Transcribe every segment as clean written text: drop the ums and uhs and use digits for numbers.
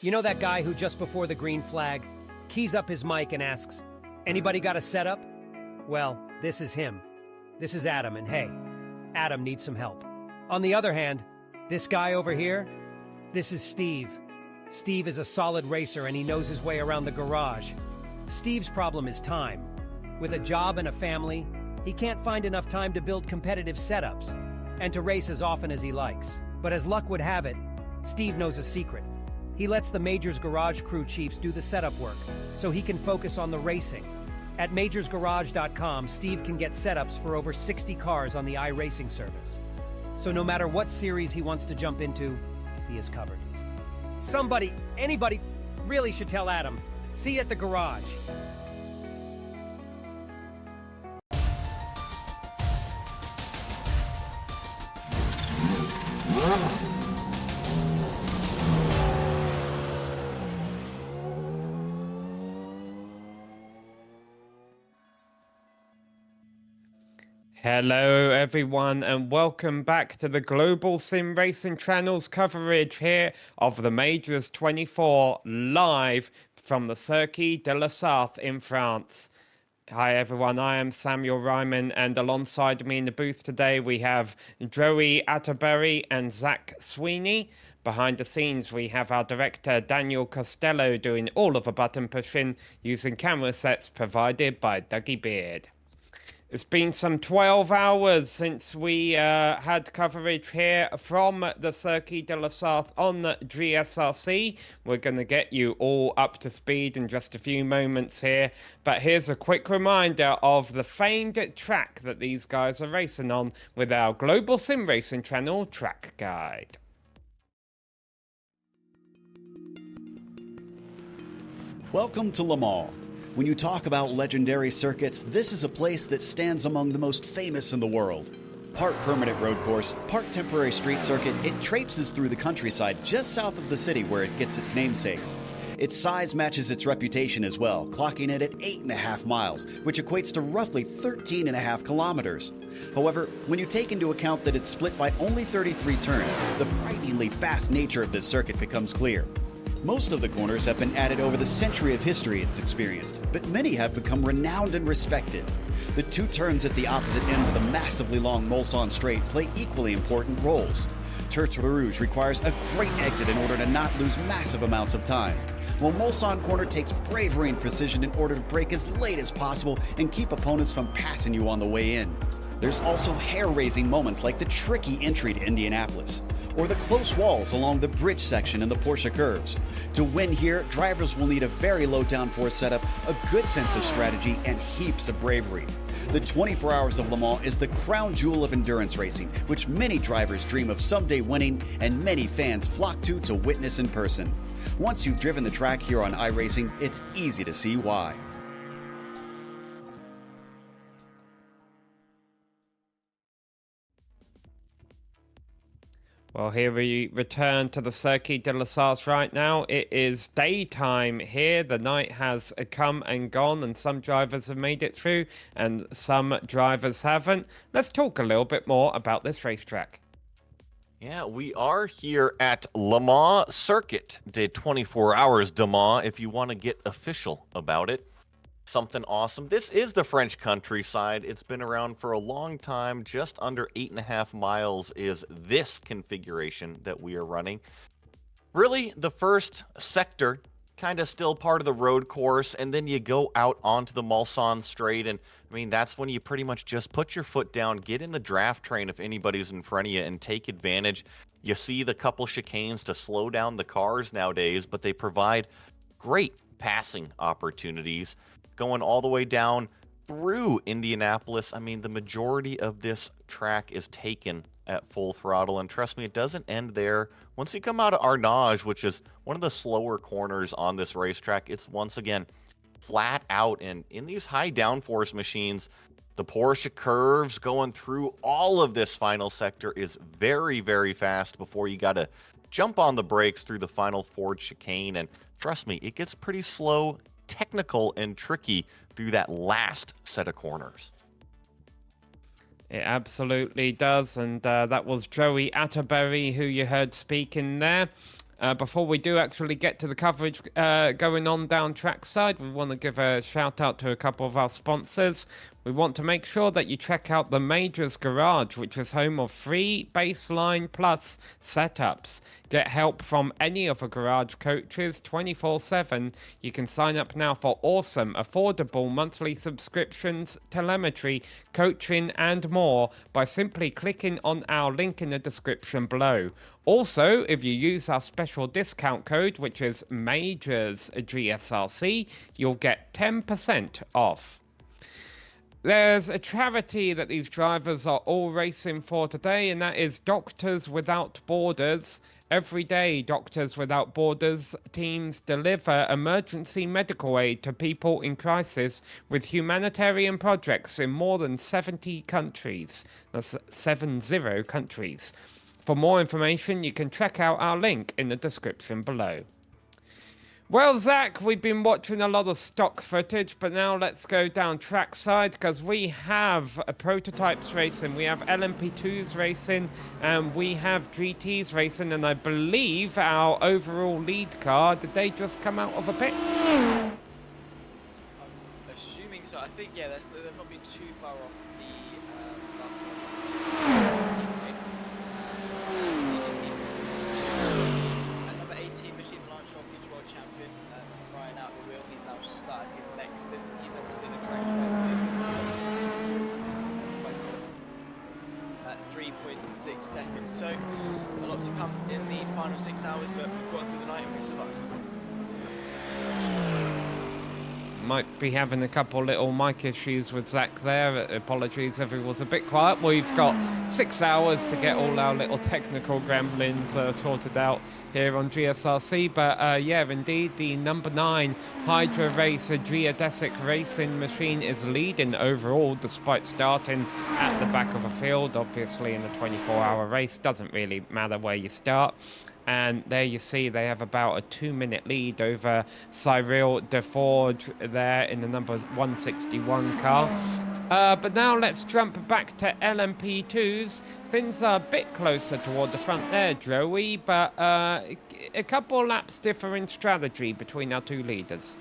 You know that guy who just before the green flag keys up his mic and asks, "Anybody got a setup?" Well, this is him. This is Adam, and hey, Adam needs some help. On the other hand, this guy over here, this is Steve. Steve is a solid racer and he knows his way around the garage. Steve's problem is time. With a job and a family, he can't find enough time to build competitive setups and to race as often as he likes. But as luck would have it, Steve knows a secret. He lets the Majors Garage crew chiefs do the setup work so he can focus on the racing. At majorsgarage.com, Steve can get setups for over 60 cars on the iRacing service. So no matter what series he wants to jump into, he is covered. Somebody, anybody, really should tell Adam. See you at the garage. Hello everyone and welcome back to the Global Sim Racing Channel's coverage here of the Majors 24 live from the Circuit de la Sarthe in France. Hi everyone, I am Samuel Ryman and alongside me in the booth today we have Joey Atterbury and Zach Sweeney. Behind the scenes we have our director Daniel Costello doing all of the button pushing using camera sets provided by Dougie Beard. It's been some 12 hours since we had coverage here from the Circuit de la Sarthe on the GSRC. We're going to get you all up to speed in just a few moments here. But here's a quick reminder of the famed track that these guys are racing on with our Global Sim Racing Channel track guide. Welcome to Le Mans. When you talk about legendary circuits, this is a place that stands among the most famous in the world. Part permanent road course, part temporary street circuit, it traipses through the countryside just south of the city where it gets its namesake. Its size matches its reputation as well, clocking it at 8.5 miles, which equates to roughly 13.5 kilometers. However, when you take into account that it's split by only 33 turns, the frighteningly fast nature of this circuit becomes clear. Most of the corners have been added over the century of history it's experienced, but many have become renowned and respected. The two turns at the opposite ends of the massively long Mulsanne Straight play equally important roles. Tertre Rouge requires a great exit in order to not lose massive amounts of time, while Mulsanne Corner takes bravery and precision in order to brake as late as possible and keep opponents from passing you on the way in. There's also hair-raising moments like the tricky entry to Indianapolis, or the close walls along the bridge section in the Porsche curves. To win here, drivers will need a very low downforce setup, a good sense of strategy, and heaps of bravery. The 24 Hours of Le Mans is the crown jewel of endurance racing, which many drivers dream of someday winning and many fans flock to witness in person. Once you've driven the track here on iRacing, it's easy to see why. Well, here we return to the Circuit de la Sarthe right now. It is daytime here. The night has come and gone, and some drivers have made it through, and some drivers haven't. Let's talk a little bit more about this racetrack. Yeah, we are here at Le Mans Circuit de 24 Hours de Mans, if you want to get official about it. Something awesome. This is the French countryside. It's been around for a long time. Just under 8.5 miles is this configuration that we are running. Really, the first sector, kind of still part of the road course, and then you go out onto the Mulsanne Straight, and I mean, that's when you pretty much just put your foot down, get in the draft train if anybody's in front of you, and take advantage. You see the couple chicanes to slow down the cars nowadays, but they provide great passing opportunities. Going all the way down through Indianapolis. I mean, the majority of this track is taken at full throttle, and trust me, it doesn't end there. Once you come out of Arnage, which is one of the slower corners on this racetrack, it's once again flat out, and in these high downforce machines, the Porsche curves going through all of this final sector is very, very fast before you got to jump on the brakes through the final Ford chicane, and trust me, it gets pretty slow, technical, and tricky through that last set of corners. It absolutely does, and that was Joey Atterbury who you heard speaking there. Before we do actually get to the coverage going on down trackside, we want to give a shout out to a couple of our sponsors. We want to make sure that you check out the Majors Garage, which is home of free Baseline Plus setups. Get help from any of the garage coaches 24/7. You can sign up now for awesome, affordable monthly subscriptions, telemetry, coaching, and more by simply clicking on our link in the description below. Also, if you use our special discount code, which is MajorsGSRC, you'll get 10% off. There's a charity that these drivers are all racing for today, and that is Doctors Without Borders. Every day, Doctors Without Borders teams deliver emergency medical aid to people in crisis with humanitarian projects in more than 70 countries. That's 70 countries. For more information, you can check out our link in the description below. Well, Zach, we've been watching a lot of stock footage, but now let's go down trackside because we have prototypes racing, we have LMP2s racing, and we have GTs racing, and I believe our overall lead car, did they just come out of a pit? I'm assuming so. I think, yeah, they've not been too far off the last one. Number 18 machine launched off each world champion, Tom Ryan out the wheel. He's now just started his next, and he's obviously in a correct at 3.6 seconds. So a lot to come in the final 6 hours, but we've gone through the night and we've survived. Might be having a couple little mic issues with Zach there. Apologies if it was a bit quiet. We've got 6 hours to get all our little technical gremlins sorted out here on GSRC. But yeah, indeed, the number 9 Hydra Racer geodesic racing machine is leading overall, despite starting at the back of the field. Obviously, in a 24-hour race, doesn't really matter where you start. And there you see they have about a 2-minute lead over Cyril Deforge there in the number 161 car. But now let's jump back to LMP2s. Things are a bit closer toward the front there, Joey, but a couple laps differ in strategy between our two leaders.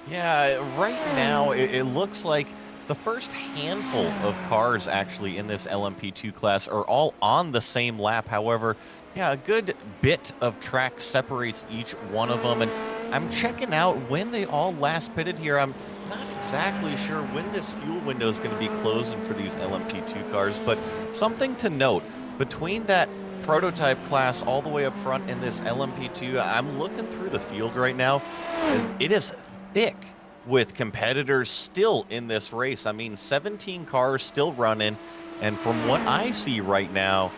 Yeah, right now it looks like the first handful of cars actually in this LMP2 class are all on the same lap. However, yeah, a good bit of track separates each one of them, and I'm checking out when they all last pitted here. I'm not exactly sure when this fuel window is going to be closing for these LMP2 cars, but something to note, between that prototype class all the way up front in this LMP2, I'm looking through the field right now, and it is thick with competitors still in this race. I mean, 17 cars still running, and from what I see right now,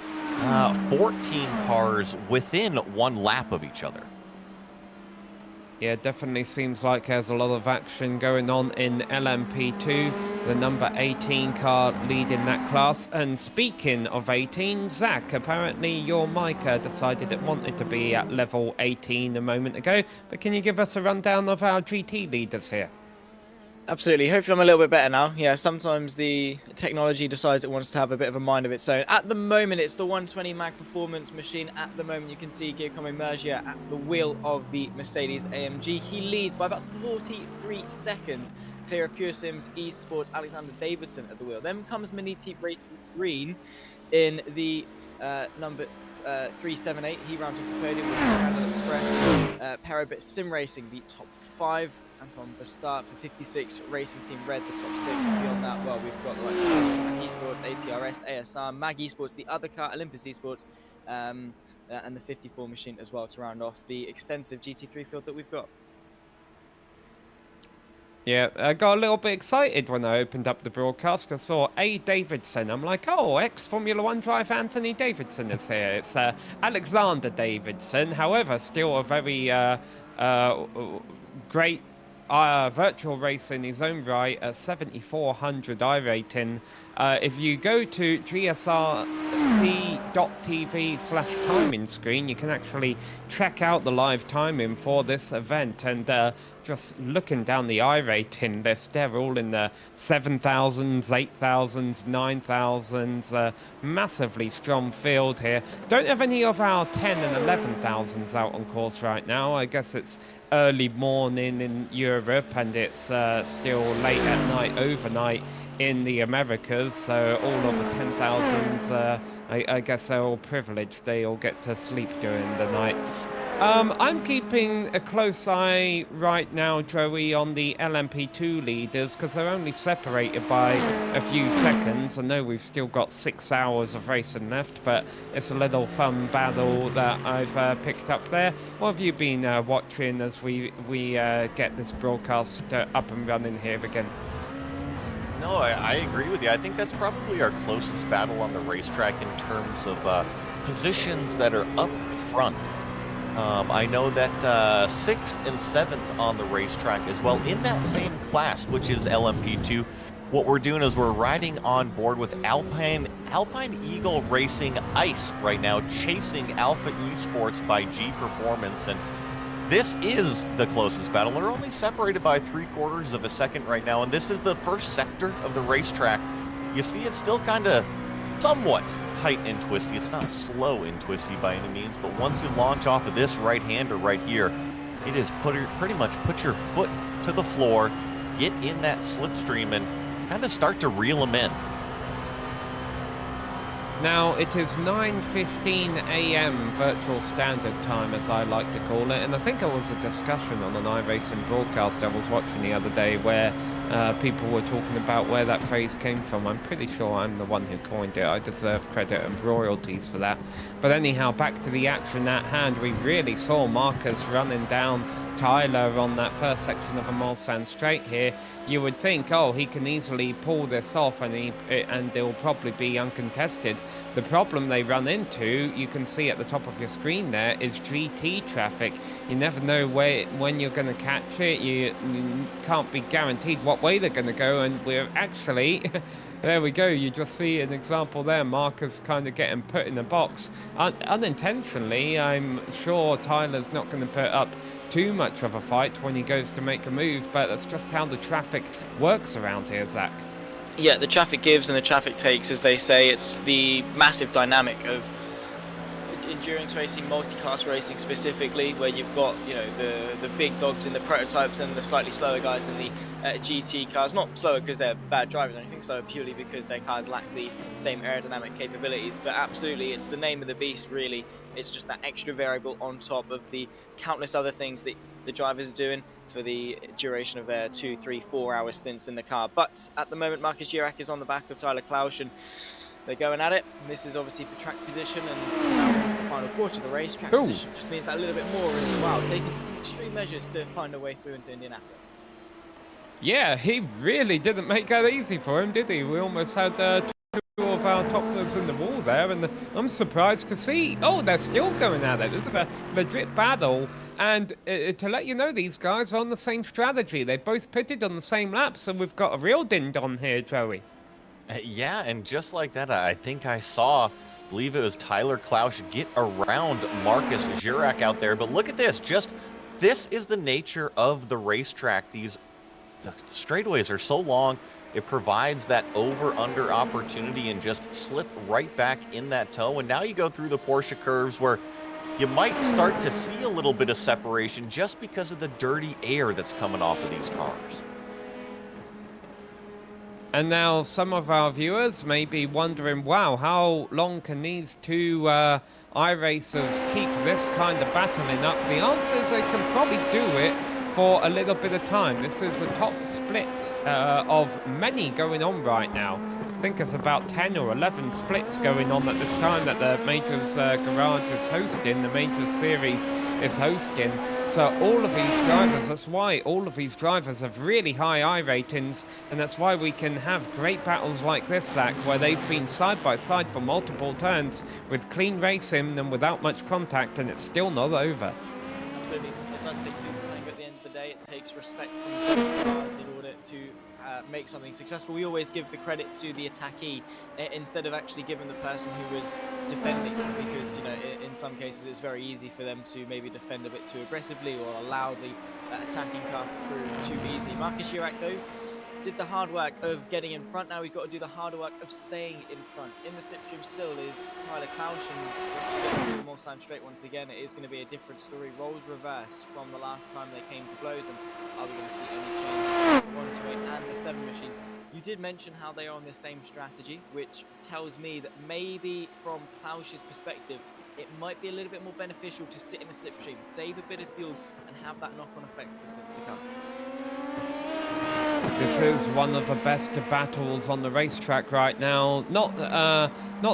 14 cars within one lap of each other. Yeah, it definitely seems like there's a lot of action going on in LMP2. The number 18 car leading that class. And speaking of 18, Zach, apparently your mic decided it wanted to be at level 18 a moment ago. But can you give us a rundown of our GT leaders here? Absolutely. Hopefully I'm a little bit better now. Yeah, sometimes the technology decides it wants to have a bit of a mind of its own. At the moment, it's the 120 mag performance machine. At the moment, you can see Giacomo Mergia at the wheel of the Mercedes AMG. He leads by about 43 seconds. Clear of Pure Sims Esports, Alexander Davidson at the wheel. Then comes Maniti Racing Green in the number 378. He rounds off the podium with Canada Express. Parabit SimRacing, the top 5. Anton Bastard for 56 Racing Team Red, the top 6. And beyond that, well, we've got the likes of Mag Esports, ATRS, ASR, Mag Esports, the other car, Olympus Esports, and the 54 machine as well to round off the extensive GT3 field that we've got. Yeah, I got a little bit excited when I opened up the broadcast. I saw A. Davidson. I'm like, oh, ex-Formula One driver Anthony Davidson is here. It's Alexander Davidson. However, still a very great virtual race in his own right, a 7400 iRating. If you go to gsrc.tv/timing screen, you can actually check out the live timing for this event. And just looking down the iRating list, they're all in the 7,000s, 8,000s, 9,000s. Massively strong field here. Don't have any of our 10 and 11,000s out on course right now. I guess it's early morning in Europe and it's still late at night, overnight in the Americas. So all of the 10,000s, I guess they're all privileged. They all get to sleep during the night. I'm keeping a close eye right now, Joey, on the LMP2 leaders because they're only separated by a few seconds. I know we've still got 6 hours of racing left, but it's a little fun battle that I've picked up there. What have you been watching as we get this broadcast up and running here again? No, I agree with you. I think that's probably our closest battle on the racetrack in terms of positions that are up front. I know that 6th and 7th on the racetrack as well in that same class, which is LMP2. What we're doing is we're riding on board with Alpine Eagle Racing Ice right now, chasing Alpha Esports by G Performance, and this is the closest battle. They're only separated by 3/4 of a second right now, and this is the first sector of the racetrack. You see it's still kind of somewhat tight and twisty. It's not slow and twisty by any means, but once you launch off of this right-hander right here, it is pretty much put your foot to the floor, get in that slipstream, and kind of start to reel them in. Now, it is 9:15 a.m. virtual standard time, as I like to call it, and I think there was a discussion on an iRacing broadcast I was watching the other day where people were talking about where that phrase came from. I'm pretty sure I'm the one who coined it. I deserve credit and royalties for that. But anyhow, back to the action at hand. We really saw Marcus running down Tyler on that first section of a Mulsanne straight here. You would think, oh, he can easily pull this off and it'll probably be uncontested. The problem they run into, you can see at the top of your screen there, is GT traffic. You never know when you're going to catch it. You can't be guaranteed what way they're going to go, and we're actually... There we go, you just see an example there. Marcus kind of getting put in a box. Unintentionally, I'm sure Tyler's not going to put up too much of a fight when he goes to make a move, but that's just how the traffic works around here, Zach. Yeah, the traffic gives and the traffic takes, as they say. It's the massive dynamic of endurance racing, multi-class racing specifically, where you've got, you know, the big dogs in the prototypes and the slightly slower guys in the GT cars. Not slower because they're bad drivers or anything, slower purely because their cars lack the same aerodynamic capabilities. But absolutely, it's the name of the beast, really. It's just that extra variable on top of the countless other things that the drivers are doing for the duration of their 2, 3, 4 hour stints in the car. But at the moment, Marcus Girac is on the back of Tyler Klausch, and they're going at it. This is obviously for track position, and now it's the final quarter of the race. Track position just means that a little bit more as well, taking some extreme measures to find a way through into Indianapolis. Yeah, he really didn't make that easy for him, did he? We almost had two of our topplers in the wall there, and I'm surprised to see, oh, they're still going at it. This is a legit battle, and to let you know, these guys are on the same strategy. They both pitted on the same lap, so we've got a real ding-dong here, Joey. Yeah, and just like that, I think I saw, I believe it was Tyler Klausch get around Marcus Girac out there. But look at this, this is the nature of the racetrack. The straightaways are so long, it provides that over-under opportunity and just slip right back in that toe. And now you go through the Porsche curves where you might start to see a little bit of separation just because of the dirty air that's coming off of these cars. And now some of our viewers may be wondering, wow, how long can these two iRacers keep this kind of battling up? The answer is they can probably do it for a little bit of time. This is the top split of many going on right now. I think it's about 10 or 11 splits going on at this time that the Majors Garage is hosting, the Majors Series is hosting. So all of these drivers, that's why all of these drivers have really high I ratings, and that's why we can have great battles like this, Zach, where they've been side by side for multiple turns with clean racing and without much contact, and it's still not over. Absolutely, it does take two to tango at the end of the day. it takes respect from both cars in order to make something successful. We always give the credit to the attackee instead of actually giving the person who was defending, because, you know, in some cases it's very easy for them to maybe defend a bit too aggressively or allow the attacking car through too easily. Marcus Chirac, though, did the hard work of getting in front. Now we've got to do the hard work of staying in front. In the slipstream still is Tyler Klausch, and once we get to Mulsanne straight once again, it is going to be a different story. Roles reversed from the last time they came to blows, and are we going to see any change in the 128 and the 7 machine? You did mention how they are on the same strategy, which tells me that maybe from Klausch's perspective, it might be a little bit more beneficial to sit in the slipstream, save a bit of fuel, and have that knock-on effect for the stints to come. This is one of the best battles on the racetrack right now. Not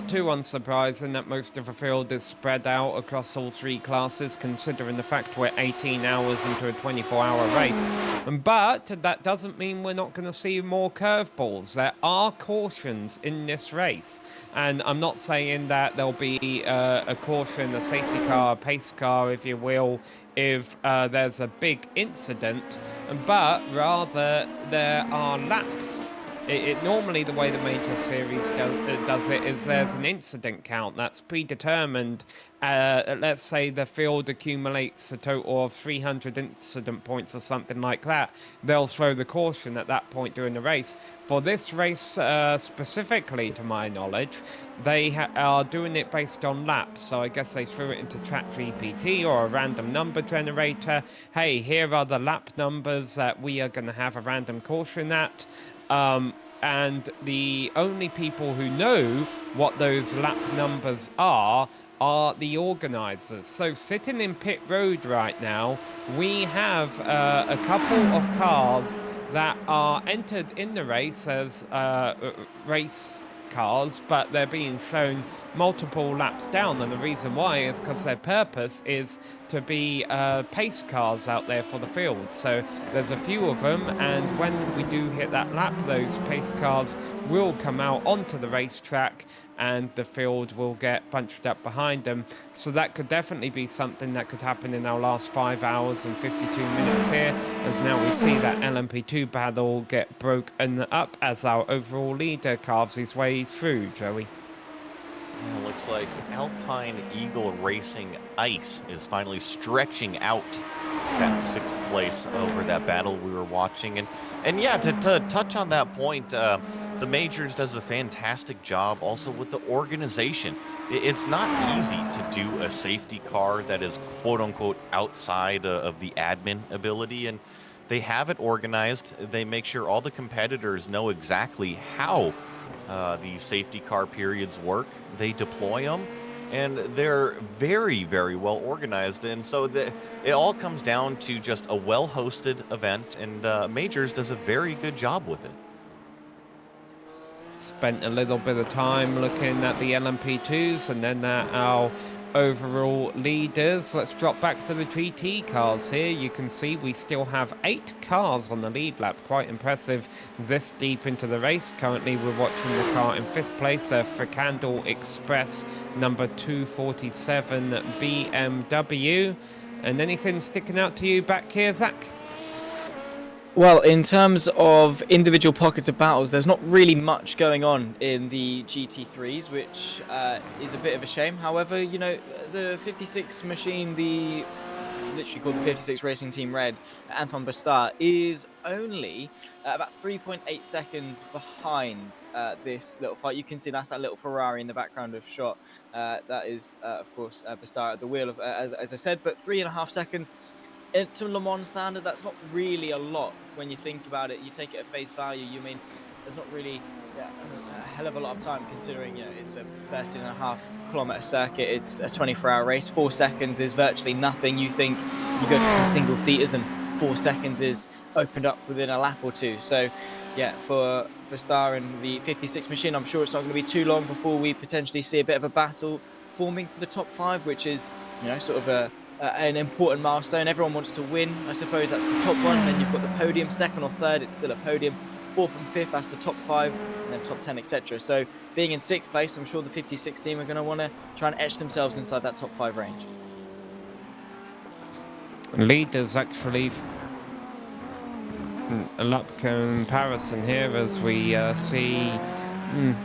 too unsurprising that most of the field is spread out across all 3 classes, considering the fact we're 18 hours into a 24-hour race. But that doesn't mean we're not going to see more curveballs. There are cautions in this race, and I'm not saying that there'll be a caution, a safety car, a pace car, if you will, if there's a big incident, but rather there are laps. Normally the way the major series does it is there's an incident count that's predetermined. Let's say the field accumulates a total of 300 incident points or something like that. They'll throw the caution at that point during the race. For this race specifically, to my knowledge, they are doing it based on laps. So I guess they threw it into ChatGPT or a random number generator. Hey, here are the lap numbers that we are going to have a random caution at. And the only people who know what those lap numbers are the organizers. So sitting in pit road right now, we have a couple of cars that are entered in the race as race cars, but they're being shown multiple laps down, and the reason why is because their purpose is to be pace cars out there for the field. So there's a few of them, and when we do hit that lap, those pace cars will come out onto the racetrack and the field will get bunched up behind them. So that could definitely be something that could happen in our last 5 hours and 52 minutes here, as now we see that LMP2 battle get broken up as our overall leader carves his way through, Joey. Yeah, looks like Alpine Eagle Racing Ice is finally stretching out that 6th place over that battle we were watching. And yeah, to touch on that point, the Majors does a fantastic job also with the organization. It's not easy to do a safety car that is quote-unquote outside of the admin ability, and they have it organized. They make sure all the competitors know exactly how these safety car periods work. They deploy them, and they're very, very well organized. And so it all comes down to just a well-hosted event, and Majors does a very good job with it. Spent a little bit of time looking at the LMP2s and then at our overall leaders. Let's drop back to the GT cars here. You can see we still have 8 cars on the lead lap. Quite impressive this deep into the race. Currently we're watching the car in 5th place, Fricandel Express number 247 BMW. And anything sticking out to you back here, Zach? Well, in terms of individual pockets of battles, there's not really much going on in the GT3s, which is a bit of a shame. However, you know, the 56 machine, the literally called the 56 Racing Team Red, Anton Bastard, is only about 3.8 seconds behind this little fight. You can see that's that little Ferrari in the background of shot. That is, of course, Bastard at the wheel, as I said, but 3.5 seconds. To Le Mans standard, that's not really a lot when you think about it. You take it at face value, you mean there's not really a hell of a lot of time, considering, you know, it's a 13.5 kilometer circuit, it's a 24-hour race. 4 seconds is virtually nothing. You think you go to some single seaters and 4 seconds is opened up within a lap or two. So yeah, for Star and the 56 machine, I'm sure it's not going to be too long before we potentially see a bit of a battle forming for the top 5, which is, you know, sort of an important milestone. Everyone wants to win, I suppose. That's the top one. Then you've got the podium, 2nd or 3rd, it's still a podium. 4th and 5th, that's the top 5, and then top 10, etc. So being in 6th place, I'm sure the 56 team are going to want to try and etch themselves inside that top 5 range. Leaders actually a lap comparison here as we see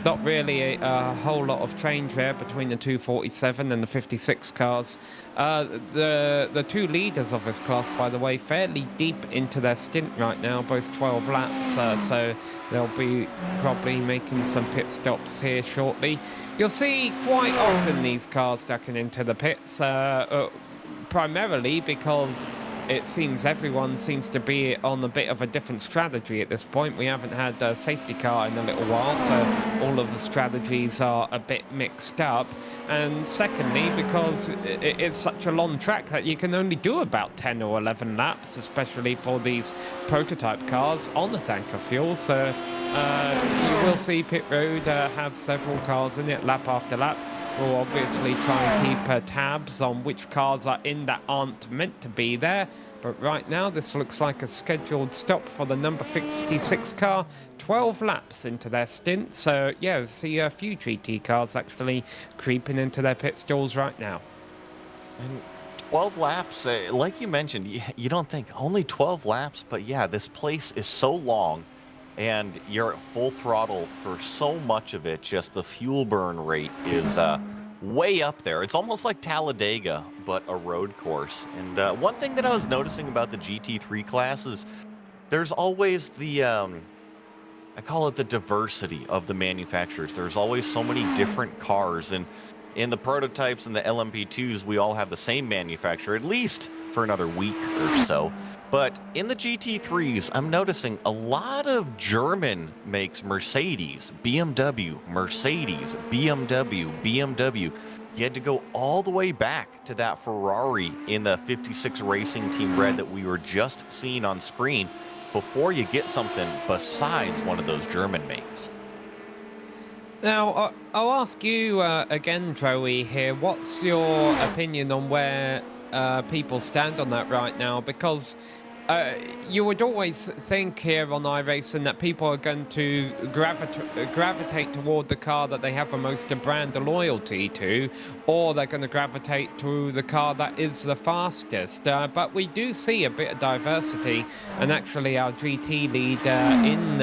not really a whole lot of change there between the 247 and the 56 cars. The two leaders of this class, by the way, fairly deep into their stint right now, both 12 laps, so they'll be probably making some pit stops here shortly. You'll see quite often these cars ducking into the pits, primarily because it seems everyone seems to be on a bit of a different strategy at this point. We haven't had a safety car in a little while, so all of the strategies are a bit mixed up. And secondly, because it's such a long track that you can only do about 10 or 11 laps, especially for these prototype cars on a tank of fuel. So you will see pit road have several cars in it lap after lap. We'll obviously try and keep tabs on which cars are in that aren't meant to be there. But right now, this looks like a scheduled stop for the number 56 car. 12 laps into their stint. So, yeah, we see a few GT cars actually creeping into their pit stalls right now. And 12 laps, like you mentioned, you don't think only 12 laps. But, yeah, this place is so long. And you're at full throttle for so much of it. Just the fuel burn rate is way up there. It's almost like Talladega, but a road course. And one thing that I was noticing about the GT3 class is there's always the, I call it the diversity of the manufacturers. There's always so many different cars. And in the prototypes and the LMP2s, we all have the same manufacturer, at least for another week or so. But in the GT3s, I'm noticing a lot of German makes: Mercedes, BMW, Mercedes, BMW, BMW. You had to go all the way back to that Ferrari in the 56 Racing Team Red that we were just seeing on screen before you get something besides one of those German makes. Now, I'll ask you again, Joey, here. What's your opinion on where people stand on that right now? Because you would always think here on iRacing that people are going to gravitate toward the car that they have the most brand loyalty to, or they're going to gravitate to the car that is the fastest. But we do see a bit of diversity, and actually our GT leader in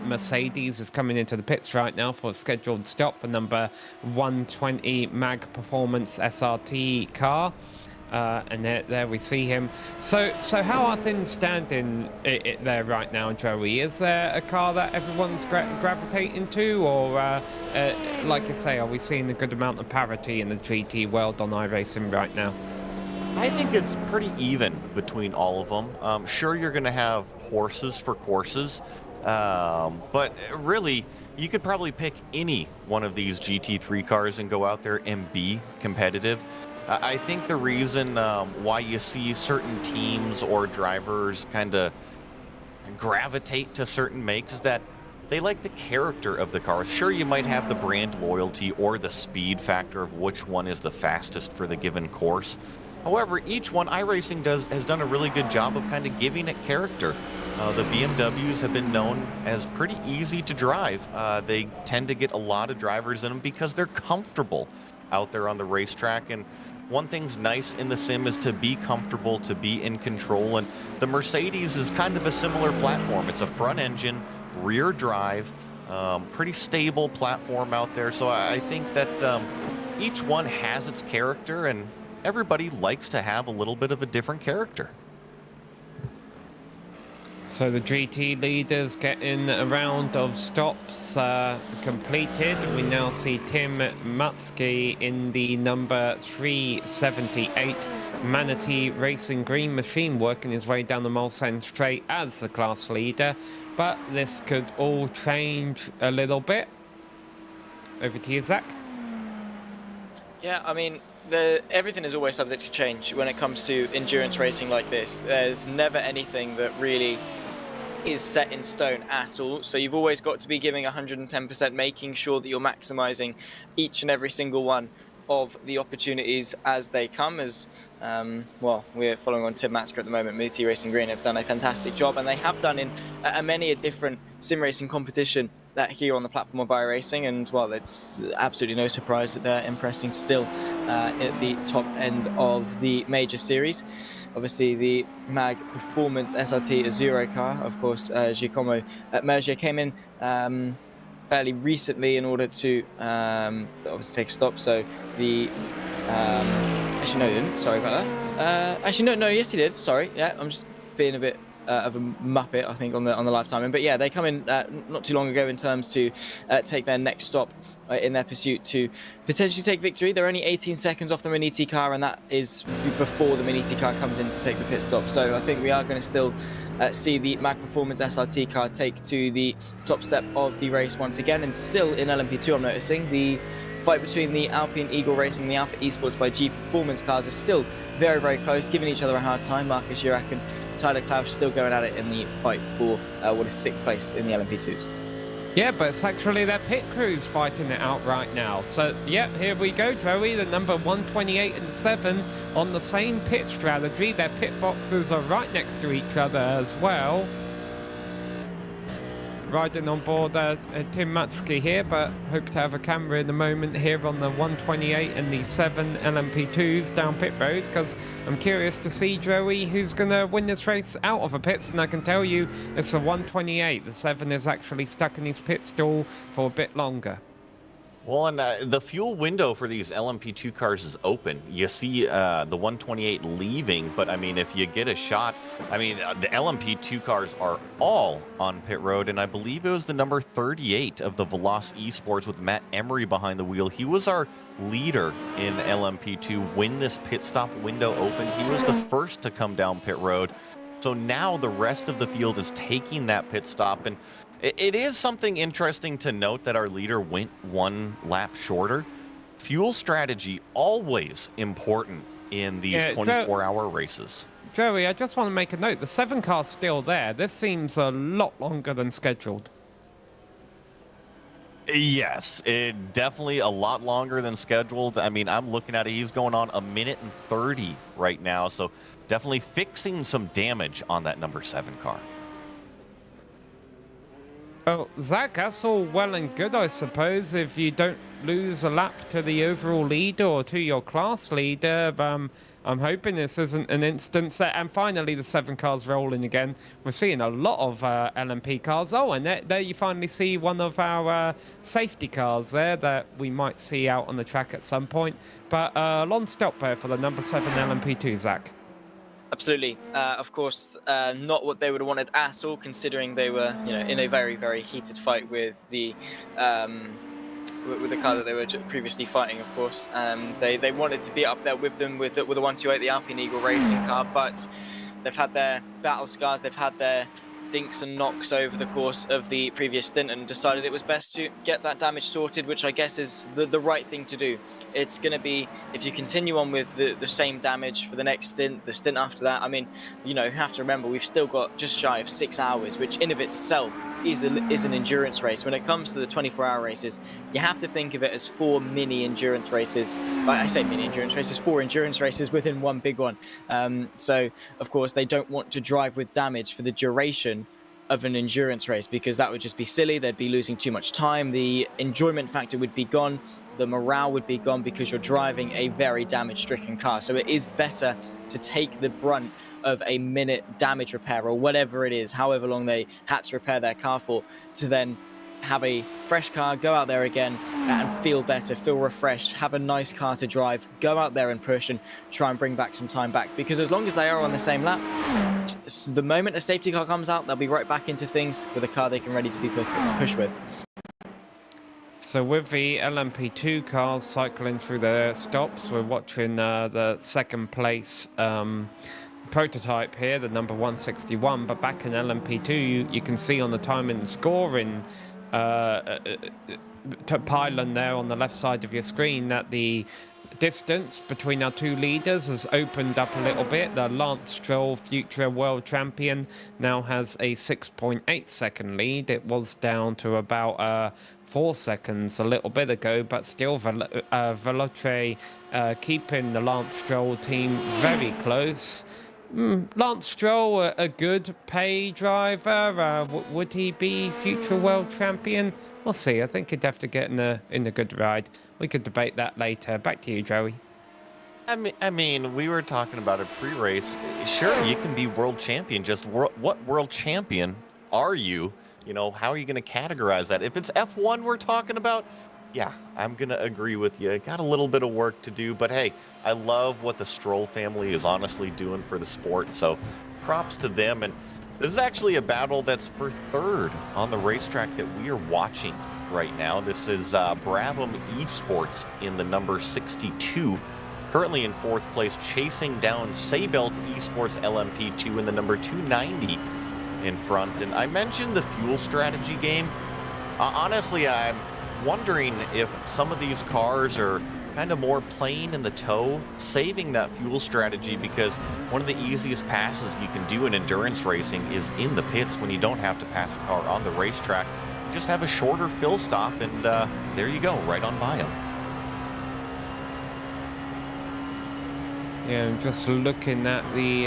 Mercedes is coming into the pits right now for a scheduled stop, a number 120 Mag Performance SRT car. And there we see him. So how are things standing there right now, Joey? Is there a car that everyone's gravitating to, or like you say, are we seeing a good amount of parity in the GT world on iRacing right now? I think it's pretty even between all of them. Sure, you're going to have horses for courses, but really, you could probably pick any one of these GT3 cars and go out there and be competitive. I think the reason why you see certain teams or drivers kind of gravitate to certain makes is that they like the character of the car. Sure, you might have the brand loyalty or the speed factor of which one is the fastest for the given course. However, each one, iRacing has done a really good job of kind of giving it character. The BMWs have been known as pretty easy to drive. They tend to get a lot of drivers in them because they're comfortable out there on the racetrack. And one thing's nice in the sim is to be comfortable, to be in control. And the Mercedes is kind of a similar platform. It's a front engine, rear drive, pretty stable platform out there. So I think that each one has its character, and everybody likes to have a little bit of a different character. So the GT leaders getting a round of stops completed. We now see Tim Mutsky in the number 378 Manatee Racing Green Machine working his way down the Mulsanne straight as the class leader. But this could all change a little bit. Over to you, Zach. Yeah, I mean, everything is always subject to change when it comes to endurance racing like this. There's never anything that really is set in stone at all. So you've always got to be giving 110%, making sure that you're maximizing each and every single one of the opportunities as they come. As well, we're following on Tim Matsker at the moment. Manatee Racing Green have done a fantastic job, and they have done in many a different sim racing competition that here on the platform of iRacing. And well, it's absolutely no surprise that they're impressing still at the top end of the major series. obviously the MAG Performance SRT Azuro car. Of course, Giacomo Mergia came in fairly recently in order to obviously take a stop. So the actually no, he didn't. Sorry about that. Actually no, yes he did. Sorry, yeah, I'm just being a bit of a muppet, I think, on the live timing. But yeah, they come in not too long ago in terms to take their next stop in their pursuit to potentially take victory. They're only 18 seconds off the Miniti car, and that is before the Miniti car comes in to take the pit stop. So I think we are going to still see the MAG Performance SRT car take to the top step of the race once again, and still in LMP2 I'm noticing the fight between the Alpine Eagle Racing and the Alpha Esports by G Performance cars is still very, very close, giving each other a hard time. Marcus Chirac and Tyler Klaus still going at it in the fight for what is 6th place in the LMP2s. Yeah, but it's actually their pit crews fighting it out right now. So, yeah, here we go, Joey. The number 128 and 7 on the same pit strategy. Their pit boxes are right next to each other as well. Riding on board Tim Matchke here, but hope to have a camera in a moment here on the 128 and the 7 LMP2s down pit road, because I'm curious to see, Joey, who's going to win this race out of a pits, and I can tell you it's the 128. The 7 is actually stuck in his pit stall for a bit longer. Well, and the fuel window for these LMP2 cars is open. You see the 128 leaving, but I mean, if you get a shot, I mean, the LMP2 cars are all on pit road, and I believe it was the number 38 of the Veloz Esports with Matt Emery behind the wheel. He was our leader in LMP2 when this pit stop window opened. He was the first to come down pit road. So now the rest of the field is taking that pit stop, and it is something interesting to note that our leader went one lap shorter. Fuel strategy always important in these 24-hour races. Joey, I just want to make a note. The 7 car's still there. This seems a lot longer than scheduled. Yes, it definitely a lot longer than scheduled. I mean, I'm looking at it. He's going on 1 minute and 30 right now. So definitely fixing some damage on that number 7 car. Well, Zach, that's all well and good, I suppose, if you don't lose a lap to the overall leader or to your class leader. I'm hoping this isn't an instance that... And finally, the 7 cars rolling again. We're seeing a lot of LMP cars. Oh, and there you finally see one of our safety cars there that we might see out on the track at some point. But long stop there for the number 7 LMP2, Zach. Absolutely. Of course, not what they would have wanted at all, considering they were, in a very, very heated fight with the car that they were previously fighting. Of course, they wanted to be up there with them with the 128, the Alpine Eagle Racing car, but they've had their battle scars, they've had their dinks and knocks over the course of the previous stint, and decided it was best to get that damage sorted, which I guess is the right thing to do. It's going to be, if you continue on with the same damage for the next stint, the stint after that, I mean, you have to remember we've still got just shy of 6 hours, which in of itself is an endurance race. When it comes to the 24-hour races, you have to think of it as 4 mini endurance races. I say mini endurance races, 4 endurance races within one big one. So of course they don't want to drive with damage for the duration of an endurance race, because that would just be silly. They'd be losing too much time. The enjoyment factor would be gone. The morale would be gone, because you're driving a very damage-stricken car. So it is better to take the brunt of a minute damage repair or whatever it is, however long they had to repair their car for, to then have a fresh car, go out there again and feel better, feel refreshed, have a nice car to drive, go out there and push and try and bring back some time back. Because as long as they are on the same lap, the moment a safety car comes out, they'll be right back into things with a car they can ready to be pushed with. So with the LMP2 cars cycling through their stops, we're watching the second place prototype here, the number 161, but back in LMP2 you can see on the time and scoring pylon there on the left side of your screen that the distance between our 2 leaders has opened up a little bit. The Lance Stroll, future world champion, now has a 6.8 second lead. It was down to about 4 seconds a little bit ago, but still Veloce keeping the Lance Stroll team very close. Lance Stroll, a good pay driver. Would he be future world champion? We'll see. I think he'd have to get in a good ride. We could debate that later. Back to you, Joey. I mean, we were talking about a pre-race. Sure, you can be world champion. Just what world champion are you? You know, how are you going to categorize that? If it's F1 we're talking about, yeah, I'm going to agree with you. Got a little bit of work to do, but hey, I love what the Stroll family is honestly doing for the sport. So props to them. And this is actually a battle that's for third on the racetrack that we are watching right now. This is Brabham Esports in the number 62. Currently in fourth place, chasing down Saybelt Esports LMP2 in the number 290 in front. And I mentioned the fuel strategy game. Honestly, I'm wondering if some of these cars are kind of more plain in the toe, saving that fuel strategy, because one of the easiest passes you can do in endurance racing is in the pits when you don't have to pass a car on the racetrack. You just have a shorter fill stop, and there you go, right on by them. Yeah, just looking at the,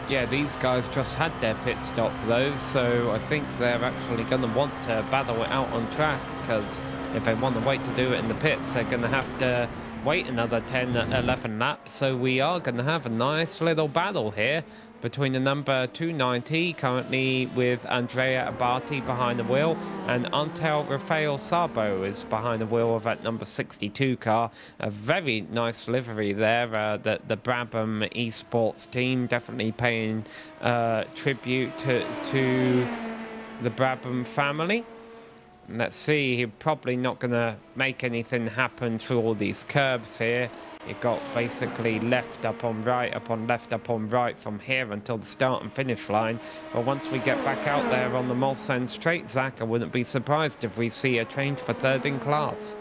yeah, these guys just had their pit stop though, so I think they're actually going to want to battle it out on track, because if they want to wait to do it in the pits, they're going to have to wait another 10, 11 laps. So we are going to have a nice little battle here between the number 290, currently with Andrea Abati behind the wheel, and Antel Rafael Sabo is behind the wheel of that number 62 car. A very nice livery there. The Brabham Esports team definitely paying tribute to the Brabham family. Let's see, he's probably not going to make anything happen through all these curbs here. It got basically left up on right, up on left, up on right from here until the start and finish line. But once we get back out there on the Mulsanne straight, Zach, I wouldn't be surprised if we see a change for third in class.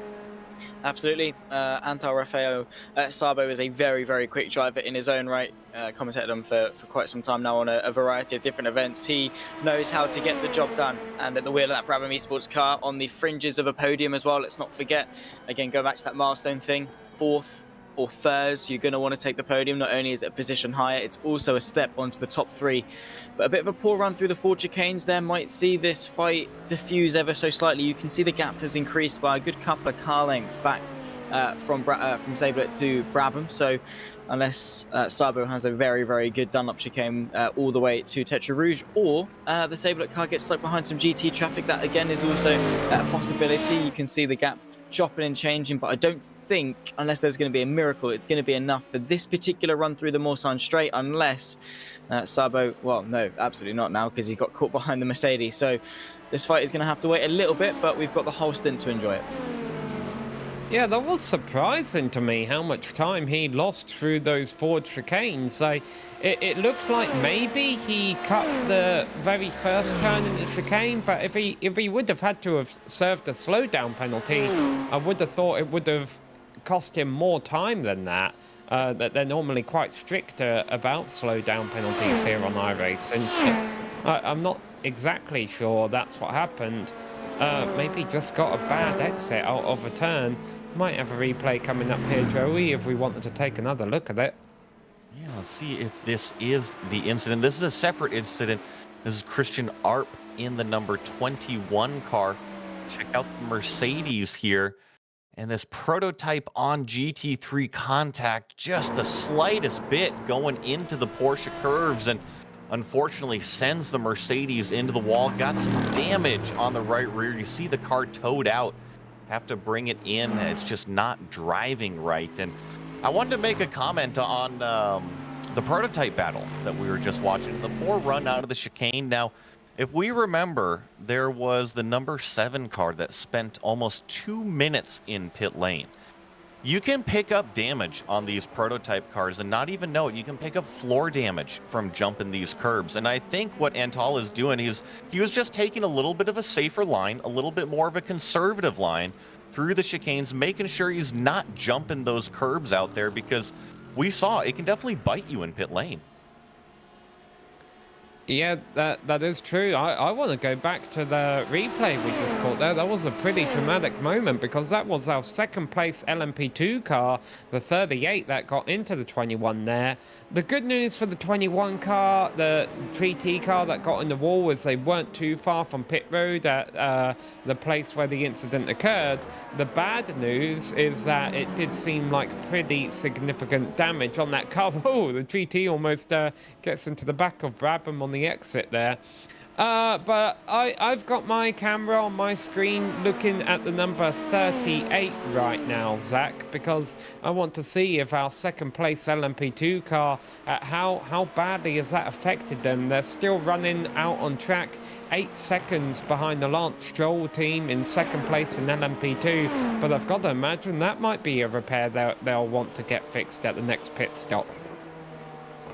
Absolutely. Antal Rafael Sabo is a very, very quick driver in his own right. Commentated on for quite some time now on a variety of different events. He knows how to get the job done. And at the wheel of that Brabham Esports car, on the fringes of a podium as well, let's not forget. Again, go back to that milestone thing, fourth or third, you're going to want to take the podium. Not only is it a position higher, it's also a step onto the top three. But a bit of a poor run through the four chicanes there might see this fight diffuse ever so slightly. You can see the gap has increased by a good couple of car lengths back from Sayblet to Brabham. So unless Sabo has a very, very good Dunlop chicane all the way to Tetra Rouge, or the Sayblet car gets stuck behind some GT traffic, that again is also a possibility. You can see the gap chopping and changing, but I don't think, unless there's going to be a miracle, it's going to be enough for this particular run through the Mulsanne straight, unless Sabo, well, no, absolutely not now, because he got caught behind the Mercedes. So this fight is going to have to wait a little bit, but we've got the whole stint to enjoy it. Yeah, that was surprising to me how much time he lost through those forward chicanes. It looked like maybe he cut the very first turn in the chicane, but if he would have had to have served a slowdown penalty, I would have thought it would have cost him more time than that. But they're normally quite strict about slowdown penalties here on iRacing. So I'm not exactly sure that's what happened. Maybe just got a bad exit out of a turn. Might have a replay coming up here, Joey, if we wanted to take another look at it. Yeah, let's see if this is the incident. This is a separate incident. This is Christian Arp in the number 21 car. Check out the Mercedes here. And this prototype on GT3 contact, just the slightest bit going into the Porsche curves, and unfortunately sends the Mercedes into the wall. Got some damage on the right rear. You see the car towed out. Have to bring it in. It's just not driving right. And I wanted to make a comment on the prototype battle that we were just watching. The poor run out of the chicane. Now, if we remember, there was the number 7 car that spent almost 2 minutes in pit lane. You can pick up damage on these prototype cars and not even know it. You can pick up floor damage from jumping these curbs. And I think what Antal is doing is he was just taking a little bit of a safer line, a little bit more of a conservative line through the chicanes, making sure he's not jumping those curbs out there, because we saw it can definitely bite you in pit lane. Yeah, that is true. I want to go back to the replay we just caught there. That was a pretty dramatic moment because that was our second place LMP2 car, the 38 that got into the 21 there. The good news for the 21 car, the 3T car that got in the wall, was they weren't too far from pit road at the place where the incident occurred. The bad news is that it did seem like pretty significant damage on that car. Whoa, the GT almost gets into the back of Brabham on the exit there. But I've got my camera on my screen looking at the number 38 right now, Zach, because I want to see if our second place LMP2 car, how badly has that affected them. They're still running out on track, 8 seconds behind the Lance Stroll team in second place in LMP2, but I've got to imagine that might be a repair they'll want to get fixed at the next pit stop.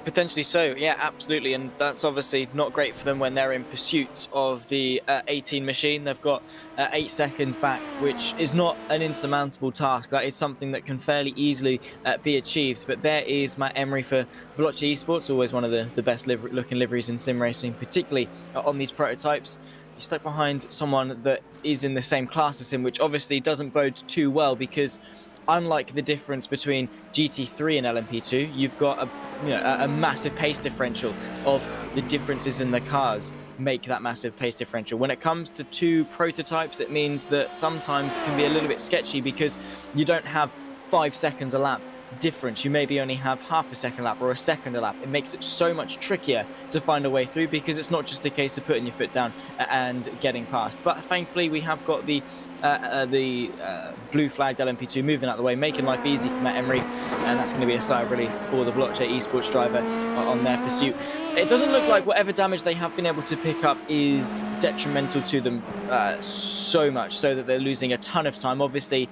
Potentially so, yeah, absolutely, and that's obviously not great for them when they're in pursuit of the 18 machine. They've got 8 seconds back, which is not an insurmountable task. That is something that can fairly easily be achieved. But there is Matt Emery for Veloce Esports, always one of the best looking liveries in sim racing, particularly on these prototypes. You're stuck behind someone that is in the same class as him, which obviously doesn't bode too well because unlike the difference between GT3 and LMP2, you've got a massive pace differential of the differences in the cars make that massive pace differential. When it comes to 2 prototypes, it means that sometimes it can be a little bit sketchy because you don't have 5 seconds a lap difference. You maybe only have half a second lap or a second a lap. It makes it so much trickier to find a way through because it's not just a case of putting your foot down and getting past. But thankfully we have got the blue flagged LMP2 moving out of the way, making life easy for Matt Emery, and that's going to be a sigh of relief for the Veloce Esports driver on their pursuit. It doesn't look like whatever damage they have been able to pick up is detrimental to them so much so that they're losing a ton of time. Obviously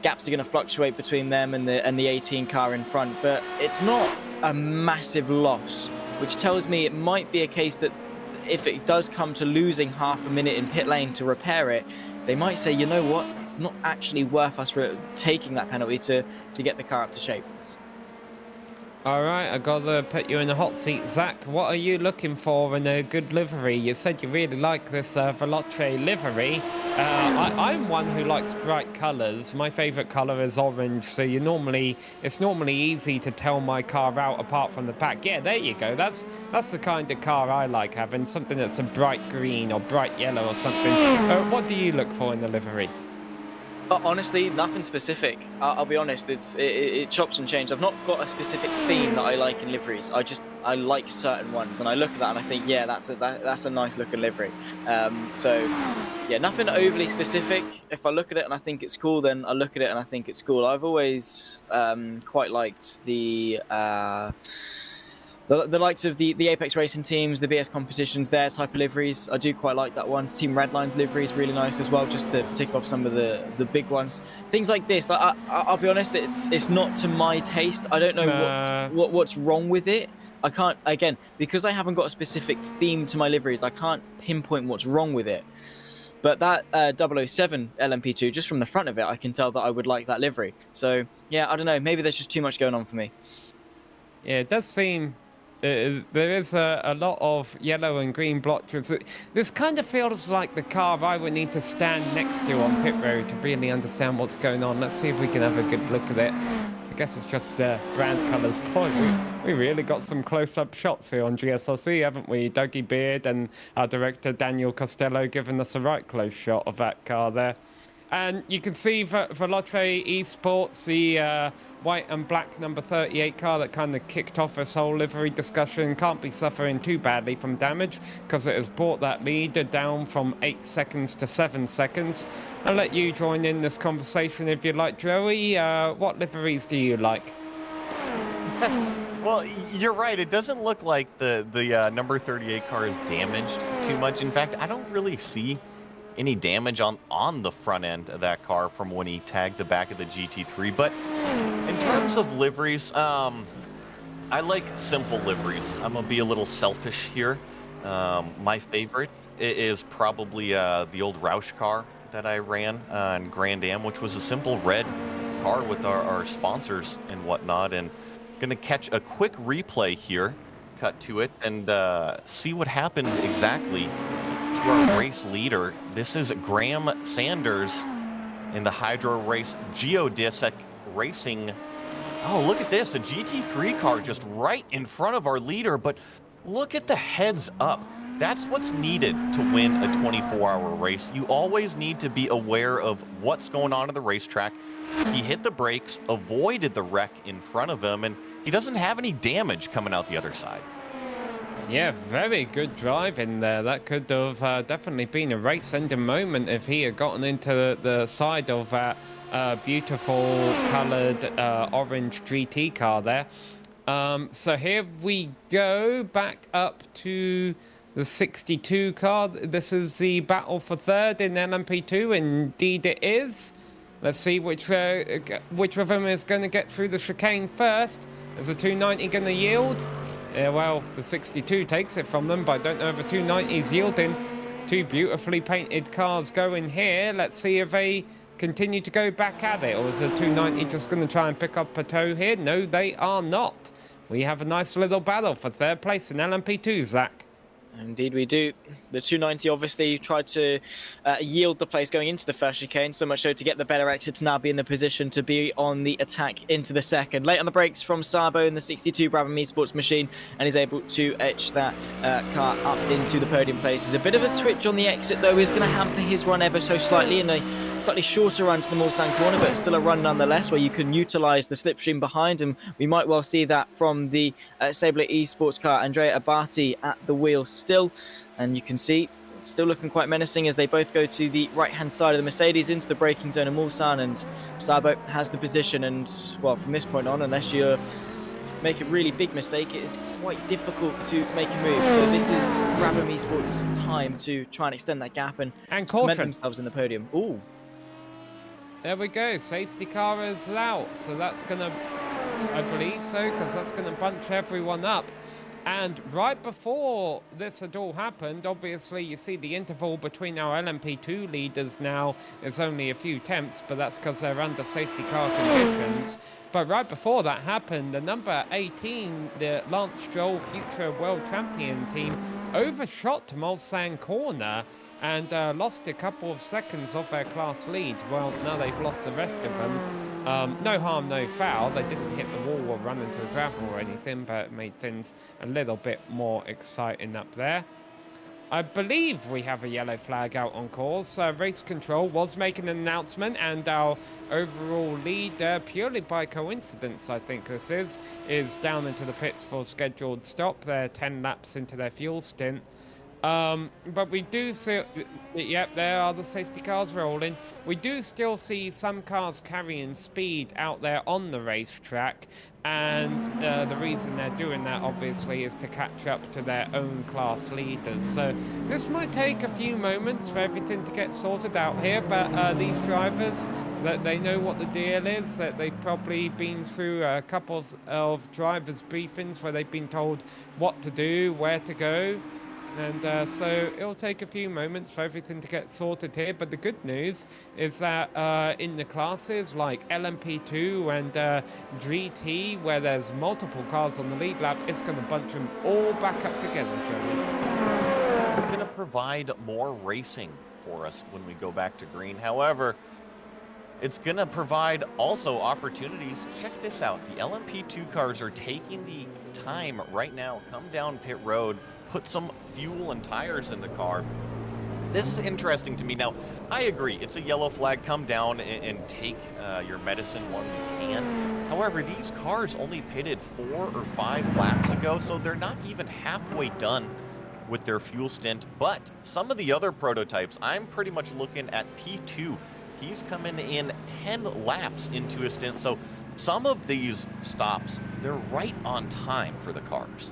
gaps are going to fluctuate between them and the 18 car in front, but it's not a massive loss, which tells me it might be a case that if it does come to losing half a minute in pit lane to repair it, they might say, you know what, it's not actually worth us taking that penalty to get the car up to shape. All right, I got to put you in the hot seat. Zach, what are you looking for in a good livery? You said you really like this Veloce livery. I'm one who likes bright colours. My favourite colour is orange, so it's normally easy to tell my car out apart from the pack. Yeah, there you go. That's the kind of car I like having, something that's a bright green or bright yellow or something. What do you look for in the livery? Honestly, nothing specific. I'll be honest, it chops and changes. I've not got a specific theme that I like in liveries. I like certain ones, and I look at that and I think, yeah, that's a nice looking livery. So yeah, nothing overly specific. If I look at it and I think it's cool, then I look at it and I think it's cool. I've always quite liked the likes of the Apex Racing teams, the BS competitions, their type of liveries. I do quite like that one. Team Redline's livery is really nice as well, just to tick off some of the big ones. Things like this, I'll be honest, it's not to my taste. I don't know what's wrong with it. I can't, again, because I haven't got a specific theme to my liveries, I can't pinpoint what's wrong with it. But that 007 LMP2, just from the front of it, I can tell that I would like that livery. So yeah, I don't know, maybe there's just too much going on for me. Yeah, it does seem... there is a lot of yellow and green blotches. This kind of feels like the car I would need to stand next to on pit road to really understand what's going on. Let's see if we can have a good look at it. I guess it's just brand colours point. We really got some close-up shots here on GSRC, haven't we? Dougie Beard and our director Daniel Costello giving us a right close shot of that car there. And you can see Veloce Esports, the white and black number 38 car that kind of kicked off this whole livery discussion, can't be suffering too badly from damage because it has brought that lead down from 8 seconds to 7 seconds. I'll let you join in this conversation if you like, Joey. What liveries do you like? Well, you're right. It doesn't look like the number 38 car is damaged too much. In fact, I don't really see any damage on the front end of that car from when he tagged the back of the GT3. But in terms of liveries, I like simple liveries. I'm gonna be a little selfish here. My favorite is probably the old Roush car that I ran on Grand Am, which was a simple red car with our sponsors and whatnot. And gonna catch a quick replay here cut to it and see what happened exactly to our race leader. This is Graham Sanders in the Hydro Race Geodesic Racing. Oh, look at this, a GT3 car just right in front of our leader, but look at the heads up. That's what's needed to win a 24-hour race. You always need to be aware of what's going on in the racetrack. He hit the brakes, avoided the wreck in front of him, and he doesn't have any damage coming out the other side. Yeah, very good driving there. That could have definitely been a race-ending moment if he had gotten into the side of that beautiful coloured orange GT car there. So here we go back up to the 62 car. This is the battle for third in LMP2. Indeed it is. Let's see which of them is going to get through the chicane first. Is the 290 going to yield? Yeah, well, the 62 takes it from them, but I don't know if the 290 is yielding. Two beautifully painted cars going here. Let's see if they continue to go back at it, or is the 290 just going to try and pick up a toe here? No, they are not. We have a nice little battle for third place in LMP2, Zach. Indeed we do. The 290 obviously tried to yield the place going into the first chicane, so much so to get the better exit to now be in the position to be on the attack into the second. Late on the brakes from Sabo in the 62 Brabham Esports machine, and he's able to etch that car up into the podium places. A bit of a twitch on the exit though is going to hamper his run ever so slightly, in a slightly shorter run to the Mulsanne corner, but still a run nonetheless where you can utilise the slipstream behind, and we might well see that from the Sable Esports car. Andrea Abati at the wheel still, and you can see it's still looking quite menacing as they both go to the right-hand side of the Mercedes into the braking zone of Mulsanne, and Sabo has the position. And well, from this point on, unless you make a really big mistake, it is quite difficult to make a move. So this is Brabham Esports' time to try and extend that gap and cement themselves in the podium. Ooh. There we go, safety car is out, so that's going to, I believe so, because that's going to bunch everyone up. And right before this had all happened, obviously you see the interval between our LMP2 leaders now is only a few tenths, but that's because they're under safety car conditions. But right before that happened, the number 18, the Lance Stroll Future World Champion team, overshot Mulsanne corner and lost a couple of seconds off their class lead. Well, now they've lost the rest of them. No harm, no foul. They didn't hit the wall or run into the gravel or anything, but it made things a little bit more exciting up there. I believe we have a yellow flag out on course. Race Control was making an announcement, and our overall lead, purely by coincidence, I think this is down into the pits for scheduled stop. They're 10 laps into their fuel stint. But we do see, yep, there are the safety cars rolling. We do still see some cars carrying speed out there on the racetrack, and the reason they're doing that obviously is to catch up to their own class leaders. So this might take a few moments for everything to get sorted out here, but these drivers, that they know what the deal is, that they've probably been through a couple of drivers briefings where they've been told what to do, where to go. And so it'll take a few moments for everything to get sorted here. But the good news is that in the classes like LMP2 and GT, where there's multiple cars on the lead lap, it's going to bunch them all back up together, Joey. It's going to provide more racing for us when we go back to green. However, it's going to provide also opportunities. Check this out. The LMP2 cars are taking the time right now, come down pit road, put some fuel and tires in the car. This is interesting to me. Now, I agree, it's a yellow flag. Come down and take your medicine while you can. However, these cars only pitted 4 or 5 laps ago, so they're not even halfway done with their fuel stint. But some of the other prototypes, I'm pretty much looking at P2. He's coming in 10 laps into his stint, so some of these stops, they're right on time for the cars.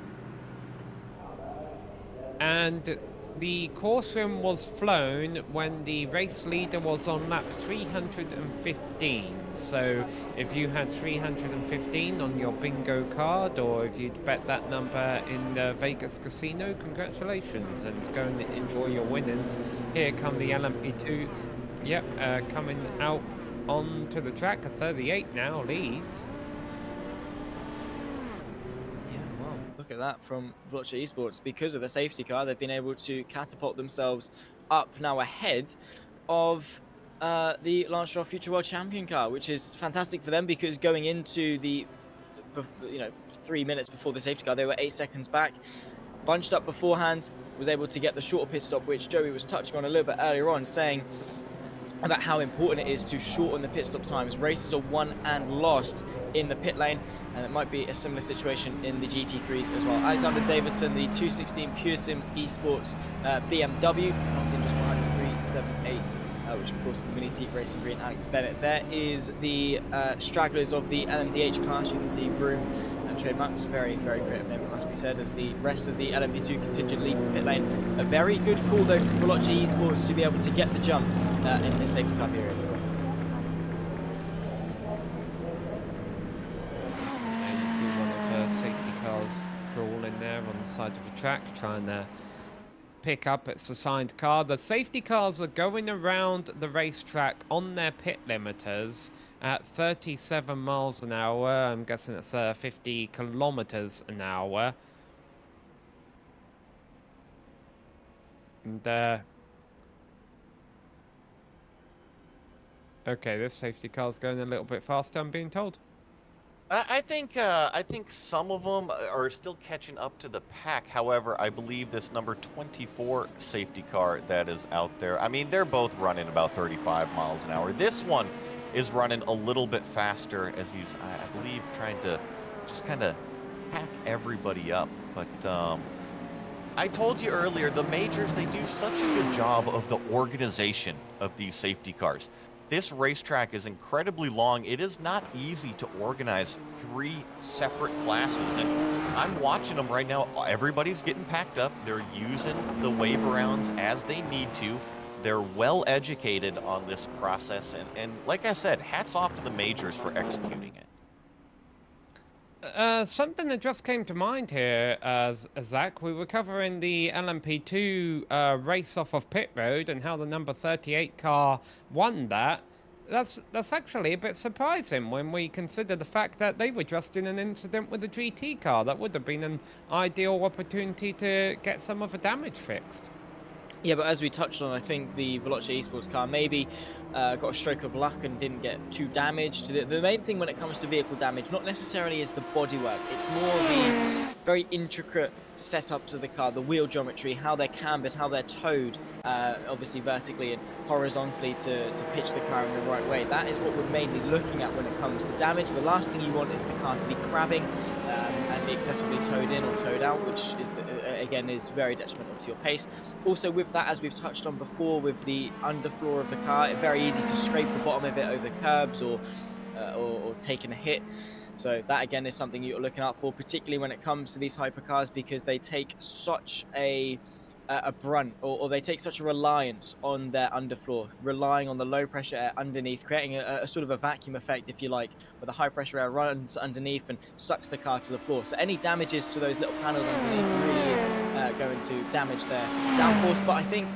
And the caution was flown when the race leader was on lap 315. So if you had 315 on your bingo card, or if you'd bet that number in the Vegas casino, congratulations and go and enjoy your winnings. Here come the LMP2s. Yep, coming out onto the track. A 38 now leads. look at that from Veloce Esports. Because of the safety car, they've been able to catapult themselves up now ahead of the Lancia Future World Champion car, which is fantastic for them, because going into the 3 minutes before the safety car, they were 8 seconds back. Bunched up beforehand, was able to get the shorter pit stop, which Joey was touching on a little bit earlier on, saying about how important it is to shorten the pit stop times. Races are won and lost in the pit lane, and it might be a similar situation in the GT3s as well. Alexander Davidson, the 216 Pure Sims Esports BMW, comes in just behind the 378, which of course is the Mini Teak Racing Green Alex Bennett. There is the stragglers of the LMDH class. You can see Vroom and Trademarks, very, very creative name, it must be said, as the rest of the LMD2 contingent leave the pit lane. A very good call though from Veloce Esports to be able to get the jump in this safety car period. And you see one of the safety cars crawling there on the side of the track, trying to pick up its assigned car. The safety cars are going around the racetrack on their pit limiters at 37 miles an hour. I'm guessing it's 50 kilometers an hour. And okay, this safety car's going a little bit faster, I'm being told. I think some of them are still catching up to the pack. However, I believe this number 24 safety car that is out there, I mean, they're both running about 35 miles an hour. This one is running a little bit faster, as he's, I believe, trying to just kind of pack everybody up. But I told you earlier, the majors, they do such a good job of the organization of these safety cars. This racetrack is incredibly long. It is not easy to organize 3 separate classes. And I'm watching them right now. Everybody's getting packed up. They're using the wave arounds as they need to. They're well educated on this process. And like I said, hats off to the majors for executing it. Something that just came to mind here, Zach, we were covering the LMP2 race off of pit road and how the number 38 car won that. That's actually a bit surprising when we consider the fact that they were just in an incident with the GT car. That would have been an ideal opportunity to get some of the damage fixed. Yeah, but as we touched on, I think the Veloce Esports car maybe got a stroke of luck and didn't get too damaged. The main thing when it comes to vehicle damage, not necessarily is the bodywork. It's more the very intricate setups of the car, the wheel geometry, how they're cambered, how they're towed, obviously vertically and horizontally to pitch the car in the right way. That is what we're mainly looking at when it comes to damage. The last thing you want is the car to be crabbing and be excessively towed in or towed out, which is again is very detrimental to your pace. Also with that, as we've touched on before, with the underfloor of the car, it's very easy to scrape the bottom of it over curbs or taking a hit. So that again is something you're looking out for, particularly when it comes to these hypercars, because they take such a brunt, or they take such a reliance on their underfloor, relying on the low pressure air underneath, creating a sort of a vacuum effect, if you like, where the high pressure air runs underneath and sucks the car to the floor. So any damages to those little panels underneath really is going to damage their downforce. But I think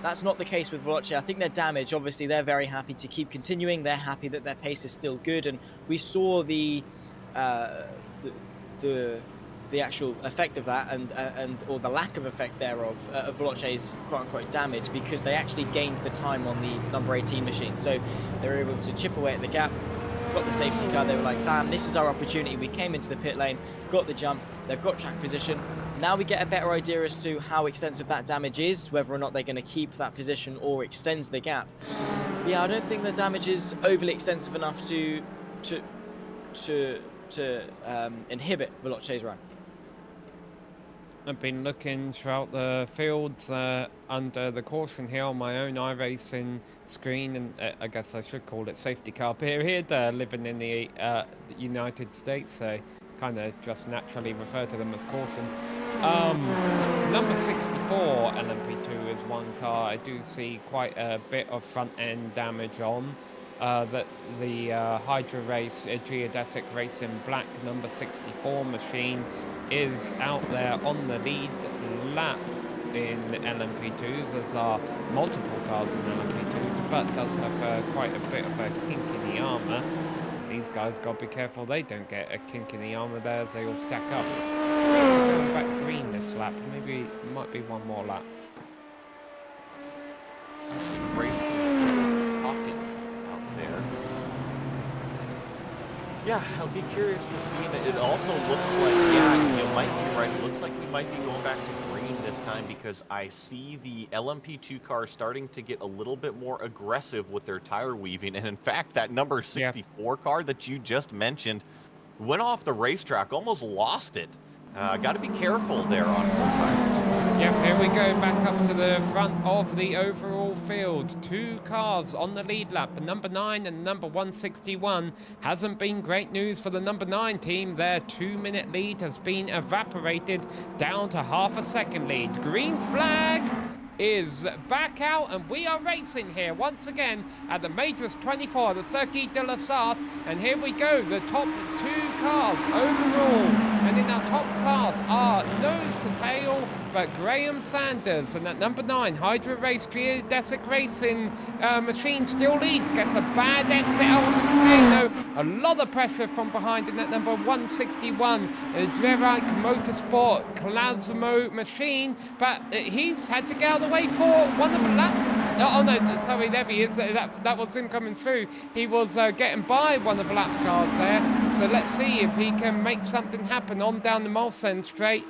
that's not the case with Veloce. I think their damage, obviously, they're very happy to keep continuing. They're happy that their pace is still good, and we saw the actual effect of that, and or the lack of effect thereof of Veloce's quote-unquote damage, because they actually gained the time on the number 18 machine. So they were able to chip away at the gap, got the safety car. They were like, bam, this is our opportunity. We came into the pit lane, got the jump, they've got track position. Now we get a better idea as to how extensive that damage is, whether or not they're going to keep that position or extend the gap. Yeah, I don't think the damage is overly extensive enough to inhibit Veloce's run. I've been looking throughout the fields under the caution here on my own iRacing screen, and I guess I should call it safety car period, living in the United States, so kind of just naturally refer to them as caution. Number 64 LMP2 is one car I do see quite a bit of front end damage on. That the Hydra Race Geodesic Racing Black number 64 machine is out there on the lead lap in LMP2s. There are multiple cars in LMP2s, but does have quite a bit of a kink in the armour. These guys got to be careful they don't get a kink in the armor there as they all stack up. Let's see if we're going back green this lap. Maybe it might be one more lap. I see race control talking out there. Yeah, I'll be curious to see. And it also looks like, yeah, you might be right. It looks like we might be going back to green this time because I see the LMP2 car starting to get a little bit more aggressive with their tire weaving. And in fact, that number 64 car that you just mentioned went off the racetrack, almost lost it. Got to be careful there on four tires. Yep, here we go, back up to the front of the overall field. Two cars on the lead lap, the number 9 and number 161. Hasn't been great news for the number 9 team. Their 2-minute lead has been evaporated down to half a second lead. Green flag is back out, and we are racing here once again at the Majors 24, the Circuit de la Sarthe. And here we go, the top 2 cars overall. And in our top class are nose to tail, but Graham Sanders and that number 9 Hydra Race Geodesic Racing machine still leads. Gets a bad exit out of the chicane, though. A lot of pressure from behind in that number 161 Drivers Motorsport Klasmo machine, but he's had to get out of the way for one of the laps. Oh no, sorry, there he is. That was him coming through. He was getting by one of the lap cars there. So let's see if he can make something happen on down the Mulsanne straight.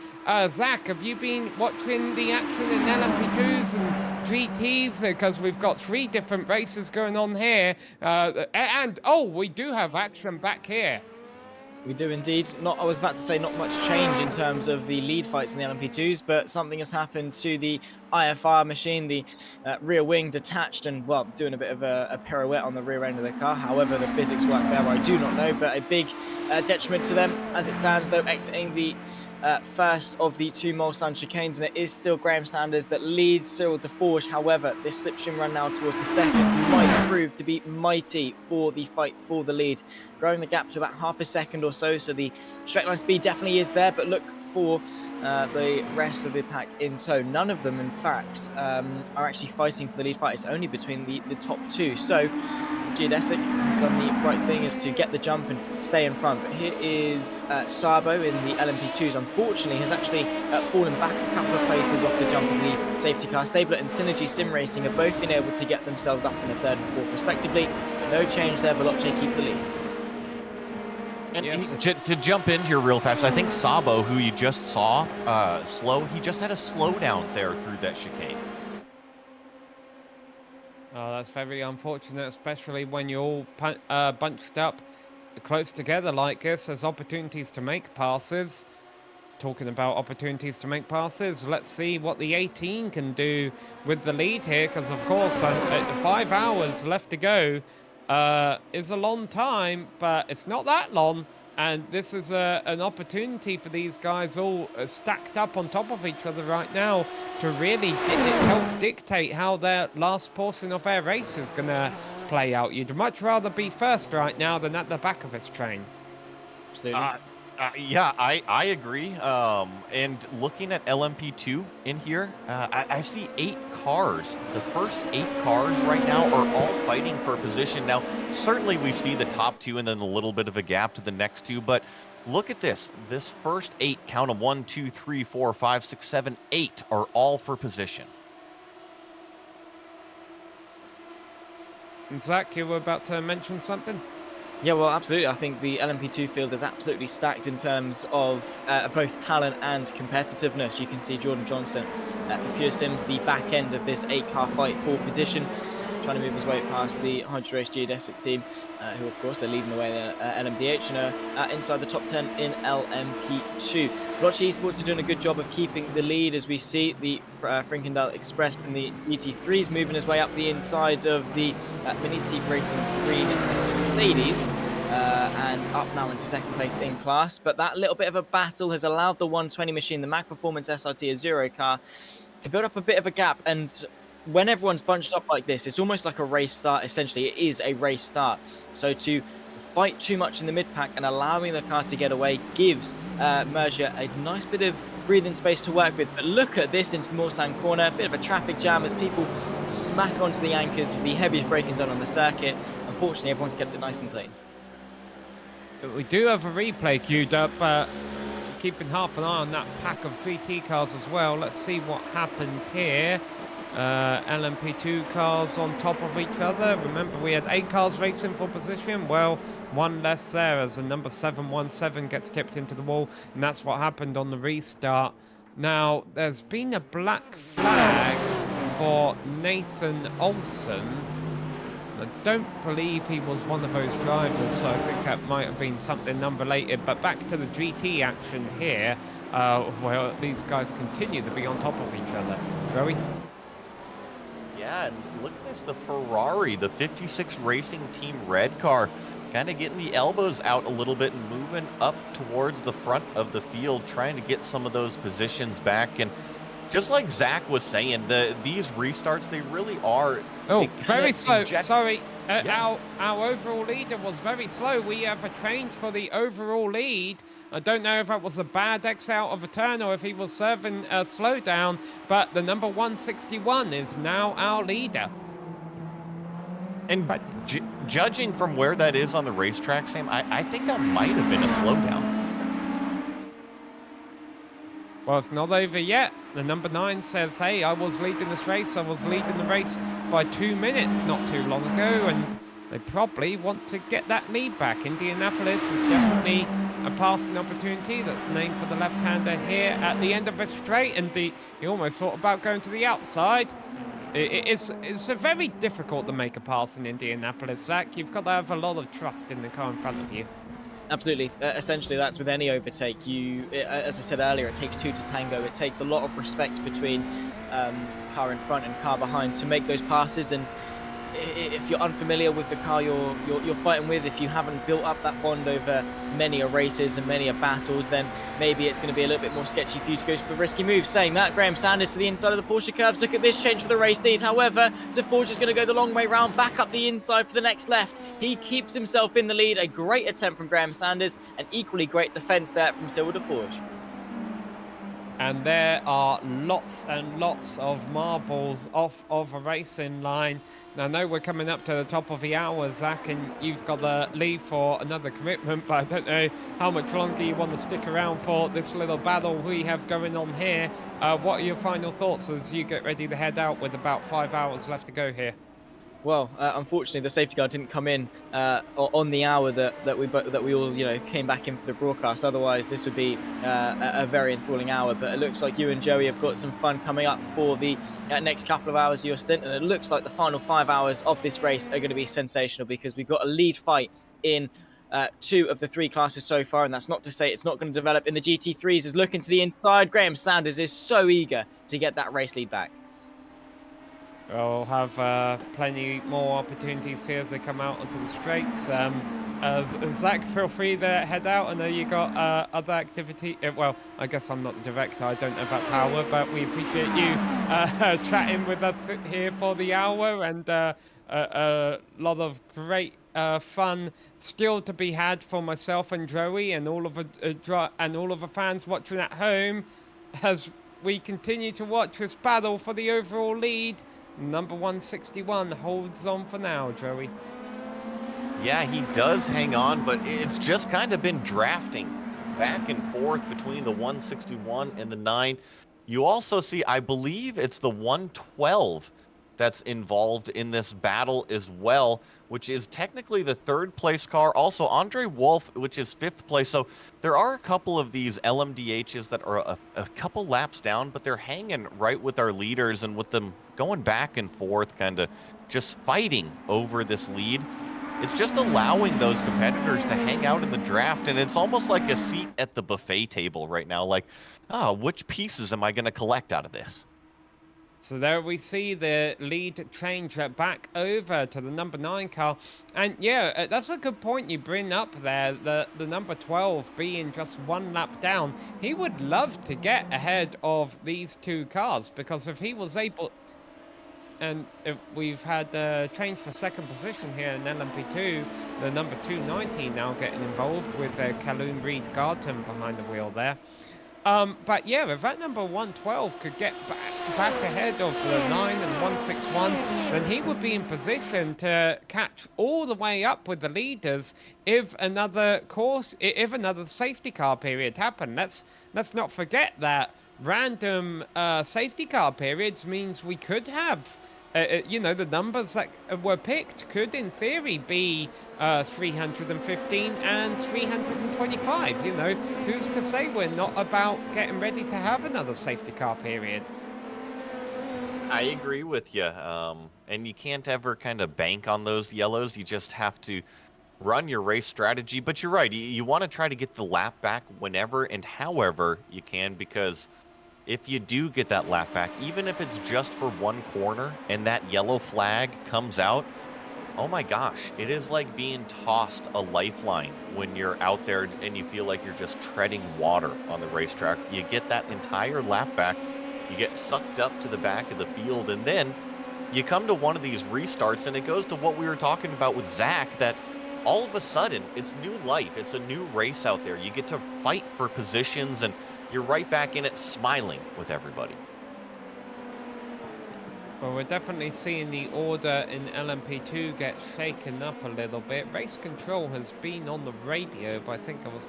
Zach, have you been watching the action in LMP2s and GTs? Because we've got 3 different races going on here. And we do have action back here. We do indeed. I was about to say not much change in terms of the lead fights in the LMP2s, but something has happened to the IFR machine. The rear wing detached and, well, doing a bit of a pirouette on the rear end of the car. However, the physics work there, I do not know, but a big detriment to them as it stands, though, exiting the first of the 2 Mulsanne chicanes, and it is still Graham Sanders that leads Cyril Deforge. However, this slipstream run now towards the second might prove to be mighty for the fight for the lead, growing the gap to about half a second or so. So the straight line speed definitely is there, but look for the rest of the pack in tow. None of them, in fact, are actually fighting for the lead fight. It's only between the top 2. So Geodesic done the right thing, is to get the jump and stay in front. But here is Sabo in the LMP2s. Unfortunately, has actually fallen back a couple of places off the jump of the safety car. Sablet and Synergy SimRacing have both been able to get themselves up in the 3rd and 4th respectively. But no change there. Veloce keep the lead. And to jump in here real fast, I think Sabo, who you just saw slow, he just had a slowdown there through that chicane. Oh, that's very unfortunate, especially when you're all bunched up close together like this. There's opportunities to make passes. Talking about opportunities to make passes, let's see what the 18 can do with the lead here, because of course 5 hours left to go is a long time, but it's not that long. And this is an opportunity for these guys all stacked up on top of each other right now to really help dictate how their last portion of their race is going to play out. You'd much rather be first right now than at the back of this train. Absolutely. Yeah, I agree. And looking at LMP2 in here, I see 8 cars. The first 8 cars right now are all fighting for position. Now, certainly we see the top 2 and then a little bit of a gap to the next 2, but look at this. This first 8, count them, 1, 2, 3, 4, 5, 6, 7, 8 are all for position. And Zach, you were about to mention something? Yeah, well, absolutely. I think the LMP2 field is absolutely stacked in terms of both talent and competitiveness. You can see Jordan Johnson for Pure Sims, the back end of this 8-car fight for position, trying to move his way past the Hydra Race Geodesic team, who, of course, are leading the way at LMDH and are inside the top 10 in LMP2. Veloce Esports are doing a good job of keeping the lead, as we see the Frinkendal Express and the ET3s moving his way up the inside of the Benizzi Racing Green Mercedes. And up now into second place in class. But that little bit of a battle has allowed the 120 machine, the Mac Performance SRT A0 car, to build up a bit of a gap. And when everyone's bunched up like this, it's almost like a race start. Essentially, it is a race start. So to fight too much in the mid-pack and allowing the car to get away gives Mergia a nice bit of breathing space to work with. But look at this into the Mulsanne corner. A bit of a traffic jam as people smack onto the anchors for the heaviest braking zone on the circuit. Unfortunately, everyone's kept it nice and clean. We do have a replay queued up, keeping half an eye on that pack of GT cars as well. Let's see what happened here. LMP2 cars on top of each other. Remember, we had 8 cars racing for position. Well, one less there as the number 717 gets tipped into the wall, and that's what happened on the restart. Now, there's been a black flag for Nathan Olsen. I don't believe he was one of those drivers, so I think that might have been something unrelated. But back to the GT action here, where these guys continue to be on top of each other. Joey? Yeah, and look at this, the Ferrari, the 56 Racing Team red car, kind of getting the elbows out a little bit and moving up towards the front of the field, trying to get some of those positions back. And just like Zach was saying, these restarts, they really are... Oh, very slow. Sorry, Yeah. our overall leader was very slow. We have a change for the overall lead. I don't know if that was a bad X out of a turn or if he was serving a slowdown, but the number 161 is now our leader. And judging from where that is on the racetrack, Sam, I think that might have been a slowdown. Well, it's not over yet. The number 9 says, hey, I was leading this race. I was leading the race by 2 minutes not too long ago, and they probably want to get that lead back. Indianapolis is definitely a passing opportunity. That's named for the left-hander here at the end of a straight, and he almost thought about going to the outside. It's a very difficult to make a pass in Indianapolis, Zach. You've got to have a lot of trust in the car in front of you. Absolutely. Essentially, that's with any overtake. As I said earlier, it takes 2 to tango. It takes a lot of respect between car in front and car behind to make those passes. And if you're unfamiliar with the car you're fighting with, if you haven't built up that bond over many a races and many a battles, then maybe it's going to be a little bit more sketchy for you to go for risky moves. Saying that, Graham Sanders to the inside of the Porsche curves. Look at this change for the race lead. However, DeForge is going to go the long way round, back up the inside for the next left. He keeps himself in the lead. A great attempt from Graham Sanders, an equally great defence there from Cyril DeForge. And there are lots and lots of marbles off of a racing line. Now, I know we're coming up to the top of the hour, Zach, and you've got to leave for another commitment, but I don't know how much longer you want to stick around for this little battle we have going on here. What are your final thoughts as you get ready to head out with about 5 hours left to go here? Well, unfortunately, the safety car didn't come in on the hour that we all came back in for the broadcast. Otherwise, this would be a very enthralling hour. But it looks like you and Joey have got some fun coming up for the next couple of hours of your stint, and it looks like the final 5 hours of this race are going to be sensational because we've got a lead fight in 2 of the 3 classes so far, and that's not to say it's not going to develop in the GT3s. Is looking to the inside. Graham Sanders is so eager to get that race lead back. We'll have plenty more opportunities here as they come out onto the straights. Zach, feel free to head out. I know you got other activity. Well, I guess I'm not the director. I don't have that power, but we appreciate you chatting with us here for the hour, and a lot of great fun still to be had for myself and Joey and all of the fans watching at home as we continue to watch this battle for the overall lead. Number 161 holds on for now, Joey. Yeah, he does hang on, but it's just kind of been drafting back and forth between the 161 and the 9. You also see, I believe it's the 112 that's involved in this battle as well, which is technically the 3rd place car. Also, Andre Wolf, which is 5th place. So there are a couple of these LMDHs that are a couple laps down, but they're hanging right with our leaders, and with them going back and forth, kind of just fighting over this lead. It's just allowing those competitors to hang out in the draft, and it's almost like a seat at the buffet table right now. Like, which pieces am I going to collect out of this? So there we see the lead change back over to the number 9 car. And yeah, that's a good point you bring up there, the number 12 being just 1 lap down. He would love to get ahead of these 2 cars, because if he was able... And if we've had a change for 2nd position here in LMP2, the number 290 now getting involved with Calhoun Reed Garton behind the wheel there. But yeah, if that number 112 could get back back ahead of the 9 and 161, then he would be in position to catch all the way up with the leaders if another safety car period happened. Let's not forget that random safety car periods means we could have you know, the numbers that were picked could, in theory, be 315 and 325. You know, who's to say we're not about getting ready to have another safety car period? I agree with you. And you can't ever kind of bank on those yellows. You just have to run your race strategy. But you're right. You want to try to get the lap back whenever and however you can, because if you do get that lap back, even if it's just for one corner and that yellow flag comes out, oh my gosh, it is like being tossed a lifeline when you're out there and you feel like you're just treading water on the racetrack. You get that entire lap back, you get sucked up to the back of the field, and then you come to one of these restarts, and it goes to what we were talking about with Zach, that all of a sudden it's new life. It's a new race out there. You get to fight for positions, and you're right back in it, smiling with everybody. Well, we're definitely seeing the order in LMP2 get shaken up a little bit. Race control has been on the radio, but I think I was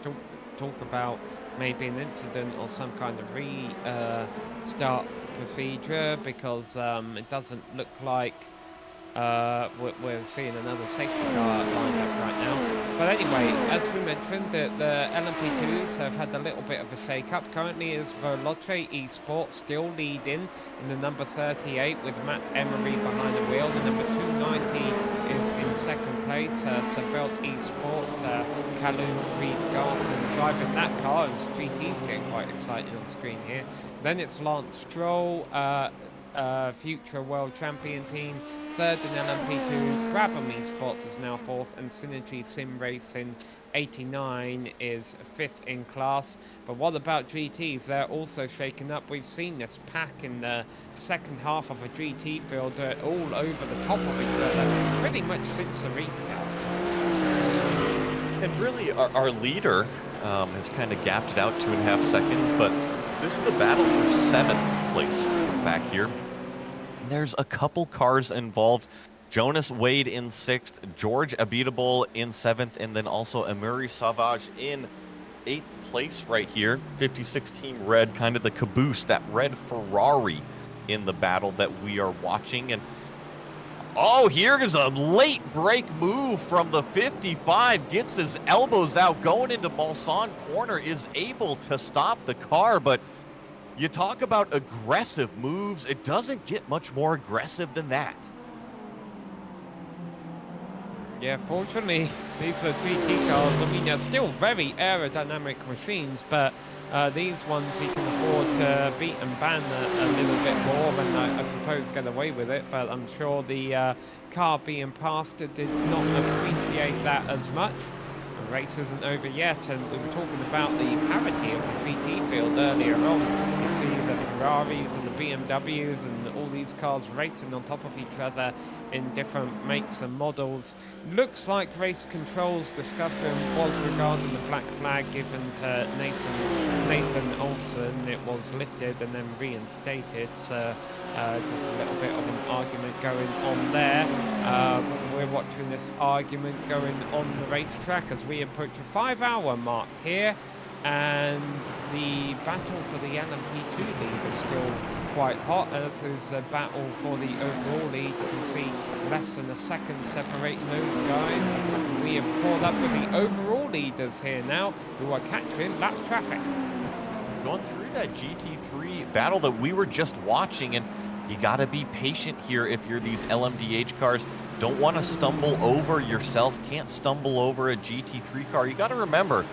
talk about maybe an incident or some kind of restart procedure, because it doesn't look like we're seeing another safety car lined up right now. But anyway, as we mentioned, the LMP2s have had a little bit of a shake-up. Currently is Veloce Esports still leading in the number 38 with Matt Emery behind the wheel. The number 290 is in second place. Sabelt Esports, Callum Reed-Garton driving that car, as GT's getting quite excited on screen here. Then it's Lance Stroll, future world champion team, third in LMP2. Brabham Esports is now fourth, and Synergy SimRacing 89 is fifth in class. But what about GTs? They're also shaken up. We've seen this pack in the second half of a GT field all over the top of each other pretty much since the restart. And really, our leader has kind of gapped it out 2.5 seconds, but this is the battle for 7th place back here. There's a couple cars involved. Jonas Wade in 6th, George Abitable in 7th, and then also Amuri Savage in 8th place right here. 56 Team Red, kind of the caboose, that red Ferrari in the battle that we are watching. And oh, here's a late break move from the 55. Gets his elbows out, going into Malson corner, is able to stop the car, but you talk about aggressive moves, it doesn't get much more aggressive than that. Yeah, fortunately, these are GT cars. I mean, they're still very aerodynamic machines, but these ones he can afford to beat and ban a little bit more, and I suppose get away with it. But I'm sure the car being passed did not appreciate that as much. The race isn't over yet, and we were talking about the parity of the GT field earlier on. You see the Ferraris and the BMWs and all these cars racing on top of each other in different makes and models. Looks like race control's discussion was regarding the black flag given to Nathan Olsen. It was lifted and then reinstated, so just a little bit of an argument going on there. We're watching this argument going on the racetrack as we approach a 5-hour mark here, and the battle for the LMP2 lead is still quite hot, as is a battle for the overall lead. You can see less than a second separating those guys. We have caught up with the overall leaders here now, who are catching lap traffic. Going through that GT3 battle that we were just watching, and you got to be patient here if you're these LMDH cars. Don't want to stumble over yourself, can't stumble over a GT3 car. You got to remember,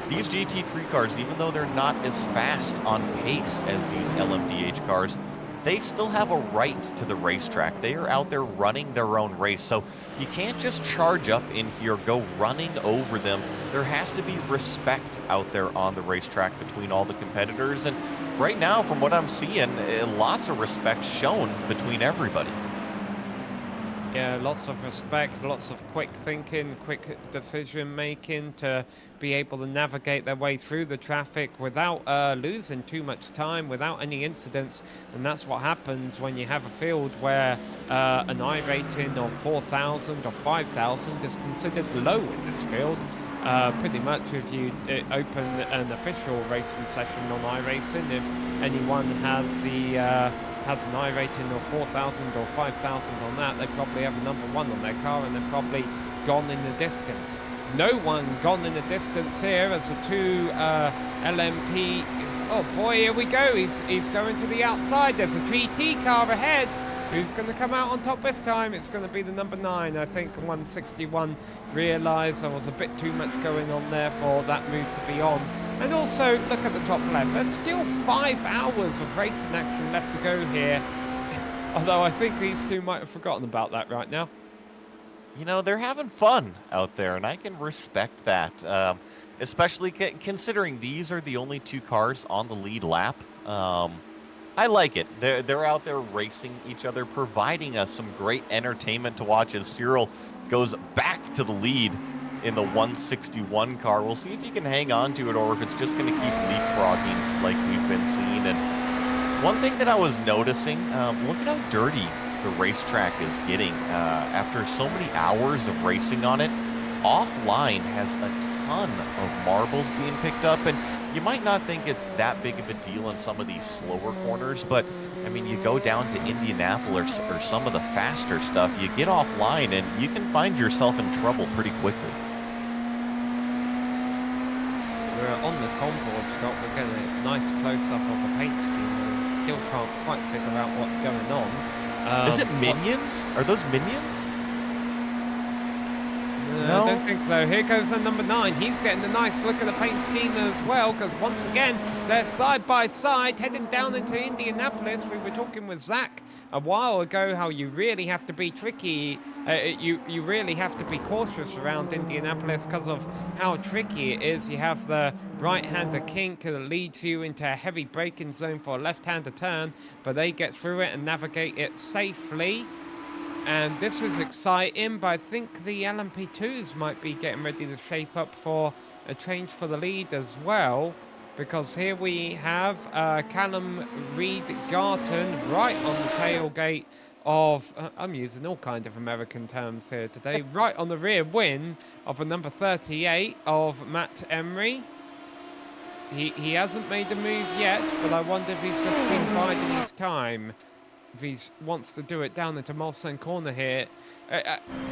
these GT3 cars, even though they're not as fast on pace as these LMDH cars, they still have a right to the racetrack. They are out there running their own race. So you can't just charge up in here, go running over them. There has to be respect out there on the racetrack between all the competitors. And right now, from what I'm seeing, lots of respect shown between everybody. Yeah, lots of respect, lots of quick thinking, quick decision making to be able to navigate their way through the traffic without losing too much time, without any incidents. And that's what happens when you have a field where an I rating of 4,000 or 5,000 is considered low in this field. Pretty much if you open an official racing session on iRacing, if anyone has an I rating of 4,000 or 5,000 on that, they probably have a number 1 on their car and they're probably gone in the distance. No one gone in the distance here as the 2 LMP. Oh boy, here we go. He's going to the outside. There's a GT car ahead. Who's going to come out on top this time? It's going to be the number 9. I think 161 realised there was a bit too much going on there for that move to be on. And also, look at the top left. There's still 5 hours of racing action left to go here. Although I think these two might have forgotten about that right now. You know, they're having fun out there, and I can respect that. Especially considering these are the only 2 cars on the lead lap. I like it. They're out there racing each other, providing us some great entertainment to watch as Cyril goes back to the lead in the 161 car. We'll see if he can hang on to it or if it's just going to keep leapfrogging like we've been seeing. And one thing that I was noticing, look at how dirty the racetrack is getting. After so many hours of racing on it, offline has a ton of marbles being picked up. And you might not think it's that big of a deal in some of these slower corners, but I mean, you go down to Indianapolis or some of the faster stuff, you get offline and you can find yourself in trouble pretty quickly. We're on this onboard shot, we're getting a nice close-up of a paint scheme and still can't quite figure out what's going on. Is it minions? Are those minions? No, I don't think so. Here goes the number 9. He's getting a nice look at the paint scheme as well, because once again, they're side by side, heading down into Indianapolis. We were talking with Zach a while ago how you really have to be tricky. You really have to be cautious around Indianapolis because of how tricky it is. You have the right-hander kink that leads you into a heavy braking zone for a left-hander turn, but they get through it and navigate it safely. And this is exciting, but I think the LMP2s might be getting ready to shape up for a change for the lead as well. Because here we have Callum Reed Garton right on the tailgate of, I'm using all kinds of American terms here today, right on the rear wing of a number 38 of Matt Emery. He hasn't made a move yet, but I wonder if he's just been biding his time. If he wants to do it down into Mulsanne corner here.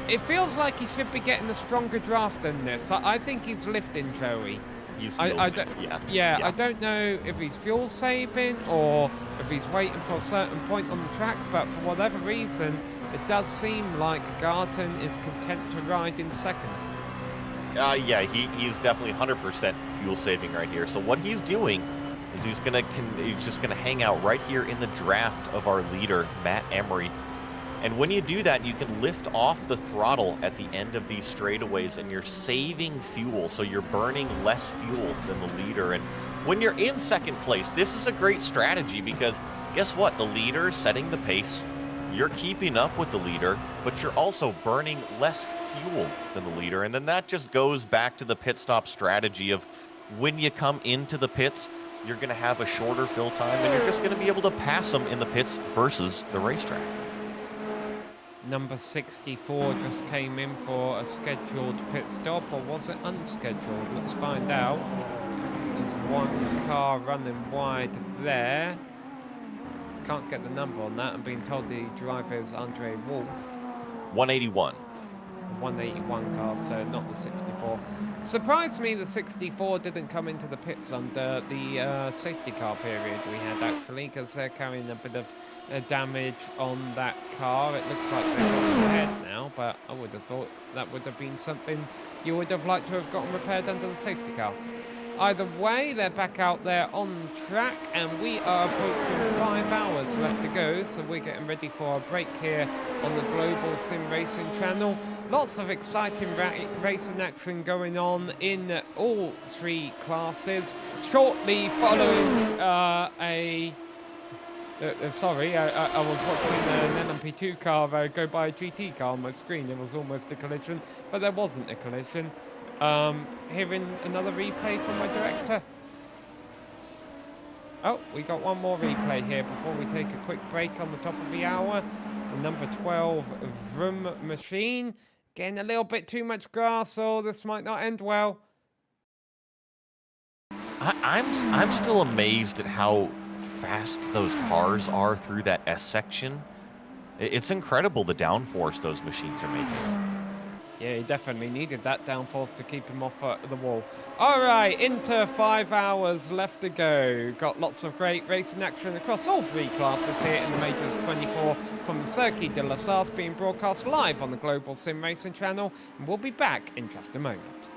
It feels like he should be getting a stronger draft than this. I think he's lifting, Joey. I don't know if he's fuel saving or if he's waiting for a certain point on the track, but for whatever reason, it does seem like Garton is content to ride in second. Yeah, he's definitely 100% fuel saving right here. So what he's doing is he's just gonna hang out right here in the draft of our leader, Matt Emery. And when you do that, you can lift off the throttle at the end of these straightaways and you're saving fuel, so you're burning less fuel than the leader. And when you're in second place, this is a great strategy because guess what? The leader is setting the pace, you're keeping up with the leader, but you're also burning less fuel than the leader. And then that just goes back to the pit stop strategy of when you come into the pits, you're going to have a shorter fill time and you're just going to be able to pass them in the pits versus the racetrack. Number 64 just came in for a scheduled pit stop, or was it unscheduled? Let's find out. There's one car running wide there. Can't get the number on that. I'm being told the driver is Andre Wolf. 181. 181 car, so not the 64. Surprised me the 64 didn't come into the pits under the safety car period we had, actually, because they're carrying a bit of damage on that car. It looks like they've got repaired now, but I would have thought that would have been something you would have liked to have gotten repaired under the safety car. Either way, they're back out there on track, and we are approaching 5 hours left to go, so we're getting ready for a break here on the Global Sim Racing channel. Lots of exciting racing action going on in all 3 classes. Shortly following Sorry, I was watching an LMP2 car go by a GT car on my screen. It was almost a collision, but there wasn't a collision. Hearing another replay from my director. Oh, we got one more replay here before we take a quick break on the top of the hour. The number 12 Vroom machine. Getting a little bit too much grass, so this might not end well. I'm still amazed at how fast those cars are through that S section. It's incredible the downforce those machines are making. Yeah, he definitely needed that downforce to keep him off the wall. All right, into 5 hours left to go. Got lots of great racing action across all three classes here in the Majors 24 from the Circuit de la Sarthe, being broadcast live on the Global Sim Racing channel. And we'll be back in just a moment.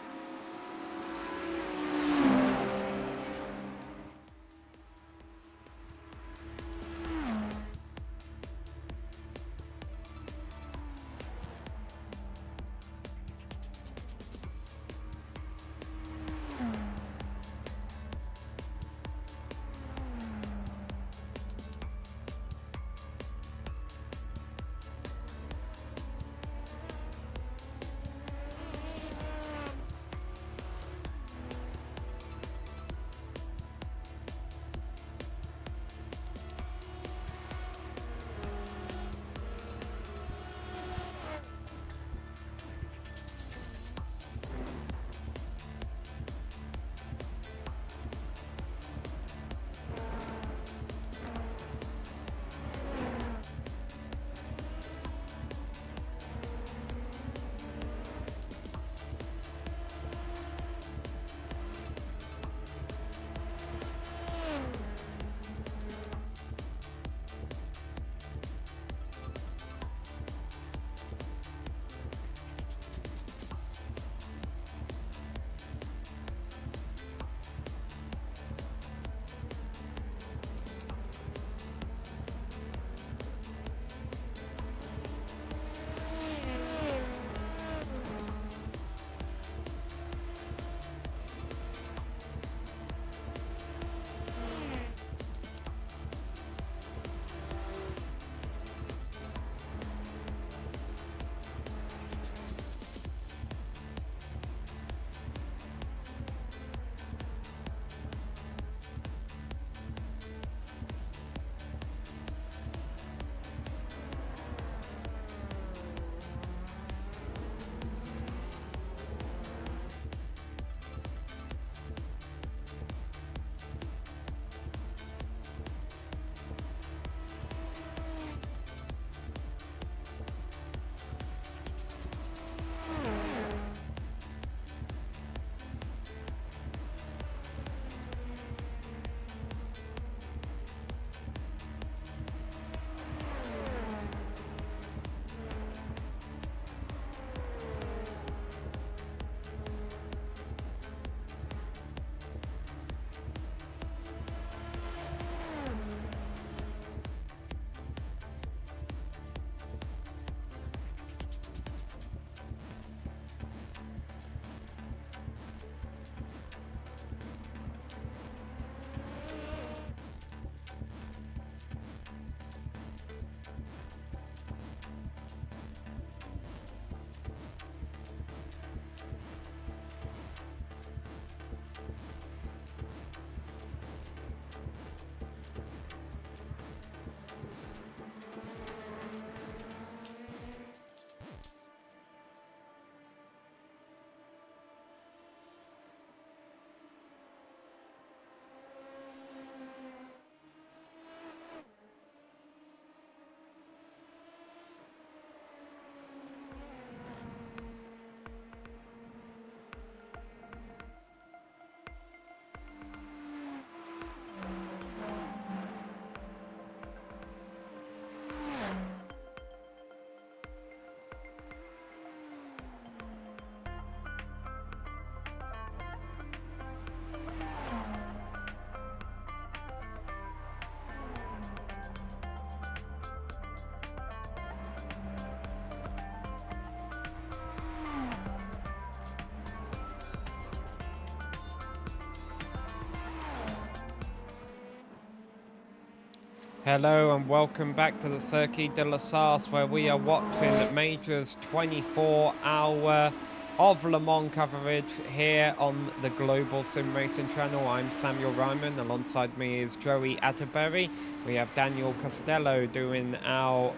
Hello and welcome back to the Circuit de la Sarthe, where we are watching Major's 24-hour of Le Mans coverage here on the Global Sim Racing channel. I'm Samuel Ryman. Alongside me is Joey Atterbury. We have Daniel Costello doing our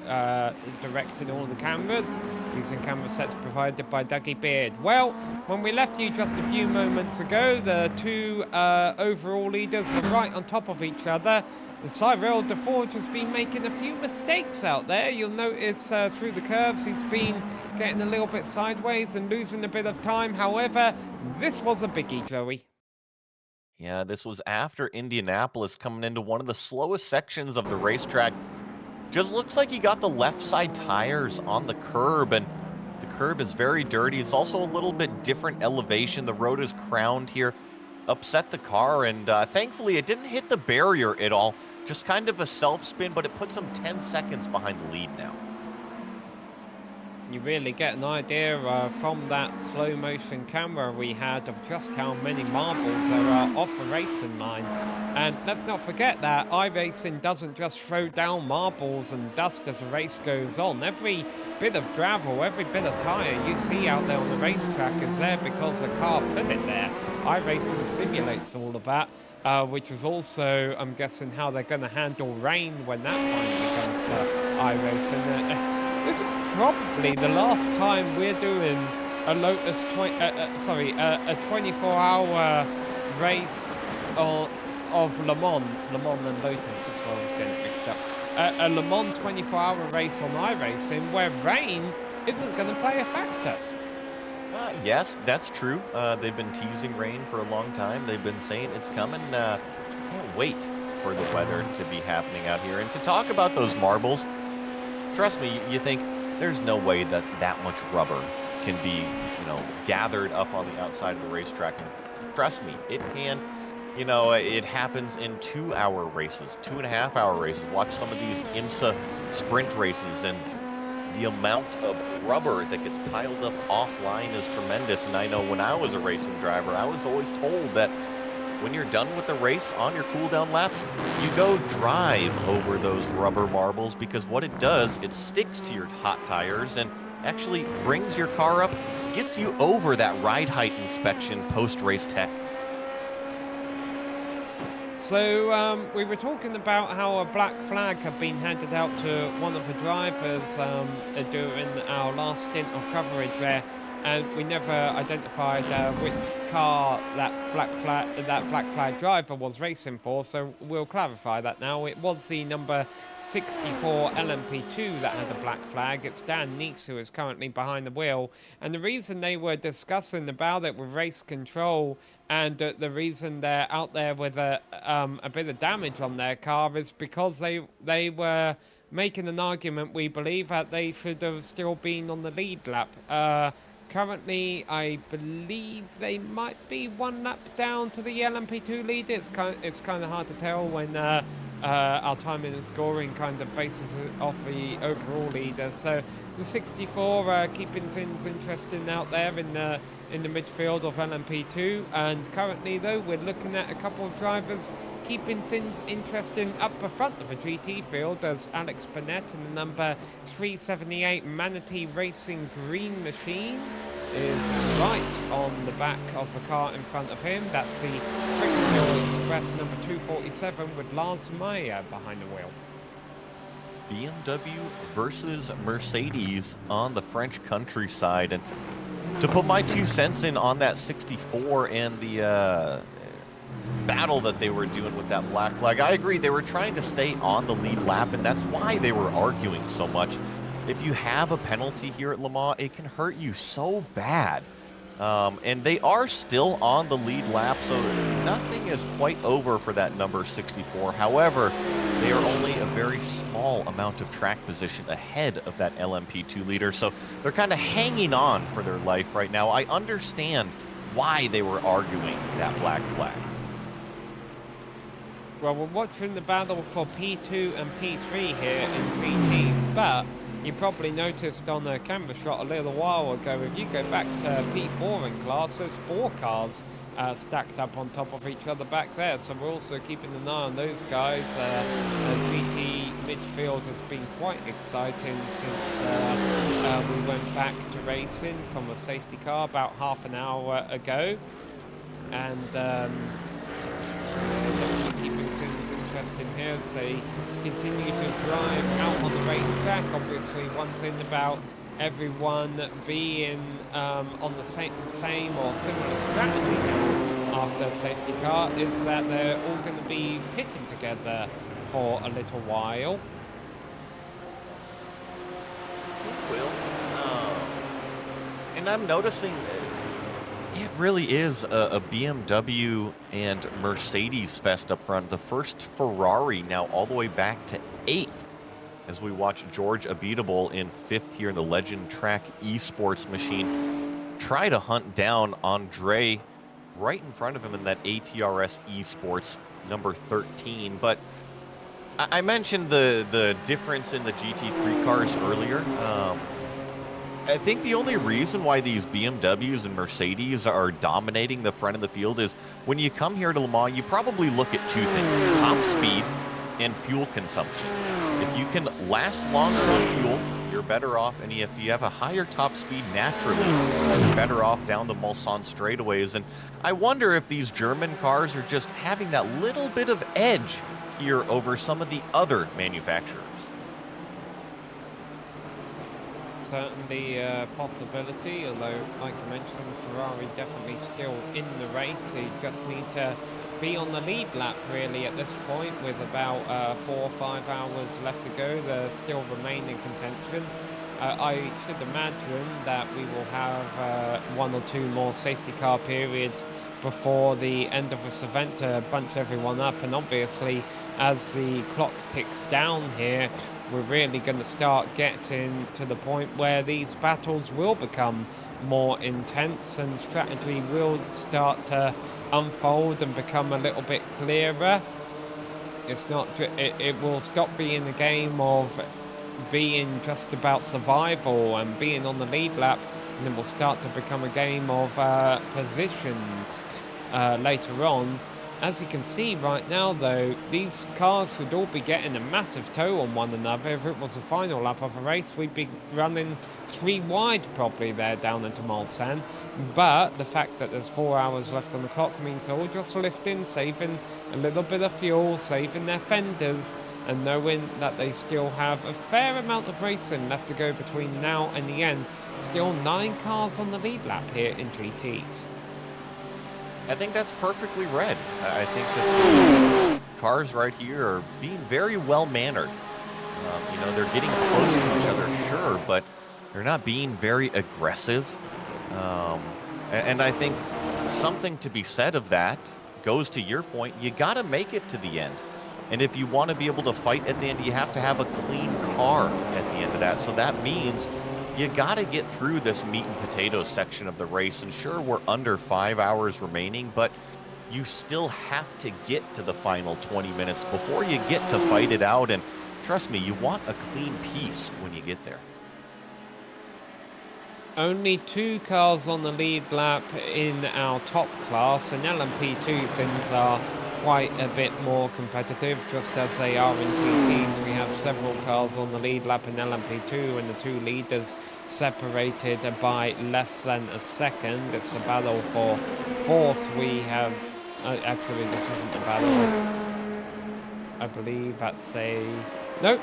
directing all the cameras, using camera sets provided by Dougie Beard. Well, when we left you just a few moments ago, the two overall leaders were right on top of each other. The Cyril DeForge has been making a few mistakes out there. You'll notice through the curves he's been getting a little bit sideways and losing a bit of time. However, this was a biggie, Joey. Yeah, this was after Indianapolis, coming into one of the slowest sections of the racetrack. Just looks like he got the left side tires on the curb, and the curb is very dirty. It's also a little bit different elevation. The road is crowned here. Upset the car, and thankfully it didn't hit the barrier at all. Just kind of a self-spin, but it puts him 10 seconds behind the lead now. You really get an idea from that slow motion camera we had of just how many marbles there are off the racing line. And let's not forget that iRacing doesn't just throw down marbles and dust as the race goes on. Every bit of gravel, every bit of tyre you see out there on the racetrack is there because the car put it there. iRacing simulates all of that, which is also, I'm guessing, how they're going to handle rain when that finally comes to iRacing. This is probably the last time we're doing a Lotus, a 24-hour race of Le Mans and Lotus, as far as getting mixed up. A Le Mans 24-hour race on iRacing where rain isn't going to play a factor. Yes, that's true. They've been teasing rain for a long time. They've been saying it's coming. Can't wait for the weather to be happening out here. And to talk about those marbles, trust me, you think there's no way that that much rubber can be, gathered up on the outside of the racetrack. And trust me, it can. It happens in 2-hour races, 2.5-hour races. Watch some of these IMSA sprint races, and the amount of rubber that gets piled up offline is tremendous. And I know when I was a racing driver, I was always told that when you're done with the race on your cool down lap, you go drive over those rubber marbles, because what it does, it sticks to your hot tires and actually brings your car up, gets you over that ride height inspection post-race tech. So we were talking about how a black flag had been handed out to one of the drivers during our last stint of coverage there, and we never identified which car that black flag driver was racing for. So we'll clarify that now. It was the number 64 LMP2 that had a black flag. It's Dan Neese who is currently behind the wheel, and the reason they were discussing about it with race control and the reason they're out there with a bit of damage on their car is because they were making an argument, we believe, that they should have still been on the lead lap. Currently, I believe they might be one lap down to the LMP2 lead. It's kind of hard to tell when our timing and scoring kind of bases it off the overall leader. So the 64 keeping things interesting out there in the midfield of LMP2. And currently, though, we're looking at a couple of drivers keeping things interesting up the front of the GT field, as Alex Burnett in the number 378 Manatee Racing Green Machine is right on the back of the car in front of him. That's the Crickhill Express number 247 with Lars Meyer behind the wheel. BMW versus Mercedes on the French countryside. And to put my 2 cents in on that 64 and the battle that they were doing with that black flag, I agree. They were trying to stay on the lead lap, and that's why they were arguing so much. If you have a penalty here at Le Mans, it can hurt you so bad. And they are still on the lead lap, so nothing is quite over for that number 64. However, they are only a very small amount of track position ahead of that LMP2 leader, so they're kind of hanging on for their life right now. I understand why they were arguing that black flag. Well, we're watching the battle for P2 and P3 here in GTs, but you probably noticed on the camera shot a little while ago, if you go back to P4 in class, there's 4 cars stacked up on top of each other back there, so we're also keeping an eye on those guys. GT midfield has been quite exciting since we went back to racing from a safety car about half an hour ago, and keeping things interesting here as they continue to drive out on the racetrack. Obviously, one thing about everyone being on the same or similar strategy now after safety car is that they're all going to be pitting together for a little while. Will, and I'm noticing it really is a BMW and Mercedes fest up front. The first Ferrari now all the way back to 8th as we watch George Abitable in 5th here in the Legend Track Esports machine try to hunt down Andre right in front of him in that ATRS Esports number 13. But I mentioned the difference in the GT3 cars earlier. I think the only reason why these BMWs and Mercedes are dominating the front of the field is when you come here to Le Mans, you probably look at 2 things: top speed and fuel consumption. If you can last longer on fuel, you're better off, and if you have a higher top speed naturally, you're better off down the Mulsanne straightaways. And I wonder if these German cars are just having that little bit of edge here over some of the other manufacturers. Certainly a possibility, although, like I mentioned, Ferrari definitely still in the race. You just need to be on the lead lap, really, at this point, with about 4 or 5 hours left to go. They still remain in contention. I should imagine that we will have 1 or 2 more safety car periods before the end of this event to bunch everyone up, and obviously as the clock ticks down here, we're really going to start getting to the point where these battles will become more intense and strategy will start to unfold and become a little bit clearer. It's not, it will stop being a game of being just about survival and being on the lead lap, and it will start to become a game of positions later on. As you can see right now, though, these cars should all be getting a massive tow on one another. If it was the final lap of a race, we'd be running 3 wide probably there down into Mulsanne. But the fact that there's 4 hours left on the clock means they're all just lifting, saving a little bit of fuel, saving their fenders, and knowing that they still have a fair amount of racing left to go between now and the end. Still 9 cars on the lead lap here in GTs. I think that's perfectly read. I think that these cars right here are being very well mannered. You know, they're getting close to each other, sure, but they're not being very aggressive. And I think something to be said of that goes to your point. You got to make it to the end. And if you want to be able to fight at the end, you have to have a clean car at the end of that. So that means you got to get through this meat and potatoes section of the race. And sure, we're under 5 hours remaining, but you still have to get to the final 20 minutes before you get to fight it out. And trust me, you want a clean piece when you get there. Only 2 cars on the lead lap in our top class. In LMP2, things are quite a bit more competitive, just as they are in GTs. We have several cars on the lead lap in LMP2, and the 2 leaders separated by less than a second. It's a battle for 4th. We have actually, this isn't a battle. I believe that's a no.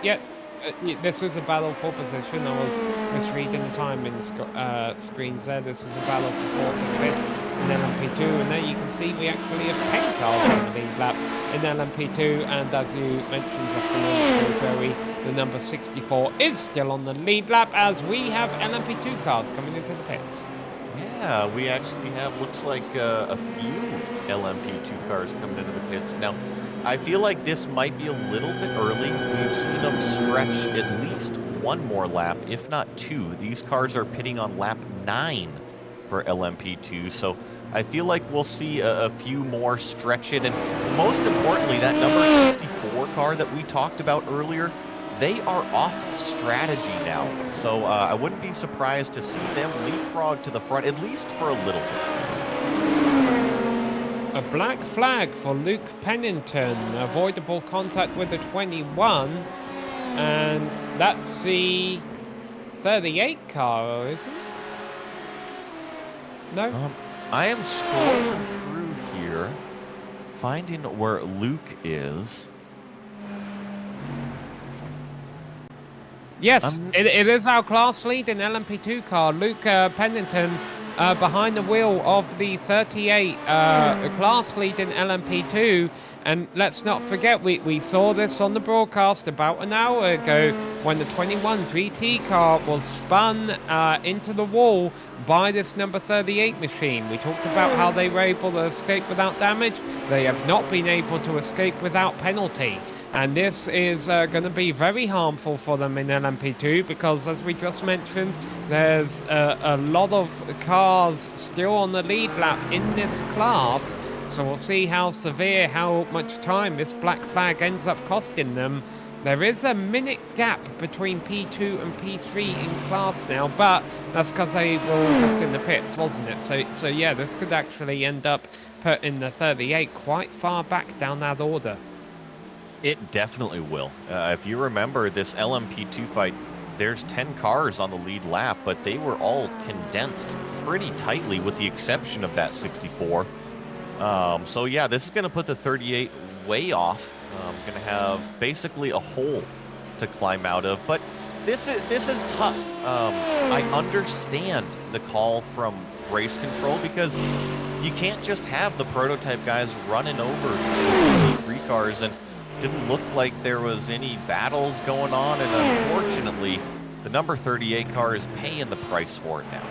This is a battle for position. I was misreading the timing screens there. This is a battle for 4th and 5th in LMP2, and there you can see we actually have 10 cars on the lead lap in LMP2, and as you mentioned just a moment ago, Joey, the number 64 is still on the lead lap as we have LMP2 cars coming into the pits. Yeah, we actually have, looks like a few LMP2 cars coming into the pits. Now, I feel like this might be a little bit early. We've seen them stretch at least 1 more lap, if not 2. These cars are pitting on lap 9 for LMP2, so I feel like we'll see a few more stretch it. And most importantly, that number 64 car that we talked about earlier, they are off strategy now. So I wouldn't be surprised to see them leapfrog to the front, at least for a little bit. A black flag for Luke Pennington, avoidable contact with the 21, and that's the 38 car, isn't it? No? I am scrolling through here, finding where Luke is. Yes, it is our class lead in LMP2 car. Luke Pennington behind the wheel of the 38 class lead in LMP2. And let's not forget, we saw this on the broadcast about an hour ago when the 21 GT car was spun into the wall by this number 38 machine. We talked about how they were able to escape without damage. They have not been able to escape without penalty. And this is going to be very harmful for them in LMP2 because, as we just mentioned, there's a lot of cars still on the lead lap in this class. So we'll see how severe, how much time this black flag ends up costing them. There is a minute gap between P2 and P3 in class now, but that's because they were just in the pits, wasn't it? So yeah, this could actually end up putting the 38 quite far back down that order. It definitely will. If you remember this LMP2 fight, there's 10 cars on the lead lap, but they were all condensed pretty tightly with the exception of that 64. So yeah, this is going to put the 38 way off. Going to have basically a hole to climb out of, but this is tough. I understand the call from race control because you can't just have the prototype guys running over the G3 cars, and didn't look like there was any battles going on, and unfortunately the number 38 car is paying the price for it now.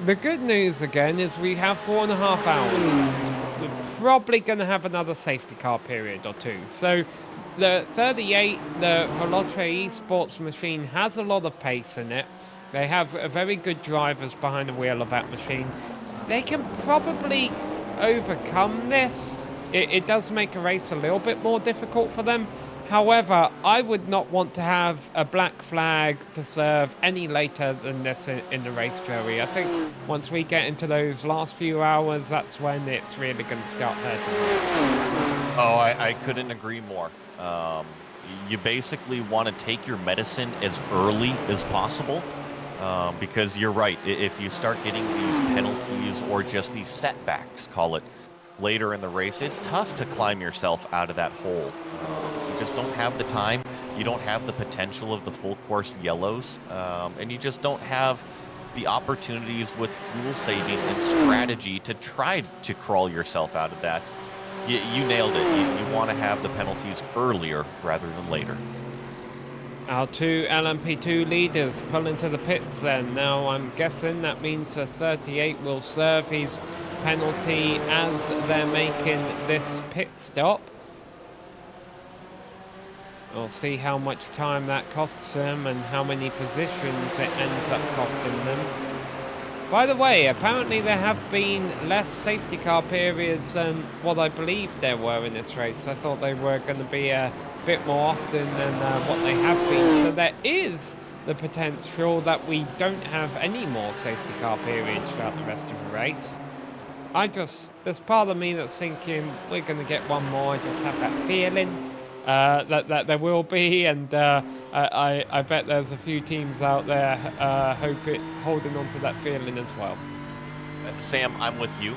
The good news again is we have 4.5 hours left. We're probably going to have another safety car period or two. So the 38, the Veloce Esports machine, has a lot of pace in it. They have very good drivers behind the wheel of that machine. They can probably overcome this. It does make a race a little bit more difficult for them. However, I would not want to have a black flag to serve any later than this in the race, Joey. I think once we get into those last few hours, that's when it's really going to start hurting. Oh, I couldn't agree more. You basically want to take your medicine as early as possible, because you're right. If you start getting these penalties or just these setbacks, call it, later in the race, it's tough to climb yourself out of that hole. You just don't have the time, you don't have the potential of the full course yellows, and you just don't have the opportunities with fuel saving and strategy to try to crawl yourself out of that. You nailed it. You want to have the penalties earlier rather than later. Our two LMP2 leaders pull into the pits then. Now I'm guessing that means the 38 will serve his penalty as they're making this pit stop. We'll see how much time that costs them and how many positions it ends up costing them. By the way, apparently there have been less safety car periods than what I believed there were in this race. I thought they were going to be a bit more often than what they have been. So there is the potential that we don't have any more safety car periods throughout the rest of the race. There's part of me that's thinking we're going to get one more. I just have that feeling that there will be, and I bet there's a few teams out there holding on to that feeling as well. Sam, I'm with you.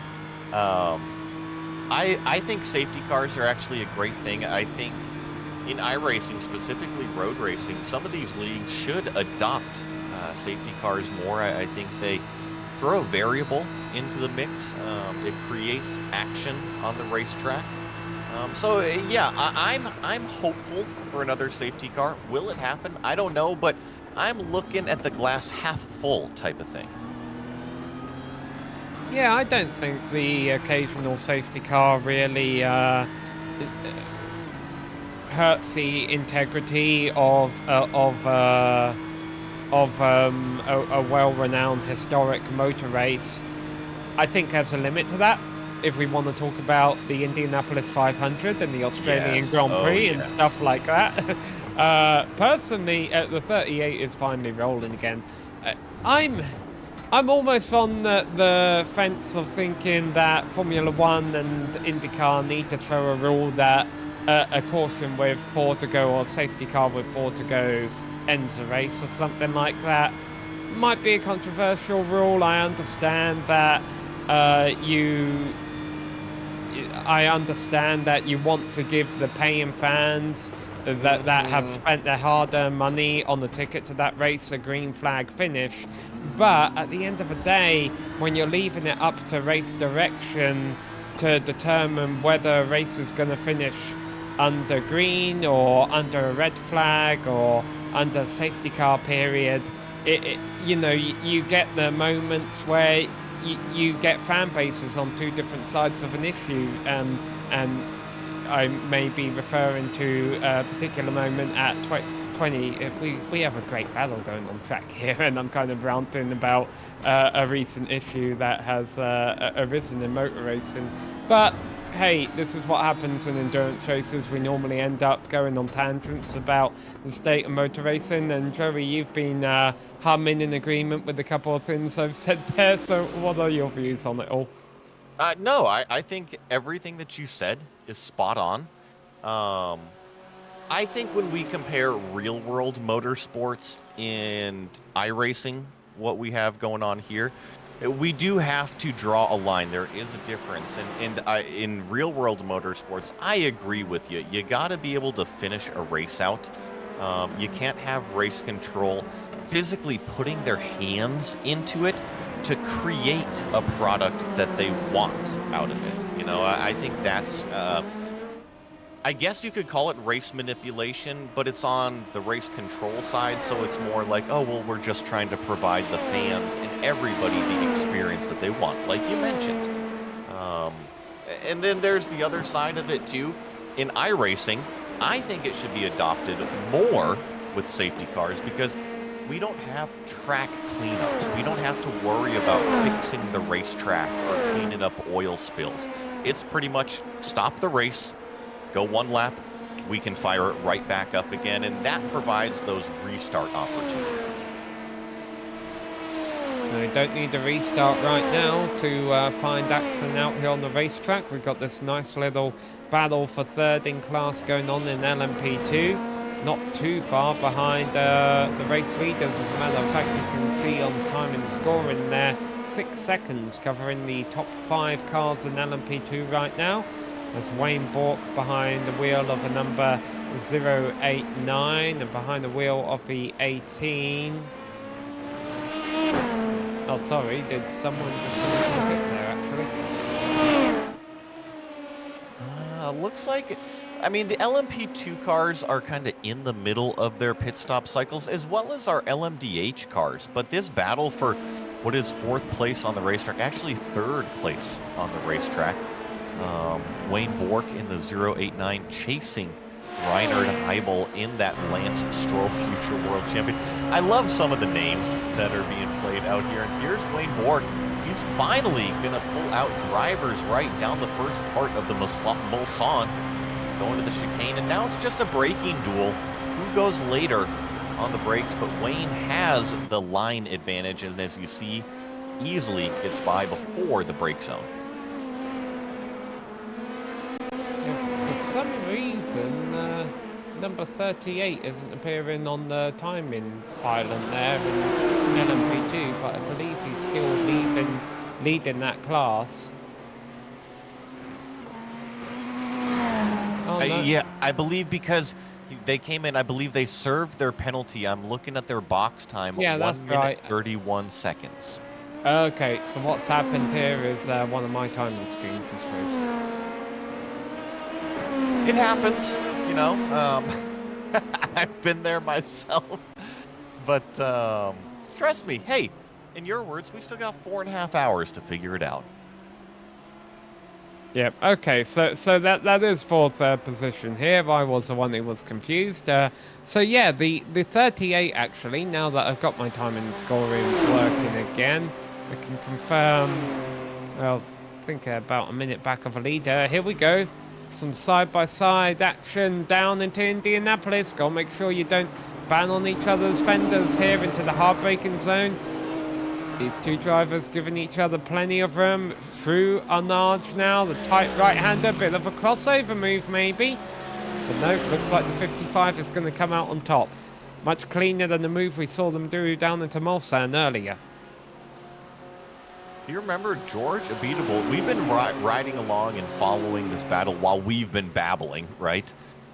I think safety cars are actually a great thing. I think in iRacing, specifically road racing, some of these leagues should adopt safety cars more. I think they throw a variable into the mix. It creates action on the racetrack. So yeah, I'm hopeful for another safety car. Will it happen? I don't know, but I'm looking at the glass half full type of thing. Yeah, I don't think the occasional safety car really hurts the integrity of a well-renowned historic motor race. I think there's a limit to that if we want to talk about the Indianapolis 500 and the Australian Grand Prix and stuff like that. Personally, the 38 is finally rolling again. I'm almost on the fence of thinking that Formula One and IndyCar need to throw a rule that a caution with 4 to go or a safety car with 4 to go ends the race or something like that. Might be a controversial rule. I understand that you want to give the paying fans that have spent their hard-earned money on the ticket to that race a green flag finish. But at the end of the day, when you're leaving it up to race direction to determine whether a race is going to finish under green or under a red flag or under safety car period, you get the moments where you get fan bases on two different sides of an issue, and I may be referring to a particular moment at 20. We have a great battle going on track here, and I'm kind of ranting about a recent issue that has arisen in motor racing. But hey, this is what happens in endurance races. We normally end up going on tangents about the state of motor racing. And Joey, you've been humming in agreement with a couple of things I've said there. So what are your views on it all? No, I think everything that you said is spot on. I think when we compare real-world motorsports and iRacing, what we have going on here, we do have to draw a line. There is a difference. And in real-world motorsports, I agree with you. You got to be able to finish a race out. You can't have race control physically putting their hands into it to create a product that they want out of it. You know, I think that's... I guess you could call it race manipulation, but it's on the race control side, so it's more like, oh, well, we're just trying to provide the fans and everybody the experience that they want, like you mentioned. And then there's the other side of it, too. In iRacing, I think it should be adopted more with safety cars because we don't have track cleanups. We don't have to worry about fixing the racetrack or cleaning up oil spills. It's pretty much stop the race, go one lap, we can fire it right back up again, and that provides those restart opportunities. We don't need a restart right now to find action out here on the racetrack. We've got this nice little battle for third in class going on in LMP2. Not too far behind the race leaders. As a matter of fact, you can see on time and scoring there, 6 seconds covering the top 5 cars in LMP2 right now. There's Wayne Bork behind the wheel of a number 089 and behind the wheel of the 18. Oh, sorry, did someone just come into the pits there, actually? Looks like, I mean, the LMP2 cars are kind of in the middle of their pit stop cycles, as well as our LMDH cars. But this battle for what is 4th place on the racetrack, actually 3rd place on the racetrack, Wayne Bork in the 089 chasing Reinhard Heibel in that Lance Stroll Future World Champion. I love some of the names that are being played out here. And here's Wayne Bork. He's finally going to pull out drivers right down the first part of the Mulsanne, going to the chicane. And now it's just a braking duel. Who goes later on the brakes? But Wayne has the line advantage. And as you see, easily gets by before the brake zone. For some reason, number 38 isn't appearing on the timing island there in LMP2, but I believe he's still leading that class. Oh, no. Yeah, I believe because they came in, I believe they served their penalty. I'm looking at their box time. Yeah, that's 1 minute, right. 31 seconds. Okay, so what's happened here is one of my timing screens is frozen. It happens, you know. I've been there myself. But trust me, hey, in your words, we still got 4.5 hours to figure it out. Yep. Okay. So that is 4th position here. I was the one who was confused. So yeah, the 38 actually. Now that I've got my timing and scoring working again, I can confirm. Well, I think about a minute back of a leader. Here we go. some side-by-side action down into Indianapolis. Gotta make sure you don't bang on each other's fenders here into the hard-braking zone. These two drivers giving each other plenty of room through Arnage now. The tight right-hander, bit of a crossover move maybe. But no, looks like the 55 is going to come out on top. Much cleaner than the move we saw them do down into Mulsanne earlier. Do you remember George Abitable? We've been riding along and following this battle while we've been babbling, right?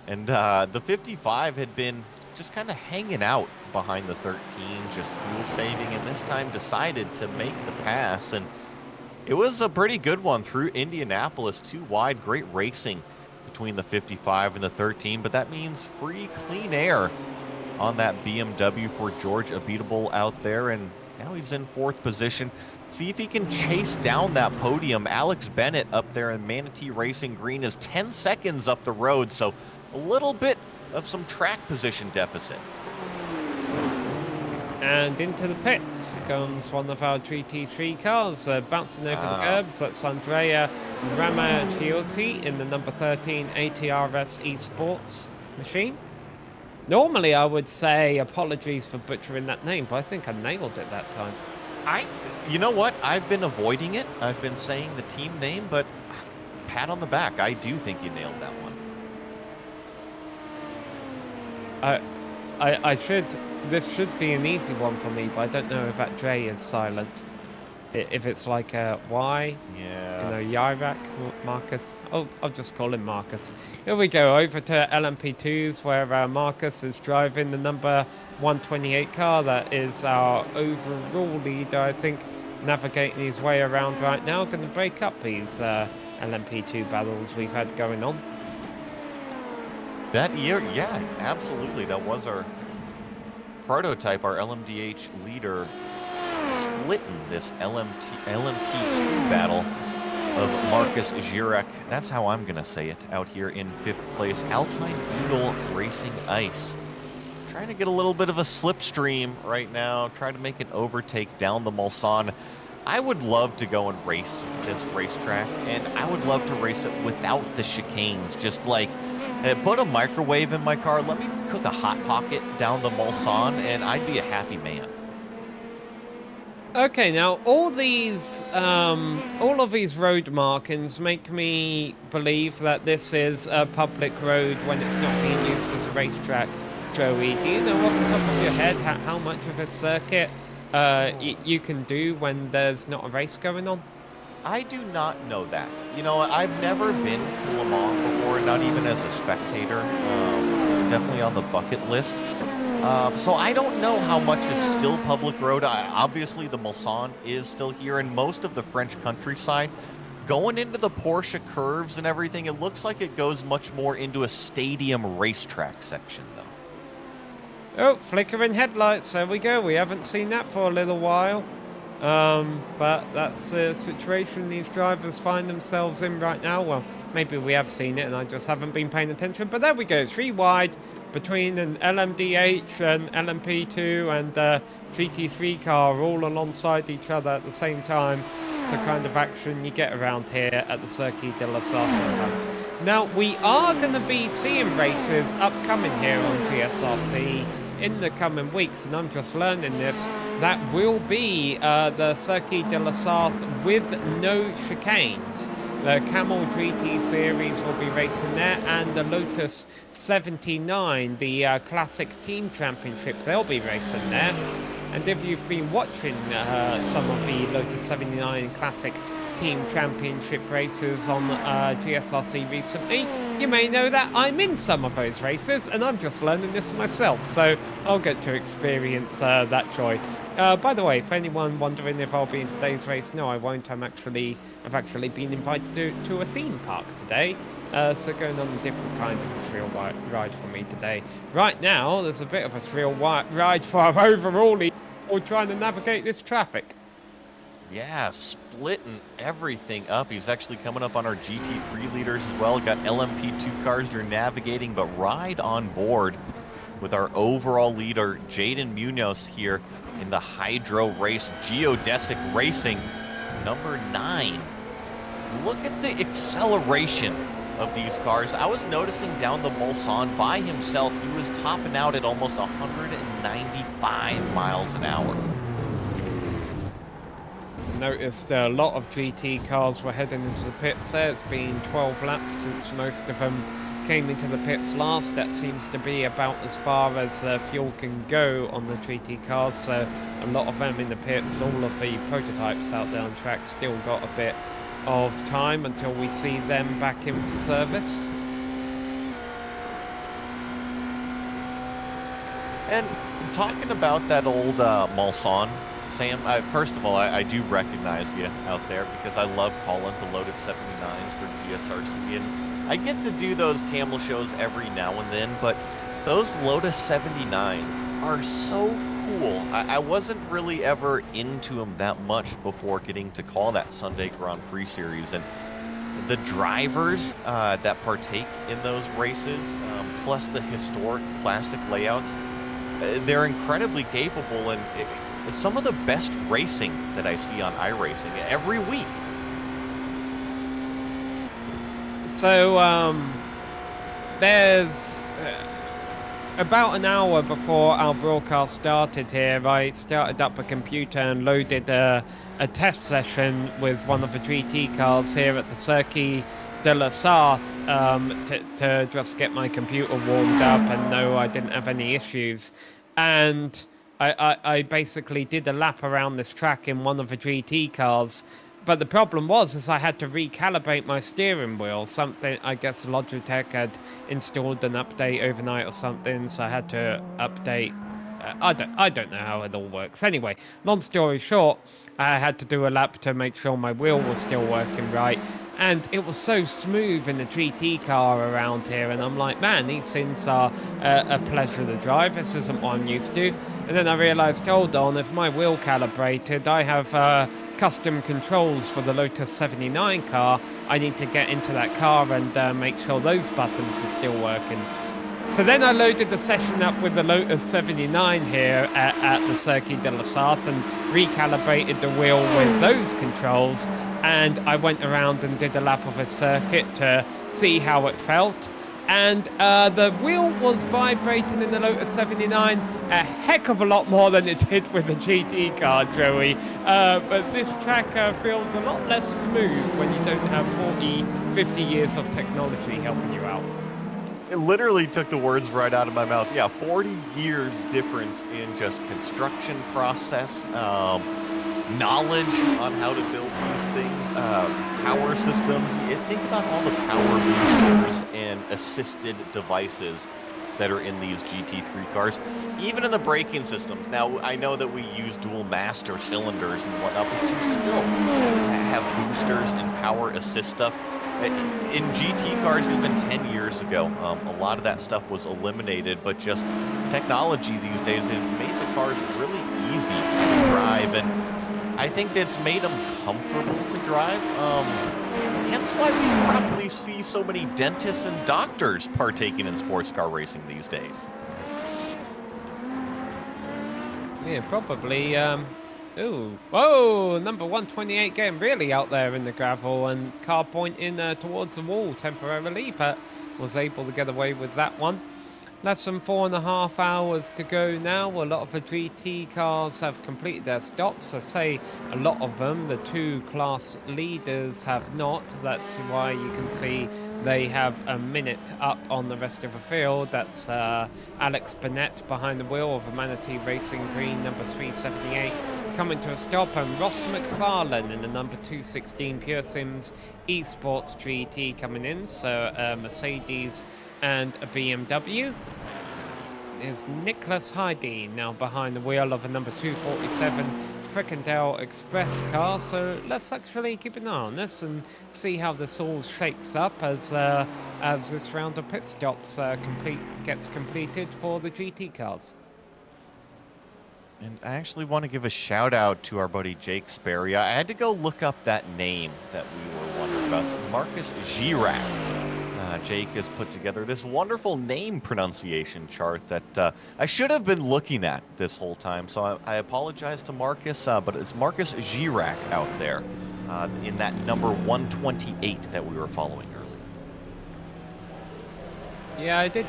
And the 55 had been just kind of hanging out behind the 13, just fuel saving, and this time decided to make the pass. And it was a pretty good one through Indianapolis, too wide. Great racing between the 55 and the 13, but that means free, clean air on that BMW for George Abitable out there, and now he's in 4th position. See if he can chase down that podium. Alex Bennett up there in Manatee Racing Green is 10 seconds up the road, so a little bit of some track position deficit. And into the pits comes one of our GT3 cars, bouncing over the curbs. That's Andrea Ramaciotti in the number 13 ATRS Esports machine. Normally I would say apologies for butchering that name, but I think I nailed it that time. You know what? I've been avoiding it. I've been saying the team name, but pat on the back. I do think you nailed that one. This should be an easy one for me, but I don't know if that J is silent. If it's like a Y, yeah. You know, Yrak, Marcus. Oh, I'll just call him Marcus. Here we go, over to LMP2s, where Marcus is driving the number 128 car. That is our overall leader, I think, navigating his way around right now. Going to break up these LMP2 battles we've had going on. That year, yeah, absolutely. That was our prototype, our LMDH leader, splitting this LMP2 battle of Marcus Girek. That's how I'm going to say it out here in 5th place. Alpine Eagle Racing Ice. Trying to get a little bit of a slipstream right now, trying to make an overtake down the Mulsanne. I would love to go and race this racetrack, and I would love to race it without the chicanes. Just like, put a microwave in my car, let me cook a Hot Pocket down the Mulsanne, and I'd be a happy man. Okay, now all of these road markings make me believe that this is a public road when it's not being used as a racetrack. Joey, do you know off the top of your head how much of a circuit you can do when there's not a race going on? I do not know that. You know, I've never been to Le Mans before, not even as a spectator. Definitely on the bucket list. So I don't know how much is still public road. Obviously, the Mulsanne is still here, and most of the French countryside. Going into the Porsche curves and everything, it looks like it goes much more into a stadium racetrack section, though. Oh, flickering headlights. There we go. We haven't seen that for a little while. But that's a situation these drivers find themselves in right now. Well, maybe we have seen it and I just haven't been paying attention. But there we go. 3 wide between an LMDH and LMP2 and GT3 car all alongside each other at the same time. It's the kind of action you get around here at the Circuit de la Sarre sometimes. Now, we are going to be seeing races upcoming here on GSRC in the coming weeks, and I'm just learning this. That will be the Circuit de la Sarre with no chicanes. The Camel GT Series will be racing there, and the Lotus 79, the Classic Team Championship, they'll be racing there. And if you've been watching some of the Lotus 79 Classic Team Championship races on GSRC recently, you may know that I'm in some of those races, and I'm just learning this myself, so I'll get to experience that joy. By the way, if anyone wondering if I'll be in today's race, no, I won't. I've actually been invited to a theme park today, so going on a different kind of a thrill ride for me today. Right now, there's a bit of a thrill ride for our overall or trying to navigate this traffic. Yeah, splitting everything up. He's actually coming up on our GT3 leaders as well. Got LMP2 cars they're navigating, but right on board with our overall leader, Jaden Munoz, here in the Hydro race. Geodesic Racing, number 9. Look at the acceleration of these cars. I was noticing down the Mulsanne by himself, he was topping out at almost 195 miles an hour. Noticed a lot of GT cars were heading into the pits there. It's been 12 laps since most of them came into the pits last. That seems to be about as far as fuel can go on the GT cars, so a lot of them in the pits. All of the prototypes out there on track still got a bit of time until we see them back in for service. And talking about that old Mulsanne, Sam, first of all, I do recognize you out there because I love calling the Lotus 79s for GSRC, and I get to do those camel shows every now and then, but those Lotus 79s are so cool. I wasn't really ever into them that much before getting to call that Sunday Grand Prix series, and the drivers that partake in those races, plus the historic classic layouts, they're incredibly capable, and it's some of the best racing that I see on iRacing every week. So, there's about an hour before our broadcast started here, I started up a computer and loaded a test session with one of the GT cars here at the Circuit de la Sarthe to just get my computer warmed up and know I didn't have any issues. And I basically did a lap around this track in one of the GT cars, but the problem was I had to recalibrate my steering wheel. Something, I guess Logitech had installed an update overnight or something, so I had to update. I don't know how it all works. Anyway, long story short, I had to do a lap to make sure my wheel was still working right. And it was so smooth in the GT car around here, and I'm like, man, these things are a pleasure to drive. This isn't what I'm used to. And then I realized, hold on, if my wheel calibrated, I have custom controls for the Lotus 79 car. I need to get into that car and make sure those buttons are still working. So then I loaded the session up with the Lotus 79 here at the Circuit de la Sarthe and recalibrated the wheel with those controls. And I went around and did a lap of a circuit to see how it felt. And the wheel was vibrating in the Lotus 79 a heck of a lot more than it did with the GT car, Joey. But this track feels a lot less smooth when you don't have 40, 50 years of technology helping you out. It literally took the words right out of my mouth. Yeah, 40 years difference in just construction process, knowledge on how to build these things, power systems. Think about all the power boosters and assisted devices that are in these GT3 cars, even in the braking systems. Now, I know that we use dual master cylinders and whatnot, but you still have boosters and power assist stuff. In GT cars even 10 years ago, a lot of that stuff was eliminated, but just technology these days has made the cars really easy to drive, and I think that's made them comfortable to drive. Hence why we probably see so many dentists and doctors partaking in sports car racing these days. Yeah, probably. Ooh, whoa, number 128 getting really out there in the gravel and car pointing towards the wall temporarily, but was able to get away with that one. Less than 4.5 hours to go now. A lot of the GT cars have completed their stops. I say a lot of them. The two class leaders have not. That's why you can see they have a minute up on the rest of the field. That's Alex Burnett behind the wheel of a Manatee Racing Green number 378 coming to a stop, and Ross McFarlane in the number 216 Pure Sims Esports GT coming in. So Mercedes and a BMW. Is Nicholas Heidi now behind the wheel of a number 247 Frickendale Express car. So let's actually keep an eye on this and see how this all shakes up as this round of pit stops gets completed for the GT cars. And I actually want to give a shout out to our buddy Jake Sperry. I had to go look up that name that we were wondering about. Marcus Girac. Jake has put together this wonderful name pronunciation chart that I should have been looking at this whole time. So I apologize to Marcus, but it's Marcus Girac out there in that number 128 that we were following earlier. Yeah, I did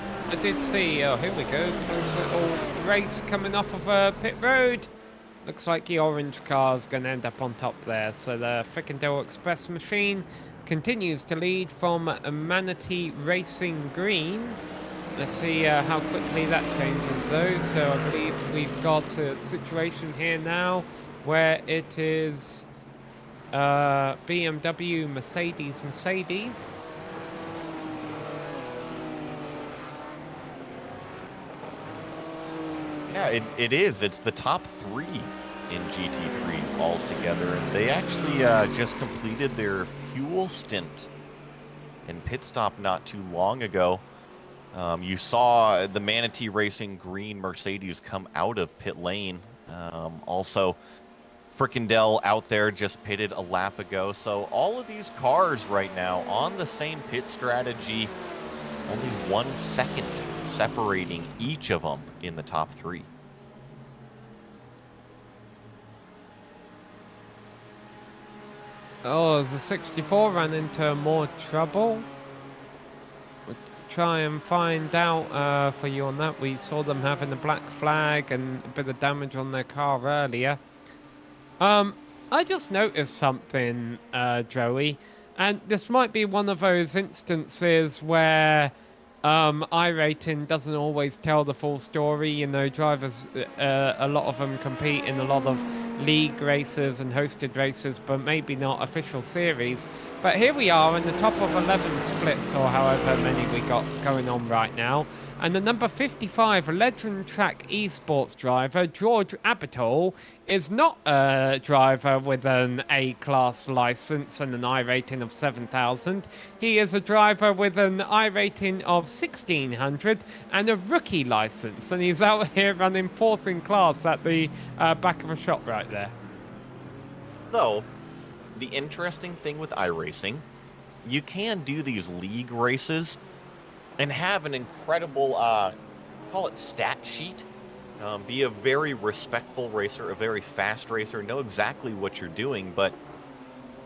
see. Oh, here we go. Nice little race coming off of pit road. Looks like the orange car's going to end up on top there. So the Frickendale Express machine continues to lead from Manatee Racing Green. Let's see how quickly that changes though. So I believe we've got a situation here now where it is BMW, Mercedes. Yeah, it is. It's the top 3 in GT3 altogether, and they actually just completed their fuel stint in pit stop not too long ago. You saw the Manatee Racing Green Mercedes come out of pit lane. Also, Frickendale out there just pitted a lap ago. So all of these cars right now on the same pit strategy, only 1 second separating each of them in the top 3. Oh, does the 64 run into more trouble? We'll try and find out for you on that. We saw them having a black flag and a bit of damage on their car earlier. I just noticed something, Joey, and this might be one of those instances where iRacing doesn't always tell the full story. You know, drivers, a lot of them compete in a lot of league races and hosted races, but maybe not official series. But here we are in the top of 11 splits, or however many we got going on right now. And the number 55 Legend Track esports driver, George Abitol, is not a driver with an A-class license and an I rating of 7,000. He is a driver with an I rating of 1,600 and a rookie license. And he's out here running 4th in class at the back of a shop right there. So, the interesting thing with iRacing, you can do these league races and have an incredible, call it stat sheet. Be a very respectful racer, a very fast racer, know exactly what you're doing, but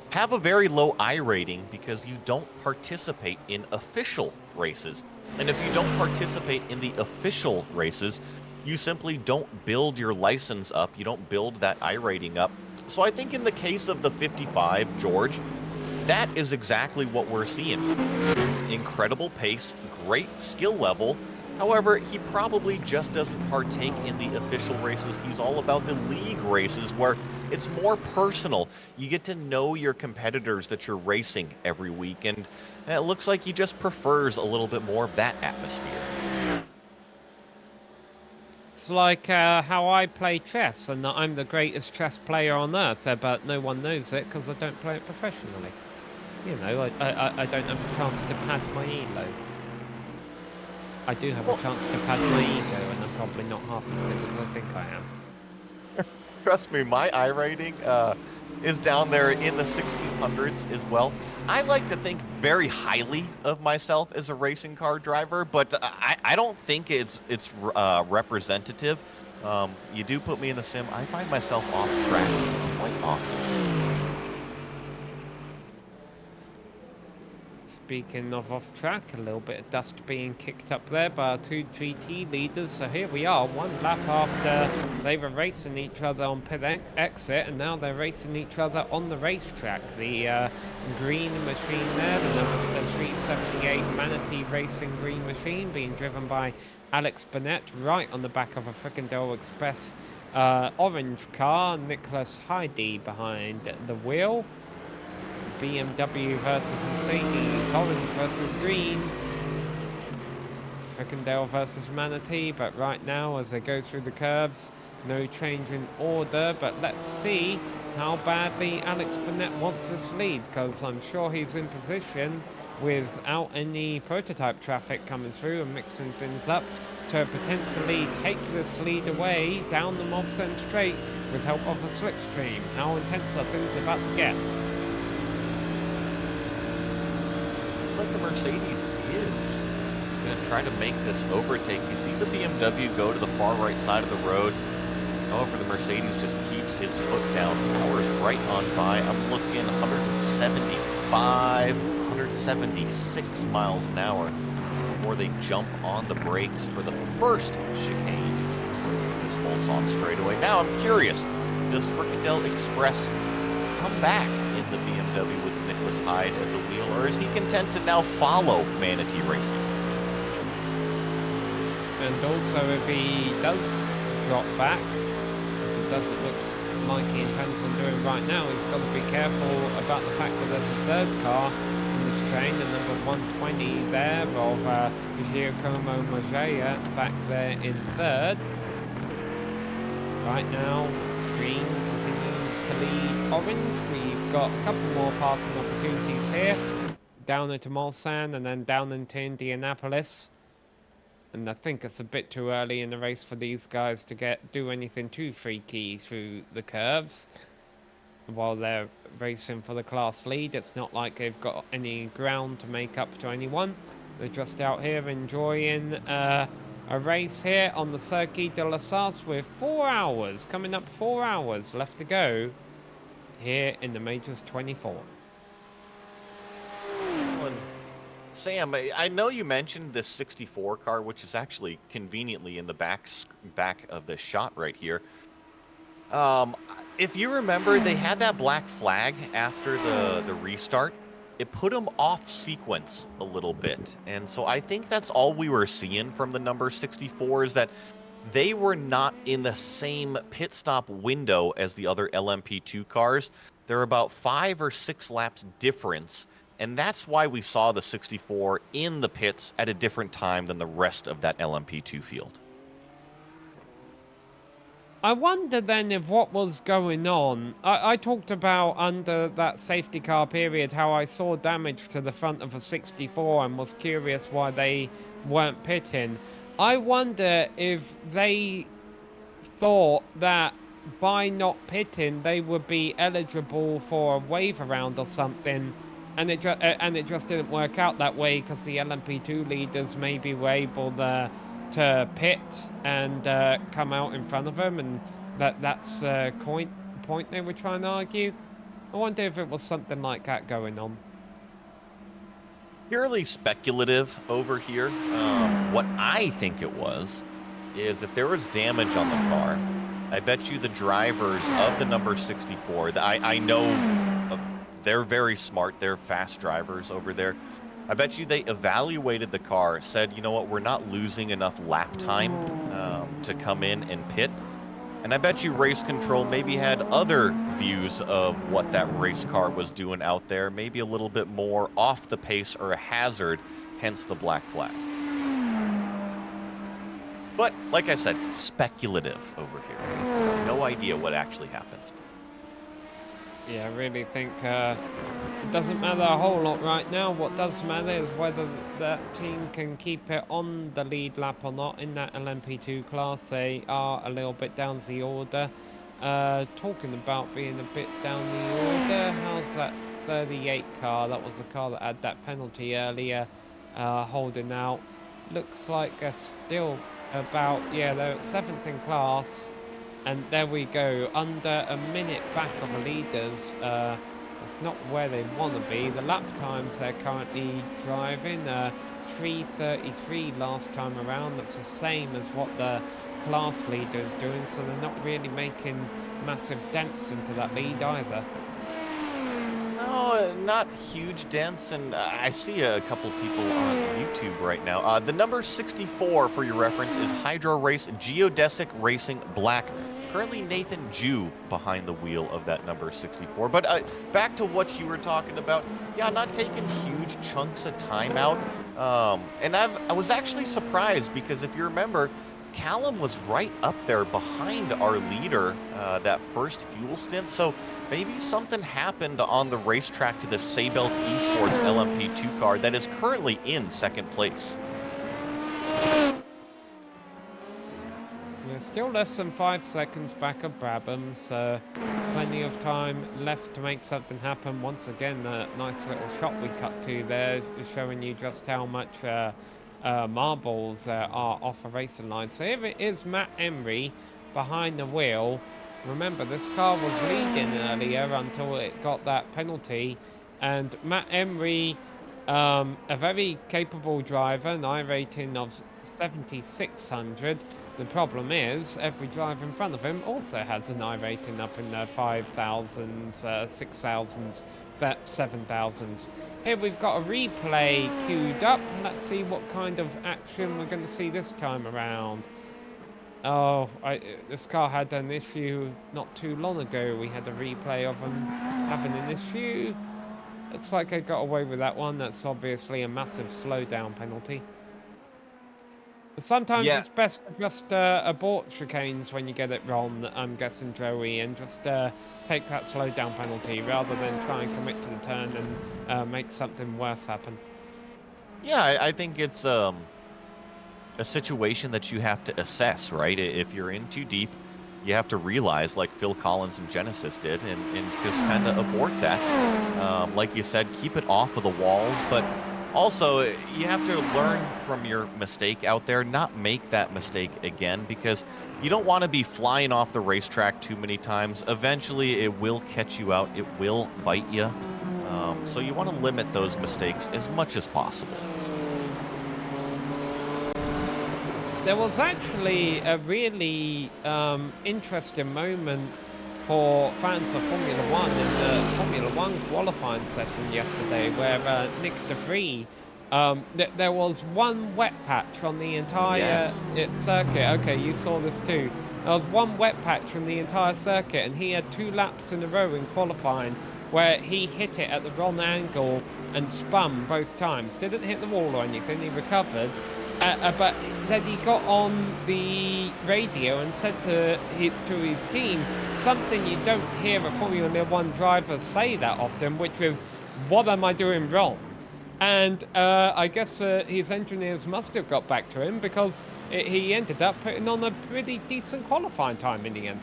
have a very low I rating because you don't participate in official races. And if you don't participate in the official races, you simply don't build your license up. You don't build that I rating up. So I think in the case of the 55, George, that is exactly what we're seeing. Incredible pace, great skill level. However, he probably just doesn't partake in the official races. He's all about the league races where it's more personal. You get to know your competitors that you're racing every week, and it looks like he just prefers a little bit more of that atmosphere. It's like how I play chess, and I'm the greatest chess player on earth, but no one knows it because I don't play it professionally. You know, I don't have a chance to pad my elo. I do have a chance to pad my ego, and I'm probably not half as good as I think I am. Trust me, my I rating is down there in the 1600s as well. I like to think very highly of myself as a racing car driver, but I don't think it's representative. You do put me in the sim, I find myself off track quite often. Speaking of off track, a little bit of dust being kicked up there by our 2 GT leaders. So here we are, 1 lap after they were racing each other on pit exit, and now they're racing each other on the racetrack. The green machine there, the number 378 Manatee Racing Green machine, being driven by Alex Burnett, right on the back of a Frickendale Express orange car. Nicholas Heidi behind the wheel. BMW versus Mercedes, orange versus green. Frickendale versus Manatee, but right now as they go through the curves, no change in order, but let's see how badly Alex Burnett wants this lead, because I'm sure he's in position without any prototype traffic coming through and mixing things up to potentially take this lead away down the Moss End Straight with help of a slipstream. How intense are things about to get? Like the Mercedes is going to try to make this overtake. You see the BMW go to the far right side of the road. However, the Mercedes just keeps his foot down, powers right on by. I'm looking 175, 176 miles an hour before before they jump on the brakes for the first chicane in this Mulsanne straightaway. Now I'm curious, does Fricadel Express come back in the BMW with Nicholas Hyde at the wheel, or is he content to now follow Manatee Racing? And also, if he does drop back, which it doesn't look like he intends on doing right now, he's got to be careful about the fact that there's a third car in this train, the number 120 there of Giacomo Maggia back there in third. Right now, green continues to lead orange. We've got a couple more passing opportunities here. Down into Mulsanne and then down into Indianapolis. And I think it's a bit too early in the race for these guys to do anything too freaky through the curves. While they're racing for the class lead, it's not like they've got any ground to make up to anyone. They're just out here enjoying a race here on the Circuit de l'Assas with 4 hours, coming up 4 hours left to go here in the Majors 24. Sam, I know you mentioned this 64 car, which is actually conveniently in the back of the shot right here. If you remember, they had that black flag after the restart. It put them off sequence a little bit. And so I think that's all we were seeing from the number 64 is that they were not in the same pit stop window as the other LMP2 cars. They're about 5 or 6 laps difference. And that's why we saw the 64 in the pits at a different time than the rest of that LMP2 field. I wonder then if what was going on. I talked about under that safety car period how I saw damage to the front of a 64 and was curious why they weren't pitting. I wonder if they thought that by not pitting they would be eligible for a wave around or something. And it just didn't work out that way because the LMP2 leaders maybe were able to pit and come out in front of them, and that's the point they were trying to argue. I wonder if it was something like that going on. Purely speculative over here. What I think it was is if there was damage on the car, I bet you the drivers of the number 64, I know they're very smart. They're fast drivers over there. I bet you they evaluated the car, said, you know what, we're not losing enough lap time to come in and pit. And I bet you race control maybe had other views of what that race car was doing out there, maybe a little bit more off the pace or a hazard, hence the black flag. But like I said, speculative over here. No idea what actually happened. Yeah, I really think it doesn't matter a whole lot right now. What does matter is whether that team can keep it on the lead lap or not in that LMP2 class. They are a little bit down the order. Talking about being a bit down the order, how's that 38 car? That was the car that had that penalty earlier, holding out. Looks like they're still about, yeah, they're 7th in class. And there we go, under a minute back of the leaders. That's not where they want to be. The lap times they're currently driving, 3:33 last time around. That's the same as what the class leader is doing, so they're not really making massive dents into that lead either. No, not huge dents, and I see a couple people on YouTube right now. The number 64, for your reference, is Hydro Race Geodesic Racing Black. Currently Nathan Jew behind the wheel of that number 64. But back to what you were talking about. Yeah, not taking huge chunks of time out. And I was actually surprised because if you remember, Callum was right up there behind our leader that first fuel stint. So maybe something happened on the racetrack to the Saybelt Esports LMP2 car that is currently in 2nd place. There's still less than 5 seconds back of Brabham, so plenty of time left to make something happen. Once again, a nice little shot we cut to there is showing you just how much marbles are off a racing line. So here it is, Matt Emery behind the wheel. Remember, this car was leading earlier until it got that penalty, and Matt Emery A very capable driver, an iRating of 7,600. The problem is, every driver in front of him also has an iRating up in the 5,000s, 6,000s, 7,000s. Here we've got a replay queued up, and let's see what kind of action we're going to see this time around. Oh, this car had an issue not too long ago. We had a replay of him having an issue. Looks like I got away with that one. That's obviously a massive slowdown penalty. But sometimes Yeah. it's best to just abort chicanes when you get it wrong, I'm guessing, Joey, and just take that slowdown penalty rather than try and commit to the turn and make something worse happen. Yeah, I think it's a situation that you have to assess, right? If you're in too deep, you have to realize, like Phil Collins and Genesis did, and just kind of abort that. Like you said, keep it off of the walls, but also you have to learn from your mistake out there, not make that mistake again, because you don't want to be flying off the racetrack too many times. Eventually, it will catch you out. It will bite you. So you want to limit those mistakes as much as possible. There was actually a really interesting moment for fans of Formula One in the Formula One qualifying session yesterday, where Nick DeVries, there was one wet patch on the entire circuit. Okay, you saw this too. There was one wet patch on the entire circuit, and he had 2 laps in a row in qualifying where he hit it at the wrong angle and spun both times. Didn't hit the wall or anything, he recovered. But then he got on the radio and said to his team something you don't hear a Formula One driver say that often, which is, "What am I doing wrong?" And I guess his engineers must have got back to him, because he ended up putting on a pretty decent qualifying time in the end.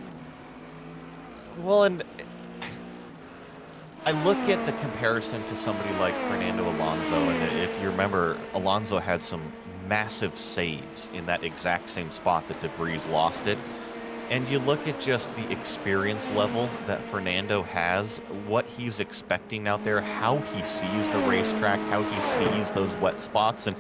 Well, and I look at the comparison to somebody like Fernando Alonso, and if you remember, Alonso had some massive saves in that exact same spot that DeVries lost it. And you look at just the experience level that Fernando has, what he's expecting out there, how he sees the racetrack, how he sees those wet spots. And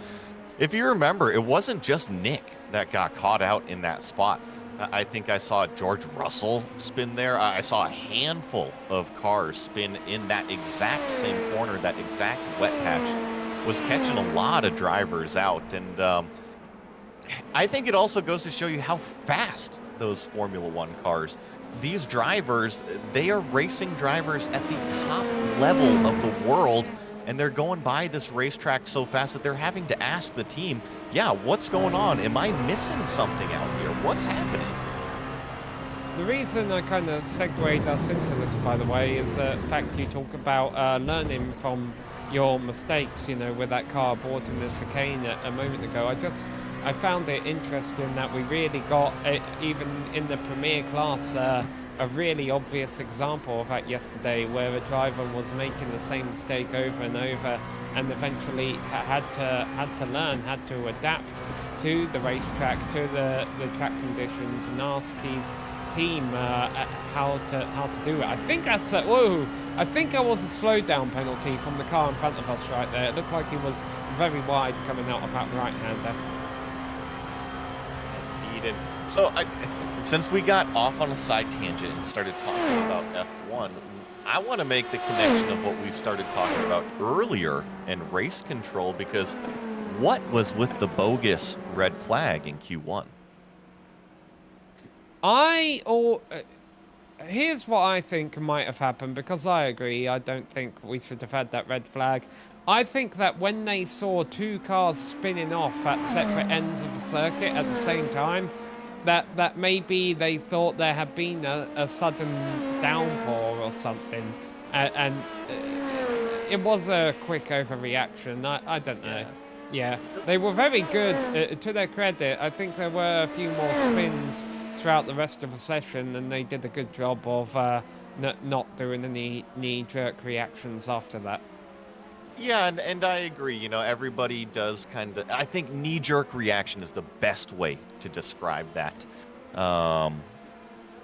if you remember, it wasn't just Nick that got caught out in that spot. I think I saw George Russell spin there. I saw a handful of cars spin in that exact same corner, that exact wet patch was catching a lot of drivers out. And I think it also goes to show you how fast those Formula One cars, these drivers, they are racing drivers at the top level of the world, and they're going by this racetrack so fast that they're having to ask the team, yeah, what's going on? Am I missing something out here? What's happening? The reason I kind of segued us into this, by the way, is the fact you talk about learning from your mistakes, you know, with that car aborting the chicane a moment ago. I found it interesting that we really got, even in the Premier class, a really obvious example of that yesterday, where a driver was making the same mistake over and over, and eventually had to learn, had to adapt to the racetrack, to the track conditions, and ask his team how to do it. I think that's I think there was a slowdown penalty from the car in front of us right there. It looked like he was very wide coming out of that right-hander. Indeed. And so since we got off on a side tangent and started talking about F1, I want to make the connection of what we started talking about earlier in race control, because what was with the bogus red flag in Q1? Here's what I think might have happened, because I agree, I don't think we should have had that red flag. I think that when they saw 2 cars spinning off at separate ends of the circuit at the same time, that maybe they thought there had been a sudden downpour or something, and it was a quick overreaction. I don't know. Yeah, they were very good, to their credit. I think there were a few more spins throughout the rest of the session, and they did a good job of not doing any knee-jerk reactions after that. Yeah, and I agree. You know, everybody does kind of... I think knee-jerk reaction is the best way to describe that.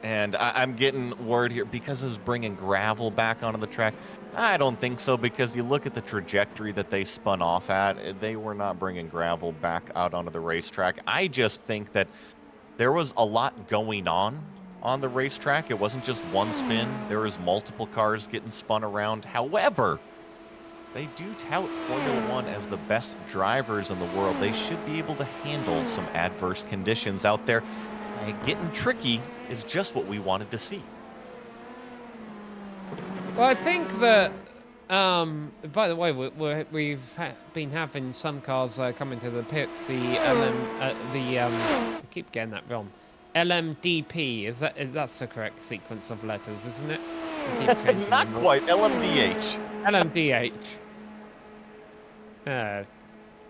And I'm getting word here because it's bringing gravel back onto the track. I don't think so, because you look at the trajectory that they spun off at, they were not bringing gravel back out onto the racetrack. I just think that there was a lot going on the racetrack. It wasn't just one spin. There was multiple cars getting spun around. However, they do tout Formula One as the best drivers in the world. They should be able to handle some adverse conditions out there. Getting tricky is just what we wanted to see. Well, I think that, by the way, we've been having some cars come into the pits. I keep getting that wrong. LMDP, that's the correct sequence of letters, isn't it? I keep changing Not them all. quite. LMDH. LMDH.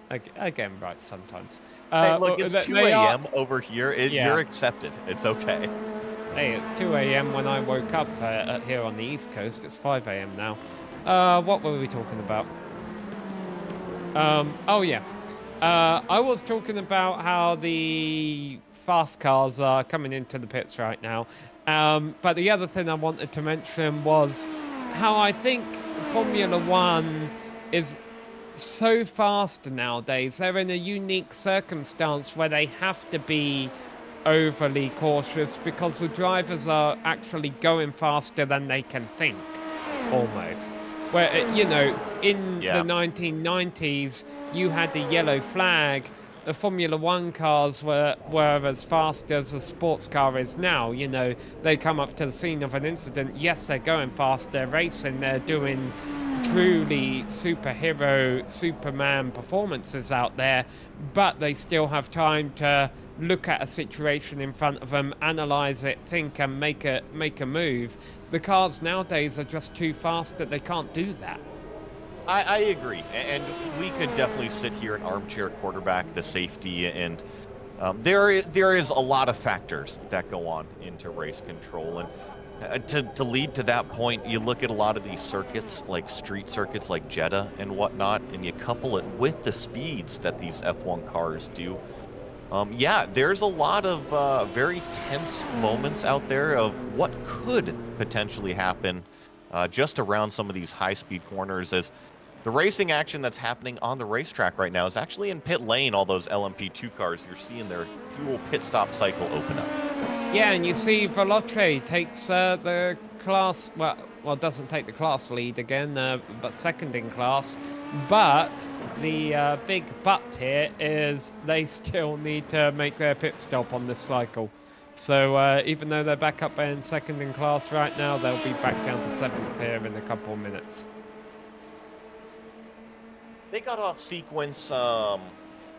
I get them right sometimes. Hey, look, it's 2 a.m. over here. Yeah. You're accepted. It's okay. Hey, it's 2 a.m. when I woke up here on the East Coast. It's 5 a.m. now. What were we talking about? Oh, yeah. I was talking about how the fast cars are coming into the pits right now. But the other thing I wanted to mention was how I think Formula One is so fast nowadays. They're in a unique circumstance where they have to be overly cautious because the drivers are actually going faster than they can think, almost. Where, you know, in the 1990s, you had the yellow flag. The Formula One cars were as fast as a sports car is now. You know, they come up to the scene of an incident. Yes, they're going fast. They're racing. They're doing truly superhero, Superman performances out there. But they still have time to look at a situation in front of them, analyze it, think, and make a move. The cars nowadays are just too fast that they can't do that. I agree, and we could definitely sit here and armchair quarterback the safety, and there is a lot of factors that go on into race control, and to lead to that point, you look at a lot of these circuits, like street circuits like Jeddah and whatnot, and you couple it with the speeds that these F1 cars do. Yeah, there's a lot of very tense moments out there of what could potentially happen just around some of these high-speed corners, as the racing action that's happening on the racetrack right now is actually in pit lane. All those LMP2 cars, you're seeing their fuel pit stop cycle open up. Yeah, and you see Veloce takes the class, well, doesn't take the class lead again, but second in class. But the big but here is they still need to make their pit stop on this cycle. So even though they're back up in second in class right now, they'll be back down to seventh here in a couple of minutes. They got off sequence. Well,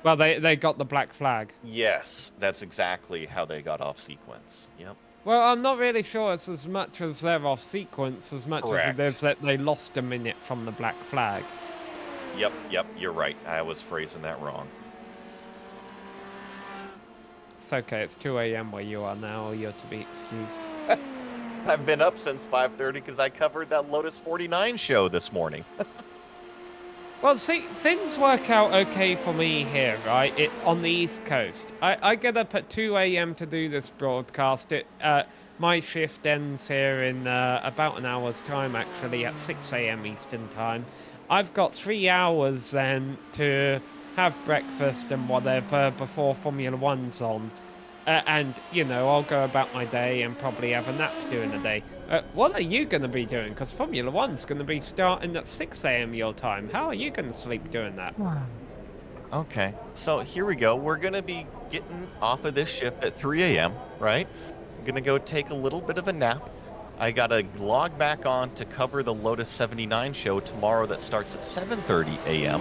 they got the black flag. Yes, that's exactly how they got off sequence. Yep. Well, I'm not really sure it's as much as they're off sequence as much as it is that they lost a minute from the black flag. Yep, you're right. I was phrasing that wrong. It's okay, it's 2 a.m. where you are now, you're to be excused. I've been up since 5:30 because I covered that Lotus 49 show this morning. Well, see, things work out okay for me here, right? On the East Coast. I get up at 2 a.m. to do this broadcast. My shift ends here in about an hour's time, actually, at 6 a.m. Eastern time. I've got 3 hours then to have breakfast and whatever before Formula One's on. And, you know, I'll go about my day and probably have a nap during the day. What are you going to be doing? Because Formula One's going to be starting at 6 a.m. your time. How are you going to sleep doing that? Okay, so here we go. We're going to be getting off of this shift at 3 a.m., right? I'm going to go take a little bit of a nap. I got to log back on to cover the Lotus 79 show tomorrow that starts at 7:30 a.m.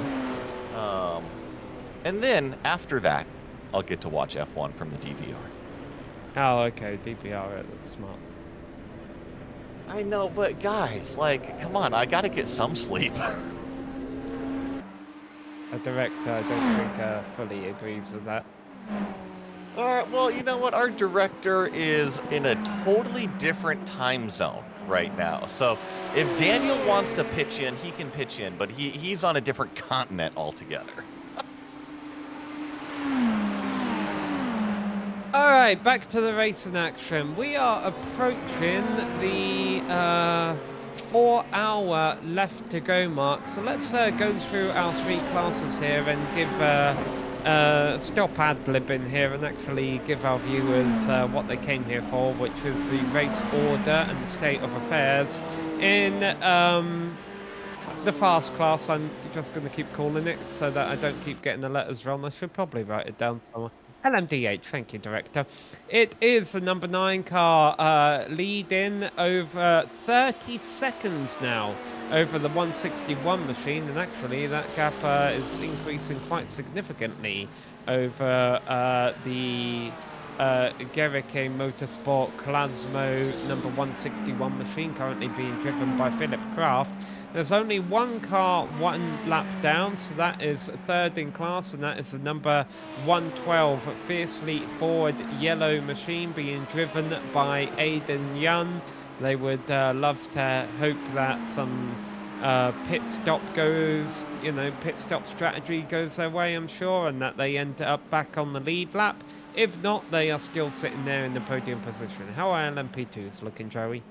And then after that, I'll get to watch F1 from the DVR. Oh, okay, DVR, that's smart. I know, but guys, like, come on, I gotta get some sleep. A director, I don't think, fully agrees with that. Alright, well, you know what? Our director is in a totally different time zone right now. So if Daniel wants to pitch in, he can pitch in, but he's on a different continent altogether. All right, back to the racing action. We are approaching the 4-hour left to go mark. So let's go through our 3 classes here and give stop ad-libbing here and actually give our viewers what they came here for, which is the race order and the state of affairs in the fast class. I'm just going to keep calling it so that I don't keep getting the letters wrong. I should probably write it down somewhere. LMDH, thank you, Director. It is the number 9 car leading over 30 seconds now over the 161 machine, and actually that gap is increasing quite significantly over the Gericke Motorsport Klasmo number 161 machine, currently being driven by Philip Kraft. There's only one car 1 lap down, so that is 3rd in class, and that is the number 112 Fiercely Forward Yellow machine being driven by Aidan Young. They would love to hope that some pit stop strategy goes their way, I'm sure, and that they end up back on the lead lap. If not, they are still sitting there in the podium position. How are LMP2s looking, Joey?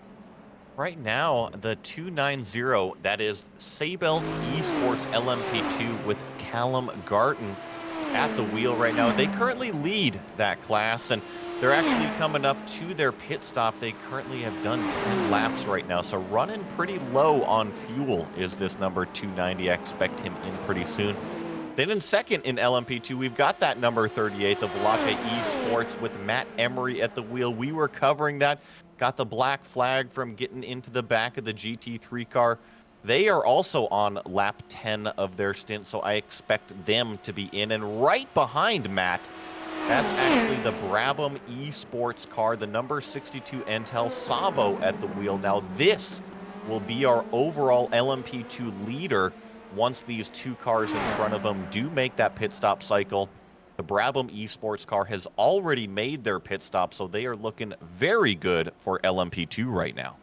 Right now, the 290, that is Sabelt Esports LMP2 with Callum Garton at the wheel right now. They currently lead that class, and they're actually coming up to their pit stop. They currently have done 10 laps right now, so running pretty low on fuel is this number 290. I expect him in pretty soon. Then in second in LMP2, we've got that number 38, the Velace Esports with Matt Emery at the wheel. We were covering that. Got the black flag from getting into the back of the GT3 car. They are also on lap 10 of their stint, so I expect them to be in. And right behind Matt, that's actually the Brabham Esports car, the number 62 Entel Sabo at the wheel. Now this will be our overall LMP2 leader once these 2 cars in front of them do make that pit stop cycle. The Brabham Esports car has already made their pit stop, so they are looking very good for LMP2 right now.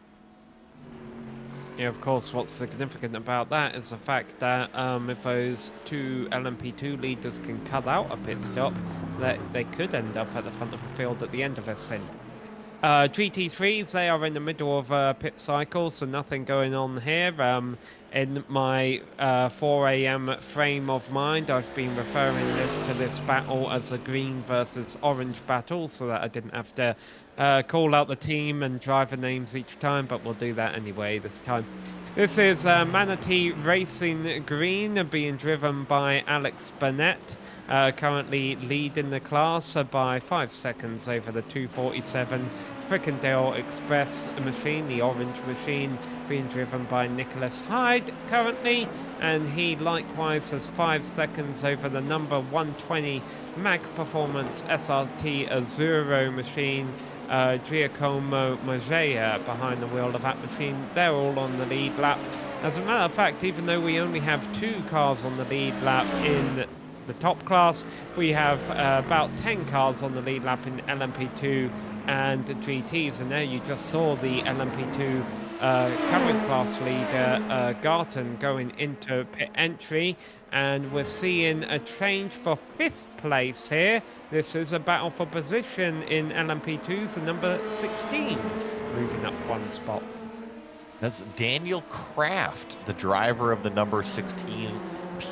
Yeah, of course, what's significant about that is the fact that if those 2 LMP2 leaders can cut out a pit stop, that they could end up at the front of the field at the end of their stint. GT3s, they are in the middle of a pit cycle, so nothing going on here. In my 4 a.m. frame of mind, I've been referring to this battle as a green versus orange battle, so that I didn't have to call out the team and driver names each time, but we'll do that anyway this time. This is Manatee Racing Green, being driven by Alex Burnett, currently leading the class by 5 seconds over the 247 Frickendale Express machine, the orange machine, being driven by Nicholas Hyde currently, and he likewise has 5 seconds over the number 120 Mag Performance SRT Azzurro machine, Giacomo Maggia behind the wheel of that machine. They're all on the lead lap. As a matter of fact, even though we only have 2 cars on the lead lap in the top class, we have about 10 cars on the lead lap in LMP2 and GTs, and there you just saw the LMP2 current class leader Garton going into pit entry, and we're seeing a change for 5th place here. This is a battle for position in LMP2's the number 16, moving up 1 spot. That's Daniel Kraft, the driver of the number 16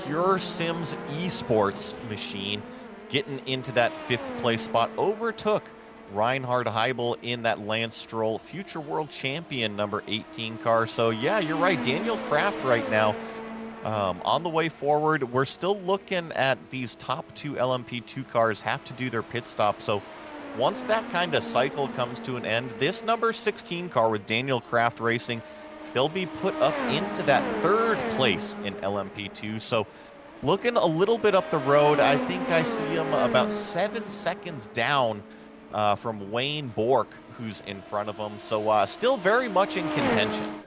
Pure Sims Esports machine, getting into that 5th place spot. Overtook Reinhard Heibel in that Lance Stroll Future World Champion number 18 car. So yeah, you're right, Daniel Kraft right now on the way forward. We're still looking at these top 2 LMP2 cars have to do their pit stop. So once that kind of cycle comes to an end, this number 16 car with Daniel Kraft racing, they'll be put up into that 3rd place in LMP2. So looking a little bit up the road, I think I see him about 7 seconds down from Wayne Bork, who's in front of him. So still very much in contention.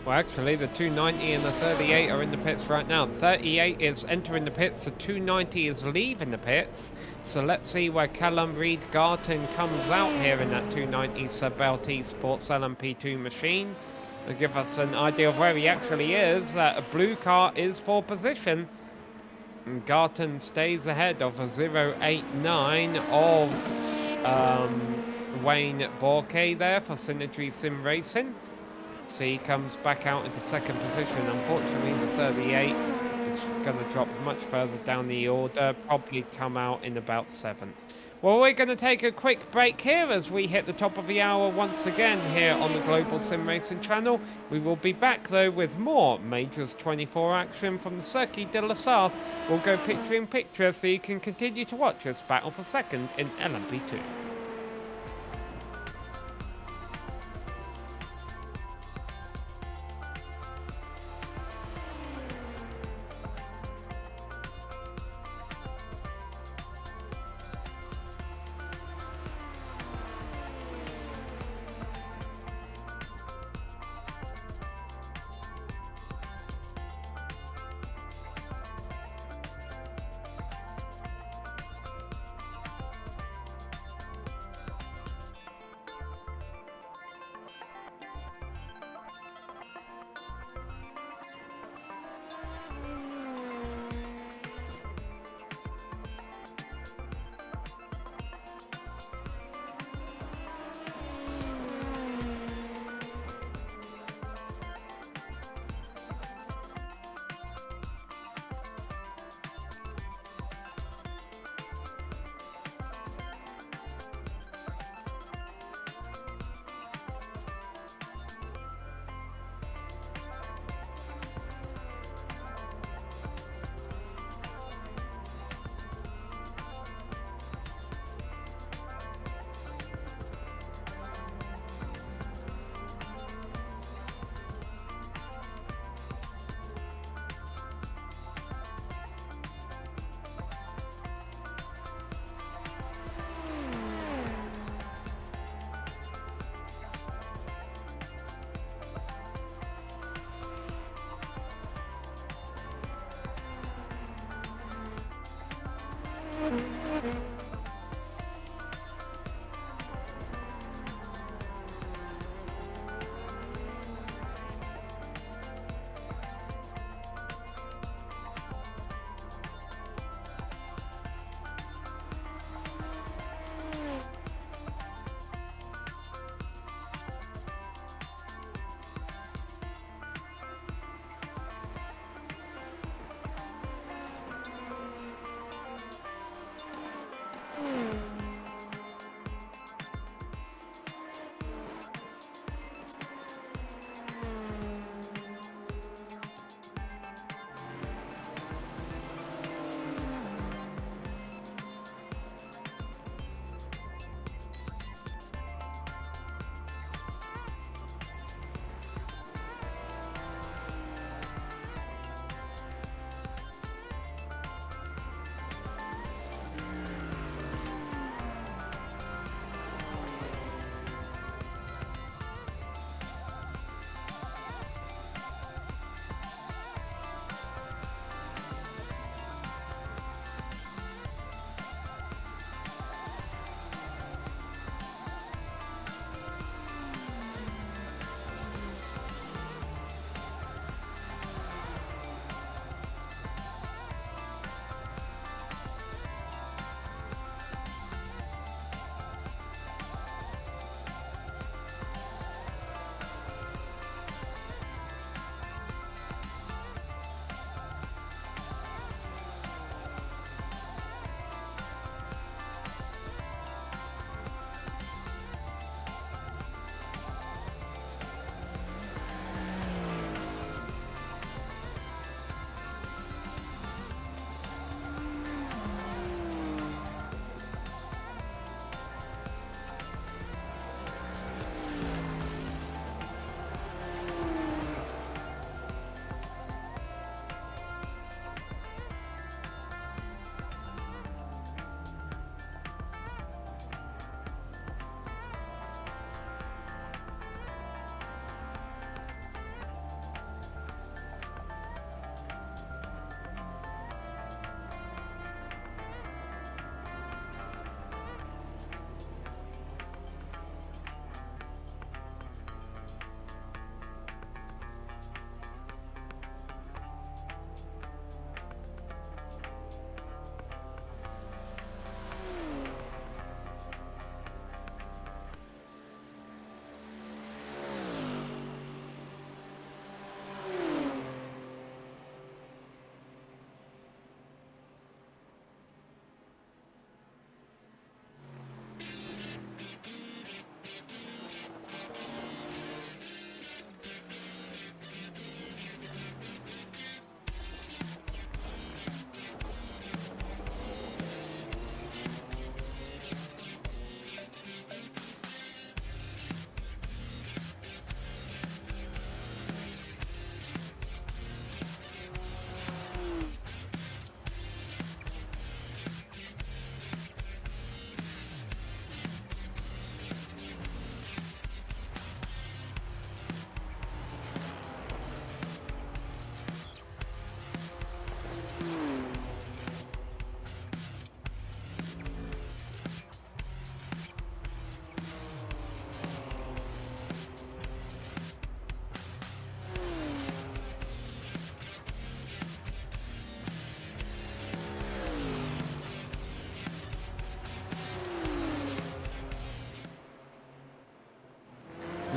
Well, actually, the 290 and the 38 are in the pits right now. The 38 is entering the pits, the 290 is leaving the pits. So let's see where Callum Reid Garton comes out here in that 290 Sabelt Esports LMP2 machine. To give us an idea of where he actually is, that a blue car is for position. And Garton stays ahead of a 0.89 of Wayne Borke there for Synergy Sim Racing. See, comes back out into second position. Unfortunately, the 38 is going to drop much further down the order, probably come out in about 7th. Well, we're going to take a quick break here as we hit the top of the hour once again here on the Global Sim Racing channel. We will be back, though, with more Majors 24 action from the Circuit de la Sarthe. We'll go picture in picture so you can continue to watch us battle for second in LMP2.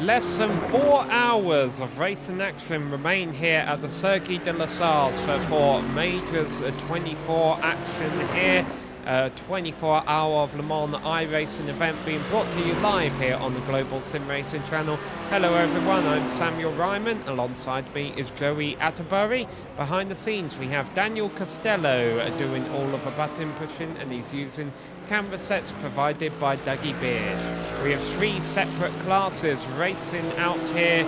Less than 4 hours of racing action remain here at the Circuit de la Sarthe for Majors 24 action here. 24-hour of Le Mans iRacing event being brought to you live here on the Global Sim Racing channel. Hello everyone, I'm Samuel Ryman. Alongside me is Joey Atterbury. Behind the scenes we have Daniel Costello doing all of the button pushing, and he's using camera sets provided by Dougie Beard. We have 3 separate classes racing out here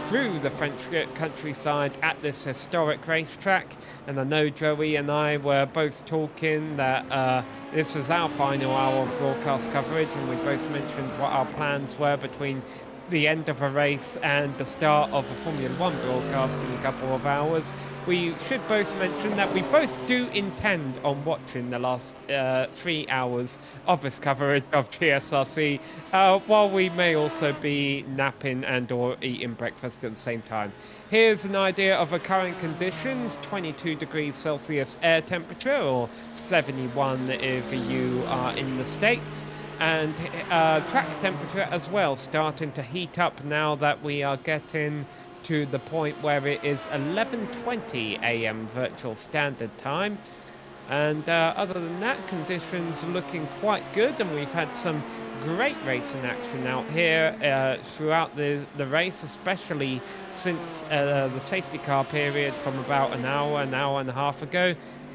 through the French countryside at this historic racetrack, and I know Joey and I were both talking that this was our final hour of broadcast coverage, and we both mentioned what our plans were between the end of a race and the start of a Formula 1 broadcast in a couple of hours. We should both mention that we both do intend on watching the last 3 hours of this coverage of GSRC, while we may also be napping and or eating breakfast at the same time. Here's an idea of the current conditions: 22 degrees Celsius air temperature, or 71 if you are in the States. And track temperature as well, starting to heat up now that we are getting to the point where it is 11:20 a.m. virtual standard time. And other than that, conditions looking quite good, and we've had some great racing action out here throughout the race, especially since the safety car period from about an hour and a half ago.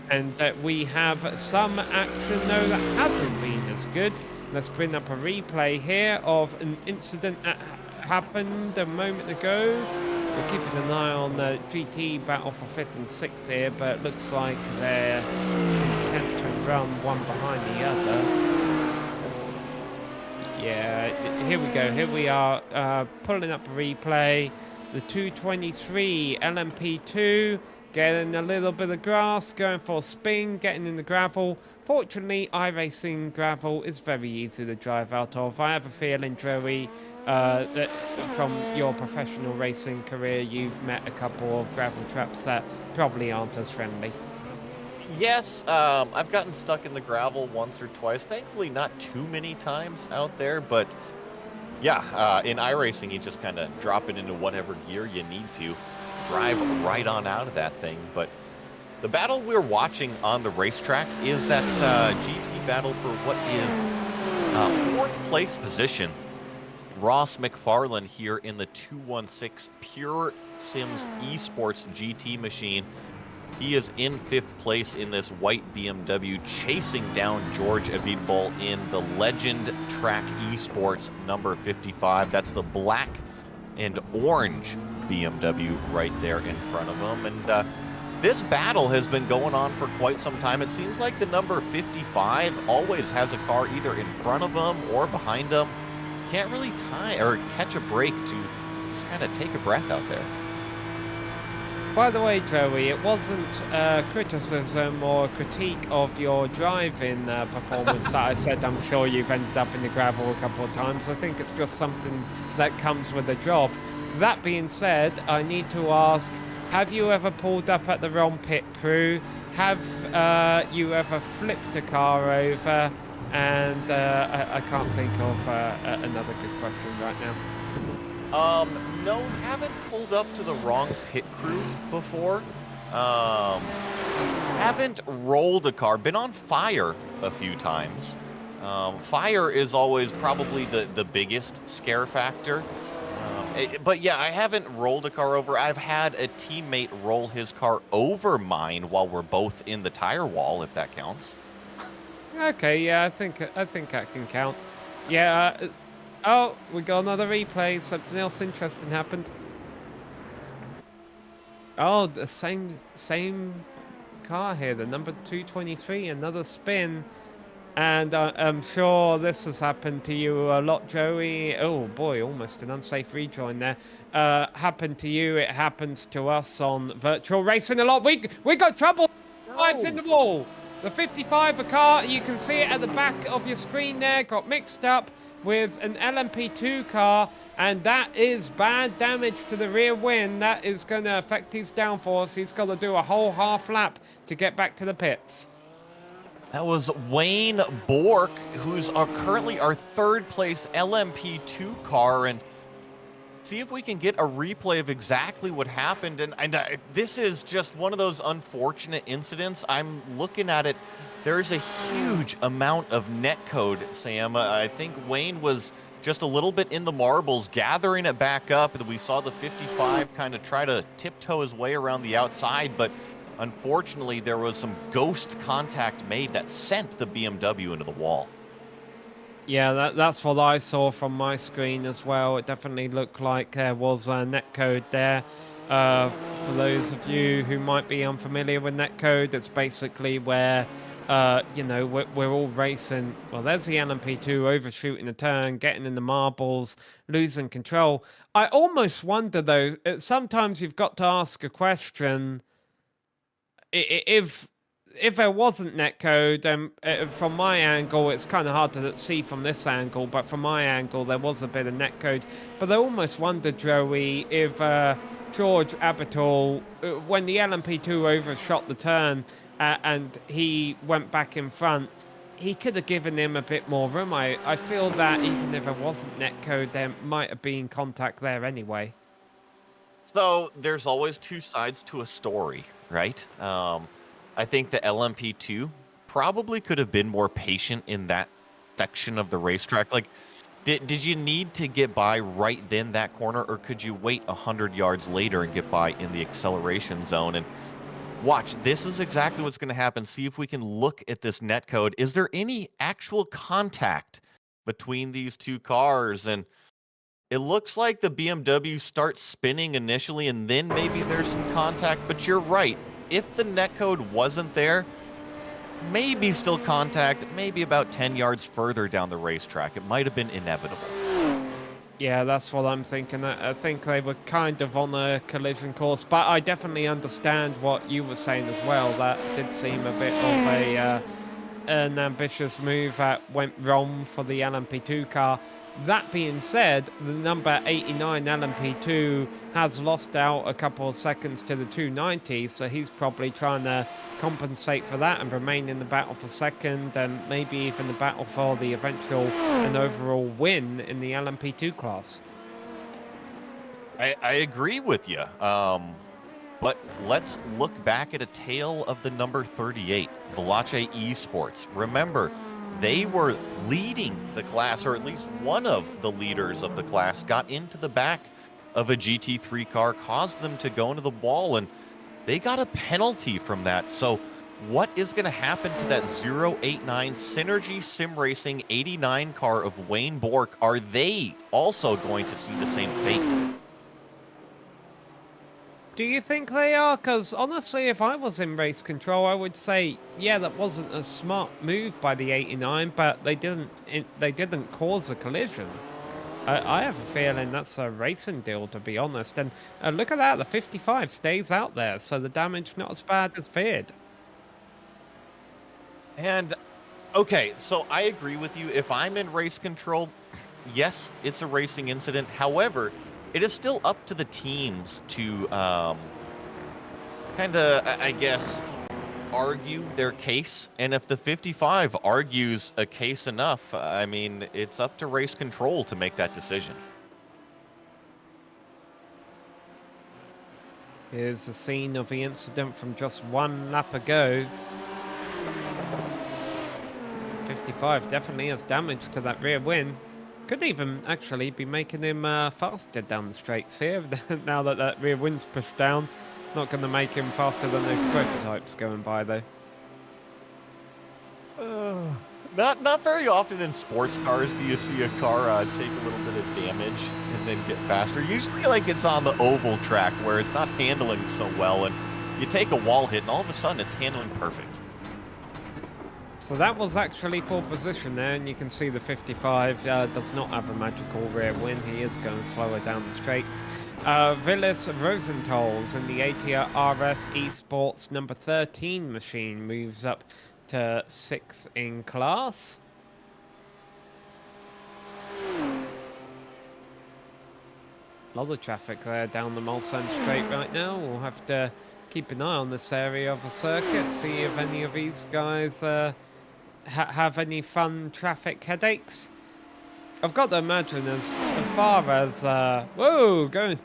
And we have some action though that hasn't been as good. Let's bring up a replay here of an incident that happened a moment ago. We're keeping an eye on the GT battle for 5th and 6th here, but it looks like they're content to run one behind the other. Yeah, here we go. Here we are pulling up a replay. The 223 LMP2 getting a little bit of grass, going for a spin, getting in the gravel. Fortunately, iRacing gravel is very easy to drive out of. I have a feeling, Joey, that from your professional racing career, you've met a couple of gravel traps that probably aren't as friendly. Yes, I've gotten stuck in the gravel once or twice. Thankfully, not too many times out there, but yeah, in iRacing, you just kind of drop it into whatever gear you need to drive right on out of that thing. But the battle we're watching on the racetrack is that GT battle for what is 4th place position. Ross McFarlane here in the 216 Pure Sims Esports GT machine. He is in 5th place in this white BMW, chasing down George Abitbol in the Legend Track Esports number 55. That's the black and orange BMW right there in front of him. And this battle has been going on for quite some time. It seems like the number 55 always has a car either in front of him or behind him. Can't really tie or catch a break to just kind of take a breath out there. By the way, Joey, it wasn't criticism or critique of your driving performance that I said I'm sure you've ended up in the gravel a couple of times. I think it's just something that comes with the job. That being said, I need to ask, have you ever pulled up at the wrong pit crew? Have you ever flipped a car over? And I can't think of another good question right now. No, haven't pulled up to the wrong pit crew before. Haven't rolled a car, been on fire a few times. Fire is always probably the biggest scare factor. But yeah, I haven't rolled a car over. I've had a teammate roll his car over mine while we're both in the tire wall, if that counts. Okay, yeah, I think that can count. Yeah. Oh, we got another replay. Something else interesting happened. Oh, the same car here, the number 223, another spin. And I'm sure this has happened to you a lot, Joey. Oh boy, almost an unsafe rejoin there. Happened to you, it happens to us on virtual racing a lot. We got trouble. Drives in the wall. The 55, a car, you can see it at the back of your screen there, got mixed up with an LMP2 car, and that is bad damage to the rear wing. That is going to affect his downforce. He's got to do a whole half lap to get back to the pits. That was Wayne Bork, who's currently our 3rd place LMP2 car, and see if we can get a replay of exactly what happened. And this is just one of those unfortunate incidents. I'm looking at it. There's a huge amount of netcode, Sam. I think Wayne was just a little bit in the marbles, gathering it back up. We saw the 55 kind of try to tiptoe his way around the outside, but unfortunately, there was some ghost contact made that sent the BMW into the wall. Yeah, that's what I saw from my screen as well. It definitely looked like there was a netcode there. For those of you who might be unfamiliar with netcode, it's basically where, you know, we're all racing. Well, there's the LMP2 overshooting a turn, getting in the marbles, losing control. I almost wonder, though, sometimes you've got to ask a question. If there wasn't netcode, from my angle, it's kind of hard to see from this angle, but from my angle, there was a bit of netcode. But I almost wonder, Joey, if George Abertall, when the LMP2 overshot the turn and he went back in front, he could have given him a bit more room. I feel that even if there wasn't netcode, there might have been contact there anyway. So there's always two sides to a story, right? I think the LMP2 probably could have been more patient in that section of the racetrack. Like, did you need to get by right then that corner, or could you wait 100 yards later and get by in the acceleration zone? And watch, this is exactly what's going to happen. See if we can look at this netcode. Is there any actual contact between these two cars? And it looks like the BMW starts spinning initially, and then maybe there's some contact, but you're right. If the netcode wasn't there, maybe still contact, maybe about 10 yards further down the racetrack. It might have been inevitable. Yeah, that's what I'm thinking. I think they were kind of on a collision course, but I definitely understand what you were saying as well. That did seem a bit of an ambitious move that went wrong for the LMP2 car. That being said, the number 89 LMP2 has lost out a couple of seconds to the 290, so he's probably trying to compensate for that and remain in the battle for second, and maybe even the battle for the eventual and overall win in the LMP2 class. I agree with you. But let's look back at a tale of the number 38, Veloce Esports. Remember, they were leading the class, or at least one of the leaders of the class got into the back of a GT3 car, caused them to go into the wall, and they got a penalty from that. So what is going to happen to that 089 Synergy SimRacing 89 car of Wayne Bork? Are they also going to see the same fate? Do you think they are? Because honestly, if I was in race control, I would say, yeah, that wasn't a smart move by the 89, but they didn't cause a collision. I have a feeling that's a racing deal, to be honest. And look at that, the 55 stays out there, so the damage not as bad as feared. And okay, so I agree with you. If I'm in race control, yes, it's a racing incident. However, it is still up to the teams to kind of, I guess, argue their case. And if the 55 argues a case enough, I mean, it's up to race control to make that decision. Here's the scene of the incident from just one lap ago. 55 definitely has damage to that rear wing. Could even actually be making him faster down the straights here, now that that rear wind's pushed down. Not going to make him faster than those prototypes going by, though. Not very often in sports cars do you see a car take a little bit of damage and then get faster. Usually, like, it's on the oval track where it's not handling so well, and you take a wall hit, and all of a sudden it's handling perfect. So that was actually pole position there, and you can see the 55 does not have a magical rear wing. He is going slower down the straights. Villis Rosenthal's in the ATRS Esports number 13 machine moves up to 6th in class. A lot of traffic there down the Mulsanne Straight right now. We'll have to keep an eye on this area of the circuit, see if any of these guys have any fun traffic headaches. I've got to imagine as far as whoa, going.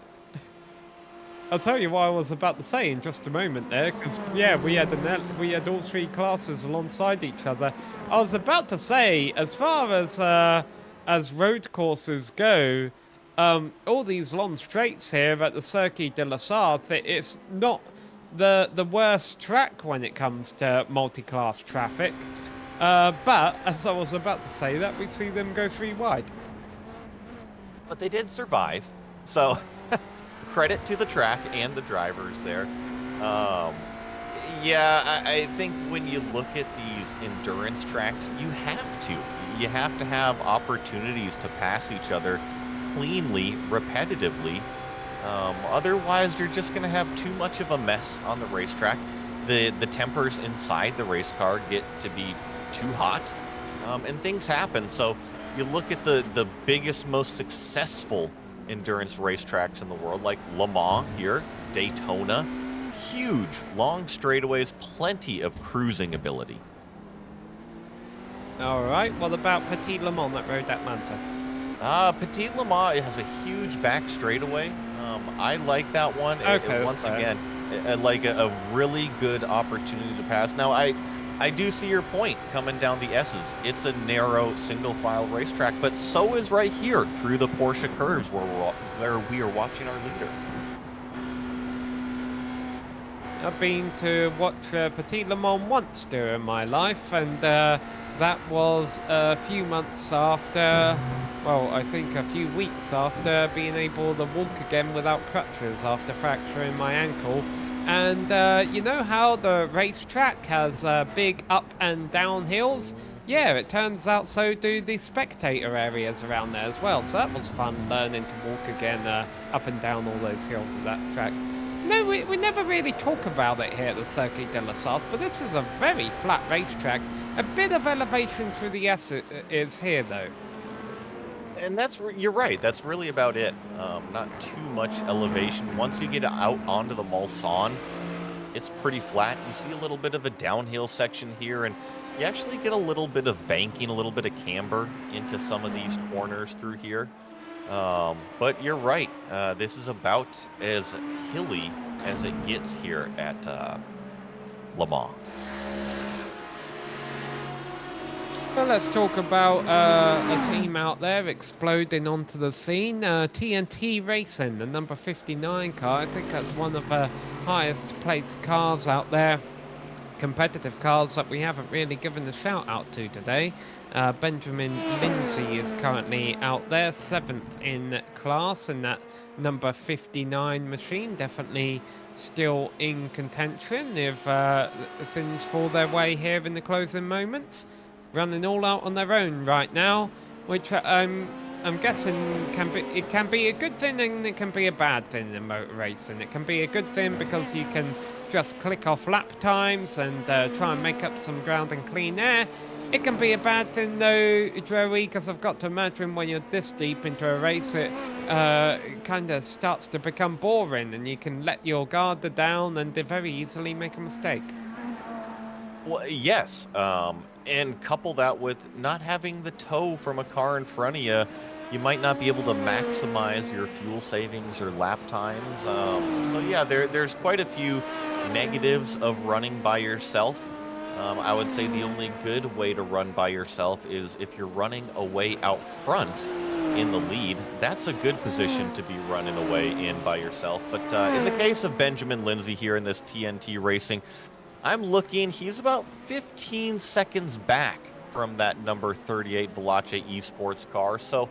I'll tell you what I was about to say in just a moment there, because yeah, we had all three classes alongside each other. I was about to say, as far as road courses go, all these long straights here at the Circuit de la Sarthe, it's not the worst track when it comes to multi-class traffic. But as I was about to say that, we see them go 3 wide. But they did survive, so credit to the track and the drivers there. Yeah, I think when you look at these endurance tracks, you have to have opportunities to pass each other cleanly, repetitively. Otherwise, you're just going to have too much of a mess on the racetrack. The tempers inside the race car get to be too hot, and things happen. So you look at the biggest, most successful endurance racetracks in the world, like Le Mans here, Daytona, huge, long straightaways, plenty of cruising ability. All right, what about Petit Le Mans at Road Atlanta? Petit Le Mans, it has a huge back straightaway. I like that one. Okay, Once again, like a really good opportunity to pass. Now, I do see your point coming down the S's. It's a narrow single-file racetrack, but so is right here through the Porsche curves where we are watching our leader. I've been to watch Petit Le Mans once during my life, and that was a few months after, well, I think a few weeks after being able to walk again without crutches after fracturing my ankle. And you know how the racetrack has big up and down hills? Yeah, it turns out so do the spectator areas around there as well. So that was fun learning to walk again up and down all those hills of that track. No, we never really talk about it here at the Circuit de la Sarthe, but this is a very flat racetrack. A bit of elevation through the S is here, though. And you're right, that's really about it. Not too much elevation. Once you get out onto the Mulsanne, it's pretty flat. You see a little bit of a downhill section here, and you actually get a little bit of banking, a little bit of camber into some of these corners through here. But you're right, this is about as hilly as it gets here at Le Mans. Well, let's talk about a team out there exploding onto the scene. TNT Racing, the number 59 car. I think that's one of the highest placed cars out there. Competitive cars that we haven't really given a shout out to today. Benjamin Lindsay is currently out there, 7th in class in that number 59 machine. Definitely still in contention if things fall their way here in the closing moments. Running all out on their own right now, which I'm guessing can be a good thing and it can be a bad thing in motor racing. It can be a good thing because you can just click off lap times and try and make up some ground in clean air. It can be a bad thing though, Joey, because I've got to imagine when you're this deep into a race, it kind of starts to become boring and you can let your guard down and very easily make a mistake. Well, yes. And couple that with not having the tow from a car in front of you, you might not be able to maximize your fuel savings or lap times. So yeah, there's quite a few negatives of running by yourself. I would say the only good way to run by yourself is if you're running away out front in the lead. That's a good position to be running away in by yourself. But in the case of Benjamin Lindsay here in this TNT Racing, I'm looking, he's about 15 seconds back from that number 38 Veloce Esports car. So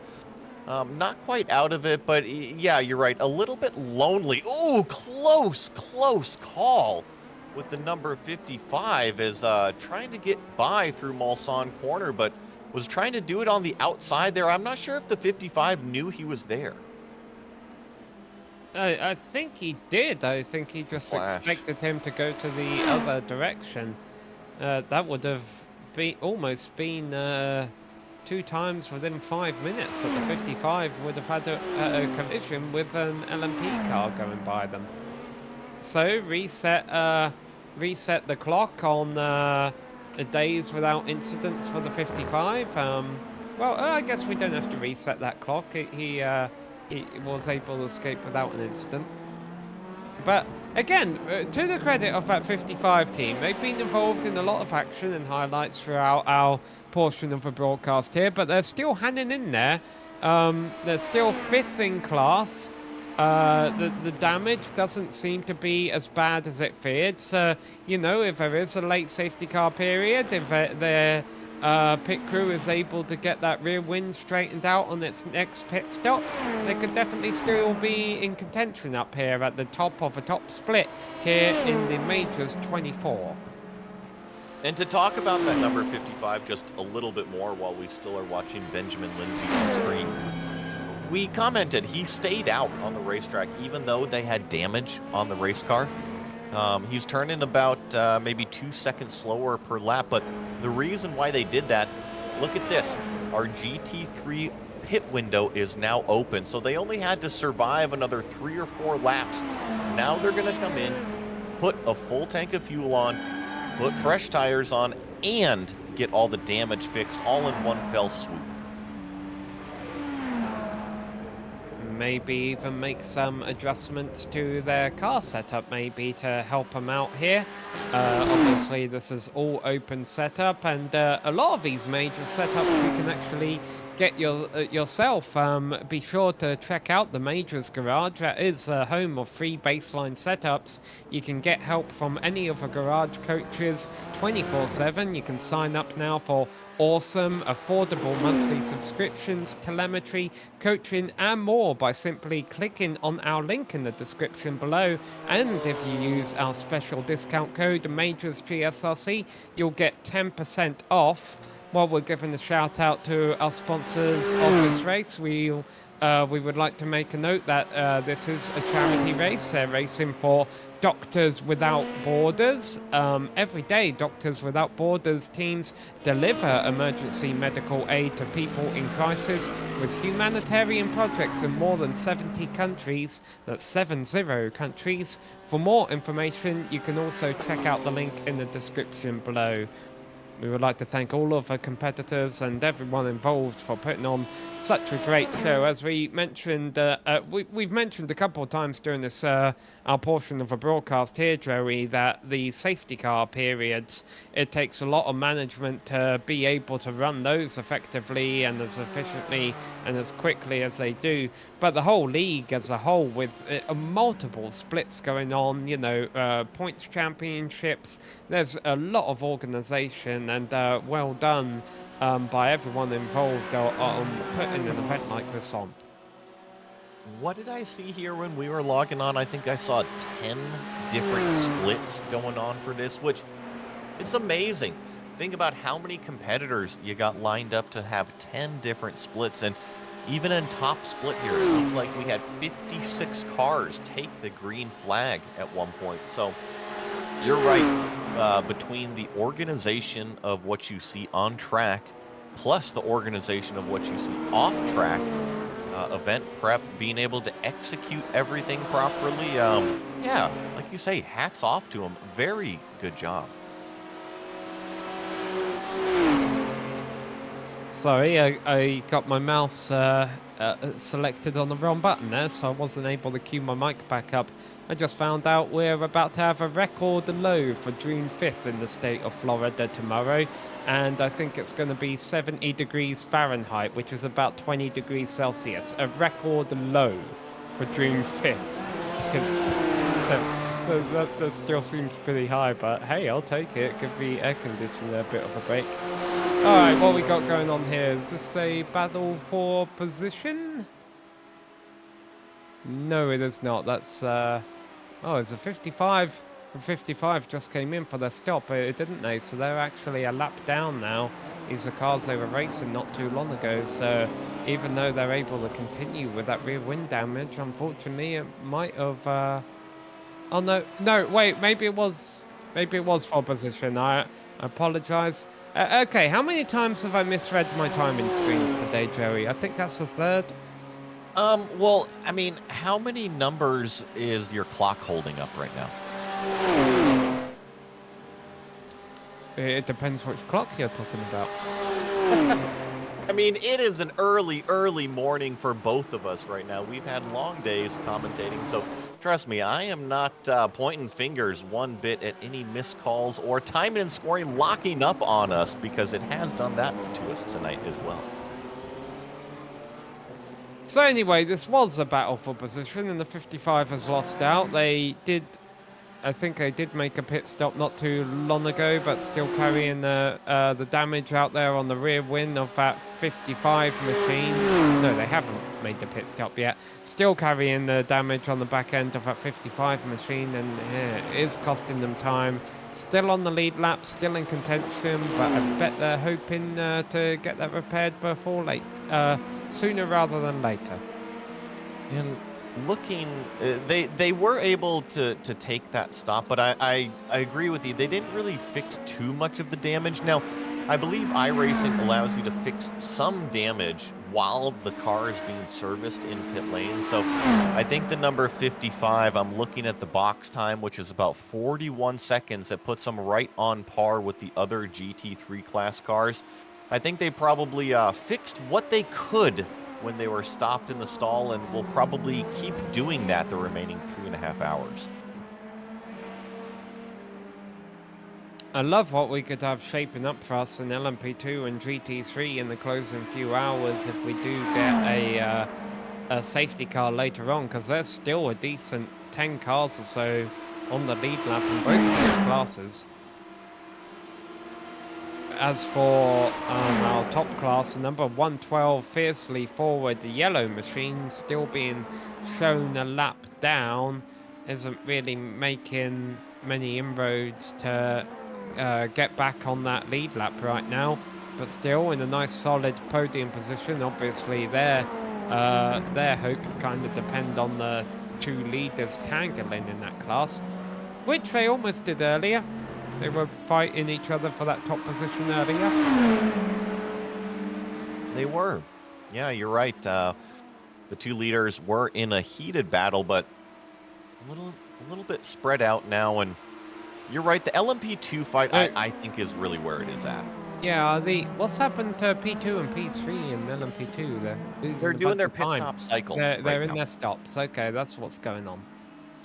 not quite out of it, but yeah, you're right. A little bit lonely. Ooh, close call with the number 55 is trying to get by through Mulsanne corner, but was trying to do it on the outside there. I'm not sure if the 55 knew he was there. I think he did. I think he just expected him to go to the other direction. That would have almost been 2 times within 5 minutes that the 55 would have had a collision with an LMP car going by them. So reset the clock on days without incidents for the 55. Well, I guess we don't have to reset that clock. He was able to escape without an incident. But again, to the credit of that 55 team, they've been involved in a lot of action and highlights throughout our portion of the broadcast here, but they're still hanging in there. They're still 5th in class. The damage doesn't seem to be as bad as it feared. So, you know, if there is a late safety car period, if their pit crew is able to get that rear wing straightened out on its next pit stop, they could definitely still be in contention up here at the top of a top split here in the Majors 24. And to talk about that number 55 just a little bit more while we still are watching Benjamin Lindsay on screen, we commented he stayed out on the racetrack even though they had damage on the race car. He's turning about maybe 2 seconds slower per lap, but the reason why they did that, look at this. Our GT3 pit window is now open, so they only had to survive another 3 or 4 laps. Now they're going to come in, put a full tank of fuel on, put fresh tires on, and get all the damage fixed all in one fell swoop. Maybe even make some adjustments to their car setup, maybe to help them out here. Obviously, this is all open setup, and a lot of these major setups you can actually get yourself. Be sure to check out the Majors Garage. That is home of free baseline setups. You can get help from any of the garage coaches 24/7. You can sign up now for awesome, affordable monthly subscriptions, telemetry, coaching, and more by simply clicking on our link in the description below. And if you use our special discount code MajorsGSRC, you'll get 10% off. While we're giving a shout out to our sponsors of this race, we would like to make a note that this is a charity race. They're racing for Doctors Without Borders. Every day, Doctors Without Borders teams deliver emergency medical aid to people in crisis with humanitarian projects in more than 70 countries. That's 70 countries. For more information, you can also check out the link in the description below. We would like to thank all of our competitors and everyone involved for putting on such a great show. As we mentioned, we've mentioned a couple of times during this our portion of the broadcast here, Joey, that the safety car periods, it takes a lot of management to be able to run those effectively and as efficiently and as quickly as they do. But the whole league as a whole, with multiple splits going on, you know, points championships, there's a lot of organisation, and well done by everyone involved on putting an event like this on. What did I see here when we were logging on? I think I saw 10 different splits going on for this, which it's amazing. Think about how many competitors you got lined up to have 10 different splits. And even in top split here, it looked like we had 56 cars take the green flag at one point. So you're right. Between the organization of what you see on track, plus the organization of what you see off track, event prep, being able to execute everything properly, yeah, like you say, hats off to them. Very good job. Sorry, I got my mouse selected on the wrong button there, so I wasn't able to cue my mic back up. I just found out we're about to have a record low for June 5th in the state of Florida tomorrow, and I think it's going to be 70 degrees Fahrenheit, which is about 20 degrees Celsius. A record low for June 5th. That still seems pretty high, but hey, I'll take it. Give the air conditioner a bit of a break. Alright, what we got going on here? Is this a battle for position? No, it is not. That's, oh, it's a 55. The 55 just came in for their stop, didn't they? So they're actually a lap down now. These are cars they were racing not too long ago, so even though they're able to continue with that rear wing damage, unfortunately, it might have, oh, no, wait, maybe it was for position. I apologize. Okay, how many times have I misread my timing screens today, Joey? I think that's the third. Well, I mean, how many numbers is your clock holding up right now? It depends which clock you're talking about. I mean, it is an early morning for both of us right now. We've had long days commentating, so trust me, I am not pointing fingers one bit at any missed calls or timing and scoring locking up on us, because it has done that to us tonight as well. So anyway, this was a battle for position, and the 55 has lost out. I think they did make a pit stop not too long ago, but still carrying the damage out there on the rear wing of that 55 machine. No, they haven't made the pit stop yet. Still carrying the damage on the back end of that 55 machine, and it is costing them time. Still on the lead lap, still in contention, but I bet they're hoping to get that repaired before sooner rather than later. And looking, they were able to take that stop, but I agree with you. They didn't really fix too much of the damage. Now, I believe iRacing allows you to fix some damage while the car is being serviced in pit lane. So I think the number 55, I'm looking at the box time, which is about 41 seconds. That puts them right on par with the other GT3 class cars. I think they probably fixed what they could when they were stopped in the stall, and will probably keep doing that the remaining 3.5 hours. I love what we could have shaping up for us in LMP2 and GT3 in the closing few hours if we do get a safety car later on, because there's still a decent 10 cars or so on the lead lap in both of those classes. As for our top class, number 112, fiercely forward, the yellow machine, still being shown a lap down, isn't really making many inroads to get back on that lead lap right now, but still in a nice solid podium position. Obviously their hopes kind of depend on the two leaders tangling in that class, which they almost did earlier. They were fighting each other for that top position earlier. They were. Yeah, you're right. The two leaders were in a heated battle, but a little bit spread out now. And you're right. The LMP2 fight, I think, is really where it is at. Yeah. What's happened to P2 and P3 and LMP2? They're doing their pit stop cycle. They're in their stops. Okay, that's what's going on.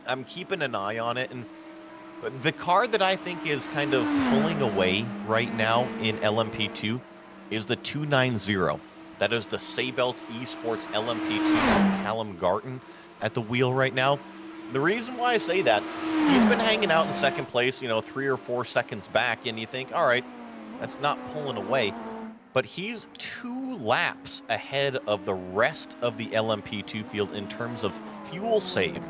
I'm keeping an eye on it, and the car that I think is kind of pulling away right now in LMP2 is the 290. That is the Sabelt Esports LMP2 of Callum Garton at the wheel right now. The reason why I say that, he's been hanging out in second place, 3 or 4 seconds back, and you think, all right, that's not pulling away. But he's 2 laps ahead of the rest of the LMP2 field in terms of fuel save.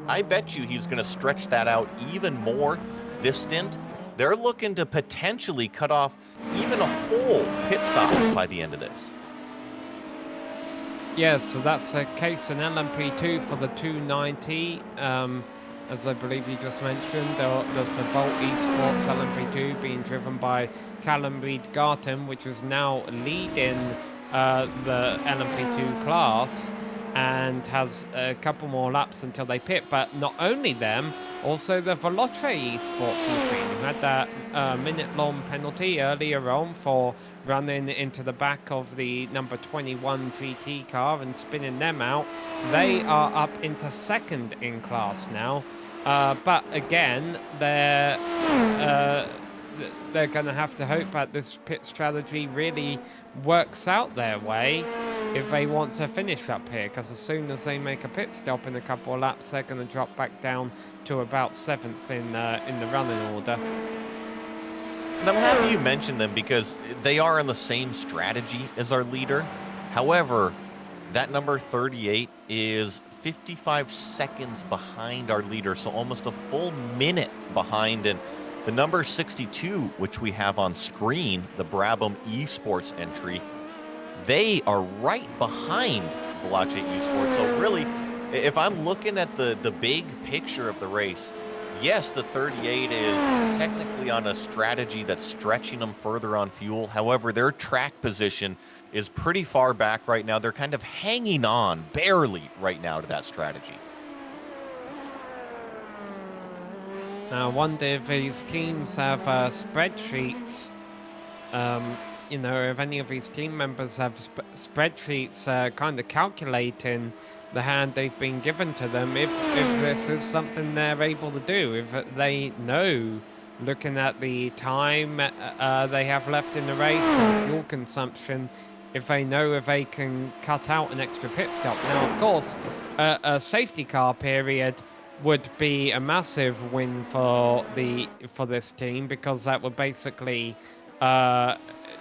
I bet you he's going to stretch that out even more this stint. They're looking to potentially cut off even a whole pit stop by the end of this. Yeah, so that's the case in LMP2 for the 290. As I believe you just mentioned, the Sabelt Esports LMP2 being driven by Callum Garton, which is now leading the LMP2 class, and has a couple more laps until they pit. But not only them, also the Veloce Esports machine, who had that minute-long penalty earlier on for running into the back of the number 21 GT car and spinning them out. They are up into second in class now. But again, they're going to have to hope that this pit strategy really works out their way if they want to finish up here, because as soon as they make a pit stop in a couple of laps, they're going to drop back down to about 7th in the running order. And I'm happy you mentioned them, because they are in the same strategy as our leader. However, that number 38 is 55 seconds behind our leader, so almost a full minute behind. And the number 62, which we have on screen, the Brabham Esports entry, they are right behind Veloce Esports. So really, if I'm looking at the big picture of the race, yes, the 38 is technically on a strategy that's stretching them further on fuel. However, their track position is pretty far back right now. They're kind of hanging on barely right now to that strategy. Now, I wonder if these teams have spreadsheets you know, if any of these team members have spreadsheets kind of calculating the hand they've been given to them, if this is something they're able to do, if they know, looking at the time they have left in the race and fuel consumption, if they know if they can cut out an extra pit stop. Now, of course, a safety car period would be a massive win for this team, because that would basically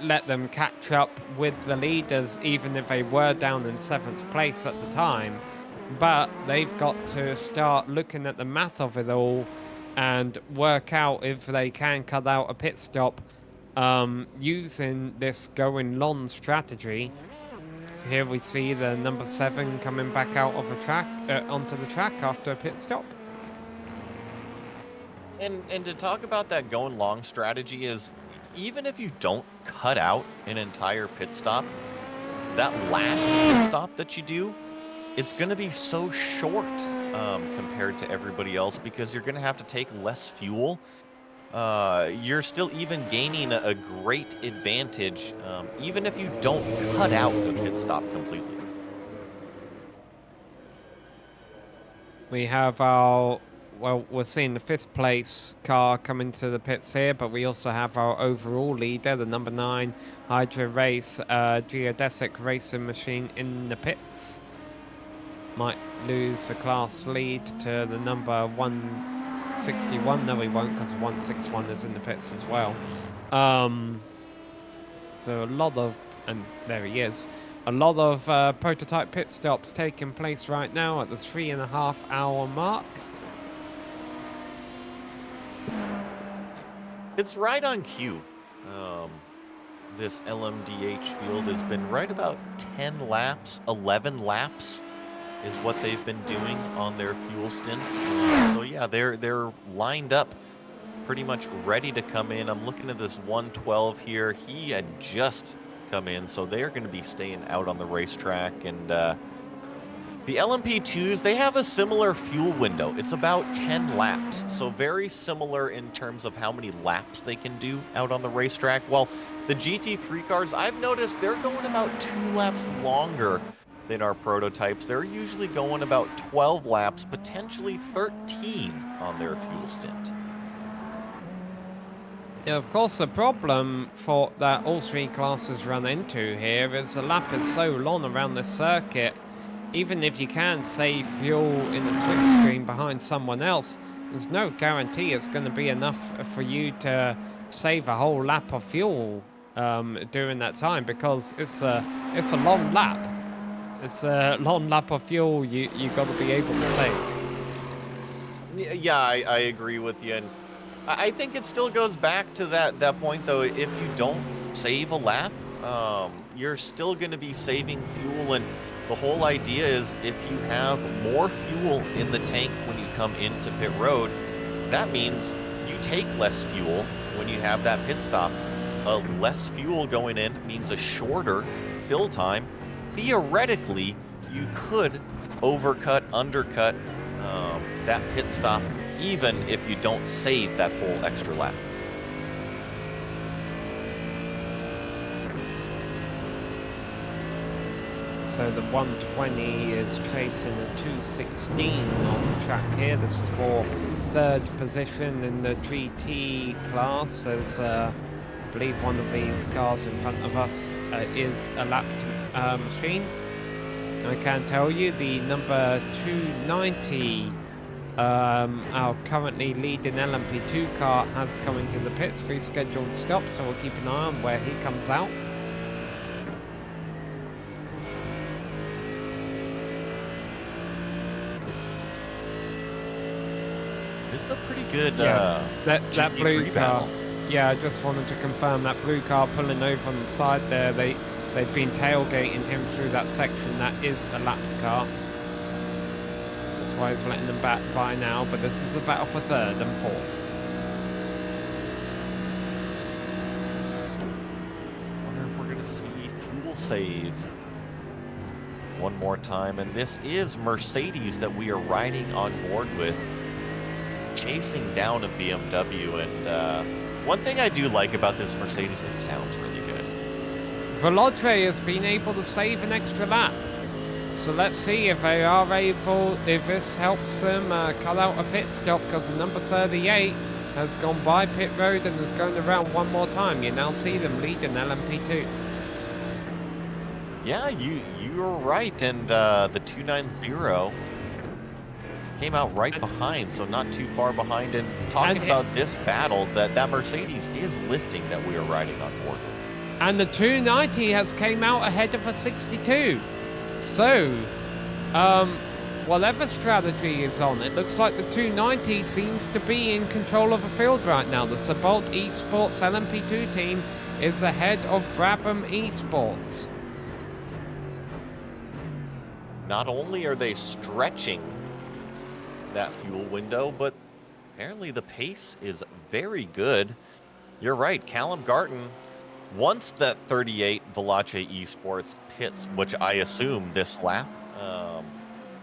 let them catch up with the leaders, even if they were down in 7th place at the time. But they've got to start looking at the math of it all and work out if they can cut out a pit stop using this going long strategy. Here we see the number 7 coming back out of the track onto the track after a pit stop. And to talk about that going long strategy is, even if you don't cut out an entire pit stop, that last pit stop that you do, it's going to be so short compared to everybody else, because you're going to have to take less fuel. You're still even gaining a great advantage, even if you don't cut out the pit stop completely. We have our, well, we're seeing the 5th place car coming to the pits here, but we also have our overall leader, the number 9 Hydra Race geodesic racing machine in the pits. Might lose the class lead to the number 161. No, he won't, because 161 is in the pits as well. So a lot of, and there he is, a lot of prototype pit stops taking place right now at the 3.5 hour mark. It's right on cue. This LMDH field has been right about 10 laps, 11 laps is what they've been doing on their fuel stint. So yeah, they're lined up pretty much ready to come in. I'm looking at this 112 here. He had just come in, so they're going to be staying out on the racetrack. And the LMP2s, they have a similar fuel window. It's about 10 laps, so very similar in terms of how many laps they can do out on the racetrack. While the GT3 cars, I've noticed they're going about 2 laps longer than our prototypes. They're usually going about 12 laps, potentially 13 on their fuel stint. Yeah, of course, the problem for that all 3 classes run into here is the lap is so long around the circuit. Even if you can save fuel in the slipstream behind someone else, there's no guarantee it's going to be enough for you to save a whole lap of fuel during that time, because it's a long lap. It's a long lap of fuel you got to be able to save. Yeah, I agree with you, and I think it still goes back to that point, though. If you don't save a lap, you're still going to be saving fuel, and the whole idea is, if you have more fuel in the tank when you come into pit road, that means you take less fuel when you have that pit stop. Less fuel going in means a shorter fill time. Theoretically, you could undercut that pit stop, even if you don't save that whole extra lap. So the 120 is chasing a 216 on the track here. This is for 3rd position in the GT class, as I believe one of these cars in front of us is a lapped machine. I can tell you the number 290, our currently leading LMP2 car, has come into the pits, 3 scheduled stops, so we'll keep an eye on where he comes out. This is a pretty good that blue car. battle. Yeah, I just wanted to confirm that blue car pulling over on the side there. They've been tailgating him through that section. That is a lapped car. That's why he's letting them back by now. But this is a battle for 3rd and 4th. Wonder if we're going to see fuel save one more time. And this is Mercedes that we are riding on board with, chasing down a BMW. And one thing I do like about this Mercedes, it sounds really good. Veloce has been able to save an extra lap. So let's see if they are able, if this helps them cut out a pit stop, because the number 38 has gone by pit road and is going around one more time. You now see them leading LMP2. Yeah, you're right, and the 290 came out right behind, so not too far behind. And talking about this battle, that Mercedes is lifting that we are riding on board. And the 290 has came out ahead of a 62. So, whatever strategy is on, it looks like the 290 seems to be in control of the field right now. The Sabalt Esports LMP2 team is ahead of Brabham Esports. Not only are they stretching that fuel window, but apparently the pace is very good. You're right, Callum Garton, once that 38 Veloce Esports pits, which I assume this lap,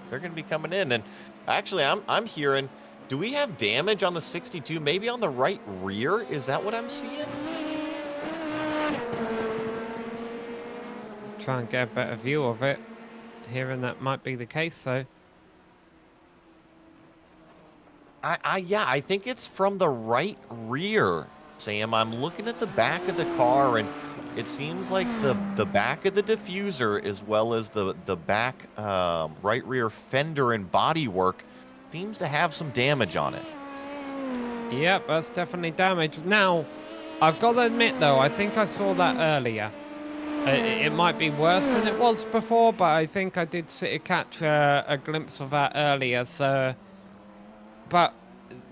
they're going to be coming in. And actually, I'm hearing, do we have damage on the 62? Maybe on the right rear? Is that what I'm seeing? Try and get a better view of it. Hearing that might be the case, though. Yeah, I think it's from the right rear, Sam. I'm looking at the back of the car, and it seems like the back of the diffuser, as well as the back right rear fender and bodywork, seems to have some damage on it. Yep, that's definitely damaged. Now, I've got to admit, though, I think I saw that earlier. It might be worse than it was before, but I think I did catch a glimpse of that earlier. So, but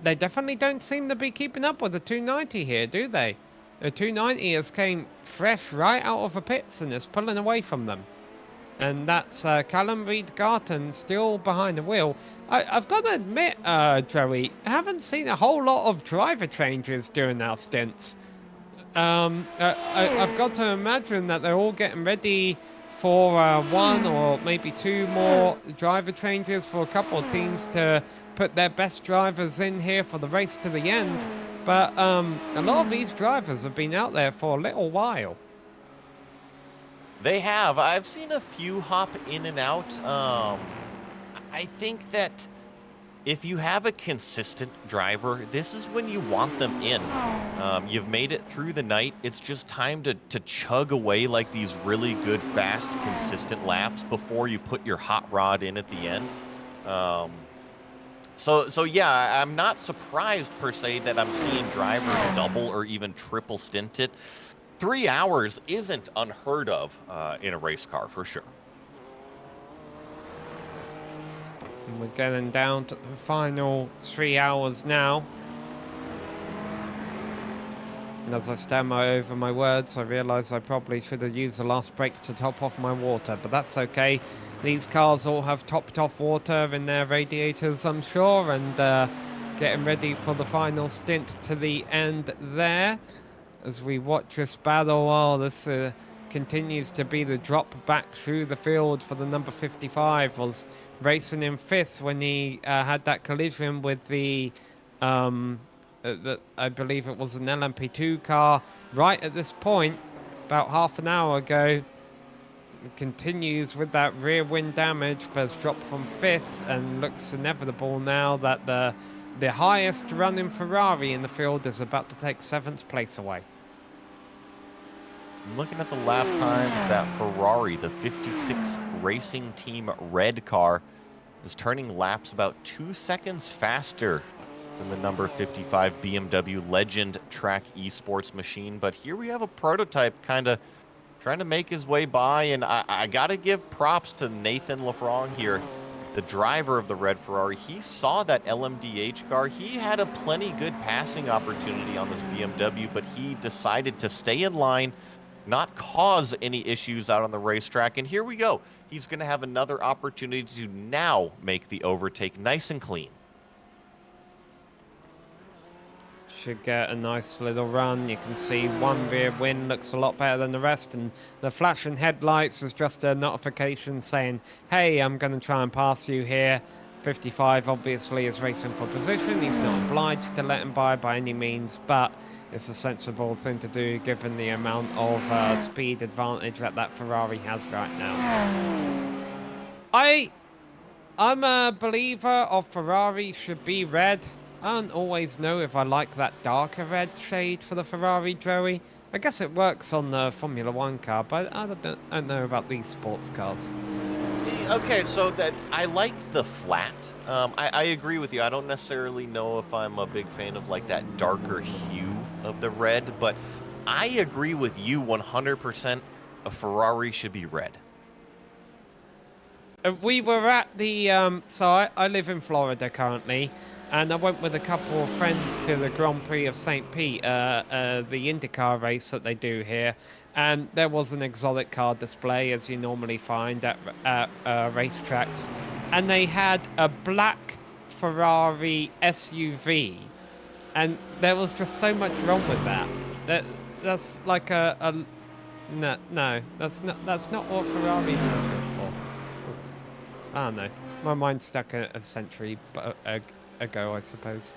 they definitely don't seem to be keeping up with the 290 here, do they? The 290 has came fresh right out of the pits and is pulling away from them. And that's Callum Reid-Garton still behind the wheel. I've got to admit, Joey, I haven't seen a whole lot of driver changes during our stints. I've got to imagine that they're all getting ready for one or maybe two more driver changes for a couple of teams to put their best drivers in here for the race to the end. But a lot of these drivers have been out there for a little while. They have. I've seen a few hop in and out. I think that if you have a consistent driver, this is when you want them in. You've made it through the night. It's just time to chug away like these really good, fast, consistent laps before you put your hot rod in at the end. So yeah, I'm not surprised per se that I'm seeing drivers double or even triple stint it. 3 hours isn't unheard of in a race car, for sure. And we're getting down to the final 3 hours now. And as I stammer over my words, I realise I probably should have used the last break to top off my water, but that's okay. These cars all have topped off water in their radiators, I'm sure, and getting ready for the final stint to the end there. As we watch this battle, while this continues to be the drop back through the field for the number 55, was racing in fifth when he had that collision with the I believe it was an LMP2 car right at this point, about half an hour ago. It continues with that rear wind damage, but has dropped from fifth and looks inevitable now that the highest running Ferrari in the field is about to take seventh place away. Looking at the lap times, that Ferrari, the 56 Racing Team red car, is turning laps about 2 seconds faster than the number 55 BMW Legend Track Esports machine. But here we have a prototype kind of trying to make his way by, and I got to give props to Nathan Lafrong here, the driver of the red Ferrari. He saw that LMDH car. He had a plenty good passing opportunity on this BMW, but he decided to stay in line, not cause any issues out on the racetrack. And here we go. He's going to have another opportunity to now make the overtake nice and clean. Should get a nice little run. You can see one rear wing looks a lot better than the rest, and the flashing headlights is just a notification saying, hey, I'm going to try and pass you here. 55 obviously is racing for position. He's not obliged to let him by any means, but it's a sensible thing to do given the amount of speed advantage that Ferrari has right now. I'm a believer of Ferrari should be red. I don't always know if I like that darker red shade for the Ferrari, Joey. I guess it works on the Formula 1 car, but I don't know about these sports cars. Okay, so that I liked the flat. I agree with you. I don't necessarily know if I'm a big fan of like that darker hue of the red, but I agree with you 100%. A Ferrari should be red. We were at the, so I live in Florida currently, and I went with a couple of friends to the Grand Prix of St. Pete, the IndyCar race that they do here, and there was an exotic car display, as you normally find at racetracks, and they had a black Ferrari SUV, and there was just so much wrong with that. That's like no, that's not what Ferrari's looking for. I don't know. My mind's stuck a century ago, I suppose.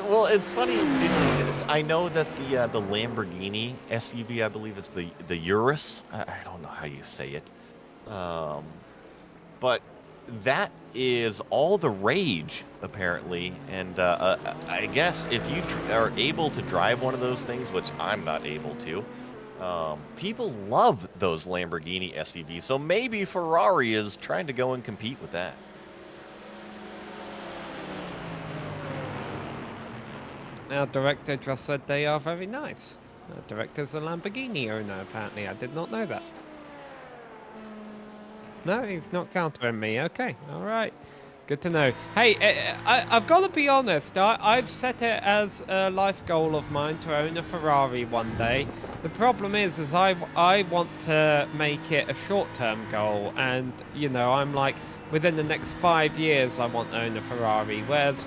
Well, it's funny. I know that the Lamborghini SUV, I believe it's the Urus. I don't know how you say it, but that is all the rage apparently. And I guess if you are able to drive one of those things, which I'm not able to. People love those Lamborghini SUVs, so maybe Ferrari is trying to go and compete with that. Our director just said they are very nice. Our director's a Lamborghini owner, apparently. I did not know that. No, he's not countering me. Okay, all right. Good to know. Hey, I've got to be honest. I've set it as a life goal of mine to own a Ferrari one day. The problem is I want to make it a short-term goal, and you know, I'm like within the next 5 years I want to own a Ferrari. Whereas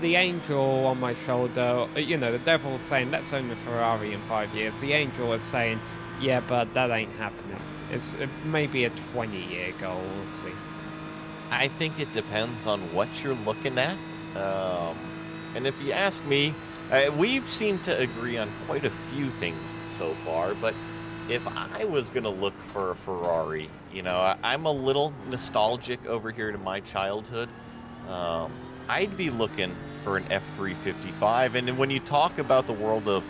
the angel on my shoulder, you know, the devil's saying let's own a Ferrari in 5 years. The angel is saying, yeah, but that ain't happening. It's maybe a 20-year goal. We'll see. I think it depends on what you're looking at. And if you ask me, we've seemed to agree on quite a few things so far, but if I was going to look for a Ferrari, you know, I'm a little nostalgic over here to my childhood. I'd be looking for an F355. And when you talk about the world of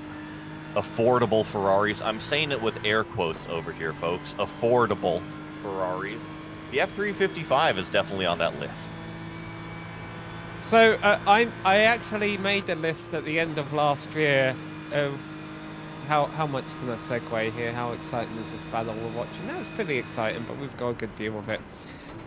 affordable Ferraris, I'm saying it with air quotes over here, folks, affordable Ferraris. The F355 is definitely on that list. So I actually made a list at the end of last year. How much can I segue here? How exciting is this battle we're watching? No, it's pretty exciting, but we've got a good view of it.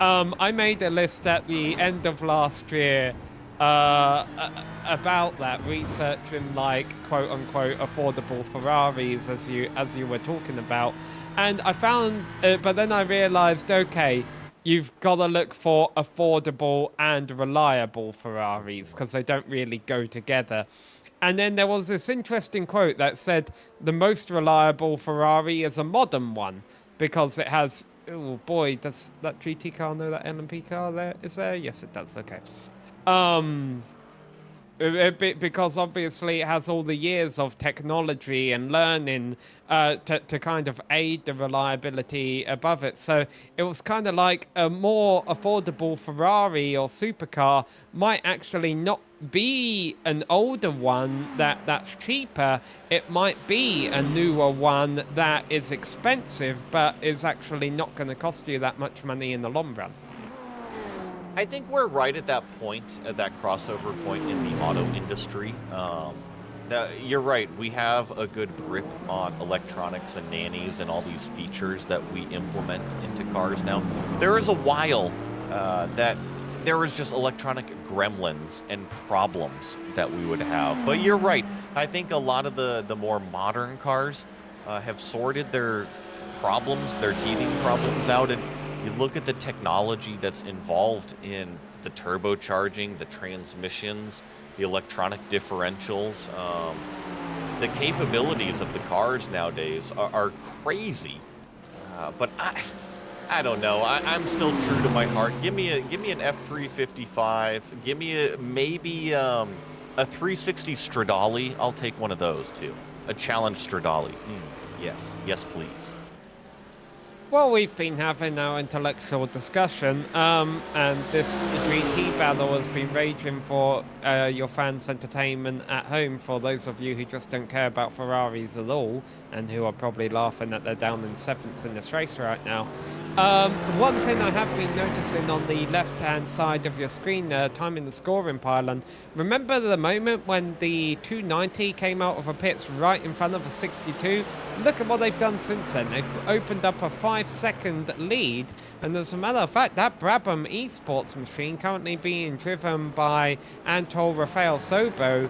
I made a list at the end of last year about that, researching like quote unquote affordable Ferraris as you were talking about. And I found, but then I realized, okay, you've got to look for affordable and reliable Ferraris because they don't really go together. And then there was this interesting quote that said the most reliable Ferrari is a modern one because it has, oh boy, does that GT car know that LMP car there is there? Yes, it does. Okay. Because obviously it has all the years of technology and learning to kind of aid the reliability above it. So it was kind of like a more affordable Ferrari or supercar might actually not be an older one that's cheaper. It might be a newer one that is expensive, but is actually not going to cost you that much money in the long run. I think we're right at that point, at that crossover point in the auto industry. You're right. We have a good grip on electronics and nannies and all these features that we implement into cars now. There is a while that there was just electronic gremlins and problems that we would have. But you're right. I think a lot of the more modern cars have sorted their problems, their teething problems out, and you look at the technology that's involved in the turbocharging, the transmissions, the electronic differentials. The capabilities of the cars nowadays are crazy. But I don't know. I'm still true to my heart. Give me an F355. Give me maybe a 360 Stradale. I'll take one of those too. A challenge Stradale. Yes, please. Well, we've been having our intellectual discussion, and this GT battle has been raging for your fans' entertainment at home, for those of you who just don't care about Ferraris at all, and who are probably laughing that they're down in 7th in this race right now. One thing I have been noticing on the left-hand side of your screen there, time in the scoring pylon, remember the moment when the 290 came out of a pits right in front of a 62? Look at what they've done since then. They've opened up a 5-second lead, and as a matter of fact, that Brabham Esports machine, currently being driven by Antol Rafael Sobo,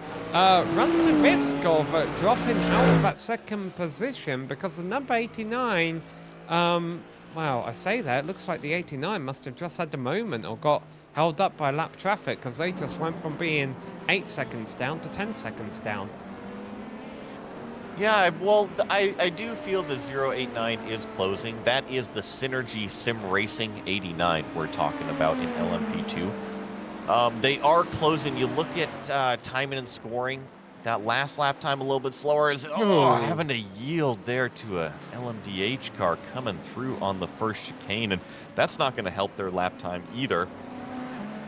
runs a risk of dropping out of that second position, because the number 89, well, I say that, it looks like the 89 must have just had the moment or got held up by lap traffic, because they just went from being 8 seconds down to 10 seconds down. Yeah, well, I do feel the 089 is closing. That is the Synergy SimRacing 89 we're talking about in LMP2. They are closing. You look at timing and scoring. That last lap time a little bit slower is having to yield there to a LMDH car coming through on the first chicane, and that's not going to help their lap time either.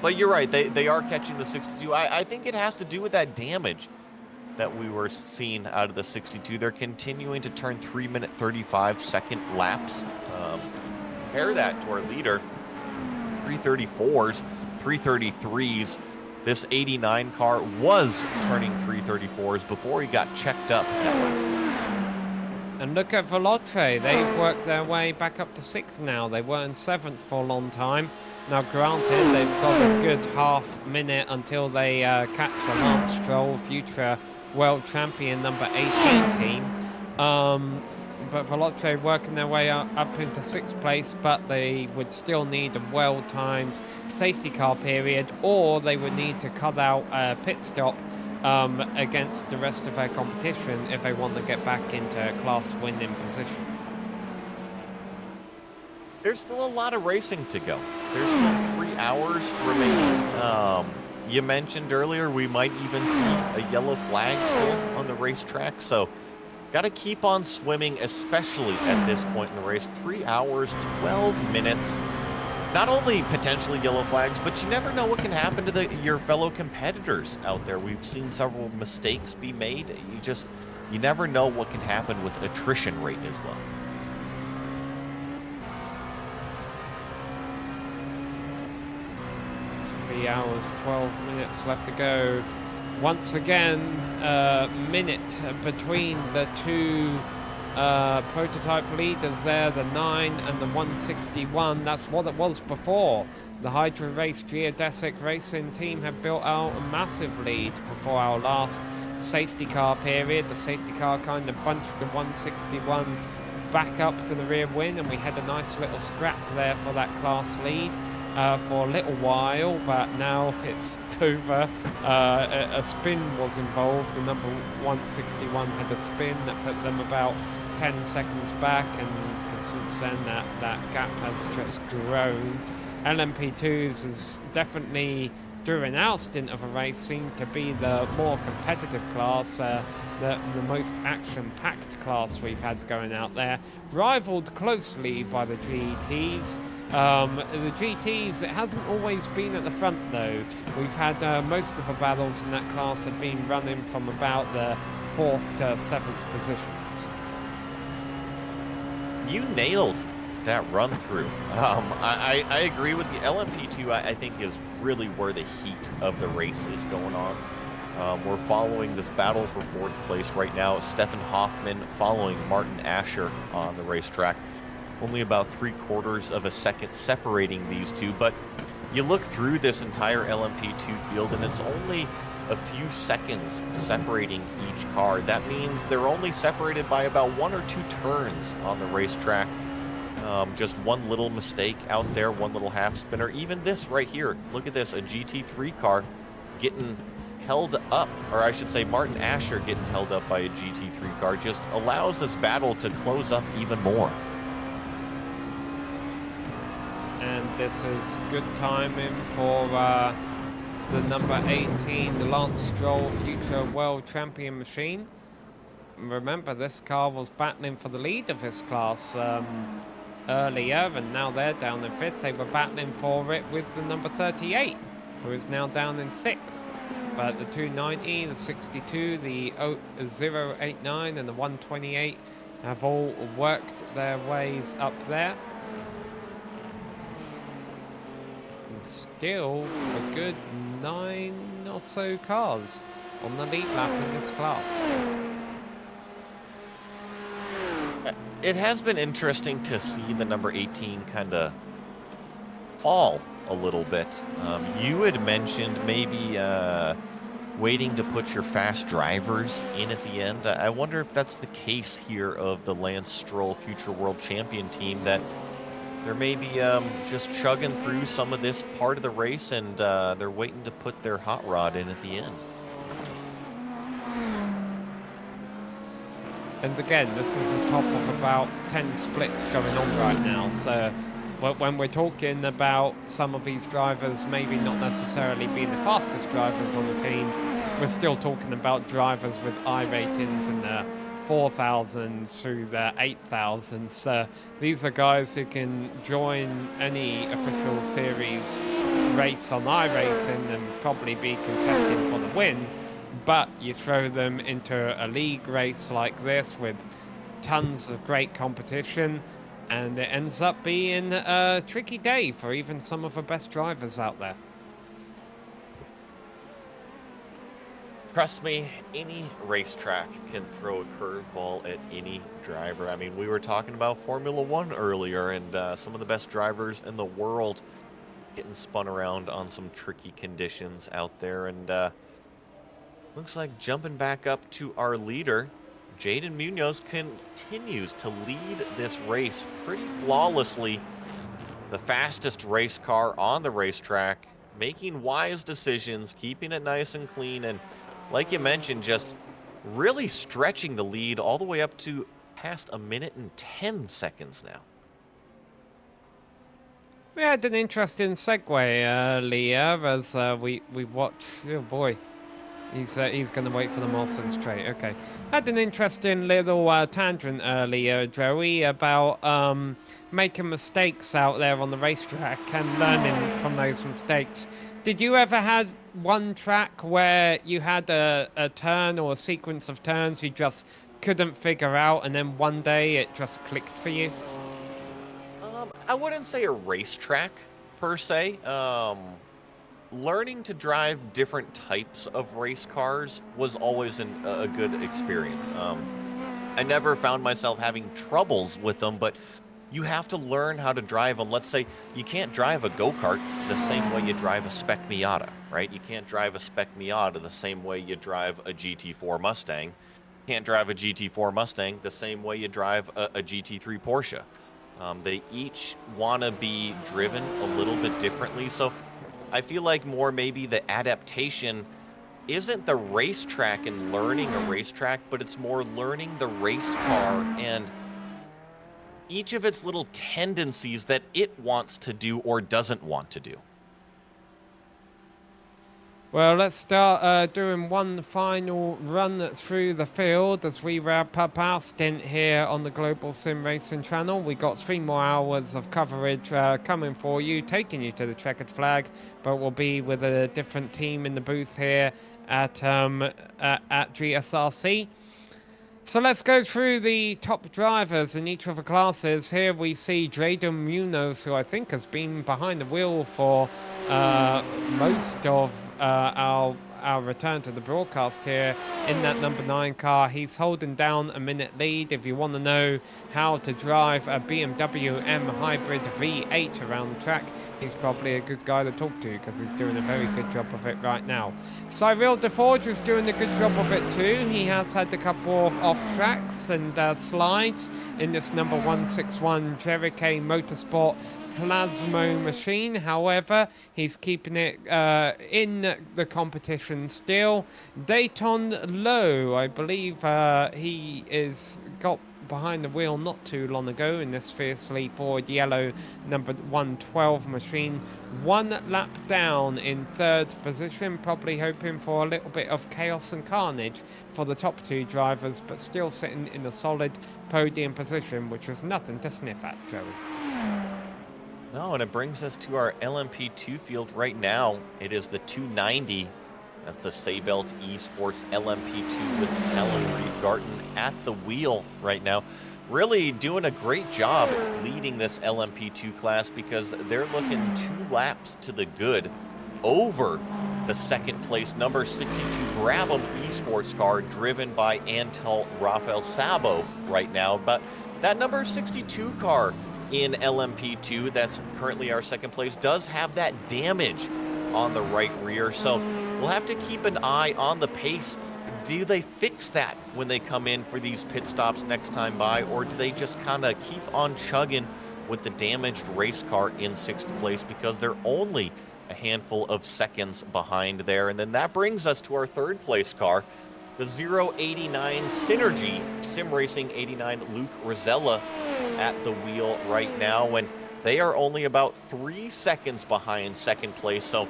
But you're right, they are catching the 62. I think it has to do with that damage that we were seeing out of the 62. They're continuing to turn 3-minute 35-second laps. Compare that to our leader, 334s, 333s. This 89 car was turning 334s before he got checked up that last. And look at Velotre. They've worked their way back up to 6th now. They were in 7th for a long time. Now, granted, they've got a good half minute until they catch a Lance Stroll, future world champion number 18 team. But Velotre working their way up into 6th place, but they would still need a well-timed safety car period, or they would need to cut out a pit stop against the rest of their competition if they want to get back into class winning position. There's still a lot of racing to go. There's still 3 hours remaining. You mentioned earlier we might even see a yellow flag still on the racetrack, so got to keep on swimming, especially at this point in the race. 3 hours, 12 minutes. Not only potentially yellow flags, but you never know what can happen to your fellow competitors out there. We've seen several mistakes be made. You never know what can happen with attrition rate as well. 3 hours, 12 minutes left to go. Once again, minute between the two prototype leaders there, the 9 and the 161. That's what it was before. The Hydra Race Geodesic Racing team have built out a massive lead before our last safety car period. The safety car kind of bunched the 161 back up to the rear wing, and we had a nice little scrap there for that class lead for a little while, but now it's over. A spin was involved. The number 161 had a spin that put them about 10 seconds back, and since then that gap has just grown. LMP2s is definitely, during our stint of a race, seemed to be the more competitive class, the most action-packed class we've had going out there, rivaled closely by the GTs. The GTs, it hasn't always been at the front though. We've had most of the battles in that class have been running from about the 4th to 7th positions. You nailed that run through. I agree with you. LMP2 I think is really where the heat of the race is going on. We're following this battle for 4th place right now. Stefan Hoffman following Martin Asher on the racetrack. Only about 3/4 of a second separating these two, but you look through this entire LMP2 field and it's only a few seconds separating each car. That means they're only separated by about 1 or 2 turns on the racetrack. Just one little mistake out there, one little half spinner. Even this right here, look at this, a GT3 car getting held up, or I should say Martin Asher getting held up by a GT3 car just allows this battle to close up even more. and this is good timing for the number 18, the Lance Stroll future world champion machine. Remember, this car was battling for the lead of his class earlier, and now they're down in 5th. They were battling for it with the number 38, who is now down in 6th. But the 290, the 62, the 089 and the 128 have all worked their ways up there. And still a good 9 or so cars on the lead lap in this class. It has been interesting to see the number 18 kind of fall a little bit. You had mentioned maybe waiting to put your fast drivers in at the end. I wonder if that's the case here of the Lance Stroll future world champion team, that they're maybe just chugging through some of this part of the race, and they're waiting to put their hot rod in at the end. And again, this is a top of about 10 splits going on right now, so when we're talking about some of these drivers maybe not necessarily being the fastest drivers on the team, we're still talking about drivers with I ratings in the 4,000s through the 8,000s. So these are guys who can join any official series race on iRacing and probably be contesting for the win. But you throw them into a league race like this with tons of great competition, and it ends up being a tricky day for even some of the best drivers out there. Trust me, any racetrack can throw a curveball at any driver. I mean, we were talking about Formula One earlier, and some of the best drivers in the world getting spun around on some tricky conditions out there. And looks like jumping back up to our leader, Jaden Munoz continues to lead this race pretty flawlessly. The fastest race car on the racetrack, making wise decisions, keeping it nice and clean, and like you mentioned, just really stretching the lead all the way up to past 1 minute and 10 seconds now. We had an interesting segue earlier as we watch. Oh boy. He's going to wait for the Molson straight. Okay. Had an interesting little tangent earlier, Joey, about making mistakes out there on the racetrack and learning from those mistakes. Did you ever had one track where you had a turn or a sequence of turns you just couldn't figure out, and then one day it just clicked for you? I wouldn't say a racetrack per se. Learning to drive different types of race cars was always a good experience. I never found myself having troubles with them, but you have to learn how to drive them. Let's say you can't drive a go-kart the same way you drive a Spec Miata, right? You can't drive a Spec Miata the same way you drive a GT4 Mustang. You can't drive a GT4 Mustang the same way you drive a GT3 Porsche. They each want to be driven a little bit differently, so I feel like more maybe the adaptation isn't the racetrack and learning a racetrack, but it's more learning the race car and each of its little tendencies that it wants to do or doesn't want to do. Well, let's start doing one final run through the field as we wrap up our stint here on the Global Sim Racing channel. We got 3 more hours of coverage coming for you, taking you to the checkered flag, but we'll be with a different team in the booth here at GSRC. So let's go through the top drivers in each of the classes. Here we see Jaden Munoz, who I think has been behind the wheel for most of our return to the broadcast here in that number 9 car. He's holding down a minute lead. If you want to know how to drive a BMW M Hybrid V8 around the track, he's probably a good guy to talk to because he's doing a very good job of it right now. Cyril DeForge is doing a good job of it too. He has had a couple of off tracks and slides in this number 161 Cherokee Motorsport Plasmo machine. However, he's keeping it in the competition still. Dayton Lowe, I believe he is got behind the wheel not too long ago in this fiercely forward yellow number 112 machine. 1 lap down in 3rd position, probably hoping for a little bit of chaos and carnage for the top 2 drivers, but still sitting in a solid podium position, which was nothing to sniff at, Joey. No, and it brings us to our LMP2 field right now. It is the 290. That's a Sabelt Esports LMP2 with Kellen Reed-Garten at the wheel right now. Really doing a great job leading this LMP2 class because they're looking 2 laps to the good over the 2nd place number 62 Brabham Esports car driven by Antel Rafael Sabo right now. But that number 62 car in LMP2, that's currently our 2nd place, does have that damage on the right rear. So we'll have to keep an eye on the pace. Do they fix that when they come in for these pit stops next time by, or do they just kind of keep on chugging with the damaged race car in 6th place because they're only a handful of seconds behind there? And then that brings us to our 3rd place car, the 089 Synergy SimRacing 89 Luke Rosella at the wheel right now, and they are only about 3 seconds behind 2nd place. So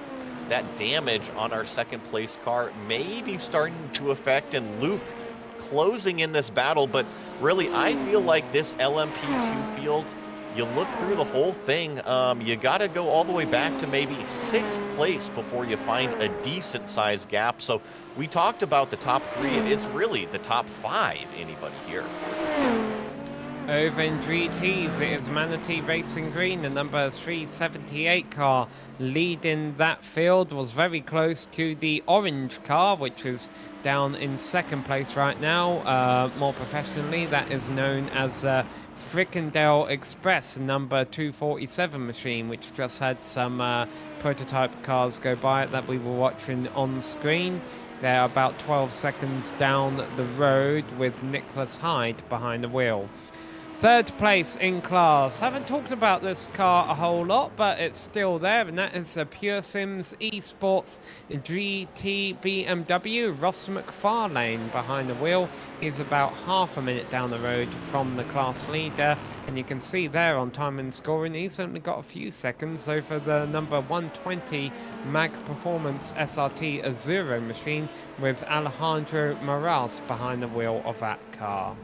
that damage on our 2nd place car may be starting to affect, and Luke closing in this battle. But really, I feel like this LMP2 field, you look through the whole thing, you got to go all the way back to maybe 6th place before you find a decent sized gap. So we talked about the top 3. It's really the top 5, anybody here. Over in GTs, it is Manatee Racing Green, the number 378 car leading that field. Was very close to the orange car, which is down in 2nd place right now. More professionally, that is known as Frickendale Express, number 247 machine, which just had some prototype cars go by it that we were watching on screen. They're about 12 seconds down the road with Nicholas Hyde behind the wheel. 3rd place in class. Haven't talked about this car a whole lot, but it's still there, and that is a Pure Sims Esports GT BMW. Ross McFarlane behind the wheel. He's about half a minute down the road from the class leader, and you can see there on time and scoring, he's only got a few seconds over the number 120 Mag Performance SRT Azuro machine with Alejandro Moraz behind the wheel of that car.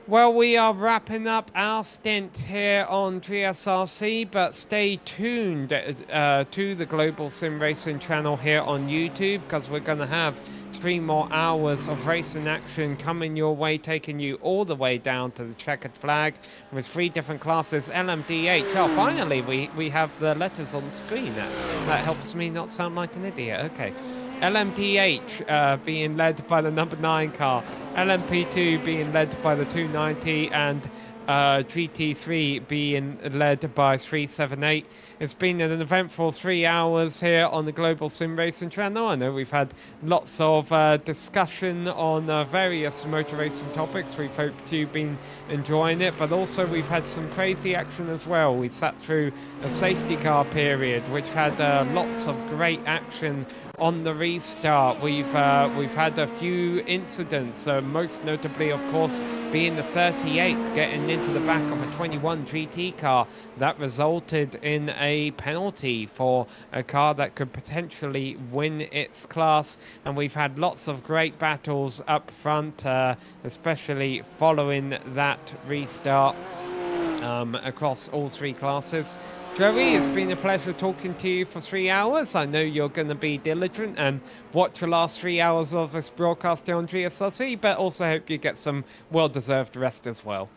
Well, we are wrapping up our stint here on GSRC, but stay tuned to the Global Sim Racing channel here on YouTube, because we're going to have 3 more hours of racing action coming your way, taking you all the way down to the checkered flag with 3 different classes. LMDH. Oh, finally, we have the letters on screen. That helps me not sound like an idiot. Okay. LMDH being led by the number 9 car, LMP2 being led by the 290, and GT3 being led by 378. It's been an eventful 3 hours here on the Global Sim Racing channel. I know we've had lots of discussion on various motor racing topics. We've hoped you've been enjoying it, but also we've had some crazy action as well. We sat through a safety car period, which had lots of great action on the restart. We've had a few incidents, most notably, of course, being the 38th getting into the back of a 21 GT car. That resulted in a penalty for a car that could potentially win its class. And we've had lots of great battles up front, especially following that restart across all 3 classes. Joey, it's been a pleasure talking to you for 3 hours. I know you're going to be diligent and watch the last 3 hours of this broadcast on GSRC, but also hope you get some well-deserved rest as well.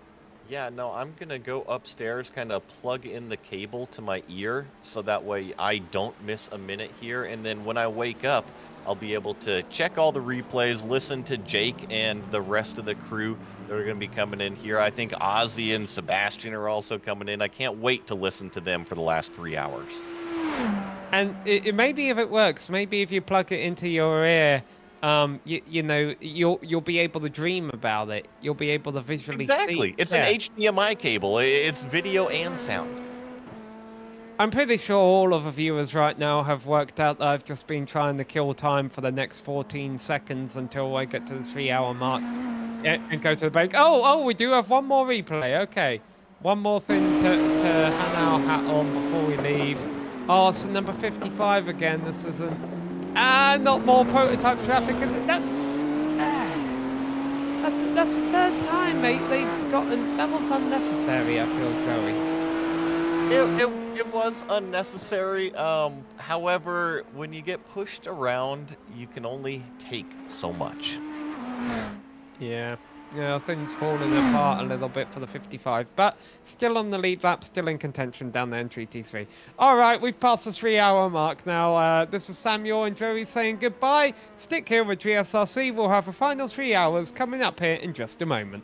Yeah, no, I'm going to go upstairs, kind of plug in the cable to my ear, so that way I don't miss a minute here. And then when I wake up, I'll be able to check all the replays, listen to Jake and the rest of the crew that are going to be coming in here. I think Ozzy and Sebastian are also coming in. I can't wait to listen to them for the last 3 hours. And maybe if it works, maybe if you plug it into your ear, you know, you'll be able to dream about it. You'll be able to visually see. Exactly. It's an HDMI cable. It's video and sound. I'm pretty sure all of the viewers right now have worked out that I've just been trying to kill time for the next 14 seconds until I get to the 3 hour mark. and go to the break. Oh, we do have one more replay. Okay. One more thing to hang our hat on before we leave. Oh, it's number 55 again. This isn't... not more prototype traffic, is it? That's the third time, mate. They've gotten... That was unnecessary, I feel, Joey. It was unnecessary. However, when you get pushed around, you can only take so much. Yeah, things falling apart a little bit for the 55, but still on the lead lap, still in contention down there in GT3. All right, we've passed the 3-hour mark now. This is Samuel and Joey saying goodbye. Stick here with GSRC. We'll have the final 3 hours coming up here in just a moment.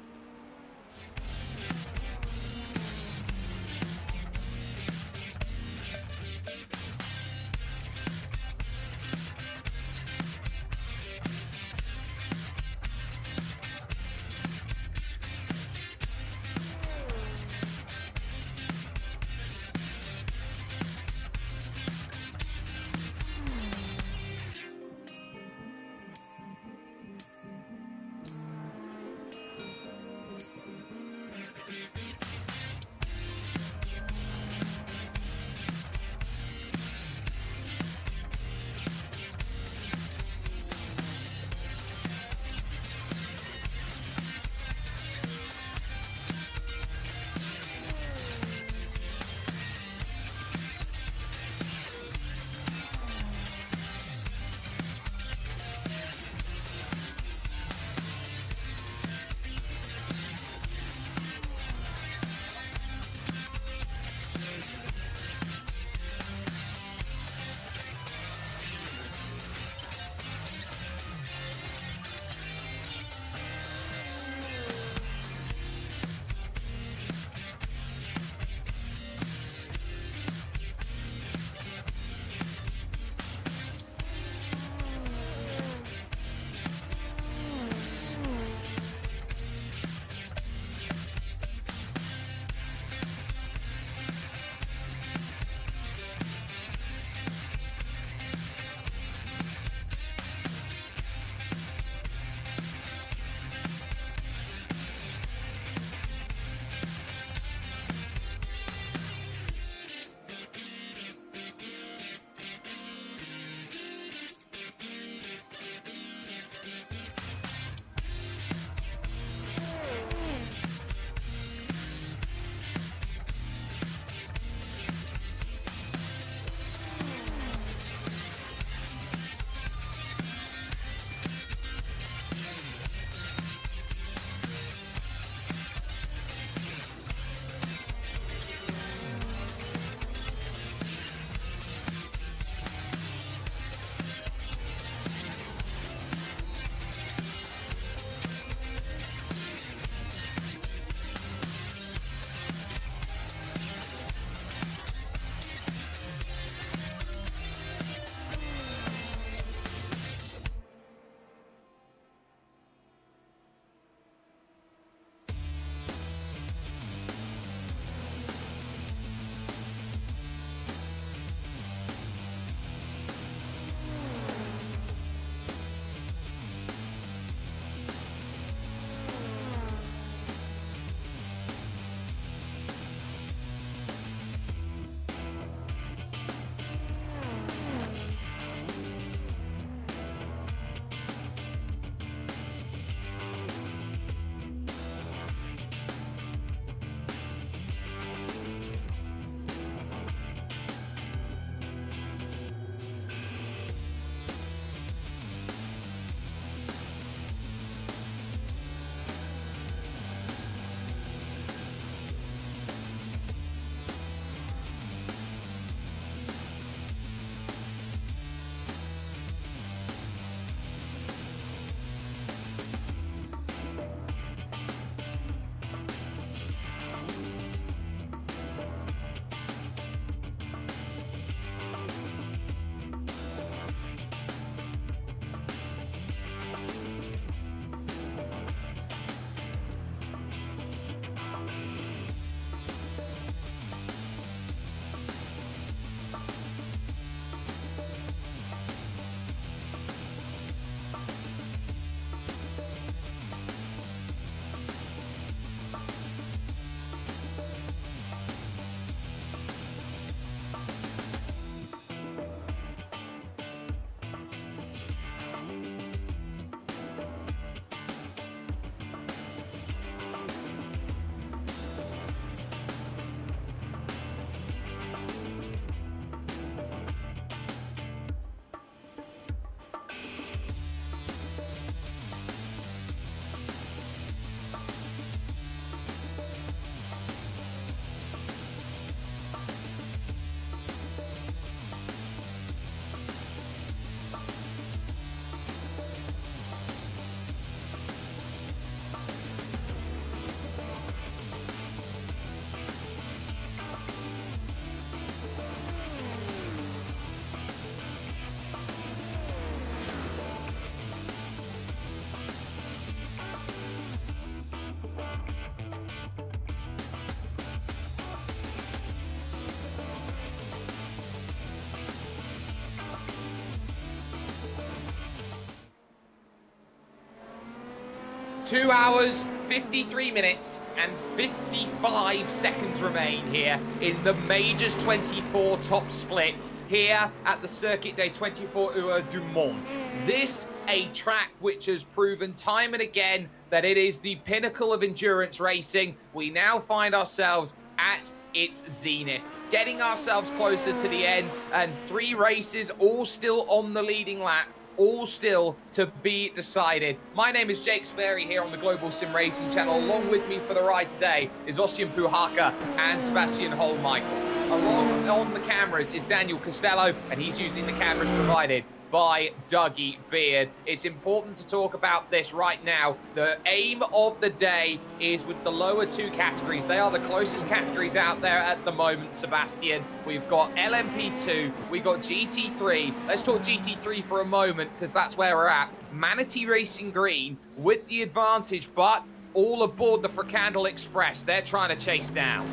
2 hours, 53 minutes, and 55 seconds remain here in the Majors 24 top split here at the Circuit Day 24 Heures du Mans. This a track which has proven time and again that it is the pinnacle of endurance racing. We now find ourselves at its zenith, getting ourselves closer to the end, and 3 races all still on the leading lap, all still to be decided. My name is Jake Sperry here on the Global Sim Racing channel. Along with me for the ride today is Ossian Puhaka and Sebastian Holmichael. Along on the cameras is Daniel Costello, and he's using the cameras provided by Dougie Beard. It's important to talk about this right now. The aim of the day is with the lower 2 categories. They are the closest categories out there at the moment, Sebastian. We've got LMP2, we've got GT3. Let's talk GT3 for a moment, because that's where we're at. Manatee Racing Green with the advantage, but all aboard the Fricandel Express. They're trying to chase down.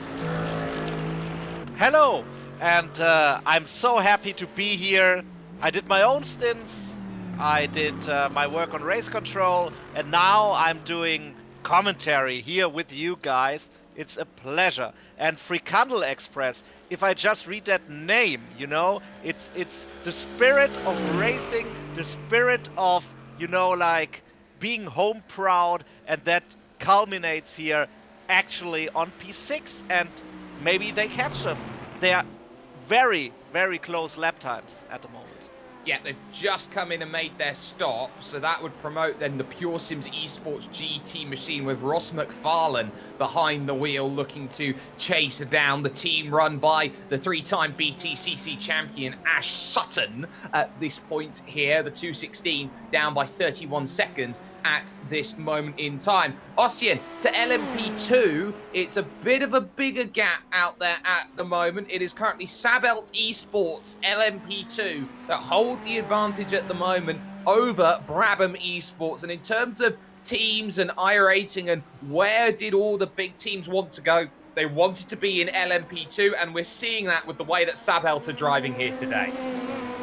Hello, and I'm so happy to be here. I did my own stints, I did my work on race control, and now I'm doing commentary here with you guys. It's a pleasure. And Fricandel Express, if I just read that name, you know, it's the spirit of racing, the spirit of, you know, like being home proud, and that culminates here actually on P6, and maybe they catch them. They are very, very close lap times at the moment. Yeah, they've just come in and made their stop, so that would promote then the Pure Sims Esports GT machine with Ross McFarlane behind the wheel, looking to chase down the team run by the 3-time BTCC champion Ash Sutton at this point here. The 216 down by 31 seconds at this moment in time. Ossian, to LMP2, it's a bit of a bigger gap out there at the moment. It is currently Sabelt Esports LMP2 that hold the advantage at the moment over Brabham Esports. And in terms of teams and iRacing and where did all the big teams want to go, they wanted to be in LMP2, and we're seeing that with the way that Sabelt are driving here today.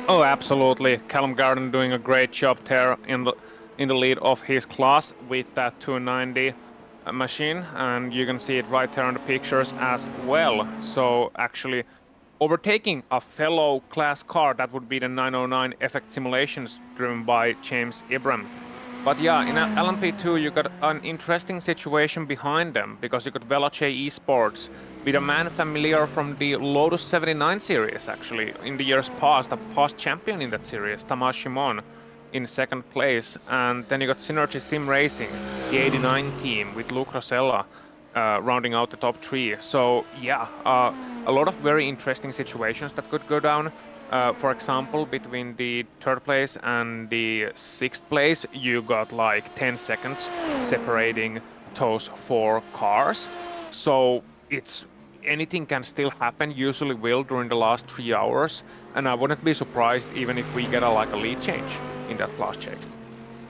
Oh, absolutely. Callum Garden doing a great job there in the lead of his class with that 290 machine, and you can see it right there on the pictures as well. So actually overtaking a fellow class car, that would be the 909 Effect Simulations driven by James Ibram. But yeah, in LMP2 you got an interesting situation behind them, because you got Veloce Esports with a man familiar from the Lotus 79 series, actually in the years past, a past champion in that series, Tamás Simon, in 2nd place. And then you got Synergy SimRacing, the 89 team with Luke Rosella rounding out the top 3. So yeah, a lot of very interesting situations that could go down. For example, between the 3rd place and the 6th place, you got like 10 seconds separating those 4 cars. So it's anything can still happen, usually will during the last 3 hours, and I wouldn't be surprised even if we get a lead change in that class change.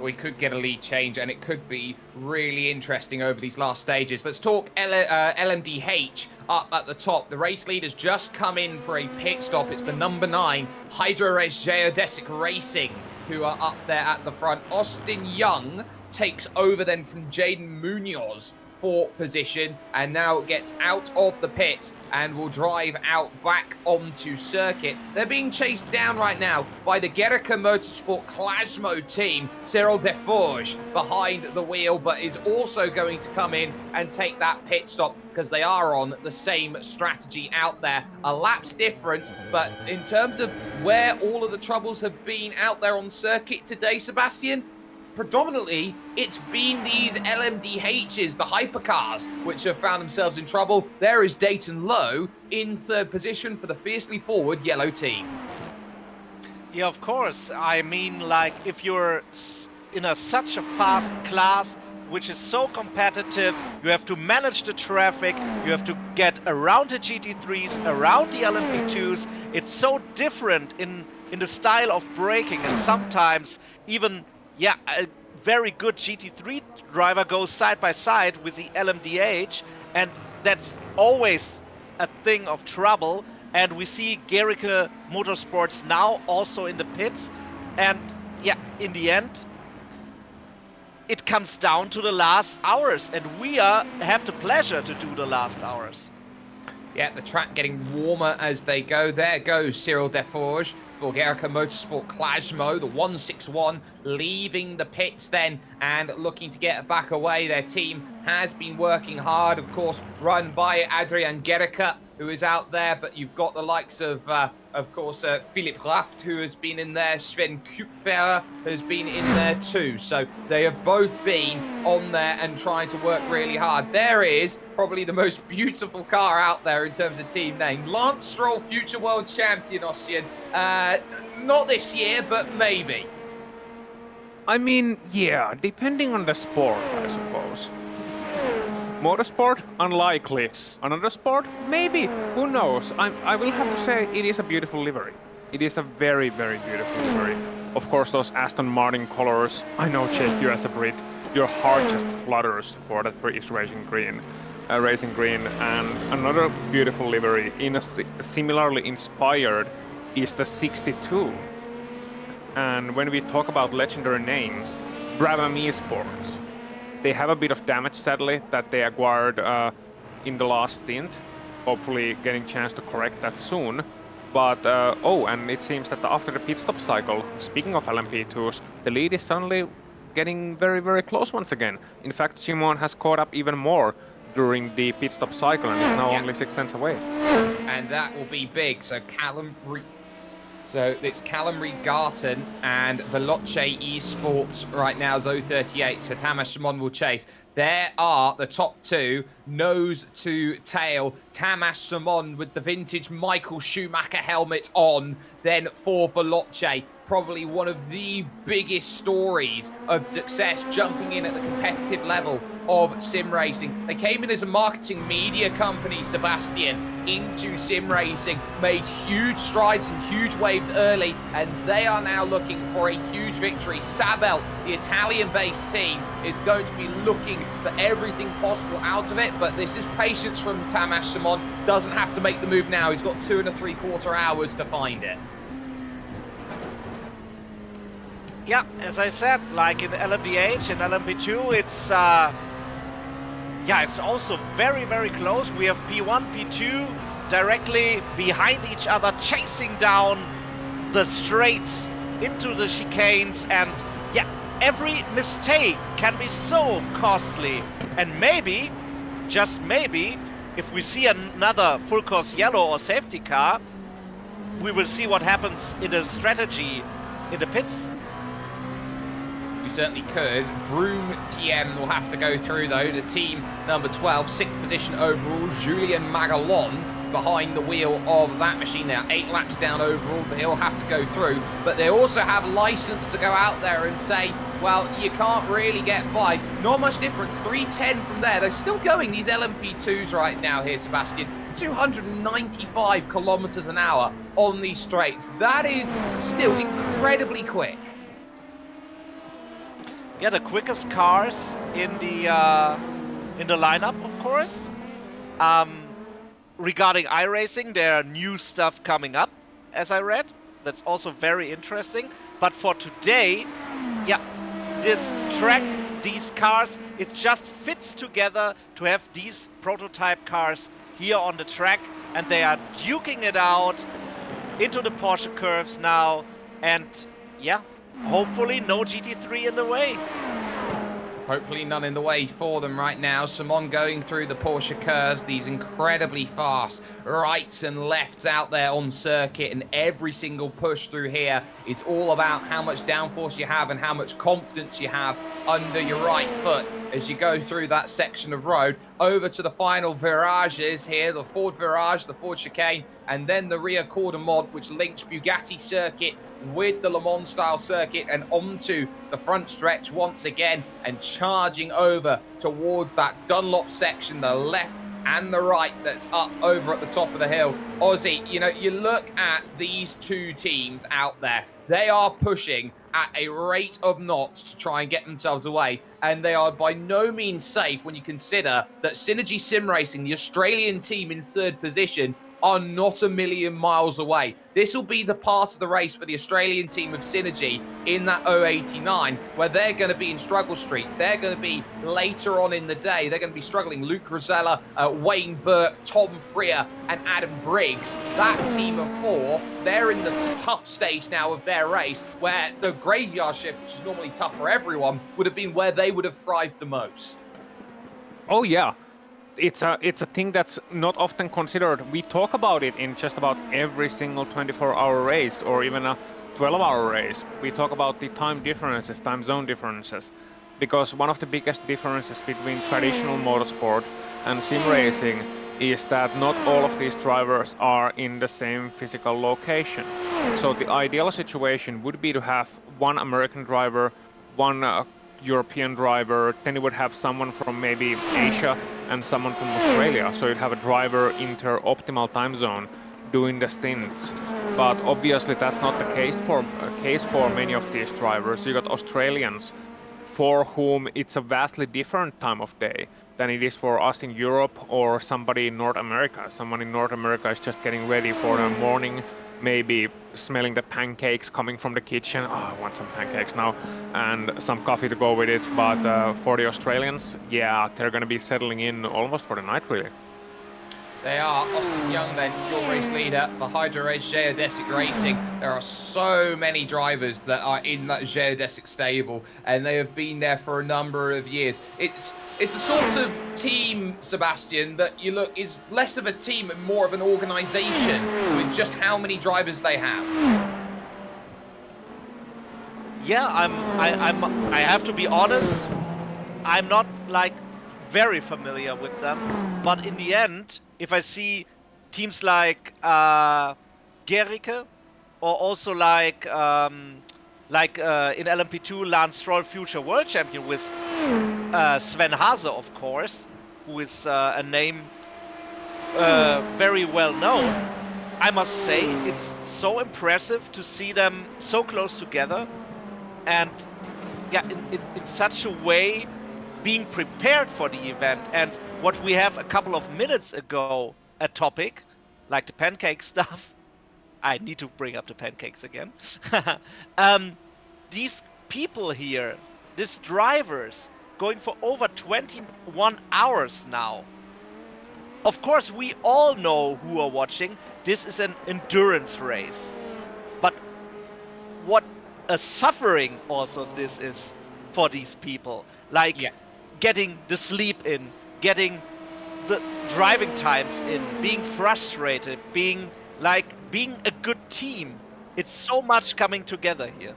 We could get a lead change, and it could be really interesting over these last stages. Let's talk LMDH up at the top. The race leaders just come in for a pit stop. It's the number 9 HydroRes Geodesic Racing who are up there at the front. Austin Young takes over then from Jaden Munoz for position, and now gets out of the pit and will drive out back onto circuit. They're being chased down right now by the Gericke Motorsport Klasmo team. Cyril Deforge behind the wheel, but is also going to come in and take that pit stop, because they are on the same strategy out there. A lap's different, but in terms of where all of the troubles have been out there on circuit today, Sebastian, predominantly, it's been these LMDHs, the hypercars, which have found themselves in trouble. There is Dayton Lowe in 3rd position for the fiercely forward yellow team. Yeah, of course. I mean, like, if you're in such a fast class, which is so competitive, you have to manage the traffic, you have to get around the GT3s, around the LMP2s. It's so different in the style of braking, and sometimes even, yeah, a very good GT3 driver goes side by side with the LMDH, and that's always a thing of trouble. And we see Gericke Motorsports now also in the pits, and yeah, in the end, it comes down to the last hours, and we have the pleasure to do the last hours. Yeah, the track getting warmer as they go. There goes Cyril Deforge, Vulgarica Motorsport Klasmo, the 161, leaving the pits then and looking to get back away. Their team has been working hard, of course, run by Adrian Gerica, who is out there, but you've got the likes of course, Philipp Raft, who has been in there. Sven Kupfer has been in there too. So they have both been on there and trying to work really hard. There is probably the most beautiful car out there in terms of team name. Lance Stroll, future world champion, Ossian. Not this year, but maybe. I mean, yeah, depending on the sport, I suppose. Motorsport? Unlikely. Another sport? Maybe. Who knows? I will have to say it is a beautiful livery. It is a very, very beautiful livery. Of course, those Aston Martin colors. I know, Jake, you as a Brit, your heart just flutters for that British racing green. And another beautiful livery, similarly inspired, is the 62. And when we talk about legendary names, Brabham Esports. They have a bit of damage, sadly, that they acquired in the last stint. Hopefully getting a chance to correct that soon. But, and it seems that after the pit stop cycle, speaking of LMP2s, the lead is suddenly getting very, very close once again. In fact, Simon has caught up even more during the pit stop cycle and is now only 6 tenths away. And that will be big. So it's Callum Reed-Garton and Veloce Esports right now, 038. So Tamas Simon will chase. There are the top two, nose to tail. Tamas Simon with the vintage Michael Schumacher helmet on. Then for Veloce, probably one of the biggest stories of success jumping in at the competitive level of SimRacing. They came in as a marketing media company, Sebastian, into SimRacing, made huge strides and huge waves early, and they are now looking for a huge victory. Sabel, the Italian-based team, is going to be looking for everything possible out of it, but this is patience from Tamas Simon. Doesn't have to make the move now. He's got 2 3/4 hours to find it. Yeah, as I said, like in LMP8 and LMP2, it's it's also very, very close. We have P1, P2 directly behind each other, chasing down the straights into the chicanes, and every mistake can be so costly. And maybe, just maybe, if we see another full course yellow or safety car, we will see what happens in the strategy in the pits. We certainly could. Vroom TM will have to go through, though. The team number 12, 6th position overall, Julien Magalon behind the wheel of that machine now. 8 laps down overall, but he'll have to go through. But they also have license to go out there and say, well, you can't really get by. Not much difference. 310 from there. They're still going, these LMP2s right now here, Sebastian. 295 kilometers an hour on these straights. That is still incredibly quick. Yeah, the quickest cars in the lineup, of course. Regarding iRacing, there are new stuff coming up, as I read. That's also very interesting. But for today, this track, these cars, it just fits together to have these prototype cars here on the track, and they are duking it out into the Porsche curves now, and hopefully no GT3 in the way. Hopefully none in the way for them right now. Simon going through the Porsche curves, these incredibly fast rights and lefts out there on circuit, and every single push through here is all about how much downforce you have and how much confidence you have under your right foot as you go through that section of road. Over to the final virages here, the Ford Virage, the Ford Chicane, and then the rear quarter mod, which links Bugatti circuit with the Le Mans style circuit and onto the front stretch once again, and charging over towards that Dunlop section, the left and the right that's up over at the top of the hill. Ozzy, you look at these two teams out there, they are pushing at a rate of knots to try and get themselves away, and they are by no means safe when you consider that Synergy SimRacing, the Australian team in 3rd position, are not a million miles away. This will be the part of the race for the Australian team of Synergy in that 089, where they're going to be in struggle street. They're going to be later on in the day. They're going to be struggling. Luke Rosella, Wayne Burke, Tom Freer, and Adam Briggs. That team of 4, they're in the tough stage now of their race, where the graveyard shift, which is normally tough for everyone, would have been where they would have thrived the most. Oh yeah, it's a thing that's not often considered. We talk about it in just about every single 24-hour race or even a 12-hour race. We talk about the time differences, time zone differences, because one of the biggest differences between traditional motorsport and sim racing is that not all of these drivers are in the same physical location. So the ideal situation would be to have one American driver, one European driver, then you would have someone from maybe Asia and someone from Australia. So you'd have a driver inter-optimal time zone doing the stints. But obviously that's not the case for many of these drivers. You got Australians for whom it's a vastly different time of day than it is for us in Europe or somebody in North America. Someone in North America is just getting ready for the morning, maybe smelling the pancakes coming from the kitchen. Oh, I want some pancakes now, and some coffee to go with it. But for the Australians, yeah, they're going to be settling in almost for the night, really. They are. Austin Young, then, your race leader for Hydro Race Geodesic Racing. There are so many drivers that are in that Geodesic stable, and they have been there for a number of years. It's the sort of team, Sebastian, that you look is less of a team and more of an organization with just how many drivers they have. Yeah, I have to be honest, I'm not like very familiar with them, but in the end, if I see teams like Gericke, or also like in LMP2 Lance Stroll, future world champion with Sven Hase, of course, who is a name very well known, I must say it's so impressive to see them so close together, and yeah, in such a way being prepared for the event. And what we have a couple of minutes ago, a topic like the pancake stuff. I need to bring up the pancakes again. These people here, these drivers, going for over 21 hours now. Of course, we all know who are watching. This is an endurance race. But what a suffering also this is for these people. Like, yeah, getting the sleep in, getting the driving times in, being frustrated, being a good team. It's so much coming together here.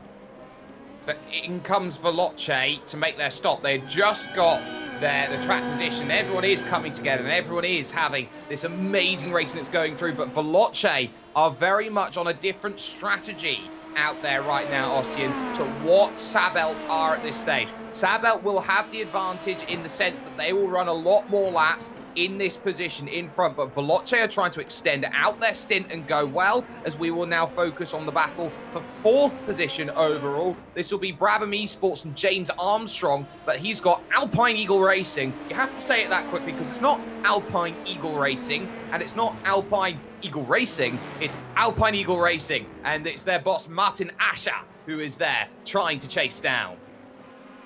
So in comes Veloce to make their stop. They've just got the track position. Everyone is coming together and everyone is having this amazing racing that's going through. But Veloce are very much on a different strategy out there right now, Ossian, to what Sabelt are at this stage. Sabelt will have the advantage in the sense that they will run a lot more laps in this position in front, but Veloce are trying to extend out their stint and go well, as we will now focus on the battle for 4th position overall. This will be Brabham Esports and James Armstrong, but he's got Alpine Eagle Racing. You have to say it that quickly because it's not Alpine Eagle Racing and it's not Alpine Eagle Racing, it's Alpine Eagle Racing, and it's their boss Martin Ascher who is there trying to chase down.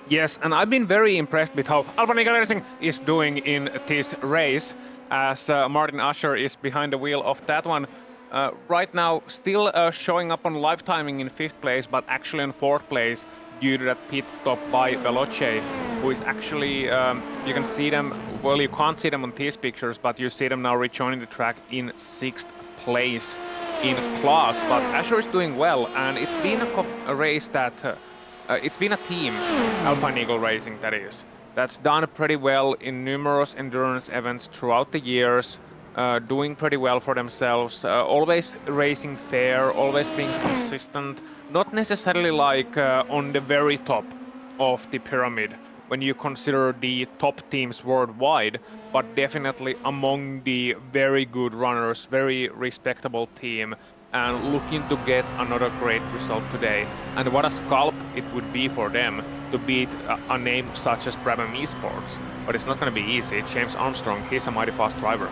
Yes, and I've been very impressed with how Alpine Eagle Racing is doing in this race, as Martin Ascher is behind the wheel of that one. Right now, still showing up on live timing in 5th place, but actually in 4th place due to that pit stop by Veloce, who is actually, you can see them, well, you can't see them on these pictures, but you see them now rejoining the track in 6th place in class. But Ascher is doing well, and it's been a race that it's been a team, Alpine Eagle Racing that is, that's done pretty well in numerous endurance events throughout the years, doing pretty well for themselves, always racing fair, always being consistent, not necessarily like on the very top of the pyramid when you consider the top teams worldwide, but definitely among the very good runners, very respectable team, and looking to get another great result today. And what a scalp it would be for them to beat a name such as Brabham Esports. But it's not going to be easy. James Armstrong, he's a mighty fast driver.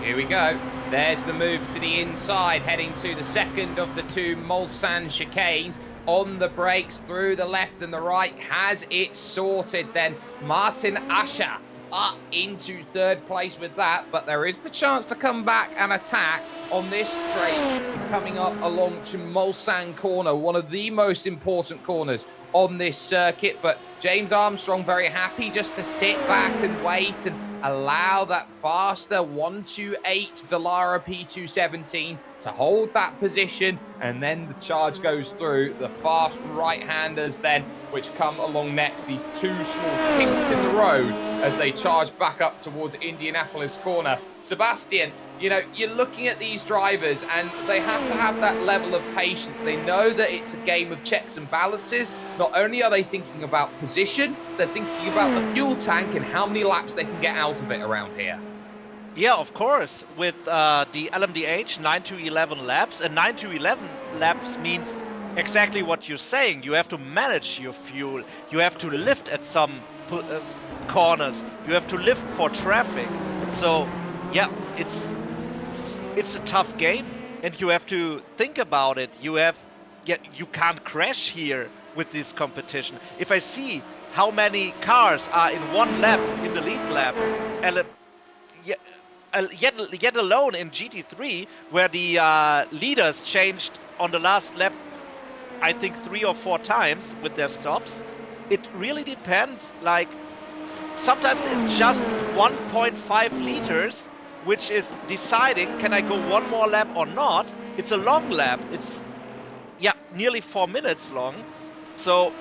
Here we go. There's the move to the inside, heading to the second of the two Mulsanne chicanes. On the brakes, through the left and the right, has it sorted. Then Martin Ascher up into third place with that, but there is the chance to come back and attack on this straight, coming up along to Mulsanne corner, one of the most important corners on this circuit. But James Armstrong very happy just to sit back and wait and allow that faster 128 Dallara P217 to hold that position, and then the charge goes through the fast right-handers then, which come along next, these two small kinks in the road as they charge back up towards Indianapolis corner. Sebastian, you know, you're looking at these drivers and they have to have that level of patience. They know that it's a game of checks and balances. Not only are they thinking about position, they're thinking about the fuel tank and how many laps they can get out of it around here. Yeah, of course. With the LMDH 9 to 11 laps, and 9 to 11 laps means exactly what you're saying. You have to manage your fuel. You have to lift at some corners. You have to lift for traffic. So, yeah, it's a tough game, and you have to think about it. You can't crash here with this competition. If I see how many cars are in one lap, in the lead lap, and yet alone in GT3, where the leaders changed on the last lap, I think 3 or 4 times with their stops, it really depends. Like, sometimes it's just 1.5 liters, which is deciding, can I go one more lap or not? It's a long lap. It's, yeah, nearly 4 minutes long. So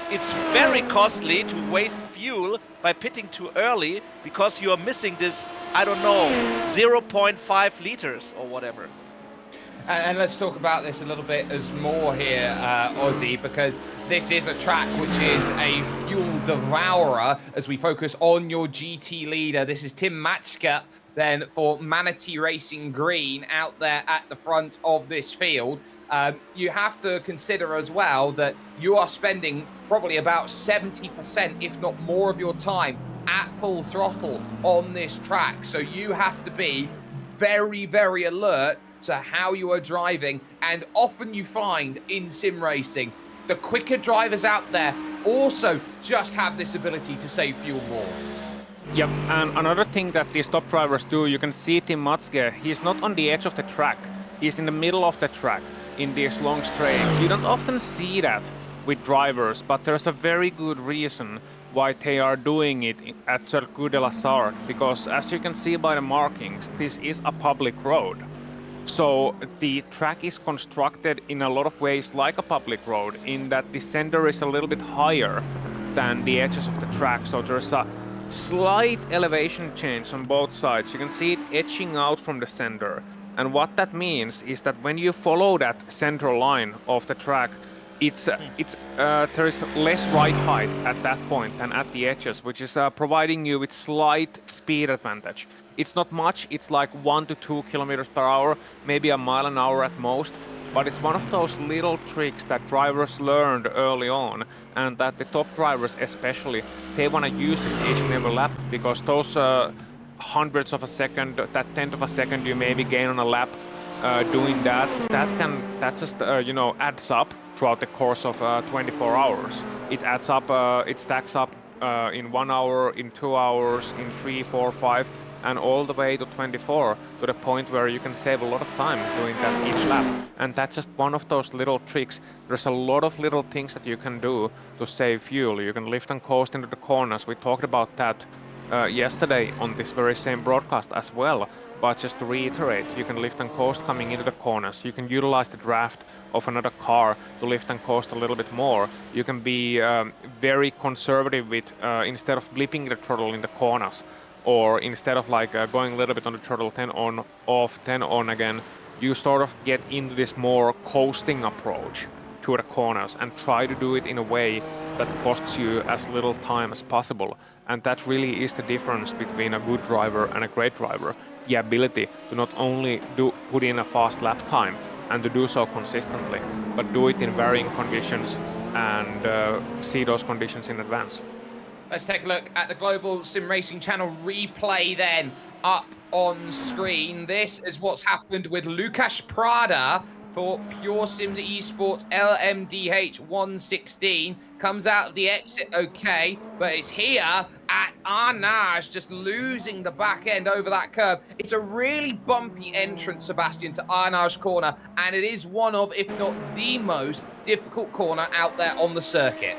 it's very costly to waste fuel by pitting too early because you are missing this, I don't know, 0.5 liters or whatever. And let's talk about this a little bit as more here, Ozzy, because this is a track which is a fuel devourer as we focus on your GT leader. This is Tim Matschke then for Manatee Racing Green out there at the front of this field. You have to consider as well that you are spending probably about 70%, if not more, of your time at full throttle on this track. So you have to be very, very alert to how you are driving. And often you find in sim racing, the quicker drivers out there also just have this ability to save fuel more. Yep, and another thing that these top drivers do, you can see Tim Matschke, he's not on the edge of the track, he's in the middle of the track in these long straights. You don't often see that with drivers, but there's a very good reason why they are doing it at Circuit de la Sarthe, because as you can see by the markings, this is a public road. So the track is constructed in a lot of ways like a public road, in that the center is a little bit higher than the edges of the track. So there's a slight elevation change on both sides. You can see it edging out from the center. And what that means is that when you follow that center line of the track, there is less ride height at that point than at the edges, which is providing you with slight speed advantage. It's not much, it's like 1 to 2 kilometers per hour, maybe a mile an hour at most, but it's one of those little tricks that drivers learned early on, and that the top drivers especially, they want to use it each and every lap, because those hundredths of a second, that tenth of a second you maybe gain on a lap doing that just adds up throughout the course of 24 hours. It adds up, it stacks up in 1 hour, in 2 hours, in 3, 4, 5, and all the way to 24, to the point where you can save a lot of time doing that each lap. And that's just one of those little tricks. There's a lot of little things that you can do to save fuel. You can lift and coast into the corners. We talked about that yesterday on this very same broadcast as well. But just to reiterate, you can lift and coast coming into the corners. You can utilize the draft of another car to lift and coast a little bit more. You can be very conservative with, instead of blipping the throttle in the corners, or instead of like going a little bit on the throttle, 10 on, off, 10 on again, you sort of get into this more coasting approach to the corners and try to do it in a way that costs you as little time as possible. And that really is the difference between a good driver and a great driver. The ability to not only put in a fast lap time and to do so consistently, but do it in varying conditions and see those conditions in advance. Let's take a look at the Global Sim Racing Channel replay then up on screen. This is what's happened with Lukasz Prada for Pure Sim Esports LMDH 116. Comes out of the exit okay, but it's here at Arnage, just losing the back end over that curb. It's a really bumpy entrance, Sebastian, to Arnage corner, and it is one of, if not the most difficult corner out there on the circuit.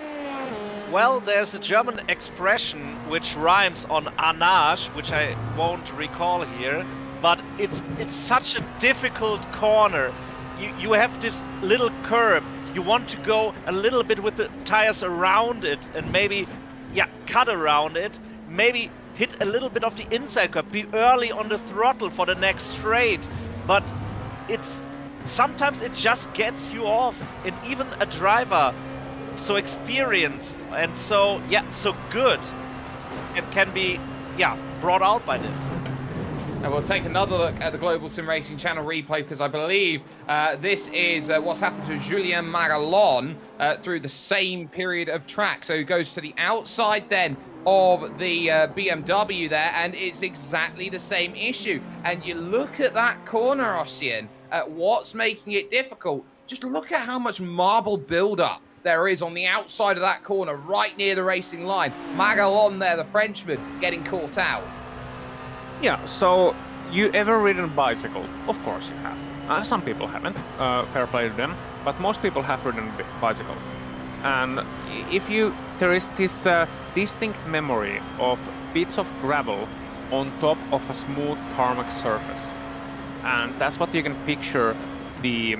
Well, there's a German expression which rhymes on Arnage, which I won't recall here, but it's such a difficult corner. You have this little curb. You want to go a little bit with the tires around it and maybe, cut around it. Maybe hit a little bit of the inside curb. Be early on the throttle for the next straight. But sometimes it just gets you off. And even a driver so experienced and so good, it can be, brought out by this. And we'll take another look at the Global Sim Racing channel replay, because I believe this is what's happened to Julien Magalon through the same period of track. So he goes to the outside then of the BMW there, and it's exactly the same issue. And you look at that corner, Ossian, at what's making it difficult. Just look at how much marble build-up there is on the outside of that corner, right near the racing line. Magalon there, the Frenchman, getting caught out. Yeah, so you ever ridden a bicycle? Of course you have. Some people haven't, fair play to them, but most people have ridden a bicycle. And there is this distinct memory of bits of gravel on top of a smooth tarmac surface. And that's what you can picture the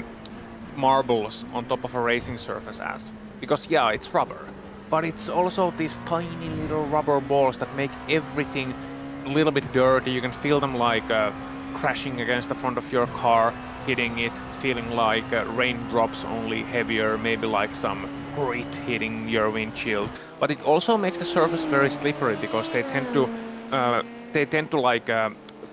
marbles on top of a racing surface as. Because it's rubber, but it's also these tiny little rubber balls that make everything a little bit dirty. You can feel them like crashing against the front of your car, hitting it, feeling like raindrops, only heavier, maybe like some grit hitting your windshield. But it also makes the surface very slippery, because they tend to like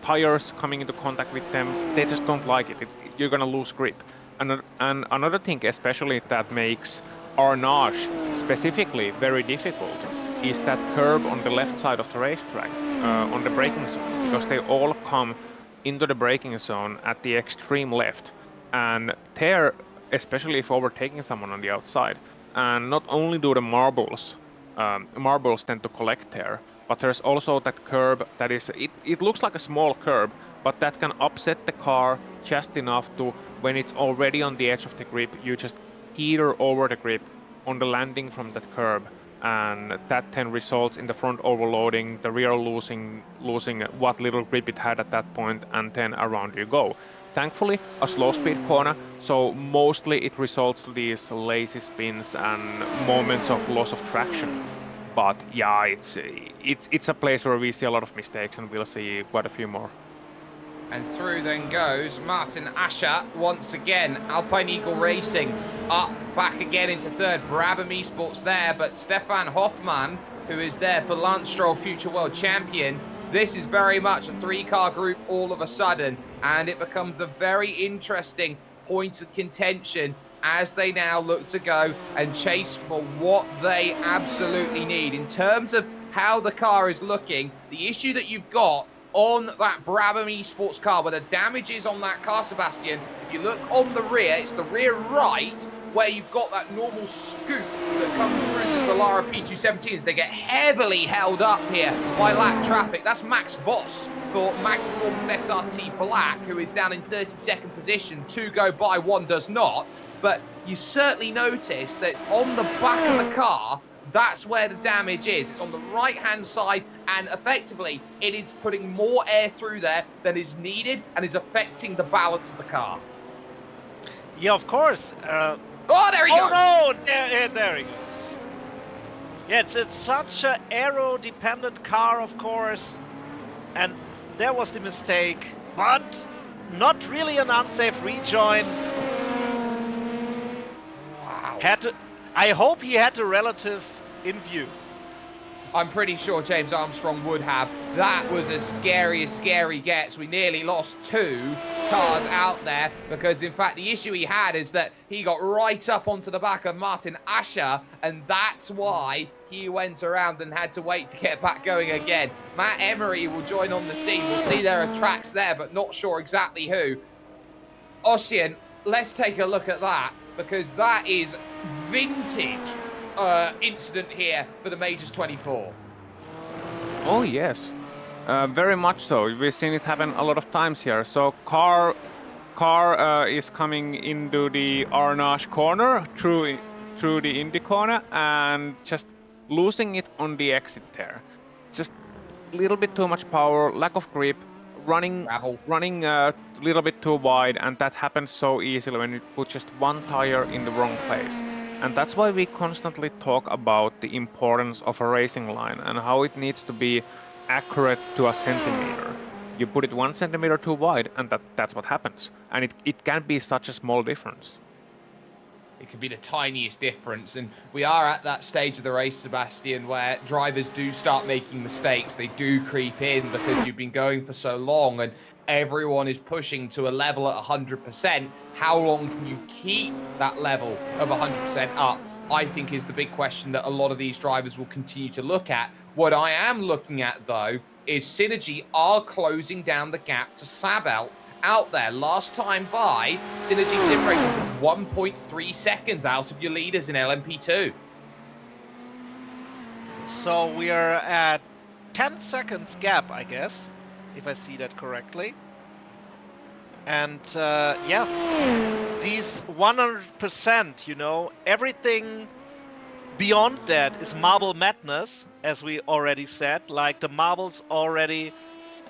tires coming into contact with them. They just don't like it. You're gonna lose grip. And another thing especially that makes Arnage specifically very difficult is that curb on the left side of the racetrack, on the braking zone, because they all come into the braking zone at the extreme left, and tear, especially if overtaking someone on the outside. And not only do the marbles tend to collect there, but there's also that curb that is, it looks like a small curb, but that can upset the car just enough to, when it's already on the edge of the grip, you just teeter over the grip on the landing from that curb. And that then results in the front overloading, the rear losing what little grip it had at that point, and then around you go. Thankfully, a slow speed corner, so mostly it results to these lazy spins and moments of loss of traction. But it's a place where we see a lot of mistakes, and we'll see quite a few more. And through then goes Martin Ascher once again. Alpine Eagle Racing up, back again into third. Brabham Esports there, but Stefan Hoffmann, who is there for Lance Stroll, future world champion. This is very much a three-car group all of a sudden, and it becomes a very interesting point of contention as they now look to go and chase for what they absolutely need. In terms of how the car is looking, the issue that you've got on that Brabham Esports car, where the damage is on that car, Sebastian, if you look on the rear, it's the rear right, where you've got that normal scoop that comes through the Lara P217s. They get heavily held up here by lap traffic. That's Max Voss for Mag Performance SRT Black, who is down in 32nd position. 2 go by, 1 does not. But you certainly notice that it's on the back of the car. That's where the damage is. It's on the right-hand side, and effectively, it is putting more air through there than is needed and is affecting the balance of the car. Yeah, of course. Oh, there he goes! Oh, no! There he goes. Yeah, it's such an aero-dependent car, of course. And there was the mistake, but not really an unsafe rejoin. Wow. I hope he had a relative in view. I'm pretty sure James Armstrong would have. That was as scary gets. We nearly lost 2 cars out there, because in fact the issue he had is that he got right up onto the back of Martin Ascher, and that's why he went around and had to wait to get back going again. Matt Emery will join on the scene. We'll see there are tracks there, but not sure exactly who. Ossian, let's take a look at that, because that is vintage incident here for the Majors 24. Oh yes, very much so. We've seen it happen a lot of times here. So car is coming into the Arnage corner through the Indy corner and just losing it on the exit there. Just a little bit too much power, lack of grip, running a little bit too wide, and that happens so easily when you put just one tire in the wrong place. And that's why we constantly talk about the importance of a racing line and how it needs to be accurate to a centimeter. You put it 1 centimeter too wide, and that's what happens. And it can be such a small difference. It could be the tiniest difference, and we are at that stage of the race, Sebastian, where drivers do start making mistakes. They do creep in because you've been going for so long, and everyone is pushing to a level at 100%. How long can you keep that level of 100% up, I think, is the big question that a lot of these drivers will continue to look at. What I am looking at, though, is Synergy are closing down the gap to Sabel out there. Last time by, Synergy SimRacing took 1.3 seconds out of your leaders in LMP2. So we are at 10 seconds gap, I guess, if I see that correctly. And yeah, these 100%, you know, everything beyond that is marble madness, as we already said. Like the marbles already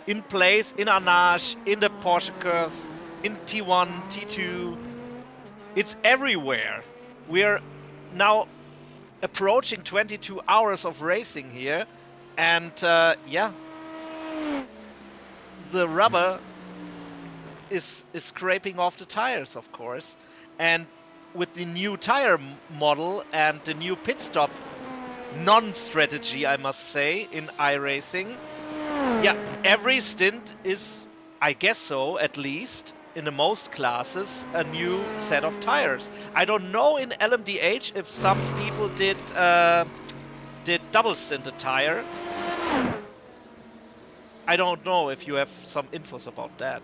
in place, in Arnage, in the Porsche curves, in T1, T2. It's everywhere. We're now approaching 22 hours of racing here. And yeah, the rubber is scraping off the tires, of course. And with the new tire model and the new pit stop non-strategy, I must say, in iRacing, yeah, every stint is, I guess so, at least in the most classes, a new set of tires. I don't know in LMDH if some people did double stinted tire. I don't know if you have some infos about that.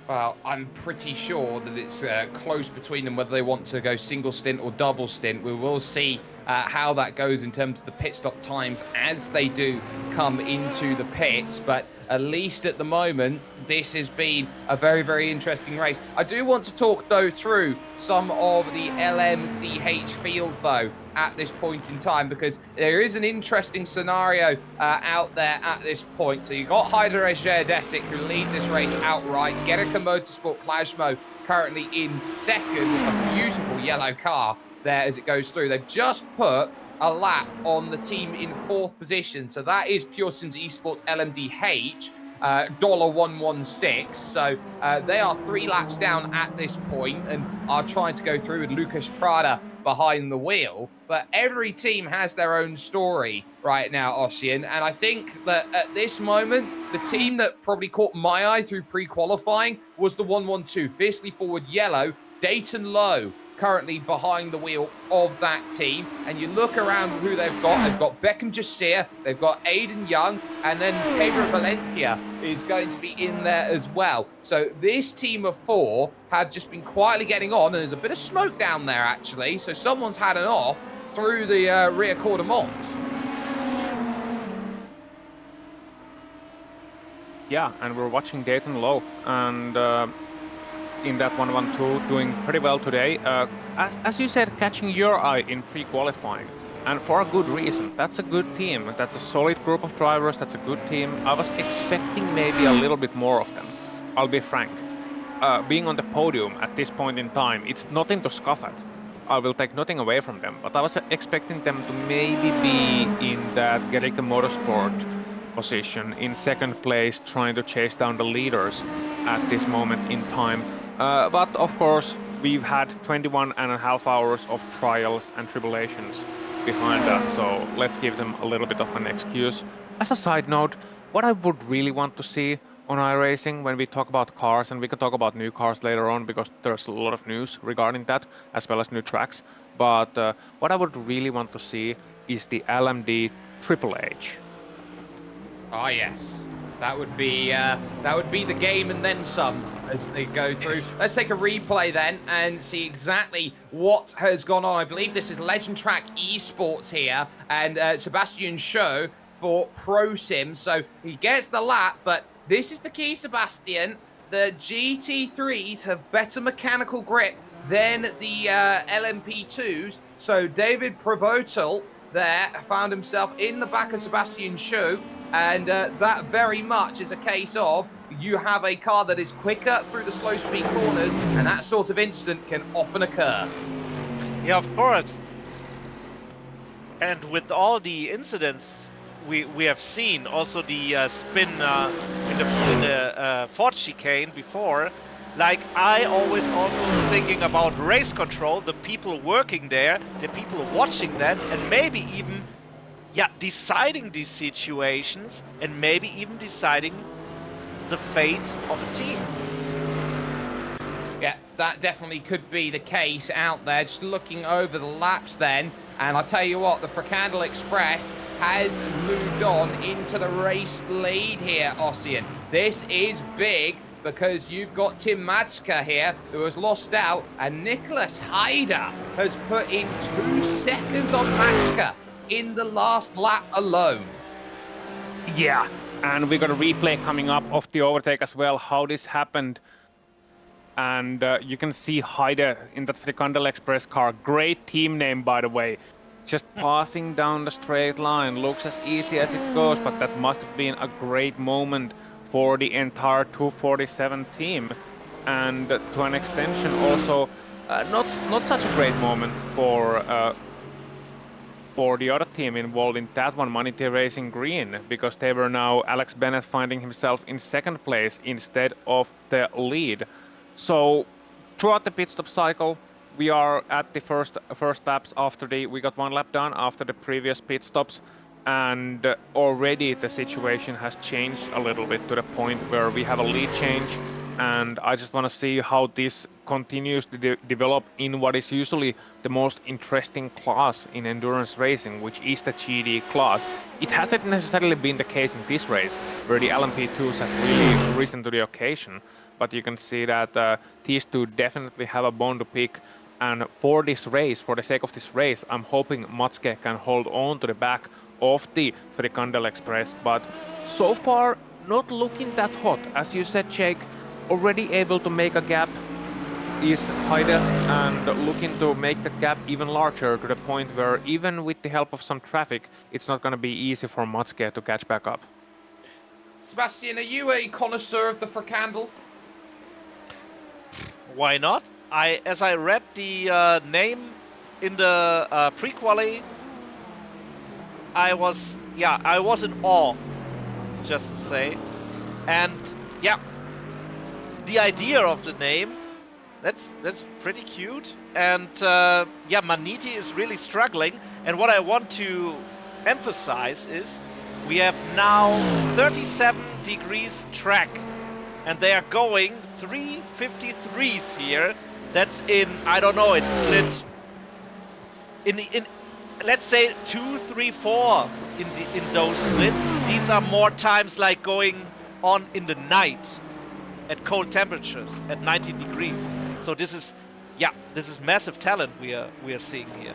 Well, I'm pretty sure that it's close between them whether they want to go single stint or double stint. We will see how that goes in terms of the pit stop times as they do come into the pits. But at least at the moment, this has been a very, very interesting race. I do want to talk, though, through some of the LMDH field, though, at this point in time, because there is an interesting scenario out there at this point. So you've got Heideresh Desik, who lead this race outright. Gerika Motorsport Klashmo currently in second with a beautiful yellow car there as it goes through. They've just put a lap on the team in fourth position. So that is Pure Sims Esports LMDH, $116. So they are 3 laps down at this point and are trying to go through with Lucas Prada behind the wheel. But every team has their own story right now, Ossian. And I think that at this moment, the team that probably caught my eye through pre-qualifying was the 112, fiercely forward yellow, Dayton Lowe, currently behind the wheel of that team. And you look around who they've got Beckham Jasir, they've got Aiden Young, and then Pedro Valencia is going to be in there as well. So this team of 4 have just been quietly getting on, and there's a bit of smoke down there actually. So someone's had an off through the rear quarter mont. Yeah, and we're watching Dayton Lowe, and in that 112 doing pretty well today. As you said, catching your eye in pre-qualifying, and for a good reason. That's a good team. That's a solid group of drivers. That's a good team. I was expecting maybe a little bit more of them. I'll be frank. Being on the podium at this point in time, it's nothing to scoff at. I will take nothing away from them, but I was expecting them to maybe be in that Gerika Motorsport position, in second place, trying to chase down the leaders at this moment in time. But of course, we've had 21.5 hours of trials and tribulations behind us, so let's give them a little bit of an excuse. As a side note, what I would really want to see on iRacing when we talk about cars, and we can talk about new cars later on because there's a lot of news regarding that, as well as new tracks. But what I would really want to see is the LMD Triple H. Ah, yes. That would be the game and then some as they go through. Let's take a replay then and see exactly what has gone on. I believe this is Legend Track Esports here, and Sebastian Show for Pro Sim. So he gets the lap, but this is the key, Sebastian. The GT3s have better mechanical grip than the LMP2s. So David Provotel there found himself in the back of Sebastian Show. And that very much is a case of you have a car that is quicker through the slow speed corners, and that sort of incident can often occur. Yeah, of course. And with all the incidents we have seen, also the spin in the Ford chicane before, like I always also thinking about race control, the people working there, the people watching that, and maybe even deciding these situations, and maybe even deciding the fate of a team. Yeah, that definitely could be the case out there. Just looking over the laps then, and I'll tell you what, the Fricandel Express has moved on into the race lead here, Ossian. This is big because you've got Tim Madska here who has lost out, and Nicholas Haider has put in 2 seconds on Madska in the last lap alone. Yeah, and we got a replay coming up of the overtake as well, how this happened. And you can see Heide in that Fricandel Express car. Great team name, by the way. Just passing down the straight line. Looks as easy as it goes, but that must have been a great moment for the entire 247 team. And to an extension also, not such a great moment for the other team involved in that one, Manatee Racing Green, because they were now Alex Bennett finding himself in second place instead of the lead. So throughout the pit stop cycle, we are at the first laps after we got 1 lap done after the previous pit stops, and already the situation has changed a little bit to the point where we have a lead change, and I just want to see how this continues to develop in what is usually the most interesting class in endurance racing, which is the GD class. It hasn't necessarily been the case in this race, where the LMP2s have really risen to the occasion, but you can see that these two definitely have a bone to pick. And for this race, for the sake of this race, I'm hoping Matske can hold on to the back of the Fricandel Express, but so far not looking that hot. As you said, Jake, already able to make a gap is Heide, and looking to make that gap even larger to the point where even with the help of some traffic, it's not going to be easy for Matske to catch back up. Sebastian, are you a connoisseur of the Fricandel? Why not? As I read the name in the pre-quali, I was in awe, just to say. And yeah, the idea of the name, that's pretty cute. And yeah, Maniti is really struggling. And what I want to emphasize is we have now 37 degrees track, and they are going 353s here. That's in, I don't know, it's split in let's say 2, 3, 4 in those splits. These are more times like going on in the night at cold temperatures at 90 degrees. So this is massive talent we are seeing here.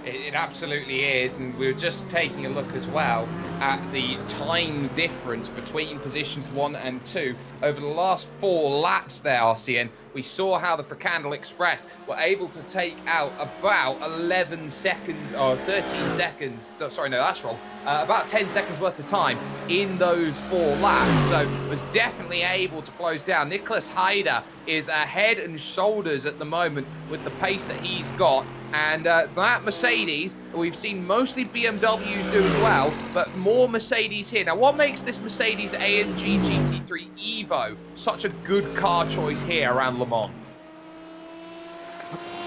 It absolutely is, and we were just taking a look as well at the time difference between positions 1 and 2 over the last 4 laps there, Ossian. We saw how the Fricandel Express were able to take out about 11 seconds, or 13 seconds, sorry, no, that's wrong, about 10 seconds worth of time in those 4 laps, so was definitely able to close down. Nicholas Haider is head and shoulders at the moment with the pace that he's got, and that Mercedes, we've seen mostly BMWs doing well, but more Mercedes here. Now, what makes this Mercedes AMG GT3 Evo such a good car choice here around Le Mans?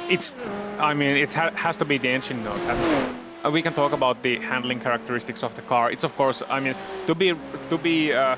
It has to be the engine note, hasn't it? we can talk about the handling characteristics of the car. It's of course, I mean, to be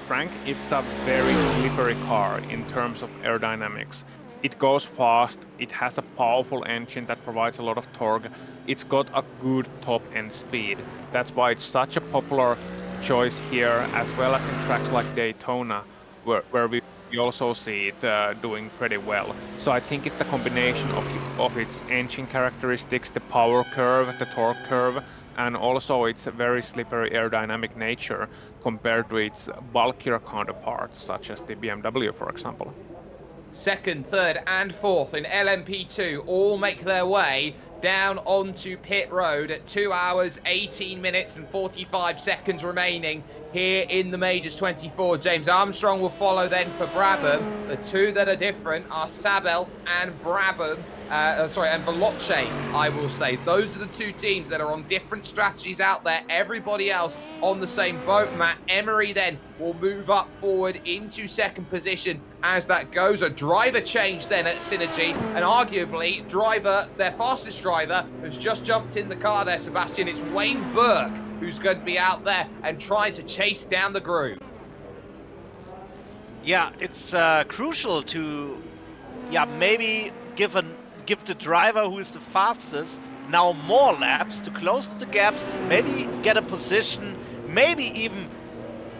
frank, it's a very slippery car in terms of aerodynamics. It goes fast, it has a powerful engine that provides a lot of torque, it's got a good top-end speed. That's why it's such a popular choice here, as well as in tracks like Daytona, where we also see it doing pretty well. So I think it's the combination of its engine characteristics, the power curve, the torque curve, and also its very slippery aerodynamic nature compared to its bulkier counterparts, such as the BMW, for example. Second, third, and fourth in LMP2 all make their way down onto pit road at 2 hours, 18 minutes and 45 seconds remaining here in the Majors 24. James Armstrong will follow then for Brabham. The two that are different are Sabelt and Brabham. And Veloce, I will say. Those are the two teams that are on different strategies out there. Everybody else on the same boat. Matt Emery then will move up forward into second position as that goes. A driver change then at Synergy, and arguably their fastest driver has just jumped in the car there, Sebastian. It's Wayne Burke who's going to be out there and trying to chase down the group. Yeah, it's crucial to maybe give the driver who is the fastest now more laps to close the gaps, maybe get a position, maybe even,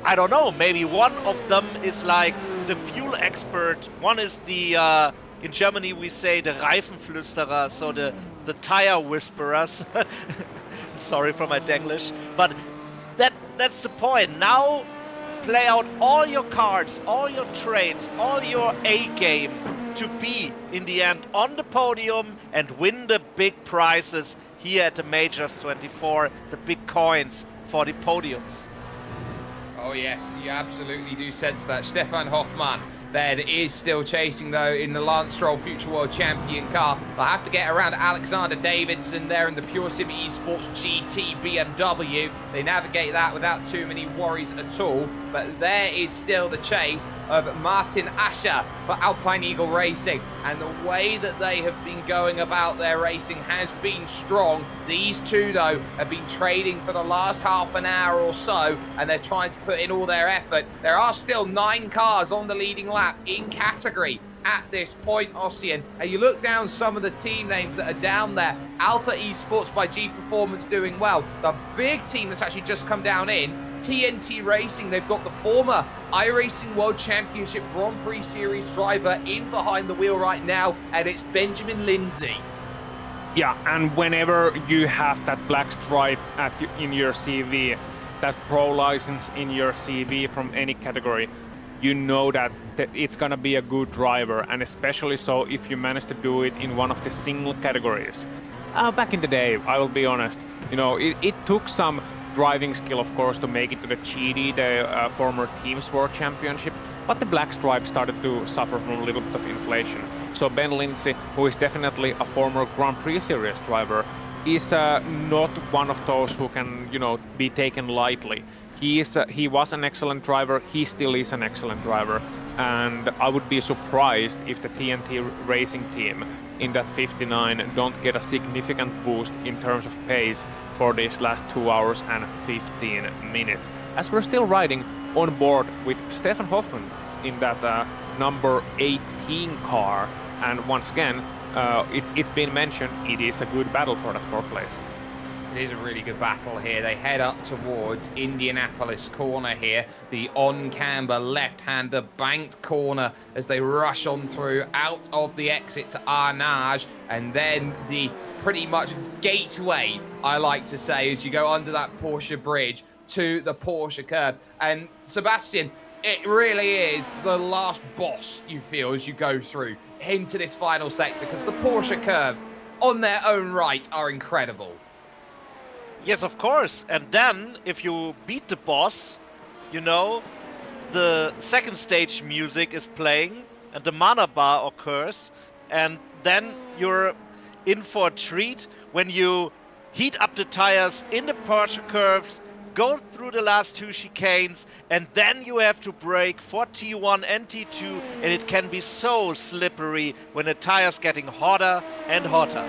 I don't know, maybe one of them is like the fuel expert, one is the, in Germany we say the Reifenflüsterer, so the tire whisperers. Sorry for my Denglish, but that's the point. Now play out all your cards, all your trades, all your A game to be, in the end, on the podium and win the big prizes here at the Majors 24, the big coins for the podiums. Oh yes, you absolutely do sense that. Stefan Hoffmann then is still chasing, though, in the Lance Stroll Future World Champion car. They'll have to get around Alexander Davidson there in the Pure Sim Esports GT BMW. They navigate that without too many worries at all. But there is still the chase of Martin Ascher for Alpine Eagle Racing. And the way that they have been going about their racing has been strong. These two, though, have been trading for the last half an hour or so, and they're trying to put in all their effort. There are still 9 cars on the leading lap in category at this point, Ossian. And you look down some of the team names that are down there. Alpha Esports by G Performance doing well. The big team that's actually just come down in, TNT Racing, they've got the former iRacing World Championship Grand Prix Series driver in behind the wheel right now, and it's Benjamin Lindsay. Yeah, and whenever you have that black stripe in your CV, that pro license in your CV from any category, you know that it's gonna be a good driver, and especially so if you manage to do it in one of the single categories. Back in the day, I will be honest, you know, it took some driving skill, of course, to make it to the GD, the former Teams World Championship, but the black stripe started to suffer from a little bit of inflation. So Ben Lindsay, who is definitely a former Grand Prix Series driver, is not one of those who can, you know, be taken lightly. He was an excellent driver, he still is an excellent driver, and I would be surprised if the TNT Racing team in that 59 don't get a significant boost in terms of pace for these last 2 hours and 15 minutes, as we're still riding on board with Stefan Hoffmann in that number 18 car. And once again, it's been mentioned, it is a good battle for that 4th place. It is a really good battle here. They head up towards Indianapolis corner here. The on-camber left-hander banked corner as they rush on through out of the exit to Arnage, and then the pretty much gateway, I like to say, as you go under that Porsche bridge to the Porsche curves. And Sebastian, it really is the last boss, you feel, as you go through into this final sector, because the Porsche curves on their own right are incredible. Yes, of course. And then, if you beat the boss, you know, the second stage music is playing and the mana bar occurs. And then you're in for a treat when you heat up the tires in the Porsche curves, go through the last 2 chicanes, and then you have to brake for T1 and T2, and it can be so slippery when the tire's getting hotter and hotter.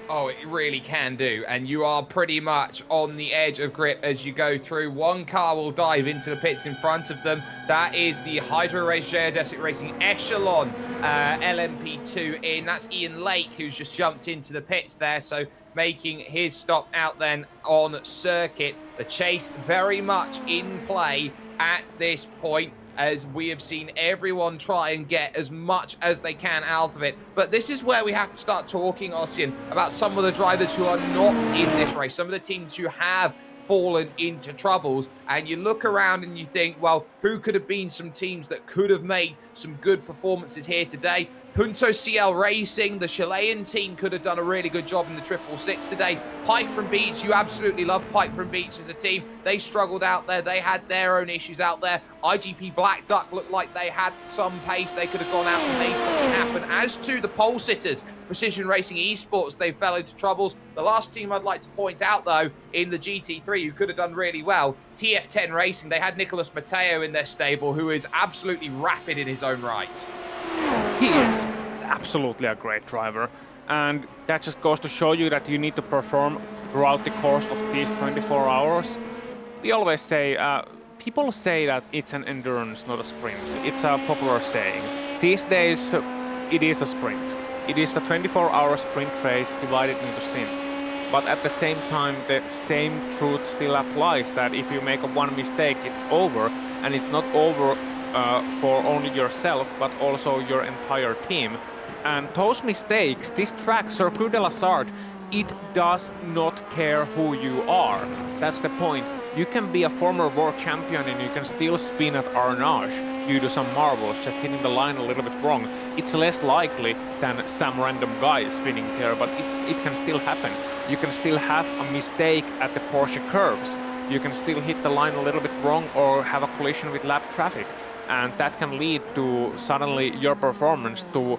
Oh, it really can do. And you are pretty much on the edge of grip as you go through. One car will dive into the pits in front of them. That is the Hydro Race Geodesic Racing Echelon LMP2 in. That's Ian Lake, who's just jumped into the pits there. So making his stop out then on circuit. The chase very much in play at this point, as we have seen everyone try and get as much as they can out of it. But this is where we have to start talking, Ossian, about some of the drivers who are not in this race, some of the teams who have fallen into troubles. And you look around and you think, well, who could have been some teams that could have made some good performances here today? Punto CL Racing, the Chilean team, could have done a really good job in the 666 today. Pike from Beach, you absolutely love Pike from Beach as a team. They struggled out there. They had their own issues out there. IGP Black Duck looked like they had some pace. They could have gone out and made something happen. As to the pole sitters, Precision Racing Esports, they fell into troubles. The last team I'd like to point out, though, in the GT3, who could have done really well, TF10 Racing. They had Nicolas Mateo in their stable, who is absolutely rapid in his own right. He is absolutely a great driver, and that just goes to show you that you need to perform throughout the course of these 24 hours. We always say, people say that it's an endurance, not a sprint. It's a popular saying. These days, it is a sprint. It is a 24-hour sprint race divided into stints. But at the same time, the same truth still applies, that if you make one mistake, it's over, and it's not over for only yourself, but also your entire team. And those mistakes, this track, Circuit de la Sarthe, it does not care who you are. That's the point. You can be a former world champion and you can still spin at Arnage due to some marvels, just hitting the line a little bit wrong. It's less likely than some random guy spinning there, but it can still happen. You can still have a mistake at the Porsche curves. You can still hit the line a little bit wrong or have a collision with lap traffic. And that can lead to suddenly your performance to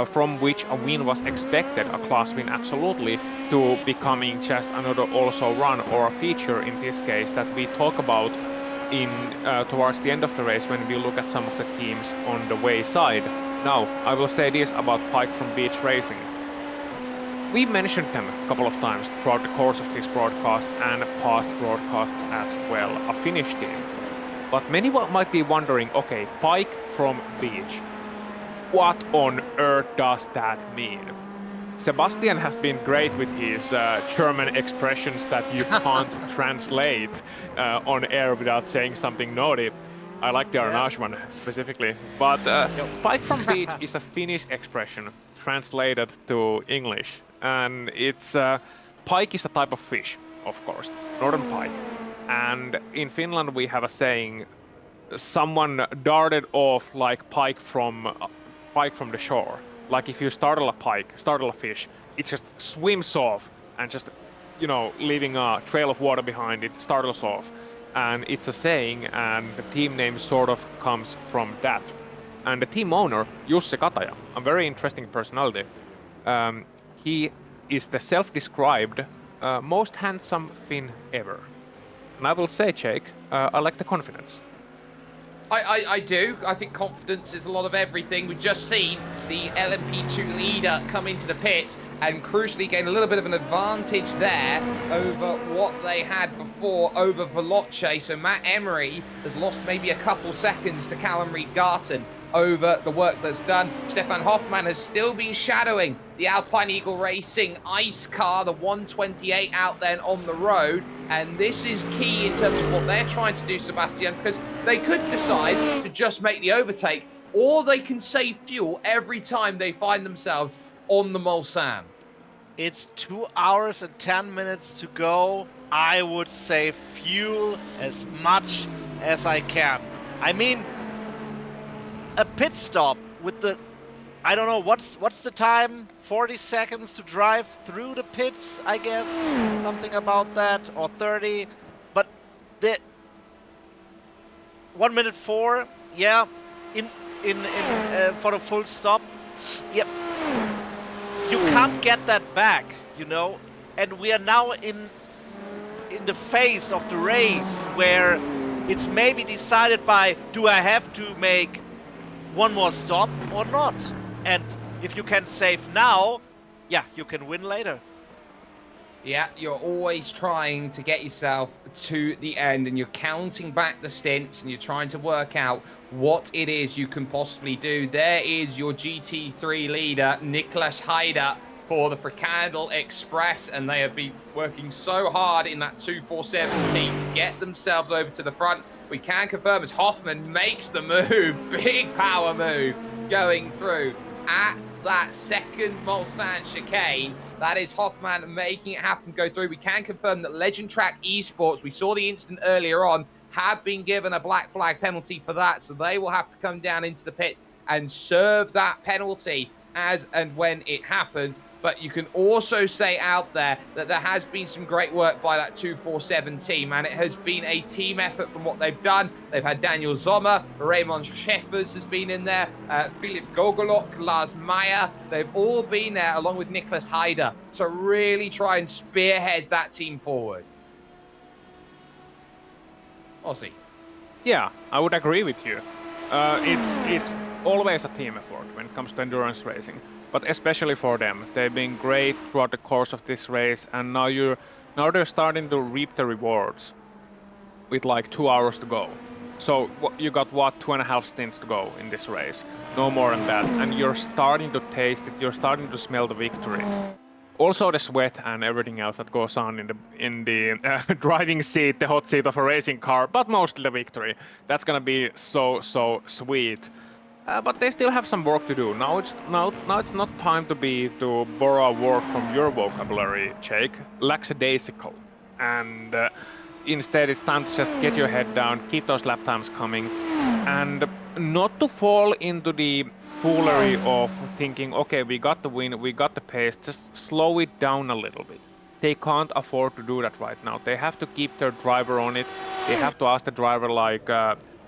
from which a win was expected, a class win absolutely, to becoming just another also run or a feature in this case that we talk about in towards the end of the race when we look at some of the teams on the way side. Now, I will say this about Pike from Beach Racing. We mentioned them a couple of times throughout the course of this broadcast and past broadcasts as well, a Finnish team. But many might be wondering, okay, Pike from Beach. What on earth does that mean? Sebastian has been great with his German expressions that you can't translate on air without saying something naughty. I like the Arnage one specifically. But Pike from Beach is a Finnish expression translated to English. And it's pike is a type of fish, of course, northern pike. And in Finland we have a saying, someone darted off like pike from the shore. Like if you startle a fish, it just swims off and just, you know, leaving a trail of water behind it, startles off. And it's a saying, and the team name sort of comes from that. And the team owner, Jussi Kataja, a very interesting personality. He is the self-described most handsome Finn ever. And I will say, Jake, I like the confidence. I do. I think confidence is a lot of everything. We've just seen the LMP2 leader come into the pits and crucially gain a little bit of an advantage there over what they had before over Veloce. So Matt Emery has lost maybe a couple seconds to Callum Reed-Garton over the work that's done. Stefan Hoffmann has still been shadowing the Alpine Eagle Racing ICE car, the 128 out then on the road. And this is key in terms of what they're trying to do, Sebastian, because they could decide to just make the overtake, or they can save fuel every time they find themselves on the Mulsanne. It's 2 hours and 10 minutes to go. I would save fuel as much as I can. I mean, a pit stop with the, I don't know, what's the time? 40 seconds to drive through the pits, I guess, something about that, or 30. But the 1 minute 4, yeah, in for the full stop. Yep, you can't get that back, you know. And we are now in the phase of the race where it's maybe decided by, do I have to make one more stop or not? And if you can save now, yeah, you can win later. Yeah, you're always trying to get yourself to the end, and you're counting back the stints, and you're trying to work out what it is you can possibly do. There is your GT3 leader, Nicholas Haider, for the Fricandel Express, and they have been working so hard in that 247 team to get themselves over to the front. We can confirm as Hoffman makes the move, big power move going through at that second Mulsanne chicane. That is Hoffman making it happen, go through. We can confirm that Legend Track Esports, we saw the incident earlier on, have been given a black flag penalty for that, so they will have to come down into the pits and serve that penalty as and when it happens. But you can also say out there that there has been some great work by that 247 team, and it has been a team effort from what they've done. They've had Daniel Sommer, Raymond Scheffers has been in there, Philip Gogolok, Lars Meyer. They've all been there along with Nicholas Haider to really try and spearhead that team forward. Aussie. Yeah, I would agree with you. It's always a team effort when it comes to endurance racing, but especially for them. They've been great throughout the course of this race, and now they're starting to reap the rewards with like 2 hours to go. So you got what, 2.5 stints to go in this race, no more than that, and you're starting to taste it. You're starting to smell the victory. Also the sweat and everything else that goes on in the driving seat, the hot seat of a racing car, but mostly the victory. That's gonna be so sweet. But they still have some work to do. Now it's not time to borrow a word from your vocabulary, Jake. Lackadaisical, and instead it's time to just get your head down, keep those lap times coming, and not to fall into the foolery of thinking, okay, we got the win, we got the pace, just slow it down a little bit. They can't afford to do that right now. They have to keep their driver on it. They have to ask the driver like,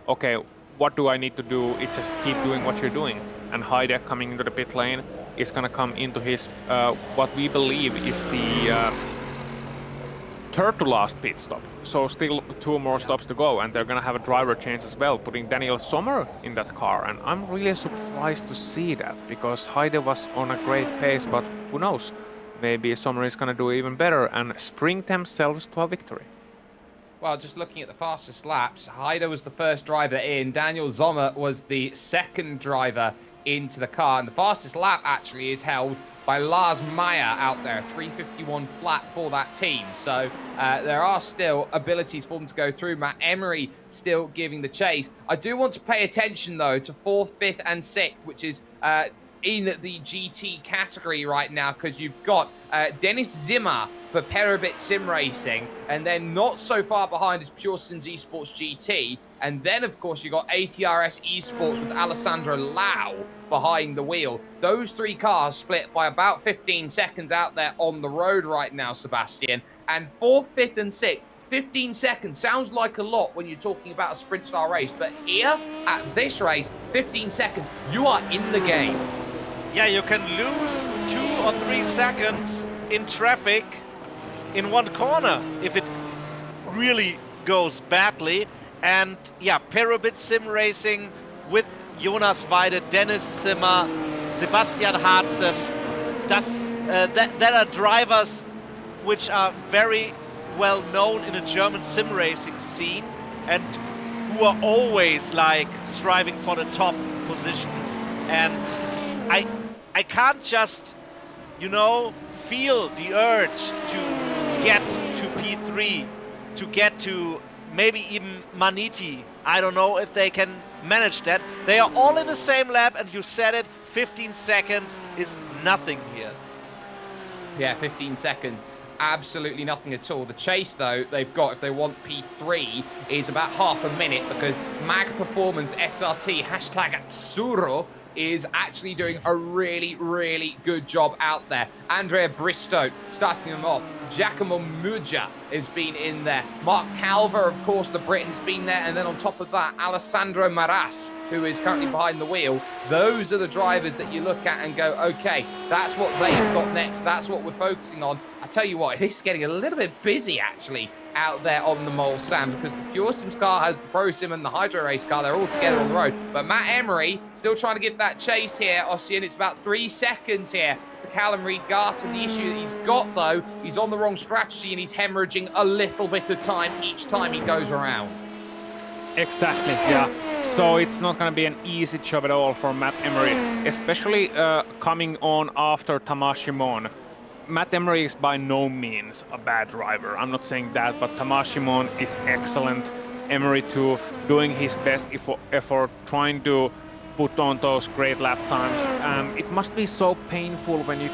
okay, what do I need to do? It's just keep doing what you're doing. And Haider coming into the pit lane is gonna come into his, what we believe is the third to last pit stop. So still 2 more stops to go, and they're gonna have a driver change as well, putting Daniel Sommer in that car. And I'm really surprised to see that, because Haider was on a great pace, but who knows? Maybe Sommer is gonna do even better and spring themselves to a victory. Well, just looking at the fastest laps, Haider was the first driver in, Daniel Sommer was the second driver into the car, and the fastest lap actually is held by Lars Meyer out there, 3:51 flat for that team. So there are still abilities for them to go through. Matt Emery still giving the chase. I do want to pay attention, though, to 4th, 5th, and 6th, which is in the GT category right now, because you've got Dennis Zimmer for Perobit SimRacing, and then not so far behind is Pursun's Esports GT, and then of course you got ATRS Esports with Alessandro Lau behind the wheel. Those 3 cars split by about 15 seconds out there on the road right now, Sebastian, and 4th, 5th, and 6th. 15 seconds sounds like a lot when you're talking about a sprint style race, but here at this race, 15 seconds, you are in the game. Yeah, you can lose 2 or 3 seconds in traffic in one corner if it really goes badly. And yeah, Perobit SimRacing with Jonas Weide, Dennis Zimmer, Sebastian Harzen, that are drivers which are very well known in the German sim racing scene and who are always like striving for the top positions. And I can't just, you know, feel the urge to get to P3, to get to maybe even Maniti. I don't know if they can manage that. They are all in the same lap, and you said it, 15 seconds is nothing here. Yeah, 15 seconds. Absolutely nothing at all. The chase, though, they've got, if they want P3, is about half a minute, because Mag Performance SRT, hashtag Azzurro, is actually doing a really good job out there. Andrea Bristow starting them off. Giacomo Muggia has been in there. Mark Calver, of course, the Brit, has been there. And then on top of that, Alessandro Maras, who is currently behind the wheel. Those are the drivers that you look at and go, okay, that's what they've got next. That's what we're focusing on. I tell you what, it's getting a little bit busy actually out there on the Mole Sand, because the Pure Sims car has the Pro Sim and the Hydro Race car. They're all together on the road. But Matt Emery still trying to get that chase here, Ossian. It's about 3 seconds here to Callum Reed-Garton. The issue that he's got, though, he's on the wrong strategy and he's hemorrhaging a little bit of time each time he goes around. Exactly, yeah. So it's not going to be an easy job at all for Matt Emery, especially coming on after Tamás Simon. Matt Emery is by no means a bad driver. I'm not saying that, but Tamás Simon is excellent. Emery too, doing his best effort, trying to put on those great lap times. It must be so painful when you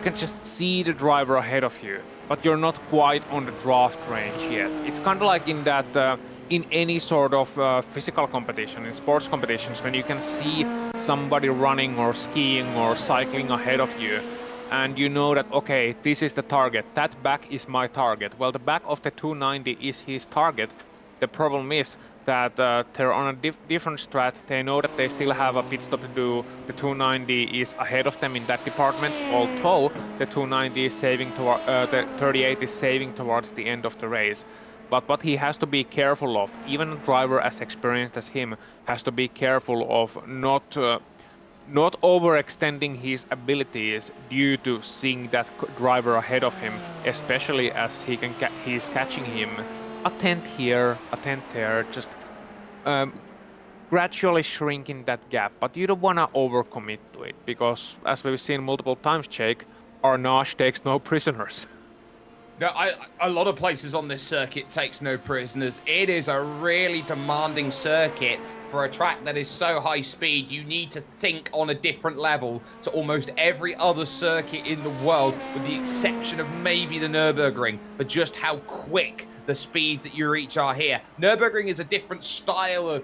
can just see the driver ahead of you, but you're not quite on the draft range yet. It's kind of like in that. In any sort of physical competition, in sports competitions, when you can see somebody running or skiing or cycling ahead of you, and you know that, okay, this is the target, that back is my target. Well, the back of the 290 is his target. The problem is that they're on a different strat. They know that they still have a pit stop to do. The 290 is ahead of them in that department, although the 290 is saving toward, the 38 is saving towards the end of the race. But what he has to be careful of, even a driver as experienced as him, has to be careful of not overextending his abilities due to seeing that driver ahead of him, especially as he's catching him a tenth here, a tenth there, just gradually shrinking that gap. But you don't want to overcommit to it, because as we've seen multiple times, Jake, Arnage takes no prisoners. No, a lot of places on this circuit takes no prisoners. It is a really demanding circuit for a track that is so high speed. You need to think on a different level to almost every other circuit in the world, with the exception of maybe the Nürburgring, for just how quick the speeds that you reach are here. Nürburgring is a different style of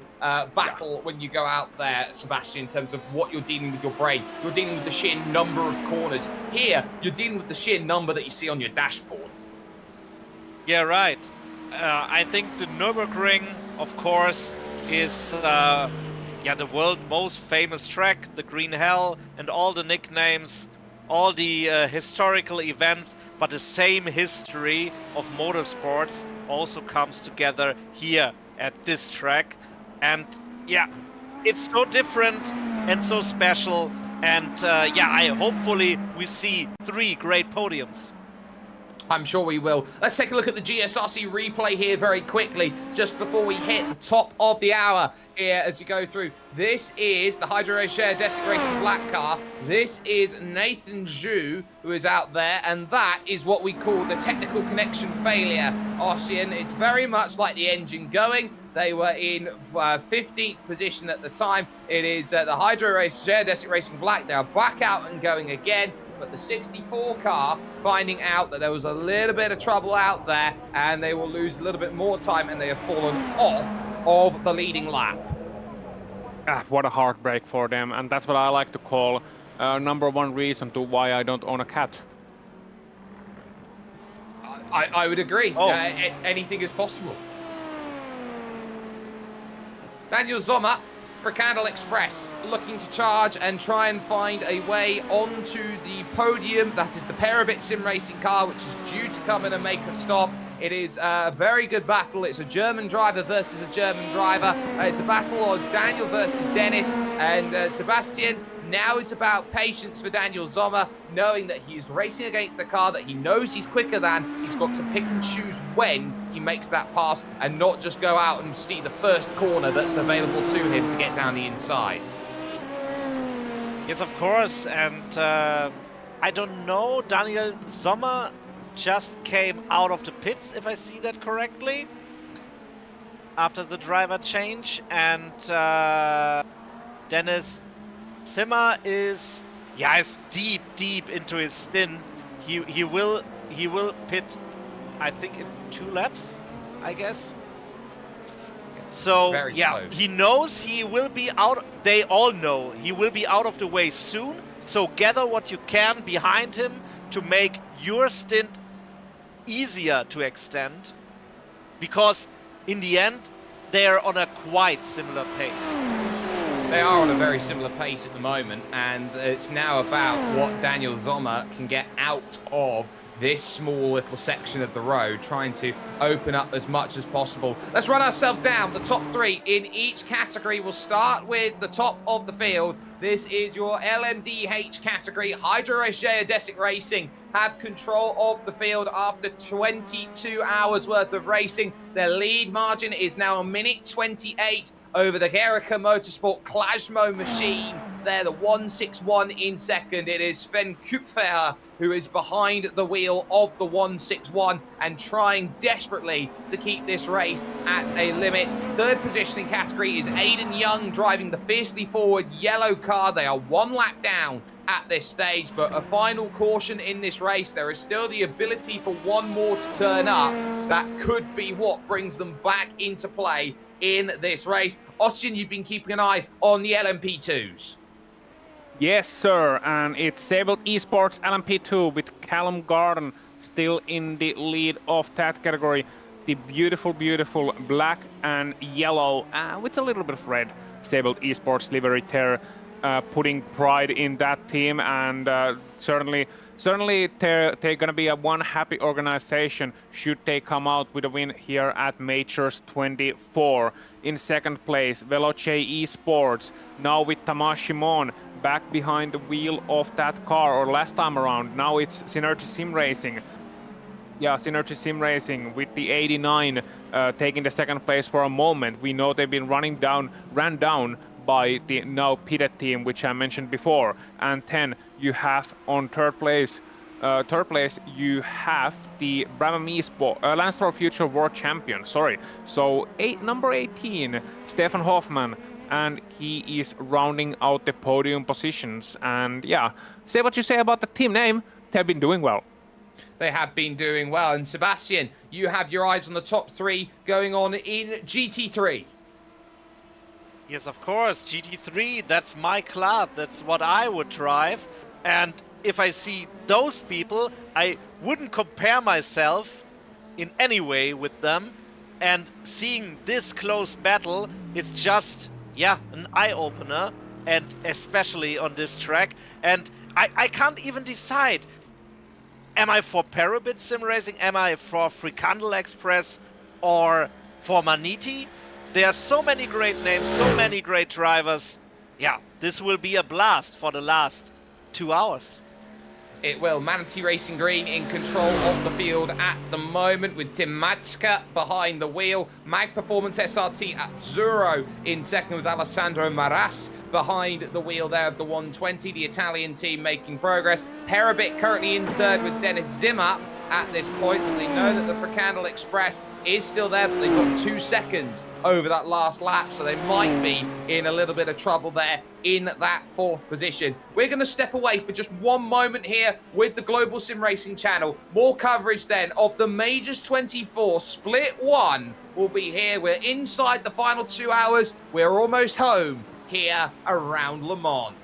battle when you go out there, Sebastian, in terms of what you're dealing with your brain. You're dealing with the sheer number of corners. Here, you're dealing with the sheer number that you see on your dashboard. Yeah, right. I think the Nürburgring, of course, is the world's most famous track, the Green Hell, and all the nicknames, all the historical events, but the same history of motorsports also comes together here at this track. And yeah, it's so different and so special. And hopefully we see 3 great podiums. I'm sure we will. Let's take a look at the GSRC replay here very quickly, just before we hit the top of the hour here as we go through. This is the Hydro Race Share Desert Racing Black car. This is Nathan Zhu, who is out there, and that is what we call the technical connection failure, Ossian. It's very much like the engine going. They were in 15th position at the time. It is the Hydro Race Share Desert Racing Black. They're back out and going again. But the 64 car finding out that there was a little bit of trouble out there, and they will lose a little bit more time, and they have fallen off of the leading lap. What a heartbreak for them, and that's what I like to call number one reason to why I don't own a cat. I would agree. Oh. Anything is possible. Daniel Sommer, Bracandle Express, looking to charge and try and find a way onto the podium. That is the Parabit SimRacing car, which is due to come in and make a stop. It is a very good battle. It's a German driver versus a German driver. It's a battle of Daniel versus Dennis. And Sebastian, now it's about patience for Daniel Sommer, knowing that he is racing against a car that he knows he's quicker than. He's got to pick and choose when he makes that pass and not just go out and see the first corner that's available to him to get down the inside. Yes, of course. And I don't know, Daniel Sommer just came out of the pits, if I see that correctly, after the driver change. And Dennis Zimmer is deep into his stint. He will pit, I think, in 2 laps, I guess. So Very close. He knows he will be out. They all know he will be out of the way soon. So gather what you can behind him to make your stint easier to extend, because in the end they are on a quite similar pace. They are on a very similar pace at the moment, and it's now about what Daniel Sommer can get out of this small little section of the road, trying to open up as much as possible. Let's run ourselves down. The top 3 in each category. We'll start with the top of the field. This is your LMDH category. Hydro Geodesic Racing have control of the field after 22 hours worth of racing. Their lead margin is now 1:28 over the Gericke Motorsport Klajmo machine. They're the 161 in second. It is Sven Kupfer who is behind the wheel of the 161 and trying desperately to keep this race at a limit. Third position in category is Aidan Young driving the fiercely forward yellow car. They are 1 lap down at this stage, but a final caution in this race. There is still the ability for one more to turn up. That could be what brings them back into play in this race. Ossian, you've been keeping an eye on the LMP2s. Yes, sir, and it's Sable Esports LMP2 with Callum Garden still in the lead of that category. The beautiful, beautiful black and yellow with a little bit of red Sable Esports livery there, putting pride in that team, and certainly they're gonna be a one happy organization should they come out with a win here at Majors 24. In second place, Veloce Esports, now with Tamás Simon back behind the wheel of that car, or last time around. Now it's Synergy SimRacing. Yeah, Synergy SimRacing with the 89 taking the second place for a moment. We know they've been ran down by the now pitted team, which I mentioned before. And 10, you have on third place you have the Brabham Esports Lance Pro Future World Champion. Sorry. So number 18, Stefan Hoffman, and he is rounding out the podium positions. And yeah, say what you say about the team name, they've been doing well. They have been doing well. And Sebastian, you have your eyes on the top 3 going on in GT3. Yes, of course, GT3, that's my club, that's what I would drive. And if I see those people, I wouldn't compare myself in any way with them. And seeing this close battle, it's just, yeah, an eye-opener, and especially on this track. And I can't even decide, am I for Parabit Sim Racing, am I for Frikandel Express, or for Maniti? There are so many great names, so many great drivers. Yeah, this will be a blast for the last 2 hours. It will. Manatee Racing Green in control of the field at the moment, with Tim Matska behind the wheel. Mag Performance SRT at Zuro in second, with Alessandro Maras behind the wheel there of the 120. The Italian team making progress. Parabit currently in third with Dennis Zimmer at this point. And they know that the Frikandel Express is still there, but they've got 2 seconds over that last lap, so they might be in a little bit of trouble there in that 4th position. We're going to step away for just one moment here with the Global Sim Racing channel. More coverage then of the Majors 24 Split 1 will be here. We're inside the final 2 hours. We're almost home here around Le Mans.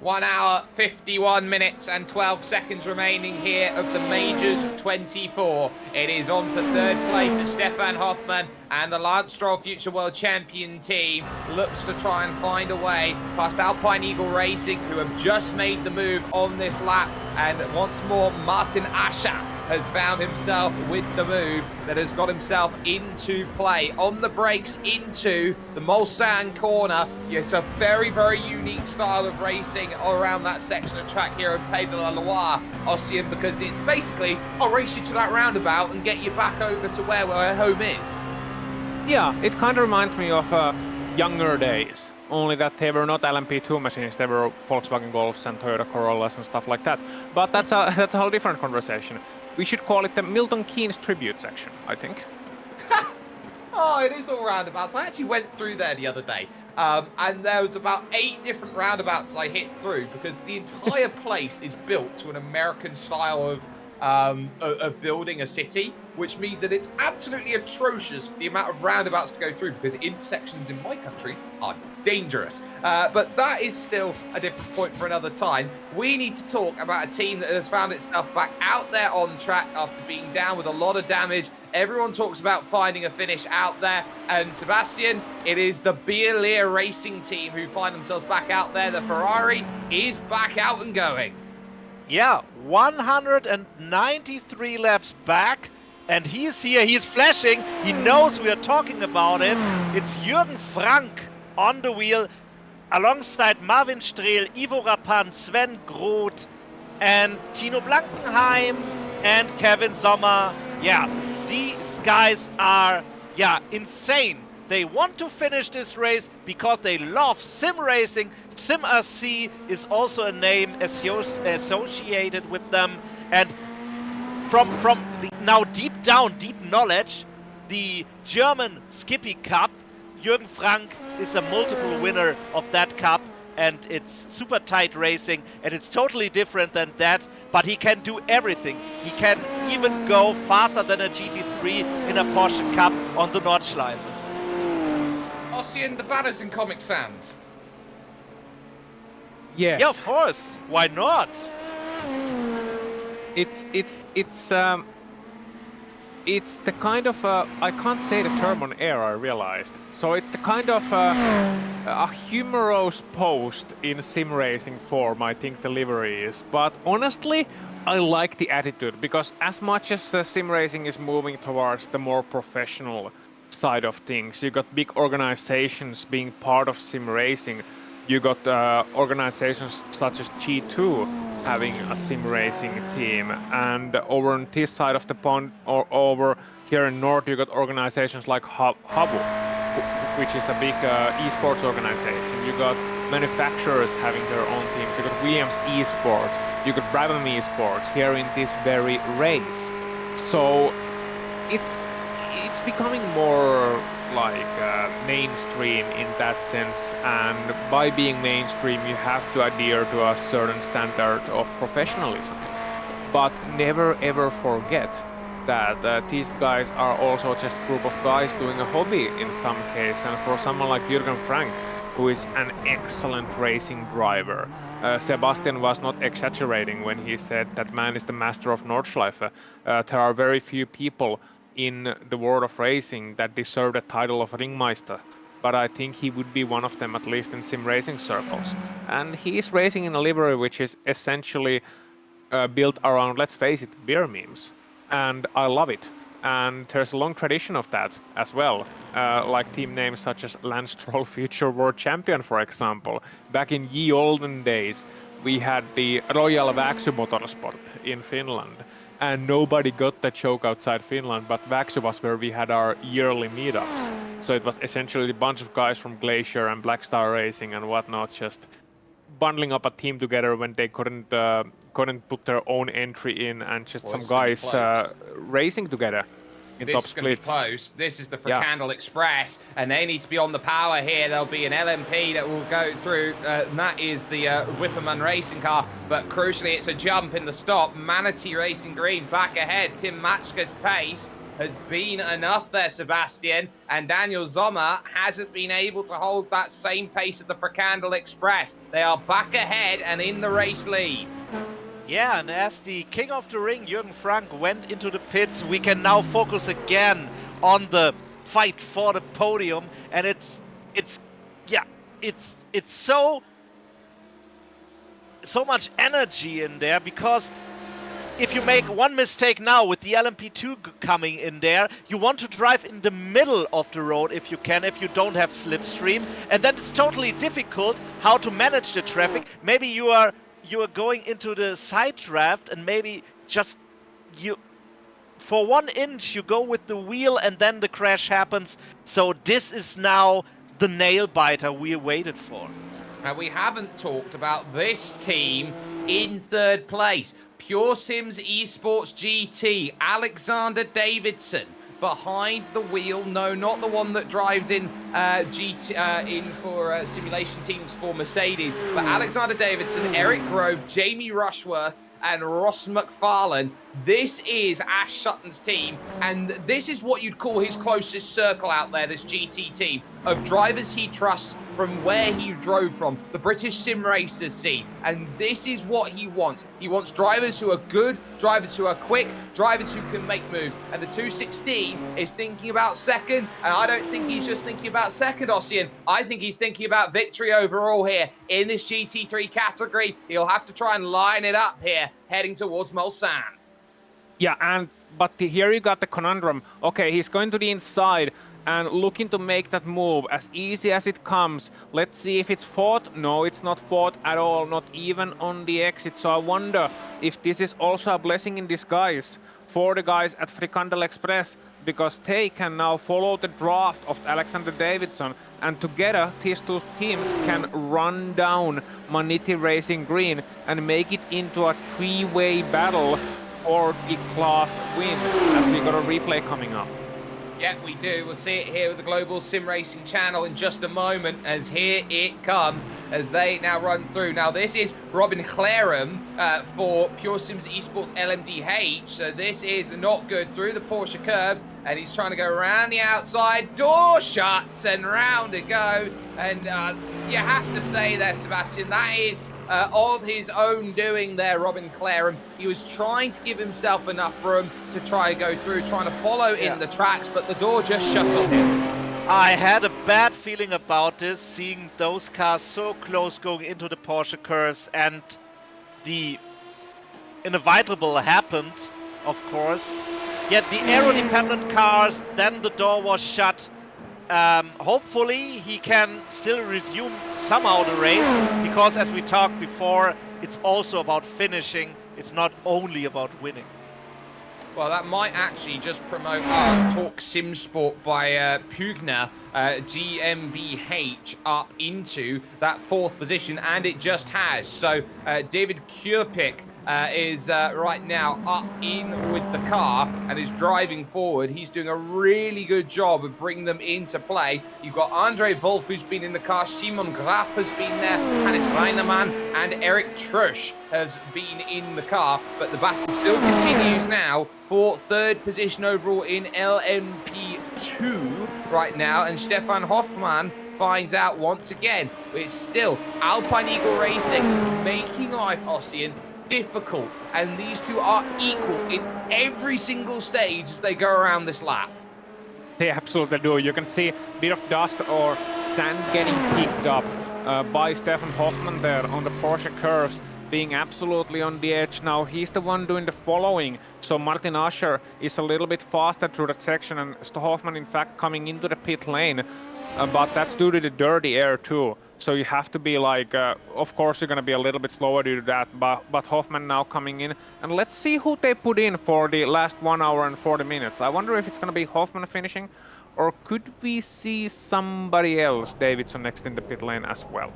1 hour, 51 minutes and 12 seconds remaining here of the Majors 24. It is on for third place as Stefan Hoffmann and the Lance Stroll Future World Champion team looks to try and find a way past Alpine Eagle Racing, who have just made the move on this lap. And once more, Martin Ascher has found himself with the move that has got himself into play. On the brakes into the Mulsanne corner. It's a very, very unique style of racing around that section of track here in Pays de la Loire, Ossian, because it's basically, I'll race you to that roundabout and get you back over to where home is. Yeah, it kind of reminds me of younger days. Only that they were not LMP2 machines, they were Volkswagen Golfs and Toyota Corollas and stuff like that. But that's a whole different conversation. We should call it the Milton Keynes tribute section, I think. Oh, it is all roundabouts. I actually went through there the other day, and there was about 8 different roundabouts I hit through because the entire place is built to an American style of building a city, which means that it's absolutely atrocious the amount of roundabouts to go through because intersections in my country are dangerous. But that is still a different point for another time. We need to talk about a team that has found itself back out there on track after being down with a lot of damage. Everyone talks about finding a finish out there, and Sebastian, it is the Beerleer Racing team who find themselves back out there. The Ferrari is back out and going. Yeah, 193 laps back, and he's here, he's flashing, he knows we are talking about him. It's Jürgen Frank on the wheel, alongside Marvin Strehl, Ivo Rapan, Sven Groth, and Tino Blankenheim, and Kevin Sommer. Yeah, these guys are, insane. They want to finish this race because they love sim racing. SimRC is also a name associated with them. And from now deep down, deep knowledge, the German Skippy Cup, Jürgen Frank is a multiple winner of that cup. And it's super tight racing, and it's totally different than that, but he can do everything. He can even go faster than a GT3 in a Porsche Cup on the Nordschleife. Ossian, the banners in Comic Sans. Yes. Yeah, of course. Why not? It's the kind of I can't say the term on air, I realized. So it's the kind of a humorous post in sim racing form, I think the livery is. But honestly, I like the attitude, because as much as sim racing is moving towards the more professional side of things, you got big organizations being part of sim racing. You got organizations such as G2 having a sim racing team, and over on this side of the pond, or over here in North, you got organizations like Habu, which is a big esports organization. You got manufacturers having their own teams. You got Williams Esports, you got Brabham Esports here in this very race. So it's becoming more like mainstream in that sense, and by being mainstream you have to adhere to a certain standard of professionalism. But never ever forget that these guys are also just a group of guys doing a hobby in some case, and for someone like Jürgen Frank, who is an excellent racing driver, Sebastian was not exaggerating when he said that man is the master of Nordschleife. There are very few people in the world of racing that deserve the title of Ringmeister, but I think he would be one of them, at least in sim racing circles. And he is racing in a livery which is essentially built around, let's face it, beer memes, and I love it. And there's a long tradition of that as well, like team names such as Lance Stroll Future World Champion, for example. Back in ye olden days, we had the Royal Växjö Motorsport in Finland, and nobody got that joke outside Finland, but Växjö was where we had our yearly meetups. So it was essentially a bunch of guys from Glacier and Black Star Racing and whatnot, just bundling up a team together when they couldn't put their own entry in, and just some guys racing together in top This is going to be splits. close. This is the Fricandel Express, and they need to be on the power here. There'll be an LMP that will go through, and that is the Whipperman racing car, but crucially it's a jump in the stop. Manatee Racing Green back ahead. Tim Matchka's pace has been enough there, Sebastian, and Daniel Sommer hasn't been able to hold that same pace at the Fricandel Express. They are back ahead and in the race lead. Yeah, and as the king of the ring, Jürgen Frank, went into the pits, we can now focus again on the fight for the podium, and it's so much energy in there, because if you make one mistake now with the LMP2 coming in there, you want to drive in the middle of the road if you can, if you don't have slipstream, and then it's totally difficult how to manage the traffic. Maybe you are going into the side draft, and maybe just for 1 inch you go with the wheel and then the crash happens. So this is now the nail biter we waited for. And we haven't talked about this team in 3rd place. Pure Sims Esports GT, Alexander Davidson behind the wheel. No, not the one that drives in in for simulation teams for Mercedes, but Alexander Davidson, Eric Grove, Jamie Rushworth, and Ross McFarlane. This is Ash Sutton's team, and this is what you'd call his closest circle out there, this GT team, of drivers he trusts from where he drove from, the British sim racers scene. And this is what he wants. He wants drivers who are good, drivers who are quick, drivers who can make moves. And the 216 is thinking about second, and I don't think he's just thinking about second, Ossian. I think he's thinking about victory overall here in this GT3 category. He'll have to try and line it up here, heading towards Mulsanne. Yeah, but here you got the conundrum. Okay, he's going to the inside and looking to make that move as easy as it comes. Let's see if it's fought. No, it's not fought at all, not even on the exit. So I wonder if this is also a blessing in disguise for the guys at Fricandel Express, because they can now follow the draft of Alexander Davidson, and together these two teams can run down Maniti Racing Green and make it into a 3-way battle for the class win, as we got a replay coming up. Yeah, we do. We'll see it here with the Global Sim Racing channel in just a moment, as here it comes as they now run through. Now, this is Robin Clarum for Pure Sims Esports LMDH. So this is not good through the Porsche curves, and he's trying to go around the outside. Door shuts, and round it goes. And you have to say there, Sebastian, that is of his own doing there, Robin Clarum. He was trying to give himself enough room to try and go through, trying to follow in the tracks, but the door just shut on him. I had a bad feeling about this, seeing those cars so close going into the Porsche curves, and the inevitable happened, of course. Yet the aero-dependent cars, then the door was shut. Hopefully he can still resume somehow the race, because as we talked before, it's also about finishing. It's not only about winning. Well, that might actually just promote our Talk Sim Sport by Pugner GmbH up into that 4th position, and it just has. So David Kurpik is right now up in with the car and is driving forward. He's doing a really good job of bringing them into play. You've got Andre Wolf, who's been in the car, Simon Graf has been there, Hannes Reinemann, and Eric Trusch has been in the car, but the battle still continues now for 3rd position overall in LMP2 right now, and Stefan Hoffmann finds out once again. It's still Alpine Eagle Racing making life, Ossian, difficult, and these two are equal in every single stage as they go around this lap. They absolutely do. You can see a bit of dust or sand getting kicked up by Stefan Hoffmann there on the Porsche curves, being absolutely on the edge. Now he's the one doing the following, so Martin Ascher is a little bit faster through that section, and Hoffmann in fact coming into the pit lane, but that's due to the dirty air too. So you have to be like, of course you're going to be a little bit slower due to that, but Hoffmann now coming in. And let's see who they put in for the last 1 hour and 40 minutes. I wonder if it's going to be Hoffmann finishing, or could we see somebody else, Davidson, next in the pit lane as well?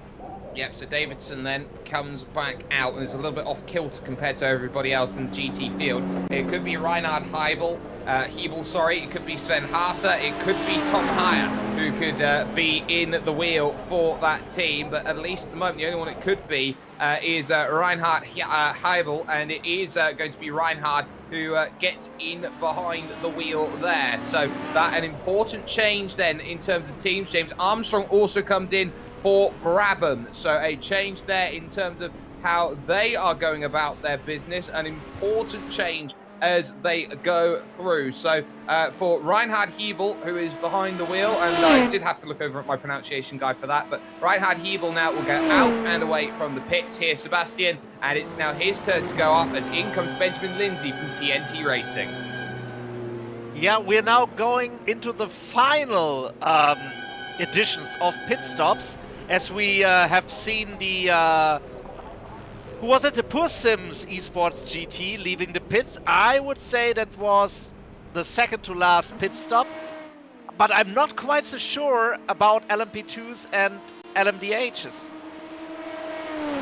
Yep, so Davidson then comes back out and is a little bit off kilter compared to everybody else in the GT field. It could be Reinhard Hebel, it could be Sven Haase, it could be Tom Heyer, who could be in the wheel for that team, but at least at the moment the only one it could be is Reinhard Hebel, and it is going to be Reinhard who gets in behind the wheel there. So that an important change then in terms of teams. James Armstrong also comes in for Brabham. So a change there in terms of how they are going about their business, an important change as they go through. So for Reinhard Hebel, who is behind the wheel, and I did have to look over at my pronunciation guide for that, but Reinhard Hebel now will go out and away from the pits here, Sebastian, and it's now his turn to go up as in comes Benjamin Lindsay from TNT Racing. Yeah, we're now going into the final editions of pit stops, as we have seen the who was it? The Pur Sims Esports GT leaving the pits. I would say that was the second to last pit stop, but I'm not quite so sure about LMP2s and LMDHs.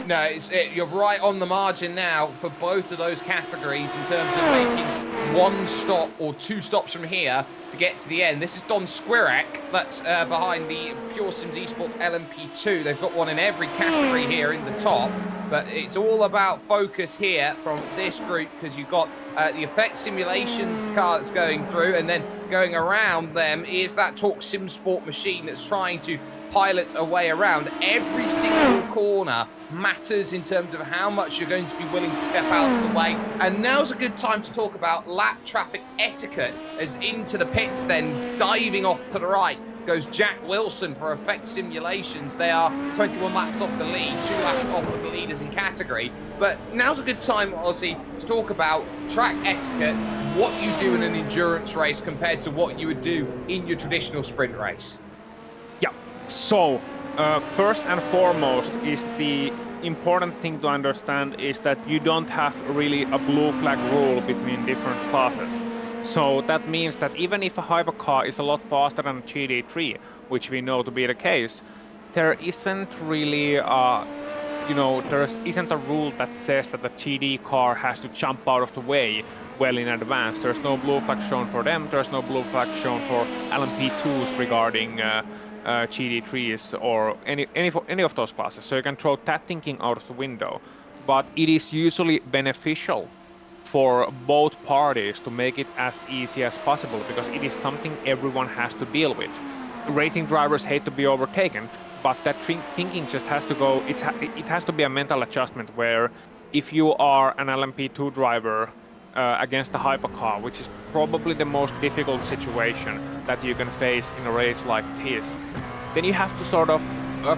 No, you're right on the margin now for both of those categories in terms of making one stop or two stops from here to get to the end. This is Don Squirek, that's behind the Pure Sims Esports LMP2. They've got one in every category here in the top, but it's all about focus here from this group, because you've got the effect simulations car that's going through, and then going around them is that Torque Sim Sport machine that's trying to pilot a way around. Every single corner matters in terms of how much you're going to be willing to step out of the way. And now's a good time to talk about lap traffic etiquette, as into the pits then, diving off to the right, goes Jack Wilson for effect simulations. They are 21 laps off the lead, 2 laps off of the leaders in category. But now's a good time, Ozzy, to talk about track etiquette, what you do in an endurance race compared to what you would do in your traditional sprint race. Yeah, so first and foremost is the important thing to understand is that you don't have really a blue flag rule between different classes. So that means that even if a hypercar is a lot faster than a GT3, which we know to be the case, there isn't really there isn't a rule that says that the GT car has to jump out of the way well in advance. There's no blue flag shown for them. There's no blue flag shown for LMP2s regarding GT3s or any of those classes. So you can throw that thinking out of the window. But it is usually beneficial for both parties to make it as easy as possible, because it is something everyone has to deal with. Racing drivers hate to be overtaken, but that thinking just has to go, it has to be a mental adjustment where if you are an LMP2 driver against a hypercar, which is probably the most difficult situation that you can face in a race like this, then you have to sort of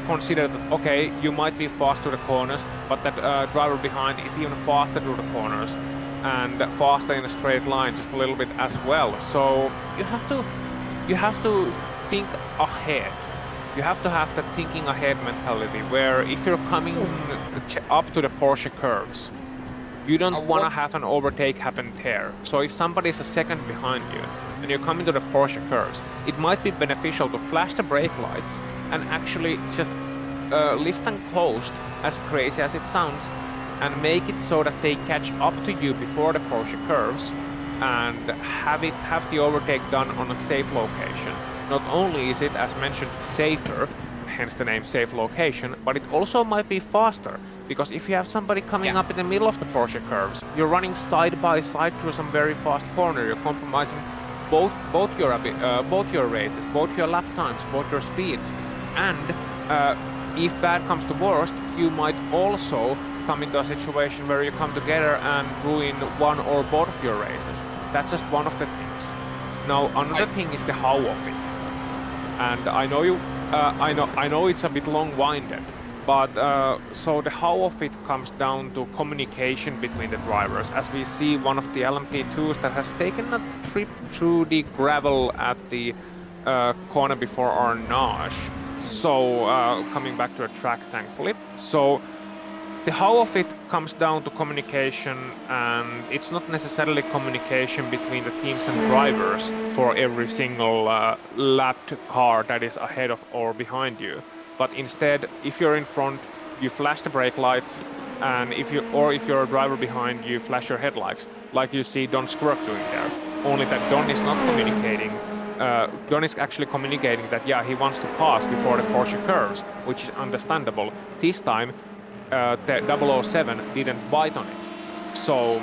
consider that, okay, you might be fast to the corners, but that driver behind is even faster to the corners and faster in a straight line just a little bit as well. So you have to think ahead. You have to have that thinking ahead mentality, where if you're coming up to the Porsche curves, you don't want to have an overtake happen there. So if somebody is a second behind you and you're coming to the Porsche curves, it might be beneficial to flash the brake lights and actually just lift and coast, as crazy as it sounds, and make it so that they catch up to you before the Porsche curves and have the overtake done on a safe location. Not only is it, as mentioned, safer, hence the name safe location, but it also might be faster, because if you have somebody coming up in the middle of the Porsche curves, you're running side by side through some very fast corner, you're compromising both your races, both your lap times, both your speeds, and if bad comes to worst, you might also come into a situation where you come together and ruin one or both of your races. That's just one of the things. Now another thing is the how of it, and I know it's a bit long-winded, but so the how of it comes down to communication between the drivers, as we see one of the LMP2s that has taken a trip through the gravel at the corner before Arnage. So coming back to the track, thankfully. So the how of it comes down to communication, and it's not necessarily communication between the teams and drivers for every single lapped car that is ahead of or behind you. But instead, if you're in front, you flash the brake lights, and if you're a driver behind, you flash your headlights, like you see Don Squirk doing there. Only that Don is not communicating. Don is actually communicating that, yeah, he wants to pass before the Porsche curves, which is understandable. This time, the 007 didn't bite on it. So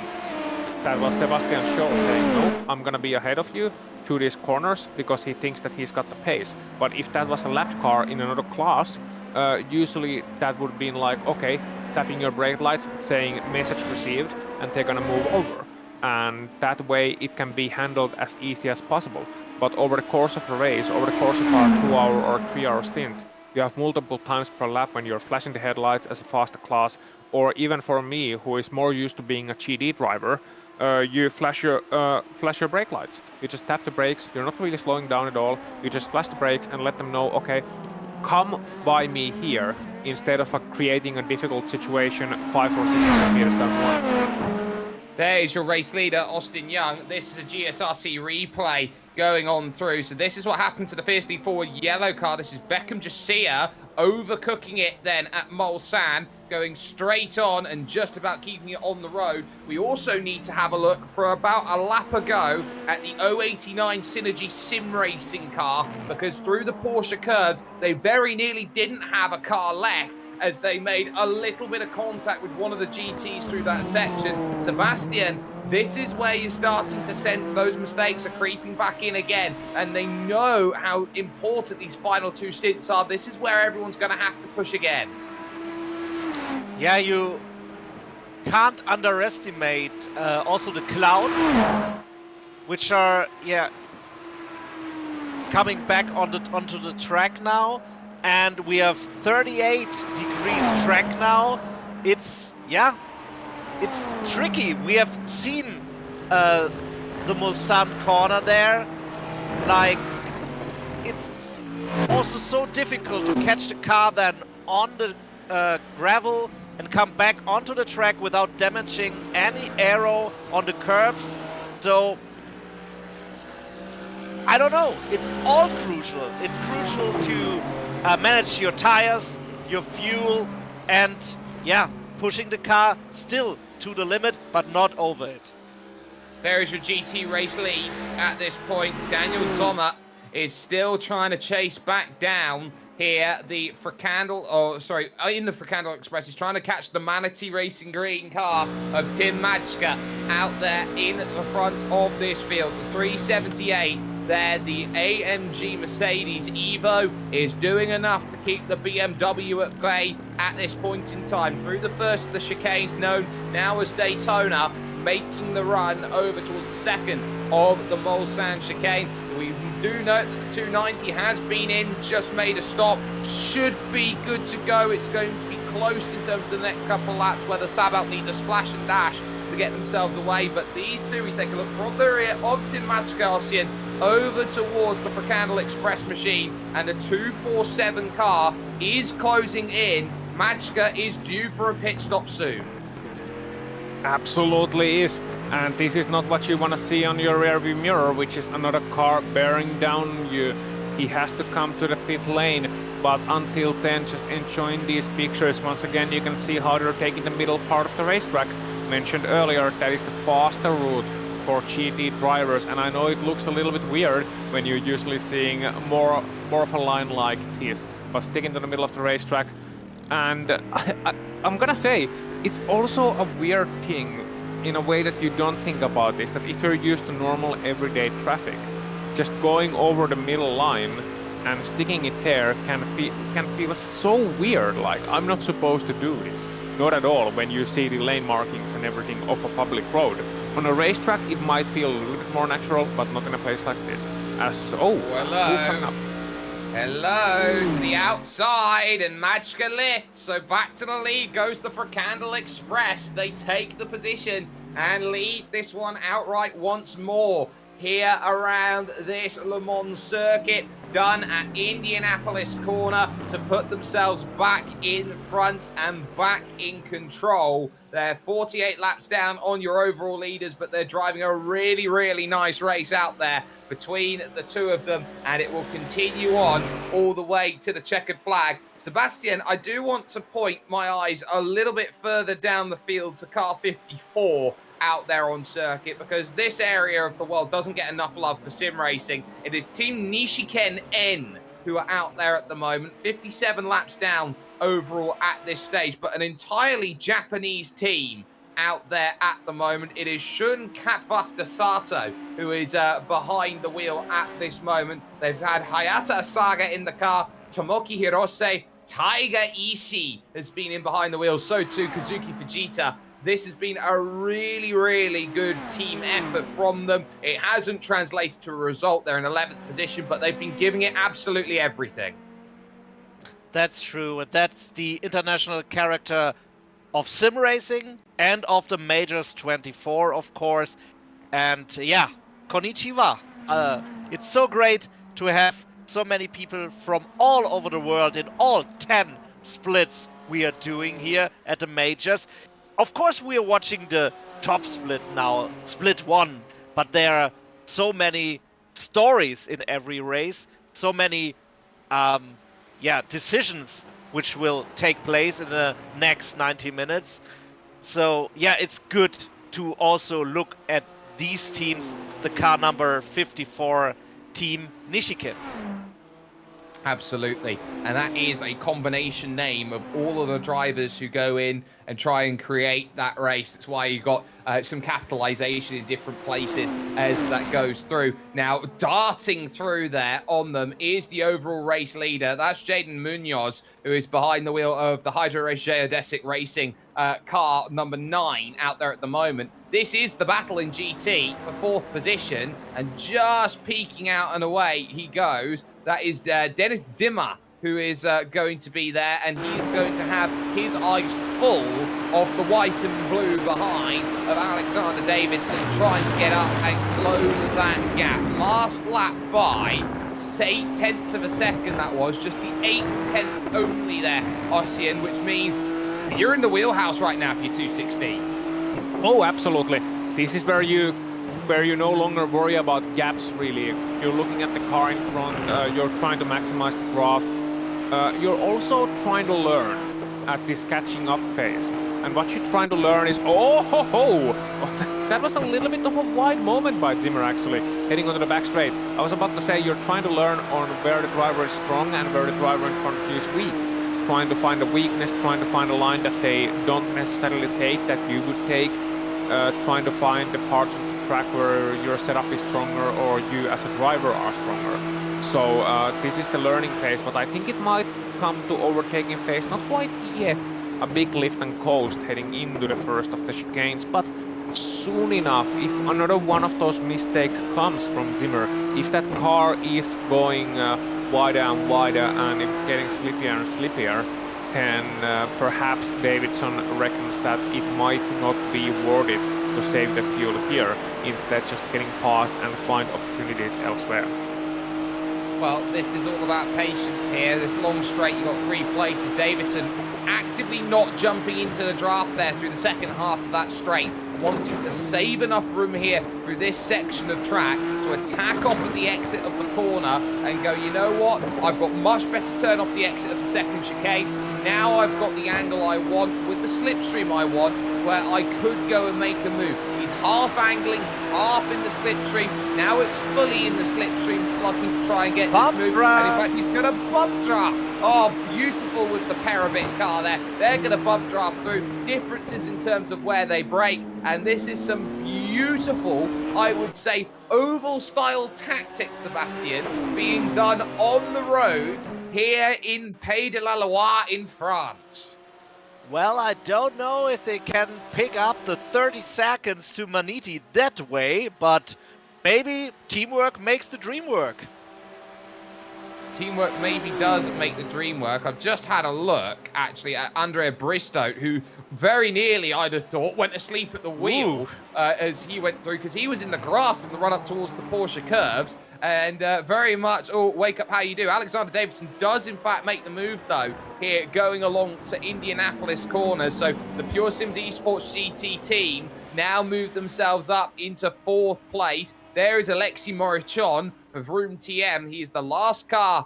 that was Sebastian Scholl saying, no, I'm gonna be ahead of you through these corners because he thinks that he's got the pace. But if that was a lapped car in another class, usually that would be like, okay, tapping your brake lights, saying message received, and they're gonna move over. And that way it can be handled as easy as possible. But over the course of a race, over the course of our 2-hour or 3-hour stint, you have multiple times per lap when you're flashing the headlights as a faster class, or even for me, who is more used to being a GT driver, you flash your brake lights. You just tap the brakes, you're not really slowing down at all, you just flash the brakes and let them know, okay, come by me here, instead of creating a difficult situation 500 or 600 meters down the line. There's your race leader, Austin Young. This is a GSRC replay going on through. So this is what happened to the fiercely forward yellow car. This is Beckham Jasiah overcooking it then at Mulsanne, going straight on and just about keeping it on the road. We also need to have a look for about a lap ago at the 089 Synergy SimRacing car, because through the Porsche curves, they very nearly didn't have a car left, as they made a little bit of contact with one of the GTs through that section. Sebastian, this is where you're starting to sense those mistakes are creeping back in again, and they know how important these final two stints are. This is where everyone's going to have to push again. Yeah, you can't underestimate also the clouds, which are, yeah, coming back onto the track now. And we have 38 degrees track now. It's, yeah, it's tricky. We have seen the Mulsanne corner there. Like, it's also so difficult to catch the car then on the gravel and come back onto the track without damaging any aero on the curbs. So, I don't know. It's all crucial. It's crucial to manage your tires, your fuel, and yeah, pushing the car still to the limit, but not over it. There is your GT race lead at this point. Daniel Sommer is still trying to chase back down here the Fricandel, in the Fricandel Express. He's trying to catch the Manatee Racing Green car of Tim Majka out there in the front of this field. The 378 there, the AMG Mercedes Evo is doing enough to keep the BMW at bay at this point in time. Through the first of the chicanes known now as Daytona, making the run over towards the second of the Mulsanne chicanes. We do note that the 290 has been in, just made a stop, should be good to go. It's going to be close in terms of the next couple of laps, where the Sabelt need to splash and dash to get themselves away. But these two, we take a look from the rear of Tim Majka over towards the Fricandel Express machine, and the 247 car is closing in. Majka is due for a pit stop soon. Absolutely is, and this is not what you want to see on your rearview mirror, which is another car bearing down you. He has to come to the pit lane, but until then, just enjoying these pictures. Once again, you can see how they're taking the middle part of the racetrack. Mentioned earlier, that is the faster route for GT drivers, and I know it looks a little bit weird when you're usually seeing more of a line like this, but sticking to the middle of the racetrack. And I'm gonna say, it's also a weird thing in a way that you don't think about this, that if you're used to normal everyday traffic, just going over the middle line and sticking it there can feel so weird, like I'm not supposed to do this. Not at all when you see the lane markings and everything off a public road. On a racetrack it might feel a little bit more natural, but not in a place like this. Hello. Hello to the outside, and Majka lifts. So back to the lead goes the Fricandel Express. They take the position and lead this one outright once more here around this Le Mans circuit, done at Indianapolis corner to put themselves back in front and back in control. They're 48 laps down on your overall leaders, but they're driving a really, really nice race out there between the two of them, and it will continue on all the way to the checkered flag. Sebastian, I do want to point my eyes a little bit further down the field to car 54 out there on circuit, because this area of the world doesn't get enough love for sim racing. It is Team Nishiken N who are out there at the moment, 57 laps down overall at this stage, but an entirely Japanese team out there at the moment. It is Shun Katvafta Sato who is behind the wheel at this moment. They've had Hayata Asaga in the car, Tomoki Hirose, Taiga Ishii has been in behind the wheel, so too Kazuki Fujita. This has been a really, really good team effort from them. It hasn't translated to a result. They're in 11th position, but they've been giving it absolutely everything. That's true, and that's the international character of sim racing and of the Majors 24, of course. And yeah, konnichiwa. It's so great to have so many people from all over the world in all 10 splits we are doing here at the Majors. Of course, we are watching the top split now, split 1, but there are so many stories in every race, so many decisions which will take place in the next 90 minutes. So yeah, it's good to also look at these teams, the car number 54 team Nishikin. Absolutely. And that is a combination name of all of the drivers who go in and try and create that race. That's why you got some capitalization in different places as that goes through. Now, darting through there on them is the overall race leader. That's Jaden Munoz, who is behind the wheel of the Hydro Race Geodesic Racing car number 9 out there at the moment. This is the battle in GT for 4th position, and just peeking out and away he goes. That is Dennis Zimmer, who is going to be there, and he's going to have his eyes full of the white and blue behind of Alexander Davidson, trying to get up and close that gap. Last lap by 8/10 of a second, that was just the 8/10 only there, Ossian, which means you're in the wheelhouse right now for your 216. Oh, absolutely. This is where you no longer worry about gaps, really. You're looking at the car in front, you're trying to maximize the draft. You're also trying to learn at this catching up phase. And what you're trying to learn is, that was a little bit of a wide moment by Zimmer, actually, heading onto the back straight. I was about to say you're trying to learn on where the driver is strong and where the driver in front of you is weak. Trying to find a weakness, trying to find a line that they don't necessarily take, that you would take. Trying to find the parts of the track where your setup is stronger or you as a driver are stronger. So this is the learning phase, but I think it might come to overtaking phase, not quite yet a big lift and coast heading into the first of the chicanes, but soon enough, if another one of those mistakes comes from Zimmer, if that car is going wider and wider and it's getting slippier and slippier, then perhaps Davidson reckons that it might not be worth it to save the fuel here, instead just getting past and find opportunities elsewhere. Well, this is all about patience here. This long straight, you've got 3 places. Davidson actively not jumping into the draft there through the second half of that straight, wanting to save enough room here through this section of track to attack off at the exit of the corner and go, you know what, I've got much better turn off the exit of the second chicane. Now I've got the angle I want with the slipstream I want, where I could go and make a move. He's half angling, he's half in the slipstream. Now it's fully in the slipstream, looking to try and get this move. And in fact, he's going to bump draft. Oh, beautiful with the Parabit car there. They're going to bump draft through. Differences in terms of where they break. And this is some beautiful, I would say, oval-style tactics, Sebastian, being done on the road here in Pays de la Loire in France. Well, I don't know if they can pick up the 30 seconds to Maniti that way, but maybe teamwork makes the dream work. Teamwork maybe does make the dream work. I've just had a look, actually, at Andrea Bristow, who very nearly, I'd have thought, went asleep at the wheel as he went through, because he was in the grass on the run up towards the Porsche curves. And very much, wake up, how you do. Alexander Davidson does, in fact, make the move, though, here going along to Indianapolis corners. So the Pure Sims Esports GT team now move themselves up into 4th place. There is Alexi Morichon for Vroom TM. He is the last car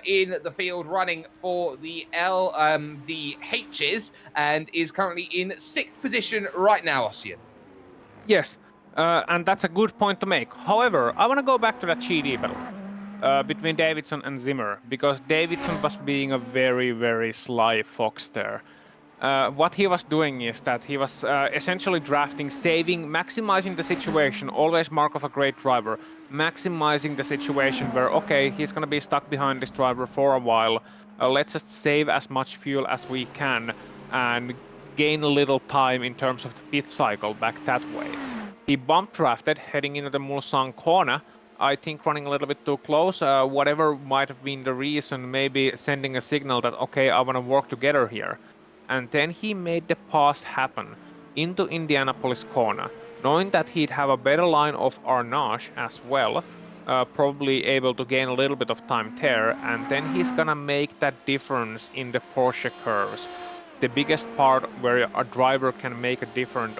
in the field running for the LMDHs and is currently in 6th position right now, Ossian. Yes. And that's a good point to make. However, I want to go back to that GD battle between Davidson and Zimmer, because Davidson was being a very, very sly fox there. what he was doing is that he was essentially drafting, saving, maximizing the situation, always mark of a great driver, maximizing the situation where, okay, he's going to be stuck behind this driver for a while, let's just save as much fuel as we can and gain a little time in terms of the pit cycle back that way. He bump drafted heading into the Mulsanne corner, I think running a little bit too close, whatever might have been the reason, maybe sending a signal that, okay, I want to work together here. And then he made the pass happen into Indianapolis corner, knowing that he'd have a better line of Arnage as well, probably able to gain a little bit of time there, and then he's gonna make that difference in the Porsche curves. The biggest part where a driver can make a difference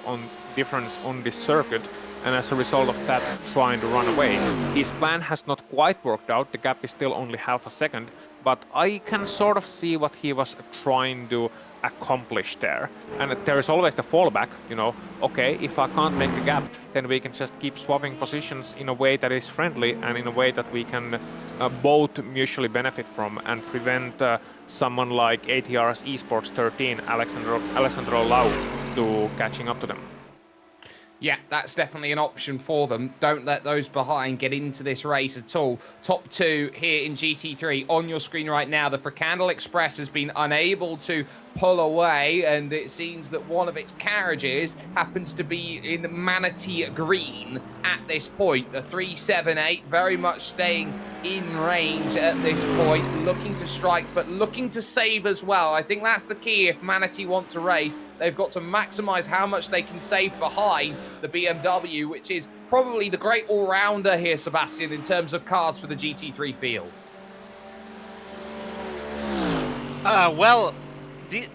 on this circuit, and as a result of that, trying to run away. His plan has not quite worked out, the gap is still only half a second, but I can sort of see what he was trying to accomplish there. And there is always the fallback, you know, okay, if I can't make the gap, then we can just keep swapping positions in a way that is friendly and in a way that we can both mutually benefit from and prevent someone like ATR's Esports 13, Alessandro Lau, to catching up to them. Yeah, that's definitely an option for them. Don't let those behind get into this race at all. Top two here in GT3 on your screen right now. The Fricandel Express has been unable to pull away, and it seems that one of its carriages happens to be in Manatee Green at this point. The 378 very much staying in range at this point, looking to strike, but looking to save as well. I think that's the key if Manatee want to race. They've got to maximize how much they can save behind the BMW, which is probably the great all-rounder here, Sebastian, in terms of cars for the GT3 field. Well,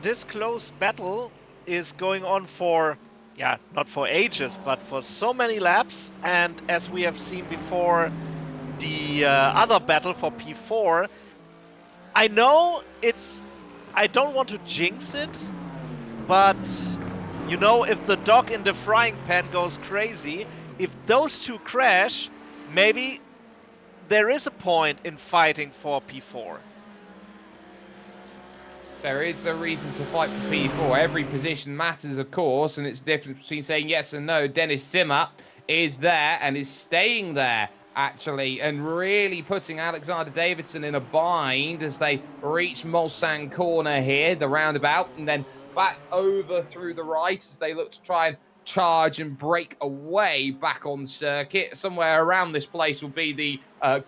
this close battle is going on for, yeah, not for ages, but for so many laps. And as we have seen before, the other battle for P4, I know I don't want to jinx it, but, you know, if the dog in the frying pan goes crazy, if those two crash, maybe there is a point in fighting for P4. There is a reason to fight for P4. Every position matters, of course, and it's the difference between saying yes and no. Dennis Simmer is there and is staying there, actually, and really putting Alexander Davidson in a bind as they reach Mulsanne corner here, the roundabout, and then back over through the right as they look to try and charge and break away back on circuit. Somewhere around this place will be the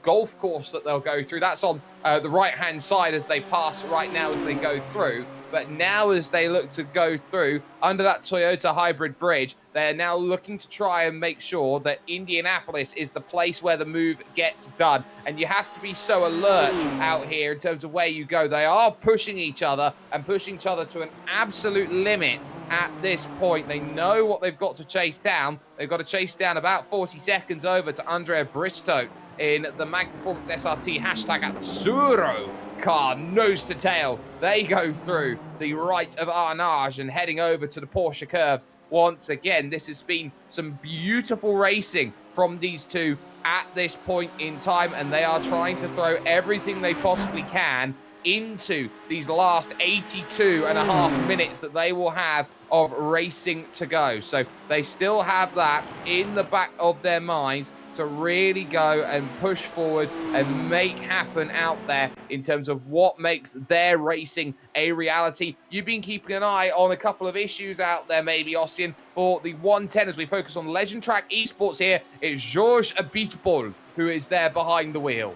golf course that they'll go through. That's on the right-hand side as they pass right now as they go through. But now as they look to go through under that Toyota hybrid bridge, they're now looking to try and make sure that Indianapolis is the place where the move gets done. And you have to be so alert out here in terms of where you go. They are pushing each other and pushing each other to an absolute limit at this point. They know what they've got to chase down. They've got to chase down about 40 seconds over to Andrea Bristow in the Mag Performance SRT hashtag Azzurro car, nose to tail. They go through the right of Arnage and heading over to the Porsche curves. Once again, this has been some beautiful racing from these two at this point in time, and they are trying to throw everything they possibly can into these last 82 and a half minutes that they will have of racing to go. So they still have that in the back of their minds to really go and push forward and make happen out there in terms of what makes their racing a reality. You've been keeping an eye on a couple of issues out there, maybe, Austin, for the 110 as we focus on Legend Track Esports here. It's Georges Abitbol who is there behind the wheel.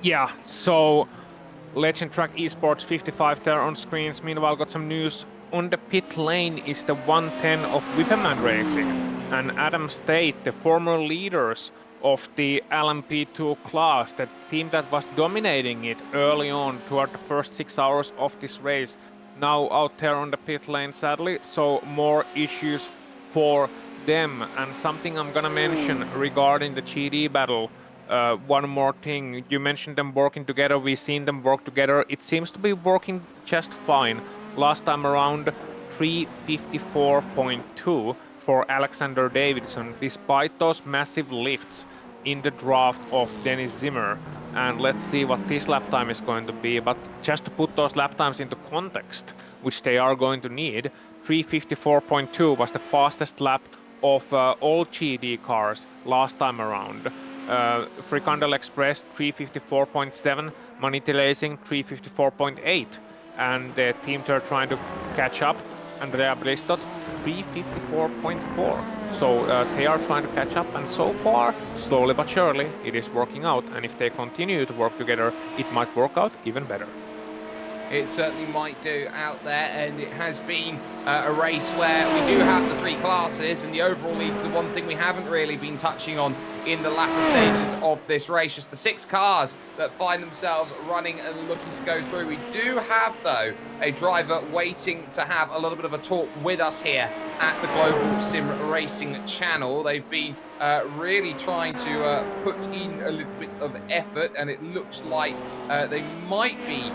Yeah, so Legend Track Esports 55 there on screens. Meanwhile, got some news. On the pit lane is the 110 of Whipperman Racing and Adam State, the former leaders of the LMP2 class, the team that was dominating it early on toward the first 6 hours of this race, now out there on the pit lane, sadly. So more issues for them. And something I'm gonna mention regarding the GD battle. One more thing, you mentioned them working together, we've seen them work together. It seems to be working just fine. Last time around 354.2 for Alexander Davidson, despite those massive lifts in the draft of Dennis Zimmer. and let's see what this lap time is going to be. But just to put those lap times into context, which they are going to need, 3:54.2 was the fastest lap of all GD cars last time around. Fricandel Express 3:54.7, Maniti Racing 3:54.8, and the team they're trying to catch up, Andrea Bristot 3:54.4. So they are trying to catch up, and so far, slowly but surely, it is working out. And if they continue to work together, it might work out even better. It certainly might do out there, and it has been a race where we do have the 3 classes, and the overall lead's the one thing we haven't really been touching on in the latter stages of this race, just the 6 cars that find themselves running and looking to go through. We do have, though, a driver waiting to have a little bit of a talk with us here at the Global Sim Racing channel. They've been really trying to put in a little bit of effort, and it looks like they might be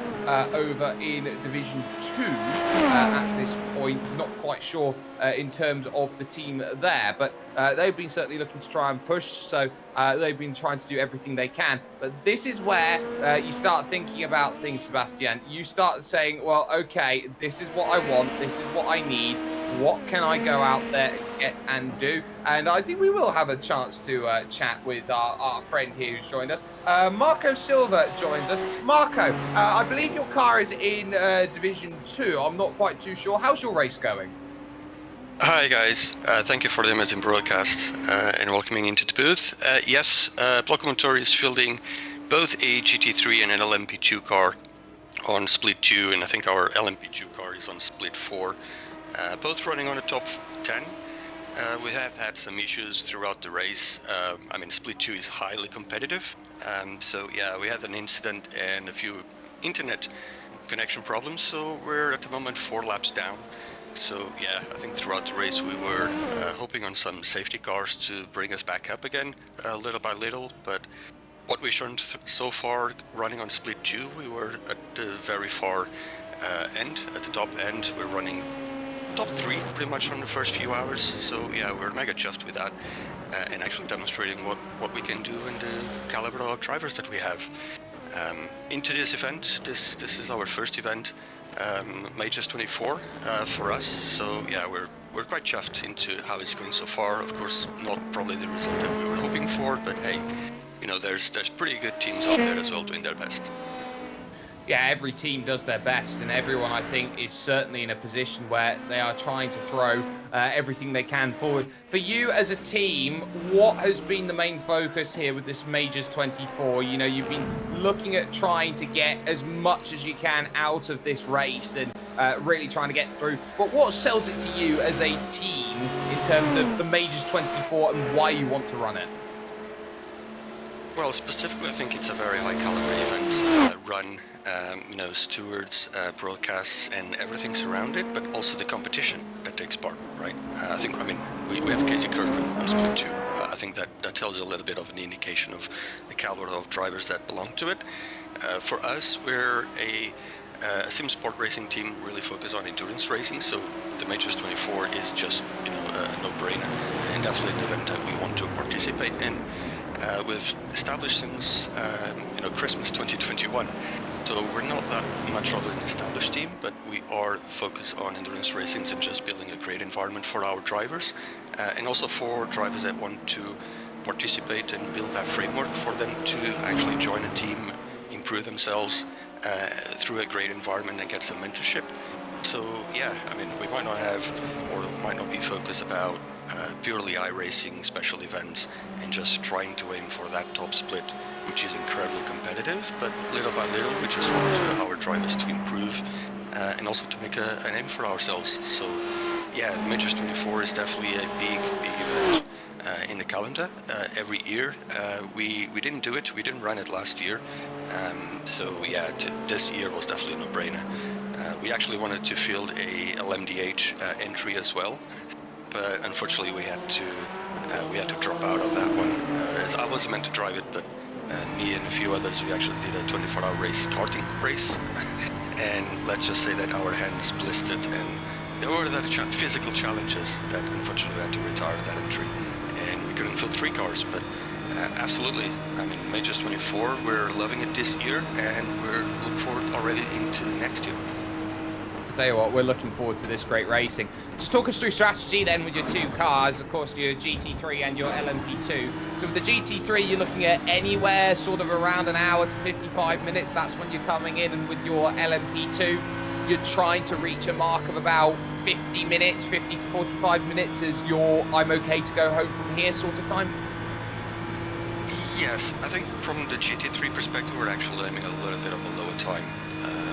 over in Division 2 at this point. Not quite sure in terms of the team there, but they've been certainly looking to try and push, so they've been trying to do everything they can. But this is where you start thinking about things, Sebastian. You start saying, well, okay, this is what I want, this is what I need, what can I go out there and get and do? And I think we will have a chance to chat with our friend here who's joined us. Marco Silva joins us. Marco, I believe your car is in Division 2. I'm not quite too sure. How's your race going? Hi guys, thank you for the amazing broadcast and welcoming into the booth. Yes, Block Motor is fielding both a GT3 and an LMP2 car on split 2, and I think our LMP2 car is on split 4. Both running on the top 10. We have had some issues throughout the race. I mean, split 2 is highly competitive. So yeah, we had an incident and a few internet connection problems, so we're at the moment 4 laps down. So yeah, I think throughout the race we were hoping on some safety cars to bring us back up again little by little, but what we've shown so far running on split 2, we were at the very far end, at the top end. We're running top 3 pretty much on the first few hours, so yeah, we're mega chuffed with that and actually demonstrating what we can do and the caliber of drivers that we have. Into this event, this is our first event, Majors 24 for us, so yeah, we're quite chuffed into how it's going so far. Of course, not probably the result that we were hoping for, but hey, you know, there's pretty good teams out there as well doing their best. Yeah, every team does their best, and everyone, I think, is certainly in a position where they are trying to throw everything they can forward. For you as a team, what has been the main focus here with this Majors 24? You know, you've been looking at trying to get as much as you can out of this race and really trying to get through. But what sells it to you as a team in terms of the Majors 24 and why you want to run it? Well, specifically, I think it's a very high caliber event, run, you know, stewards, broadcasts, and everything surrounded, but also the competition that takes part, right? I mean, we have Casey Kirkman on split 2. I think that tells you a little bit of an indication of the caliber of drivers that belong to it. For us, we're a sim sport racing team, really focused on endurance racing, so the Majors 24 is just, you know, a no-brainer, and definitely an event that we want to participate in. We've established since you know, Christmas 2021, so we're not that much of an established team, but we are focused on endurance racing and just building a great environment for our drivers, and also for drivers that want to participate and build that framework for them to actually join a team, improve themselves through a great environment and get some mentorship. So yeah, I mean, we might not have, or might not be focused about purely iRacing special events and just trying to aim for that top split, which is incredibly competitive, but little by little we just want our drivers to improve and also to make a name for ourselves. So yeah, the Majors 24 is definitely a big event in the calendar every year. We didn't do it, we didn't run it last year, so yeah, this year was definitely a no-brainer. We actually wanted to field a LMDH entry as well, but unfortunately we had to drop out of that one, as I was meant to drive it, but me and a few others, we actually did a 24-hour race, karting race, and let's just say that our hands blistered, and there were that physical challenges that unfortunately we had to retire that entry, and we couldn't field 3 cars, but Absolutely. I mean, Majors 24, we're loving it this year, and we're looking forward already into next year. I'll tell you what, we're looking forward to this great racing. Just talk us through strategy then with your two cars, of course, your GT3 and your LMP2. So with the GT3, you're looking at anywhere sort of around an hour to 55 minutes. That's when you're coming in. And with your LMP2, you're trying to reach a mark of about 50 minutes, 50 to 45 minutes as your I'm okay to go home from here sort of time. Yes, I think from the GT3 perspective, we're actually aiming a little bit of a lower time.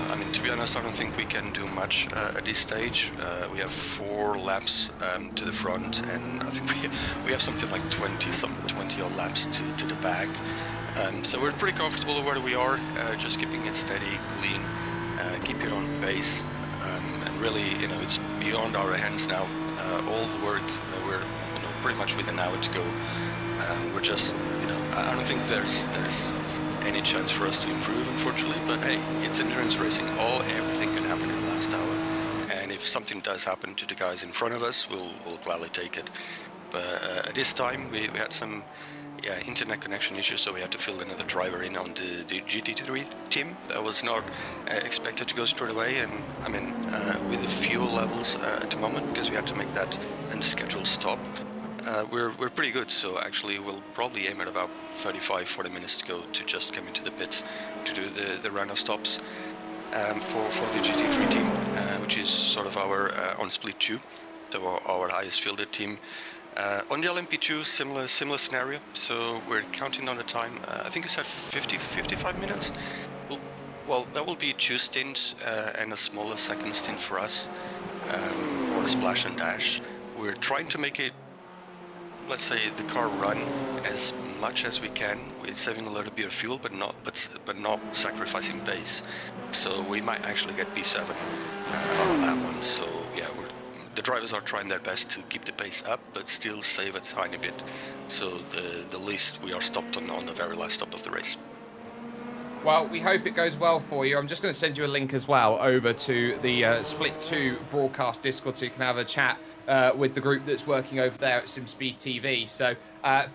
I mean, to be honest, I don't think we can do much at this stage. We have 4 laps to the front, and I think we have something like 20 odd laps to the back. So we're pretty comfortable where we are, just keeping it steady, clean, keep it on pace, and really, it's beyond our hands now. All the work, we're pretty much with an hour to go. We're just, I don't think there's any chance for us to improve, unfortunately. But hey, it's endurance racing. Everything can happen in the last hour. And if something does happen to the guys in front of us, we'll gladly take it. But at this time, we had some internet connection issues, so we had to fill another driver in on the GT3 team. That was not expected to go straight away. And I mean, with the fuel levels at the moment, because we had to make that unscheduled stop. We're pretty good, so actually we'll probably aim at about 35-40 minutes to go to just come into the pits to do the round of stops for the GT3 team, which is sort of our on split 2, so our highest fielded team. On the LMP2, similar scenario, so we're counting on the time. I think you said 50-55 minutes. Well, that will be 2 stints and a smaller second stint for us, or a splash and dash. We're trying to make it, let's say, the car run as much as we can with saving a little bit of fuel, but not sacrificing pace. So we might actually get P7 on that one. So yeah, the drivers are trying their best to keep the pace up, but still save a tiny bit. So the least we are stopped on the very last stop of the race. Well, we hope it goes well for you. I'm just going to send you a link as well over to the Split 2 broadcast Discord so you can have a chat with the group that's working over there at SimSpeed TV. So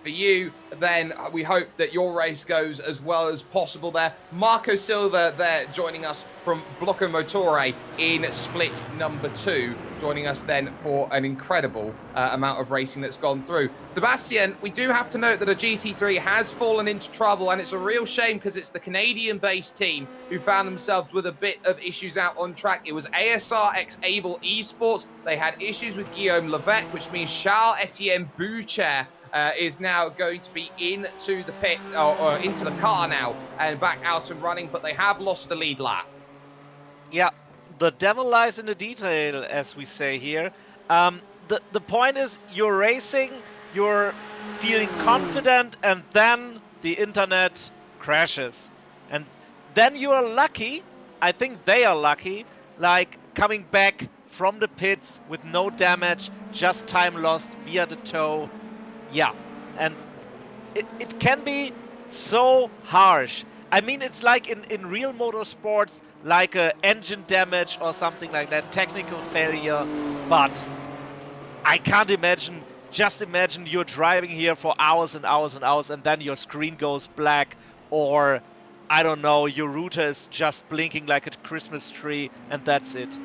for you, then, we hope that your race goes as well as possible there. Marco Silva there joining us from Blocco Motore in split number 2, joining us then for an incredible amount of racing that's gone through. Sebastian, we do have to note that a GT3 has fallen into trouble, and it's a real shame because it's the Canadian-based team who found themselves with a bit of issues out on track. It was ASR x Able Esports. They had issues with Guillaume Levesque, which means Charles-Etienne Boucher is now going to be into the pit, or into the car now, and back out and running, but they have lost the lead lap. Yeah, the devil lies in the detail, as we say here. The point is, you're racing, you're feeling confident, and then the internet crashes. And then you are lucky, I think they are lucky, like coming back from the pits with no damage, just time lost via the tow. Yeah, and it can be so harsh. I mean, it's like in real motorsports, like engine damage or something like that, technical failure. But I can't imagine, just imagine you're driving here for hours and hours and hours, and then your screen goes black, or I don't know, your router is just blinking like a Christmas tree, and that's it.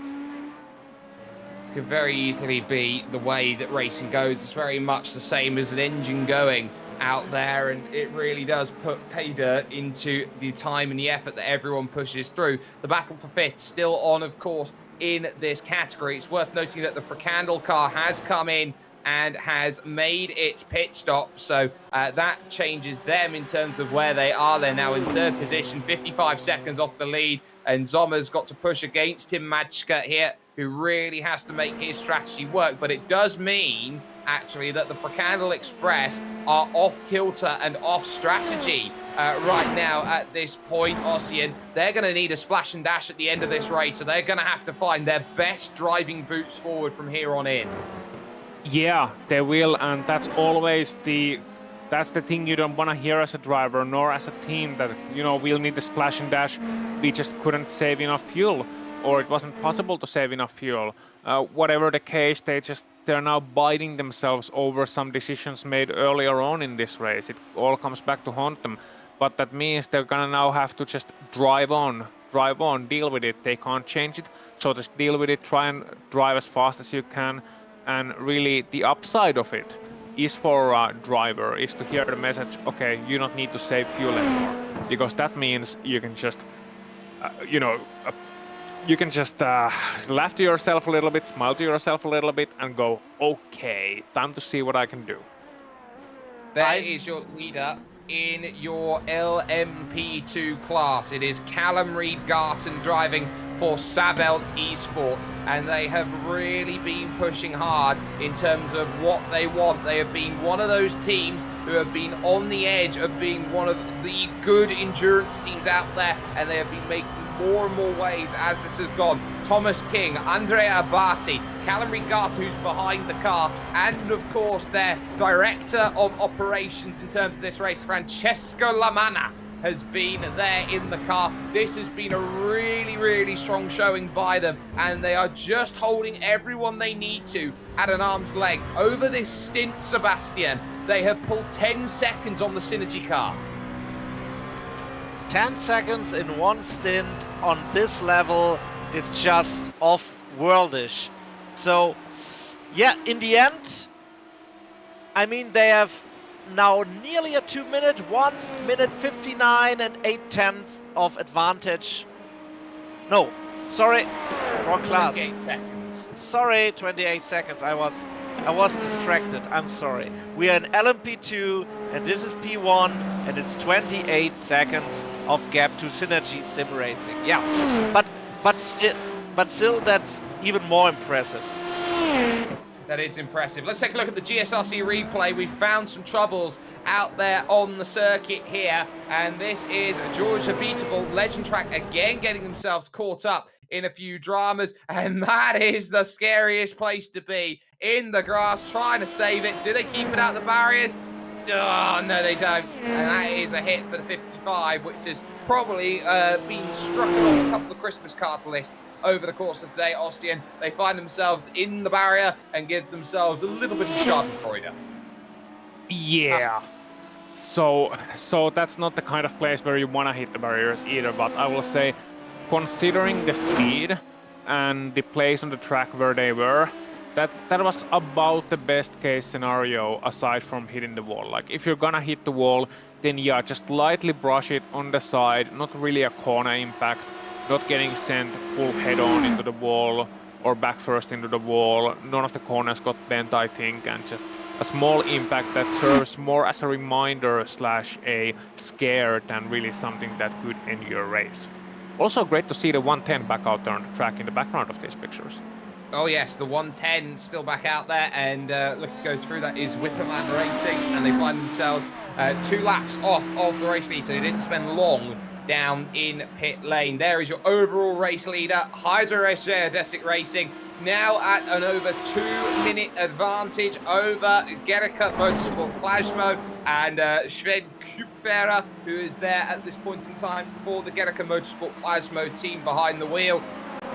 Could very easily be the way that racing goes. It's very much the same as an engine going out there, and it really does put pay dirt into the time and the effort that everyone pushes through. The battle for fifth still on, of course, in this category. It's worth noting that the Fricandel car has come in and has made its pit stop, so that changes them in terms of where they are. They're now in third position, 55 seconds off the lead, and Sommer's got to push against Tim Majka here, who really has to make his strategy work. But it does mean, actually, that the Fricandel Express are off kilter and off strategy right now at this point, Ossian. They're going to need a splash and dash at the end of this race, so they're going to have to find their best driving boots forward from here on in. Yeah, they will, and that's always that's the thing you don't want to hear as a driver, nor as a team, that, we'll need the splash and dash. We just couldn't save enough fuel. or it wasn't possible to save enough fuel. Whatever the case, they're now biting themselves over some decisions made earlier on in this race. It all comes back to haunt them, but that means they're gonna now have to just drive on, deal with it. They can't change it, so just deal with it, try and drive as fast as you can, and really the upside of it is for a driver is to hear the message, okay, you don't need to save fuel anymore, because that means you can just, laugh to yourself a little bit, smile to yourself a little bit, and go, okay, time to see what I can do. That is your leader in your LMP2 class. It is Callum Reed-Garton driving for Sabelt Esport, and they have really been pushing hard in terms of what they want. They have been one of those teams who have been on the edge of being one of the good endurance teams out there, and they have been making more and more waves as this has gone. Thomas King, Andrea Abati, Callum Reed-Garton, who's behind the car, and of course their director of operations in terms of this race, Francesco Lamanna, has been there in the car. This has been a really, really strong showing by them, and they are just holding everyone they need to at an arm's length. Over this stint, Sebastian, they have pulled 10 seconds on the Synergy car. 10 seconds in one stint on this level is just off-worldish. So, yeah, in the end, I mean, they have now nearly a 2 minute, 1 minute 59 and 8/10 of advantage. No, sorry, wrong class. 28 seconds. Sorry, 28 seconds. I was distracted. I'm sorry. We are in LMP2 and this is P1 and it's 28 seconds of gap to Synergy SimRacing. Yeah, but still that's even more impressive. That is impressive. Let's take a look at the GSRC replay. We've found some troubles out there on the circuit here, and this is George Habitable, Legend Track again getting themselves caught up in a few dramas, and that is the scariest place to be, in the grass, trying to save it. Do they keep it out the barriers? Oh, no, they don't. And that is a hit for the 55, which has probably been struck off a couple of Christmas card lists over the course of the day. Ostian, they find themselves in the barrier and give themselves a little bit of schadenfreude. Yeah. So that's not the kind of place where you want to hit the barriers either, but I will say, considering the speed and the place on the track where they were, that was about the best case scenario aside from hitting the wall. Like, if you're gonna hit the wall, then yeah, just lightly brush it on the side, not really a corner impact, not getting sent full head on into the wall or back first into the wall. None of the corners got bent, I think, and just a small impact that serves more as a reminder / a scare than really something that could end your race. Also great to see the 110 back out there on the track in the background of these pictures. Oh yes, the 110 still back out there, and looking to go through that is Whipperland Racing, and they find themselves 2 laps off of the race lead, so they didn't spend long down in pit lane. There is your overall race leader, Hydro Geodesic Racing, now at an over 2 minute advantage over Gerika Motorsport Klajmo and Sven Kupfera, who is there at this point in time for the Gerika Motorsport Klajmo team behind the wheel.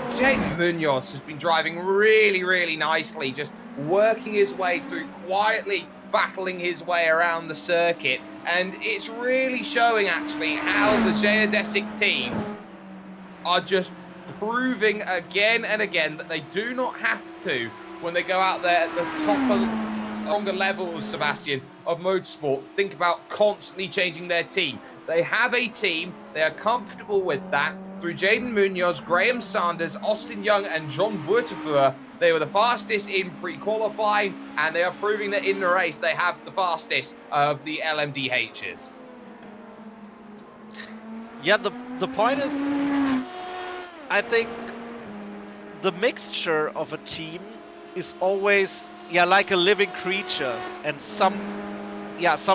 Jaden Munoz has been driving really, really nicely, just working his way through, quietly battling his way around the circuit. And it's really showing, actually, how the Geodesic team are just proving again and again that they do not have to, when they go out there at the top of longer levels, Sebastian, of motorsport, think about constantly changing their team. They have a team, they are comfortable with that. Through Jaden Munoz, Graham Sanders, Austin Young, and John Wurtefuhr, they were the fastest in pre-qualifying, and they are proving that in the race they have the fastest of the LMDHs. Yeah, the point is, I think the mixture of a team is always, yeah, like a living creature, and some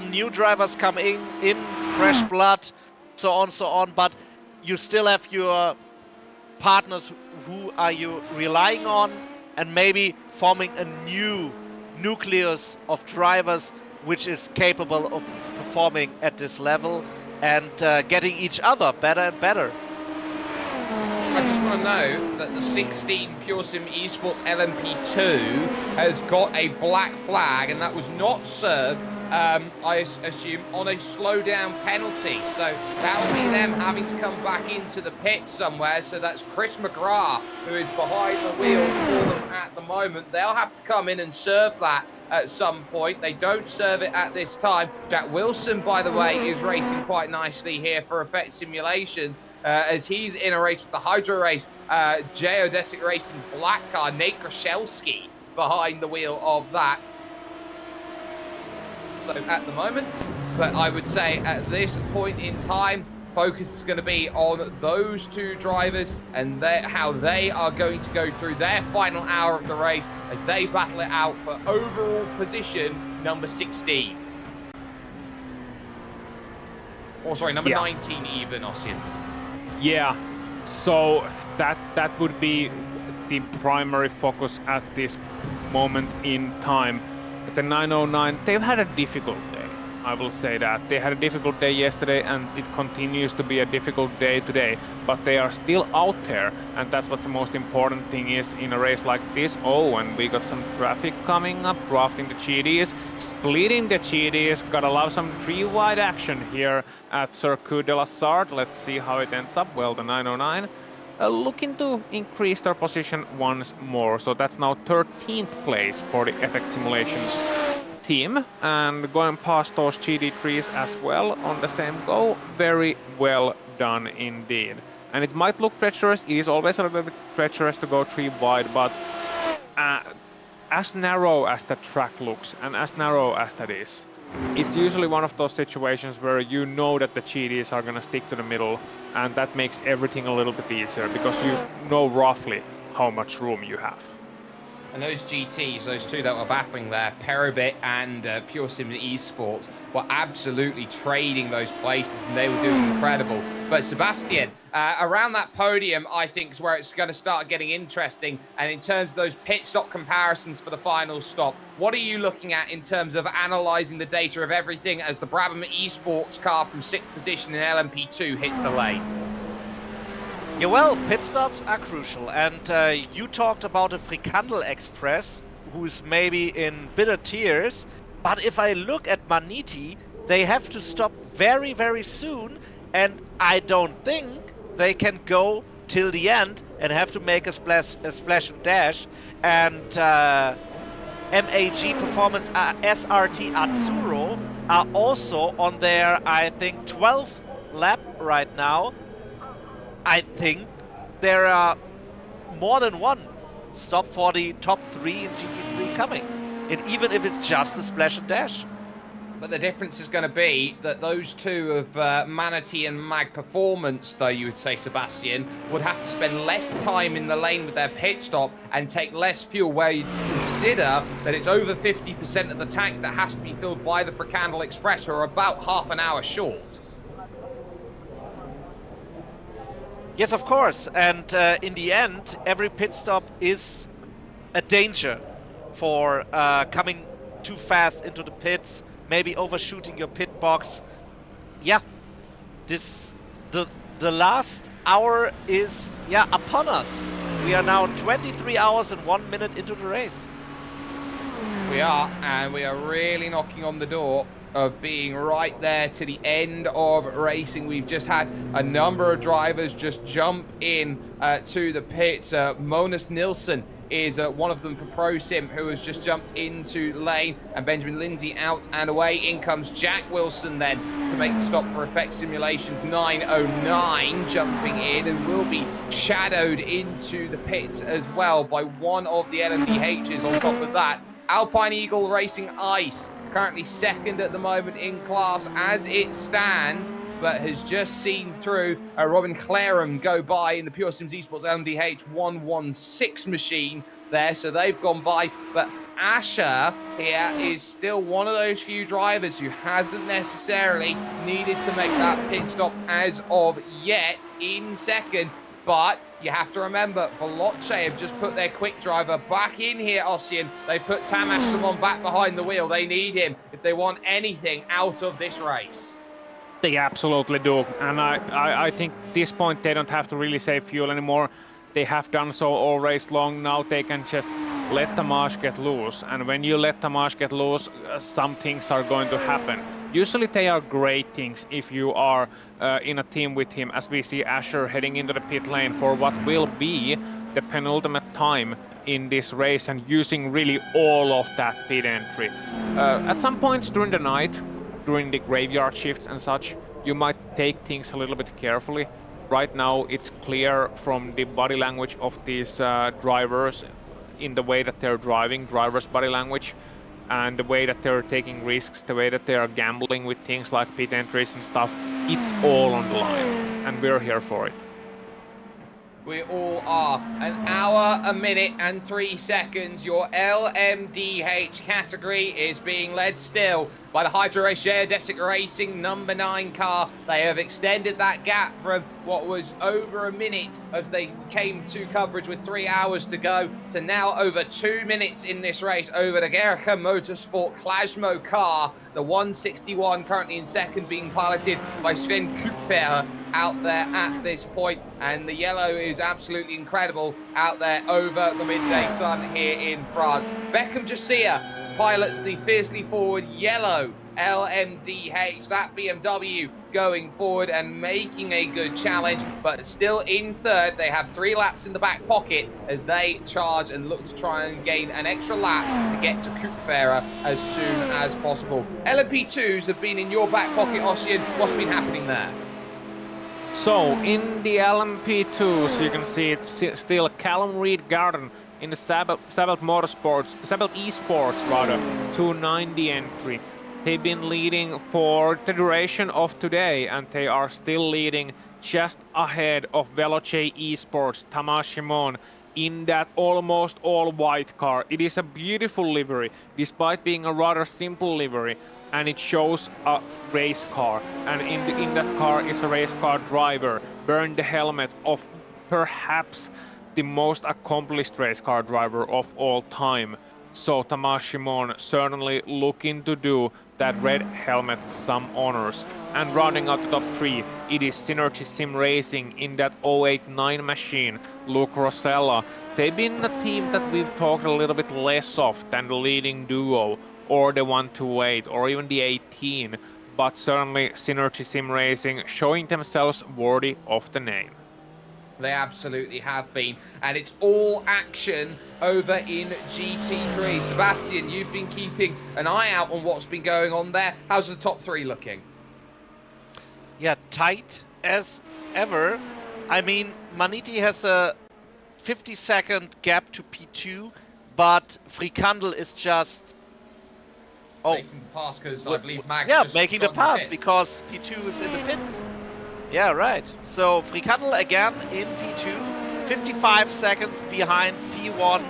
new drivers come in fresh blood, so on, but you still have your partners who are you relying on, and maybe forming a new nucleus of drivers which is capable of performing at this level and getting each other better and better. I just want to know that the 16 Pure Sim Esports LMP2 has got a black flag, and that was not served, I assume, on a slowdown penalty. So that will be them having to come back into the pit somewhere. So that's Chris McGrath, who is behind the wheel for them at the moment. They'll have to come in and serve that at some point. They don't serve it at this time. Jack Wilson, by the way, is racing quite nicely here for Effect Simulations, as he's in a race with the Hydro Race Geodesic Racing black car. Nate Grashelski behind the wheel of that. So at the moment, but I would say at this point in time, focus is going to be on those two drivers and how they are going to go through their final hour of the race as they battle it out for overall position number 16. Or sorry, number 19 even, Ossian. Yeah, so that would be the primary focus at this moment in time. The 909, they've had a difficult day, I will say that. They had a difficult day yesterday and it continues to be a difficult day today, but they are still out there, and that's what the most important thing is in a race like this. Oh, and we got some traffic coming up, drafting the GDs, splitting the GDs, gotta love some 3-wide action here at Circuit de la Sarthe. Let's see how it ends up. Well, the 909 looking to increase their position once more. So that's now 13th place for the Effect Simulations team. And going past those GD3s as well on the same go. Very well done indeed. And it might look treacherous. It is always a little bit treacherous to go 3 wide, but as narrow as the track looks and as narrow as that is, it's usually one of those situations where you know that the GDs are going to stick to the middle, and that makes everything a little bit easier because you know roughly how much room you have. And those GTs, those two that were battling there, Perobit and Pure Sim Esports, were absolutely trading those places, and they were doing incredible. But Sebastian, around that podium, I think is where it's going to start getting interesting. And in terms of those pit stop comparisons for the final stop, what are you looking at in terms of analysing the data of everything as the Brabham Esports car from 6th position in LMP2 hits the lane? Yeah, well, pit stops are crucial, and you talked about a Frikandel Express, who's maybe in bitter tears, but if I look at Maniti, they have to stop very, very soon, and I don't think they can go till the end and have to make a splash and dash, and MAG Performance SRT Atsuro are also on their, I think, 12th lap right now. I think there are more than one stop for the top 3 in GT3 coming, and even if it's just a splash and dash. But the difference is going to be that those two of Manatee and Mag Performance, though, you would say, Sebastian, would have to spend less time in the lane with their pit stop and take less fuel, where you consider that it's over 50% of the tank that has to be filled by the Frikandel Express, who are about half an hour short. Yes, of course, and in the end, every pit stop is a danger for coming too fast into the pits, maybe overshooting your pit box. Yeah, the last hour is upon us. We are now 23 hours and 1 minute into the race. We are, and we are really knocking on the door of being right there to the end of racing. We've just had a number of drivers just jump in to the pits. Monas Nilsson is one of them for Pro Sim, who has just jumped into lane, and Benjamin Lindsay out and away. In comes Jack Wilson then to make the stop for Effect Simulations 909, jumping in, and will be shadowed into the pits as well by one of the LMDHs. On top of that, Alpine Eagle Racing Ice, currently second at the moment in class as it stands, but has just seen through Robin Clarum go by in the Pure Sims Esports LMDH 116 machine there, so they've gone by. But Asher here is still one of those few drivers who hasn't necessarily needed to make that pit stop as of yet in second. But you have to remember, Veloce have just put their quick driver back in here, Ossian. They put Tamas Simon back behind the wheel. They need him if they want anything out of this race. They absolutely do. And I think at this point they don't have to really save fuel anymore. They have done so all race long. Now they can just let Tamás get loose. And when you let Tamás get loose, some things are going to happen. Usually they are great things if you are in a team with him, as we see Asher heading into the pit lane for what will be the penultimate time in this race and using really all of that pit entry. At some points during the night, during the graveyard shifts and such, you might take things a little bit carefully. Right now it's clear from the body language of these drivers in the way that they're driving, drivers' body language, and the way that they're taking risks, the way that they are gambling with things like pit entries and stuff. It's all on the line, and we're here for it. We all are. An hour, a minute, and 3 seconds. Your LMDH category is being led still by the Hydro Geodesic Racing number 9 car. They have extended that gap from what was over a minute as they came to coverage with 3 hours to go to now over 2 minutes in this race over the Gerka Motorsport Klajmo car. The 161 currently in second, being piloted by Sven Kupfer out there at this point, and the yellow is absolutely incredible out there over the midday sun here in France. Beckham Jasia pilots the fiercely forward yellow LMDH, that BMW going forward and making a good challenge, but still in third. They have 3 laps in the back pocket as they charge and look to try and gain an extra lap to get to Kupfer as soon as possible. LMP2s have been in your back pocket, Ossian. What's been happening there? So in the LMP2s, you can see it's still Callum Reed Garden in the Sabelt Motorsports, Sabelt Esports rather, 290 entry. They've been leading for the duration of today, and they are still leading just ahead of Veloce Esports, Tamás Simon, in that almost all-white car. It is a beautiful livery, despite being a rather simple livery, and it shows a race car. And in that car is a race car driver, wearing the helmet of perhaps the most accomplished race car driver of all time. So Tamás Simon certainly looking to do that red helmet some honors. And rounding out the top 3, it is Synergy SimRacing in that 089 machine, Luke Rosella. They've been a team that we've talked a little bit less of than the leading duo, or the 128, or even the 18, but certainly Synergy SimRacing showing themselves worthy of the name. They absolutely have been, and it's all action over in GT3. Sebastian, you've been keeping an eye out on what's been going on there. How's the top 3 looking? Yeah, tight as ever. I mean, Maniti has a 50-second gap to P2, but Frikandel is just... Making the pass because I believe Max... Yeah, making the pass because P2 is in the pits. Yeah, right. So Frikandel again in P2, 55 seconds behind P1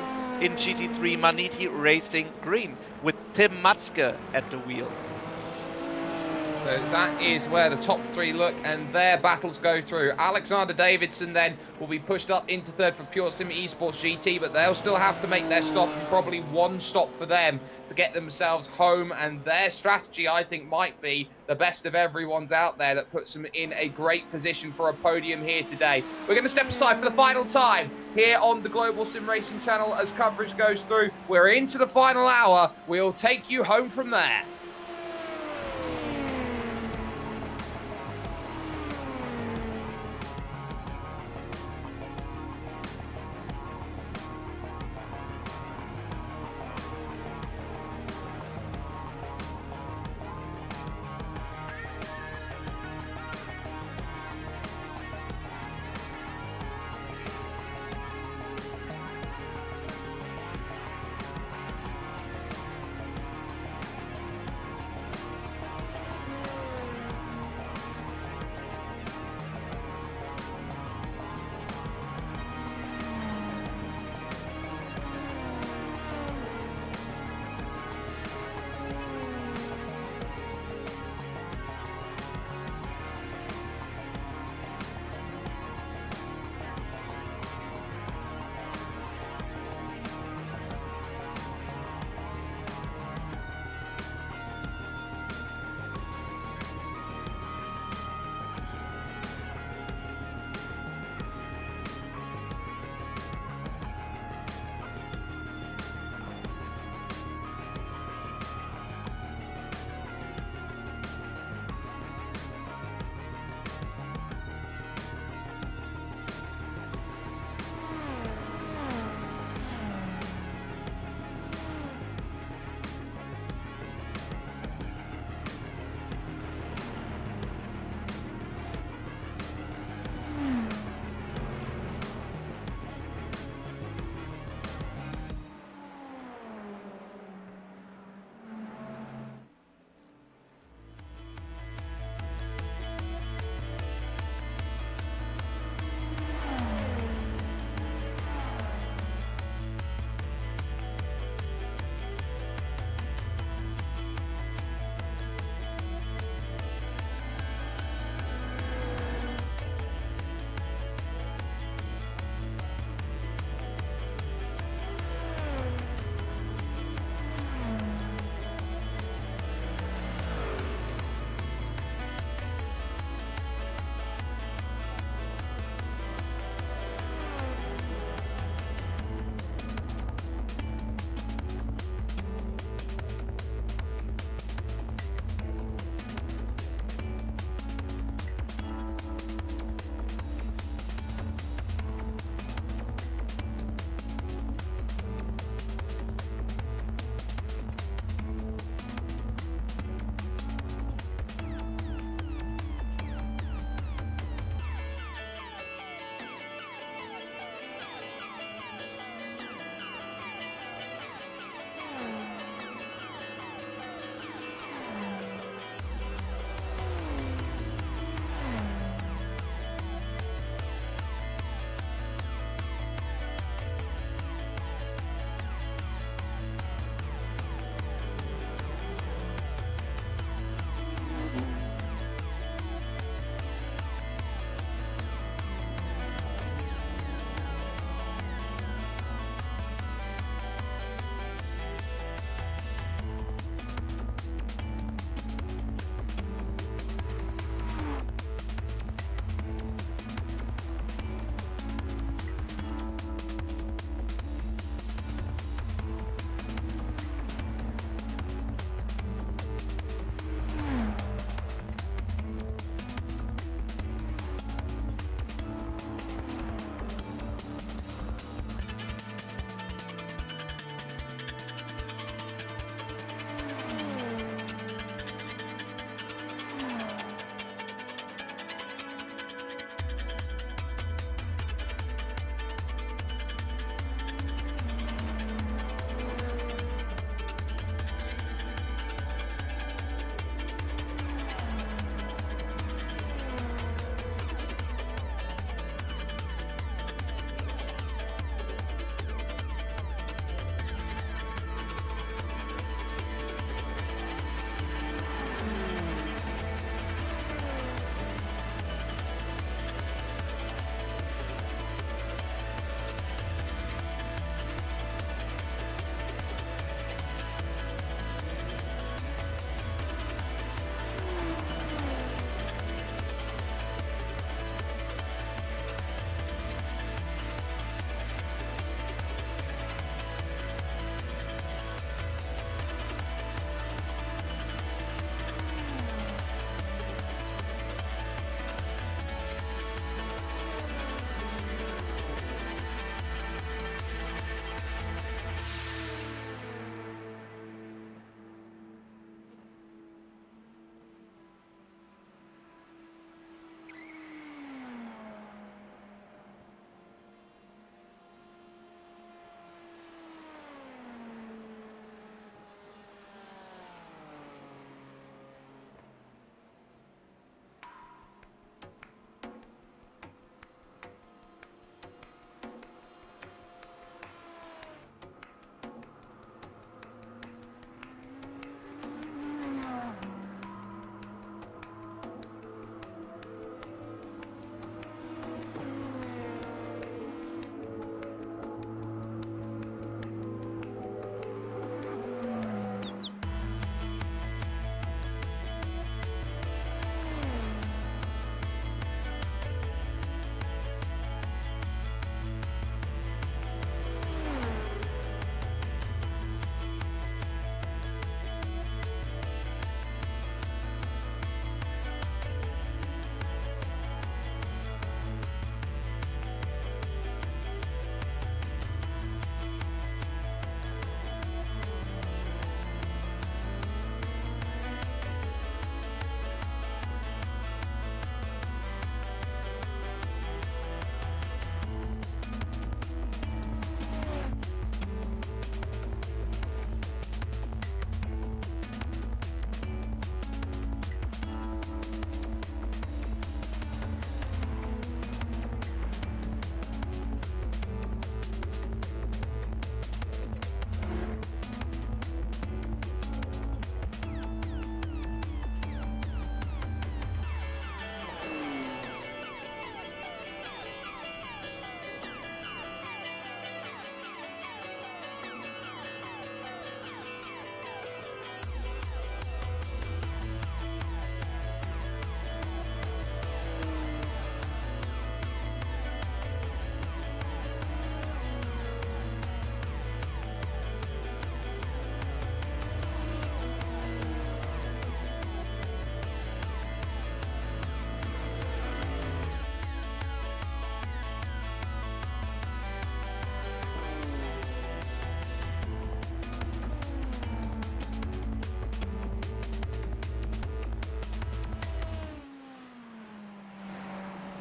in GT3, Maniti racing green with Tim Matzke at the wheel. So that is where the top 3 look, and their battles go through. Alexander Davidson then will be pushed up into third for Pure Sim Esports GT, but they'll still have to make their stop, and probably 1 stop for them to get themselves home, and their strategy, I think, might be the best of everyone's out there that puts them in a great position for a podium here today. We're going to step aside for the final time here on the Global Sim Racing channel as coverage goes through. We're into the final hour. We'll take you home from there.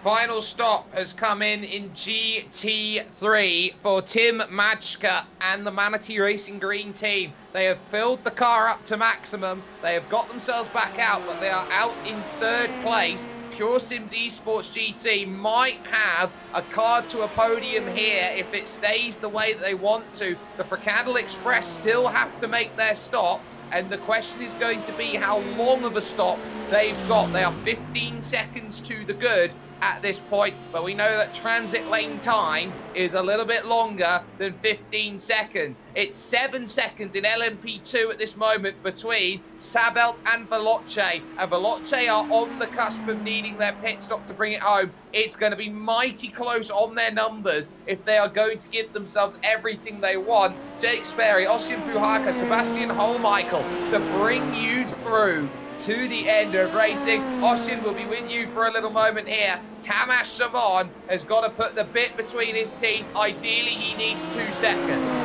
final stop has come in GT3 for Tim Majka and the Manatee Racing Green team. They have filled the car up to maximum. They have got themselves back out, but they are out in 3rd place. Pure Sims Esports GT might have a card to a podium here if it stays the way that they want to. The Fricandel Express still have to make their stop, and the question is going to be how long of a stop they've got. They are 15 seconds to the good at this point, but we know that transit lane time is a little bit longer than 15 seconds. It's 7 seconds in LMP2 at this moment between Sabelt and Veloce, and Veloce are on the cusp of needing their pit stop to bring it home. It's going to be mighty close on their numbers if they are going to give themselves everything they want. Jake Sperry, Ossian Puhaka, Sebastian Holmichael to bring you through to the end of racing. Ossian will be with you for a little moment here. Tamas Simon has got to put the bit between his teeth. Ideally, he needs 2 seconds.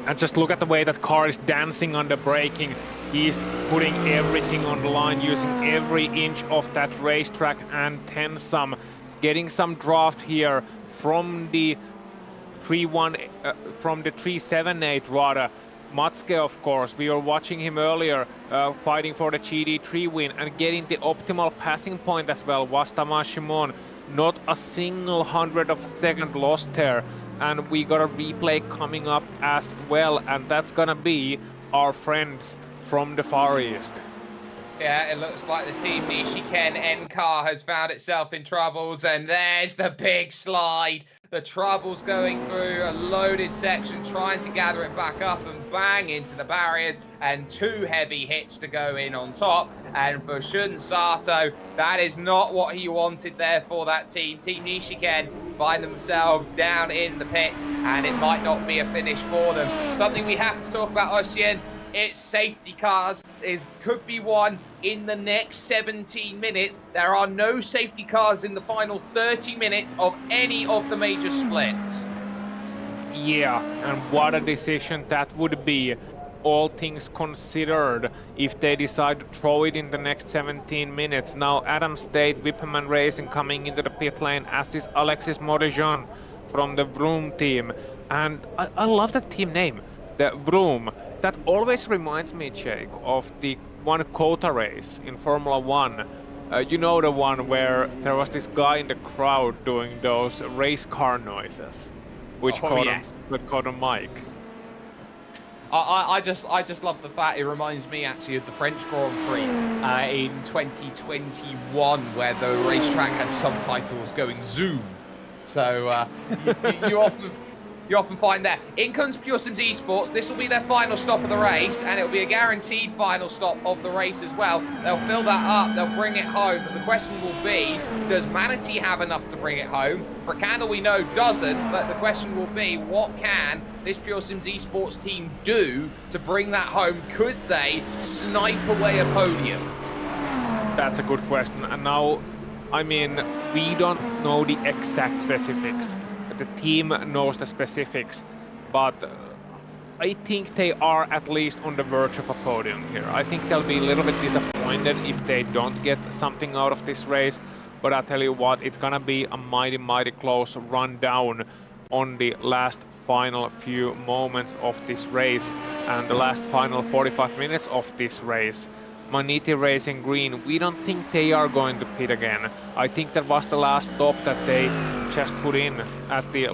And just look at the way that car is dancing on the braking. He's putting everything on the line, using every inch of that racetrack and then some. Getting some draft here from the 378 rather. Matske, of course, we were watching him earlier fighting for the GD3 win and getting the optimal passing point as well was Tamas Shimon. Not a single 100th of a second lost there. And we got a replay coming up as well, and that's gonna be our friends from the Far East. Yeah, it looks like the Team Nishiken N car has found itself in troubles, and there's the big slide. The Trouble's going through a loaded section, trying to gather it back up and bang into the barriers, and 2 heavy hits to go in on top. And for Shun Sato, that is not what he wanted there for that team. Team Nishiken find themselves down in the pit, and it might not be a finish for them. Something we have to talk about, Ossian, it's safety cars. Could be one in the next 17 minutes. There are no safety cars in the final 30 minutes of any of the major splits. Yeah, and what a decision that would be, all things considered, if they decide to throw it in the next 17 minutes. Now Adam State, Whipperman Racing coming into the pit lane, as is Alexis Modejon from the Vroom team. And I love that team name, the Vroom. That always reminds me, Jake, of the one Kota race in Formula 1. You know, the one where there was this guy in the crowd doing those race car noises, which caught a mic. I just love the fact it reminds me actually of the French Grand Prix in 2021, where the racetrack had subtitles going zoom. So you often find that. In comes Pure Sims Esports. This will be their final stop of the race, and it will be a guaranteed final stop of the race as well. They'll fill that up, they'll bring it home, but the question will be, does Manatee have enough to bring it home? Fricandel, we know, doesn't, but the question will be, what can this Pure Sims Esports team do to bring that home? Could they snipe away a podium? That's a good question. And now, I mean, we don't know the exact specifics. The team knows the specifics, but I think they are at least on the verge of a podium here. I think they'll be a little bit disappointed if they don't get something out of this race, but I tell you what, it's gonna be a mighty close rundown on the last final few moments of this race and the last final 45 minutes of this race. Manatee Racing Green, we don't think they are going to pit again. I think that was the last stop that they just put in at the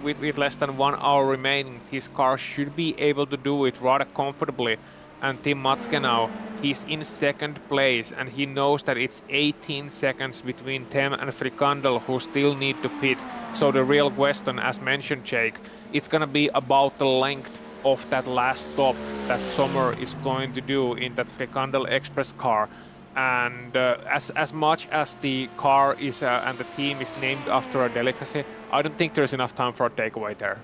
with less than 1 hour remaining. His car should be able to do it rather comfortably. And Tim Matske now, he's in 2nd place, and he knows that it's 18 seconds between Tem and Fricandel, who still need to pit. So the real question, as mentioned, Jake, it's gonna be about the length of that last stop that Sommer is going to do in that Fricandel Express car. And as much as the car is and the team is named after a delicacy, I don't think there's enough time for a takeaway there.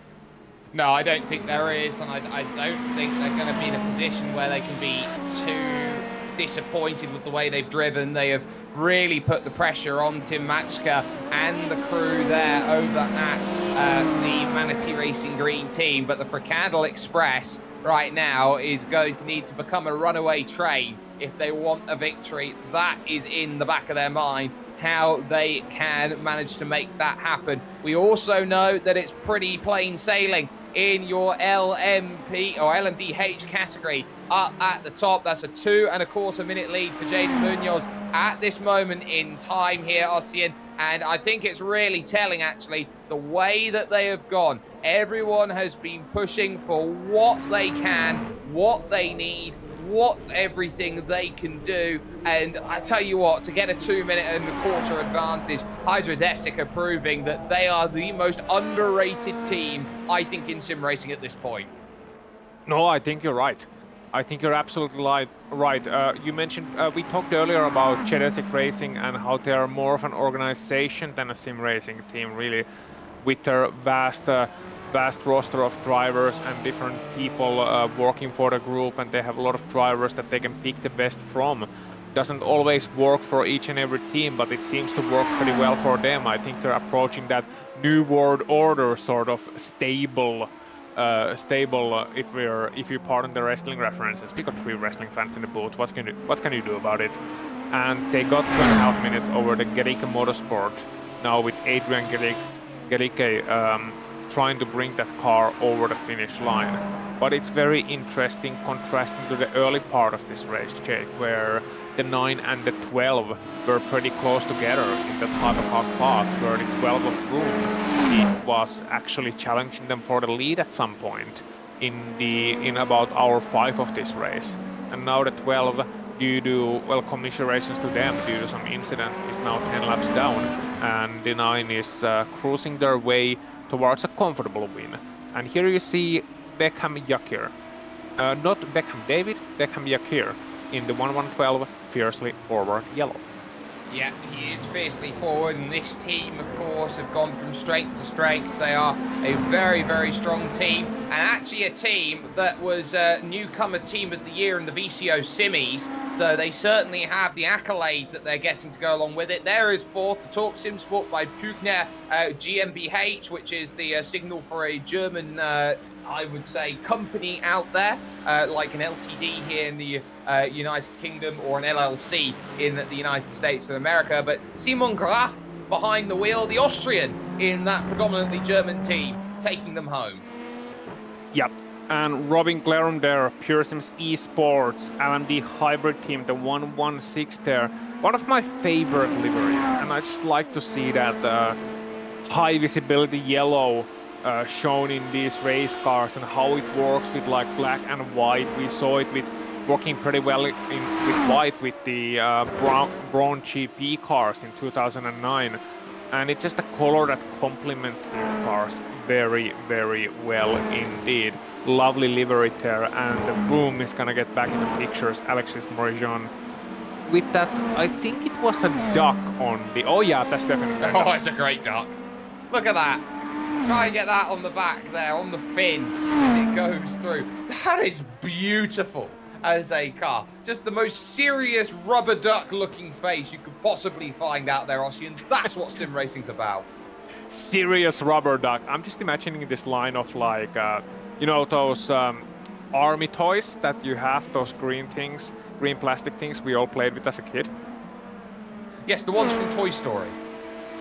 No, I don't think there is, and I don't think they're going to be in a position where they can be too disappointed with the way they've driven. They have really put the pressure on Tim Matchka and the crew there over at the Manatee Racing Green team, but the Fricandel Express right now is going to need to become a runaway train if they want a victory. That is in the back of their mind how they can manage to make that happen. We also know that it's pretty plain sailing in your LMP or LMDH category. Up at the top, that's a 2.25 minute lead for Jaden Munoz at this moment in time here, Ossian. And I think it's really telling, actually, the way that they have gone. Everyone has been pushing for what they can, what they need, what everything they can do. And I tell you what, to get a 2.25 minute advantage, Hydrodesic are proving that they are the most underrated team, I think, in sim racing at this point. No, I think you're right. I think you're absolutely right. You mentioned, we talked earlier about Jedesic Racing and how they are more of an organization than a sim racing team, really, with their vast roster of drivers and different people working for the group, and they have a lot of drivers that they can pick the best from. Doesn't always work for each and every team, but it seems to work pretty well for them. I think they're approaching that new world order sort of stable, if you pardon the wrestling references. We got 3 wrestling fans in the booth. What can you do about it? And they got 2.5 minutes over the Gericke Motorsport, now with Adrian Gericke trying to bring that car over the finish line. But it's very interesting contrasting to the early part of this race, Jake, where the 9 and the 12 were pretty close together in that hypercar class, where the 12 of Room was actually challenging them for the lead at some point in about hour 5 of this race. And now the 12, due to, well, commiserations to them due to some incidents, is now 10 laps down, and the 9 is cruising their way towards a comfortable win. And here you see Beckham Yakir, not Beckham David, Beckham Yakir in the 1112 fiercely forward yellow. Yeah, he is fiercely forward, and this team, of course, have gone from strength to strength. They are a very, very strong team, and actually a team that was newcomer team of the year in the VCO Simmies, so they certainly have the accolades that they're getting to go along with it. There is fourth, the Talk Sim Sport by Pugner GmbH, which is the signal for a German I would say, company out there, like an LTD here in the United Kingdom or an LLC in the United States of America. But Simon Graf behind the wheel, the Austrian in that predominantly German team, taking them home. Yep, and Robin Clarum there, Pure Sims Esports, LMD hybrid team, the 116 there. One of my favorite liveries, and I just like to see that high visibility yellow shown in these race cars and how it works with like black and white. We saw it with working pretty well with white with the Braun GP cars in 2009, and it's just a color that complements these cars very, very well indeed. Lovely livery there, and the Broom is gonna get back in the pictures. Alexis Morjan with that, I think it was a duck on the, oh yeah, that's definitely a duck. Oh, it's a great duck. Look at that. Try and get that on the back there, on the fin, as it goes through. That is beautiful as a car. Just the most serious rubber duck looking face you could possibly find out there, Ossian. That's what sim racing's about. Serious rubber duck. I'm just imagining this line of like, you know, those army toys that you have, those green things, green plastic things we all played with as a kid. Yes, the ones from Toy Story.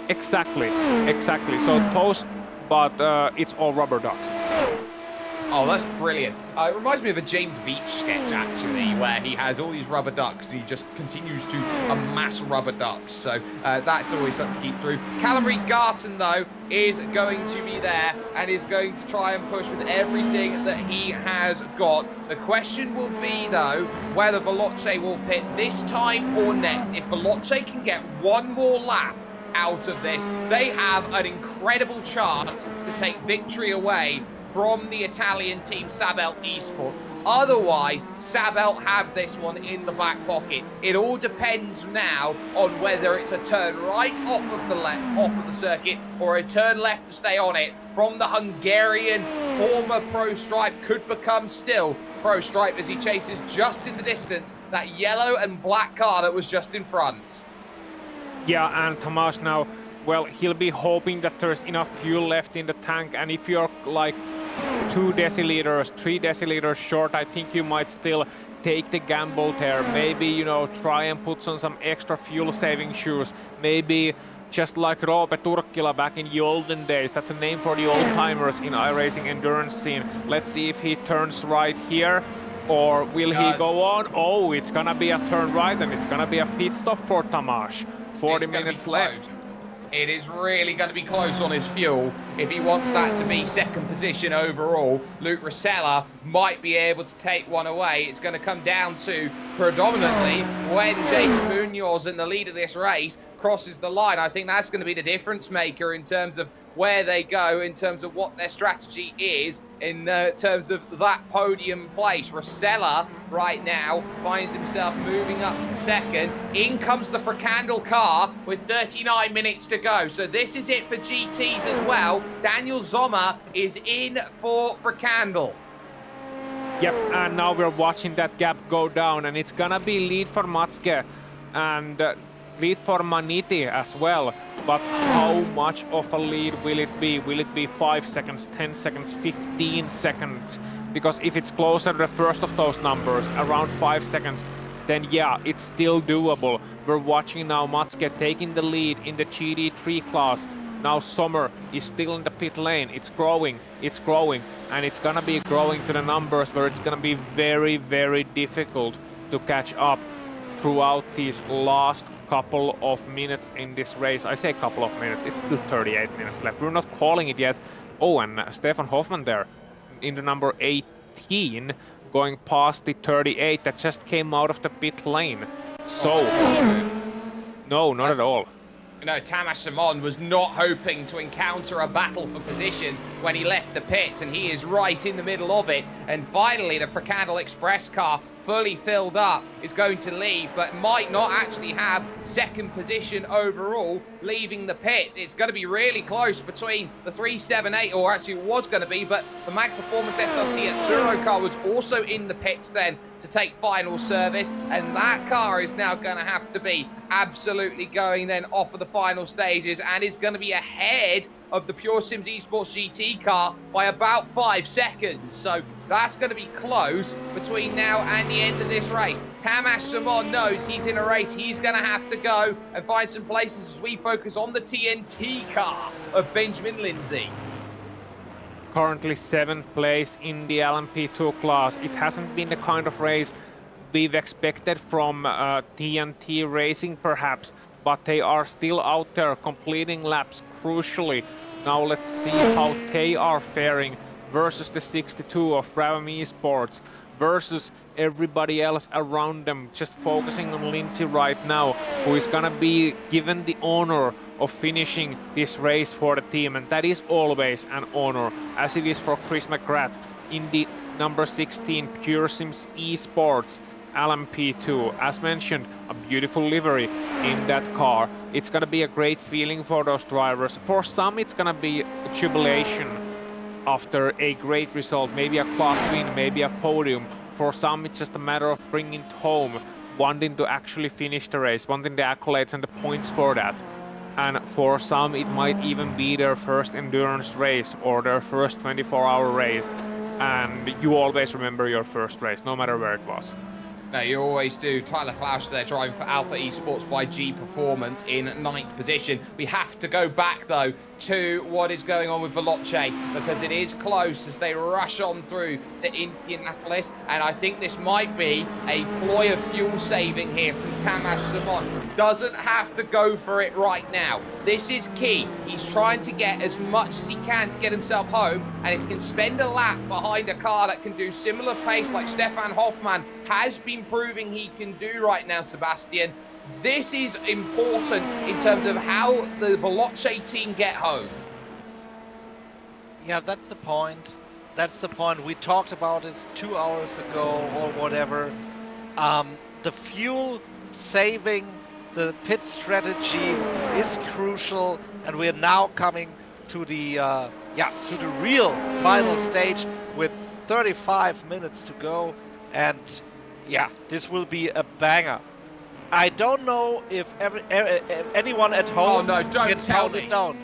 Exactly. So those, but it's all rubber ducks instead. Oh, that's brilliant. It reminds me of a James Beach sketch, actually, where he has all these rubber ducks and he just continues to amass rubber ducks. So that's always something to keep through. Callum Reed-Garton, though, is going to be there and is going to try and push with everything that he has got. The question will be, though, whether Veloce will pit this time or next. If Veloce can get one more lap out of this, they have an incredible chance to take victory away from the Italian team Sabelt Esports. Otherwise, Sabelt have this one in the back pocket. It all depends now on whether it's a turn right off of the circuit or a turn left to stay on it from the Hungarian former Pro Stripe, could become still Pro Stripe as he chases just in the distance that yellow and black car that was just in front. Yeah, and Tomasz now, well, he'll be hoping that there's enough fuel left in the tank, and if you're like 2 deciliters, 3 deciliters short, I think you might still take the gamble there. Maybe, you know, try and put on some extra fuel-saving shoes. Maybe just like Roope Turkkila back in the olden days. That's a name for the old-timers in iRacing endurance scene. Let's see if he turns right here. Or will he go on? Oh, it's gonna be a turn right and it's gonna be a pit stop for Tamás. 40 minutes left. It is really going to be close on his fuel if he wants that to be second position overall. Luke Rosella might be able to take one away. It's going to come down to predominantly when Jacob Munoz in the lead of this race crosses the line. I think that's going to be the difference maker in terms of where they go, in terms of what their strategy is, in terms of that podium place. Rosella right now finds himself moving up to second. In comes the Fricandel car with 39 minutes to go. So this is it for GTs as well. Daniel Zommer is in for Fricandel. Yep, and now we're watching that gap go down, and it's gonna be lead for Matske and lead for Maniti as well. But how much of a lead will it be? Will it be 5 seconds, 10 seconds, 15 seconds? Because if it's closer to the first of those numbers, around 5 seconds, then yeah, it's still doable. We're watching now Matske taking the lead in the GD3 class. Now Sommer is still in the pit lane. It's growing, and it's gonna be growing to the numbers where it's gonna be very, very difficult to catch up throughout these last couple of minutes in this race. I say couple of minutes, it's still 38 minutes left. We're not calling it yet. Oh, and Stefan Hoffman there in the number 18, going past the 38 that just came out of the pit lane. So, no, not at all. No, Tamás Simon was not hoping to encounter a battle for position when he left the pits, and he is right in the middle of it. And finally, the Fricandel Express car, fully filled up, is going to leave, but might not actually have second position overall, leaving the pits. It's going to be really close between the 378, or actually it was going to be, but the Mag Performance SRT at Turo car was also in the pits then to take final service, and that car is now going to have to be absolutely going then off of the final stages, and is going to be ahead of the Pure Sims Esports GT car by about 5 seconds. So that's going to be close between now and the end of this race. Tamás Simon knows he's in a race. He's going to have to go and find some places as we focus on the TNT car of Benjamin Lindsay. Currently 7th place in the LMP2 class. It hasn't been the kind of race we've expected from TNT Racing perhaps, but they are still out there completing laps crucially. Now let's see how they are faring versus the 62 of Brabham Esports, versus everybody else around them, just focusing on Lindsay right now, who is gonna be given the honor of finishing this race for the team, and that is always an honor, as it is for Chris McGrath in the number 16 Pure Sims Esports LMP2. As mentioned, a beautiful livery in that car. It's gonna be a great feeling for those drivers. For some, it's gonna be a jubilation after a great result, maybe a class win, maybe a podium. For some, it's just a matter of bringing it home, wanting to actually finish the race, wanting the accolades and the points for that. And for some, it might even be their first endurance race or their first 24-hour race. And you always remember your first race, no matter where it was. No, you always do. Tyler Klausch there driving for Alpha Esports by G Performance in 9th position. We have to go back, though, to what is going on with Veloce, because it is close as they rush on through to Indianapolis, and I think this might be a ploy of fuel saving here from Tamás Simon. Doesn't have to go for it right now. This is key. He's trying to get as much as he can to get himself home, and if he can spend a lap behind a car that can do similar pace like Stefan Hoffman has been proving he can do right now, Sebastian, this is important in terms of how the Veloce team get home. Yeah, that's the point. That's the point. We talked about it 2 hours ago or whatever. The fuel saving, the pit strategy is crucial, and we are now coming to the to the real final stage with 35 minutes to go, and yeah, this will be a banger. I don't know if anyone at home can count it down.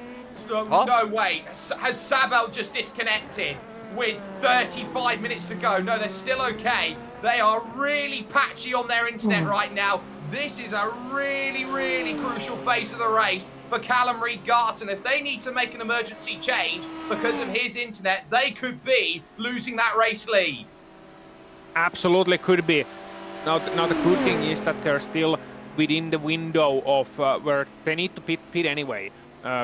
No way. Has Sabel just disconnected with 35 minutes to go? No, they're still okay. They are really patchy on their internet right now. This is a really, really crucial phase of the race for Callum Reed-Garton. If they need to make an emergency change because of his internet, they could be losing that race lead. Absolutely could be. Now the good thing is that they're still within the window of where they need to pit anyway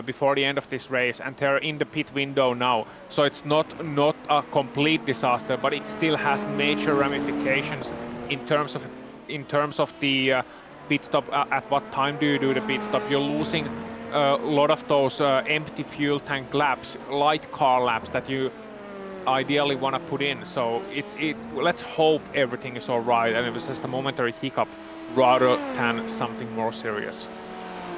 before the end of this race, and they're in the pit window now. So it's not a complete disaster, but it still has major ramifications in terms of the pit stop. At what time do you do the pit stop? You're losing a lot of those empty fuel tank laps, light car laps that you ideally want to put in. So let's hope everything is all right and it was just a momentary hiccup rather than something more serious.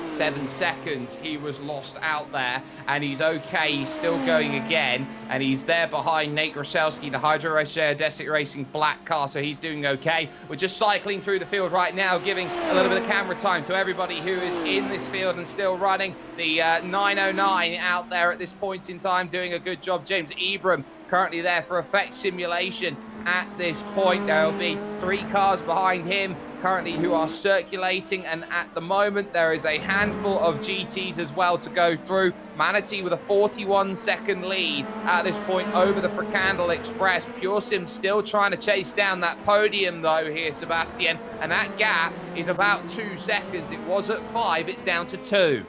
7 seconds he was lost out there, and he's okay. He's still going again, and he's there behind Nate Grzelski, the Hydro Race Geodesic Racing black car, so he's doing okay. We're just cycling through the field right now, giving a little bit of camera time to everybody who is in this field and still running. The 909 out there at this point in time doing a good job. James Ebram currently there for effect simulation at this point. There'll be 3 cars behind him currently who are circulating, and at the moment there is a handful of GTs as well to go through. Manatee with a 41-second lead at this point over the Fricandel Express. Pure Sim still trying to chase down that podium though here, Sebastian, and that gap is about 2 seconds. It was at 5, it's down to 2.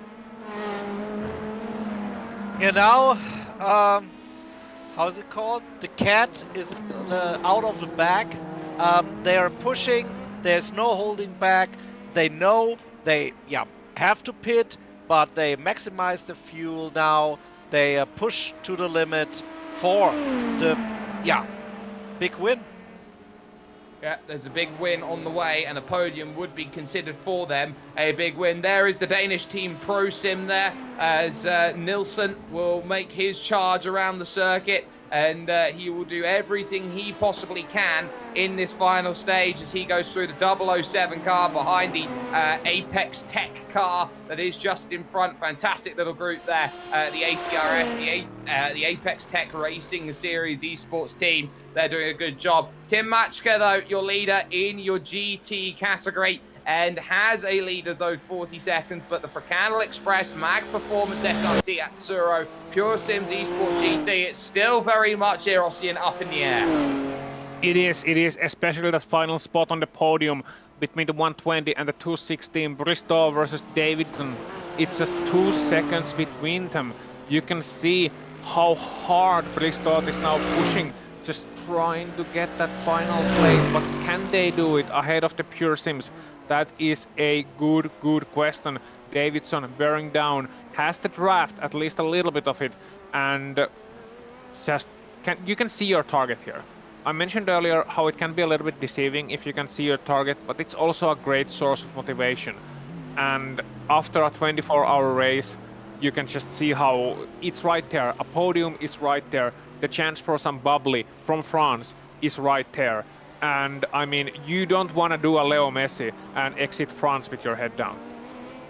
You know, how's it called? The cat is out of the bag. They are pushing. There's no holding back. They know they have to pit, but they maximize the fuel now. They push to the limit for the big win. Yeah, there's a big win on the way, and a podium would be considered for them a big win. There is the Danish team Pro Sim there, as Nilsson will make his charge around the circuit, and he will do everything he possibly can in this final stage as he goes through the 007 car behind the Apex Tech car that is just in front. Fantastic little group there. The ATRS, the Apex Tech Racing Series esports team, they're doing a good job. Tim Matchka, though, your leader in your GT category, and has a lead of those 40 seconds, but the Fricandel Express, Mag Performance SRT at Tsuro, Pure Sims Esports GT, it's still very much Erosian up in the air. It is, especially that final spot on the podium between the 120 and the 216, Bristow versus Davidson. It's just 2 seconds between them. You can see how hard Bristow is now pushing, just trying to get that final place, but can they do it ahead of the Pure Sims? That is a good question. Davidson bearing down, has the draft, at least a little bit of it, and just you can see your target here. I mentioned earlier how it can be a little bit deceiving if you can see your target, but it's also a great source of motivation. And after a 24-hour race, you can just see how it's right there. A podium is right there. The chance for some bubbly from France is right there. And I mean, you don't want to do a Leo Messi and exit France with your head down.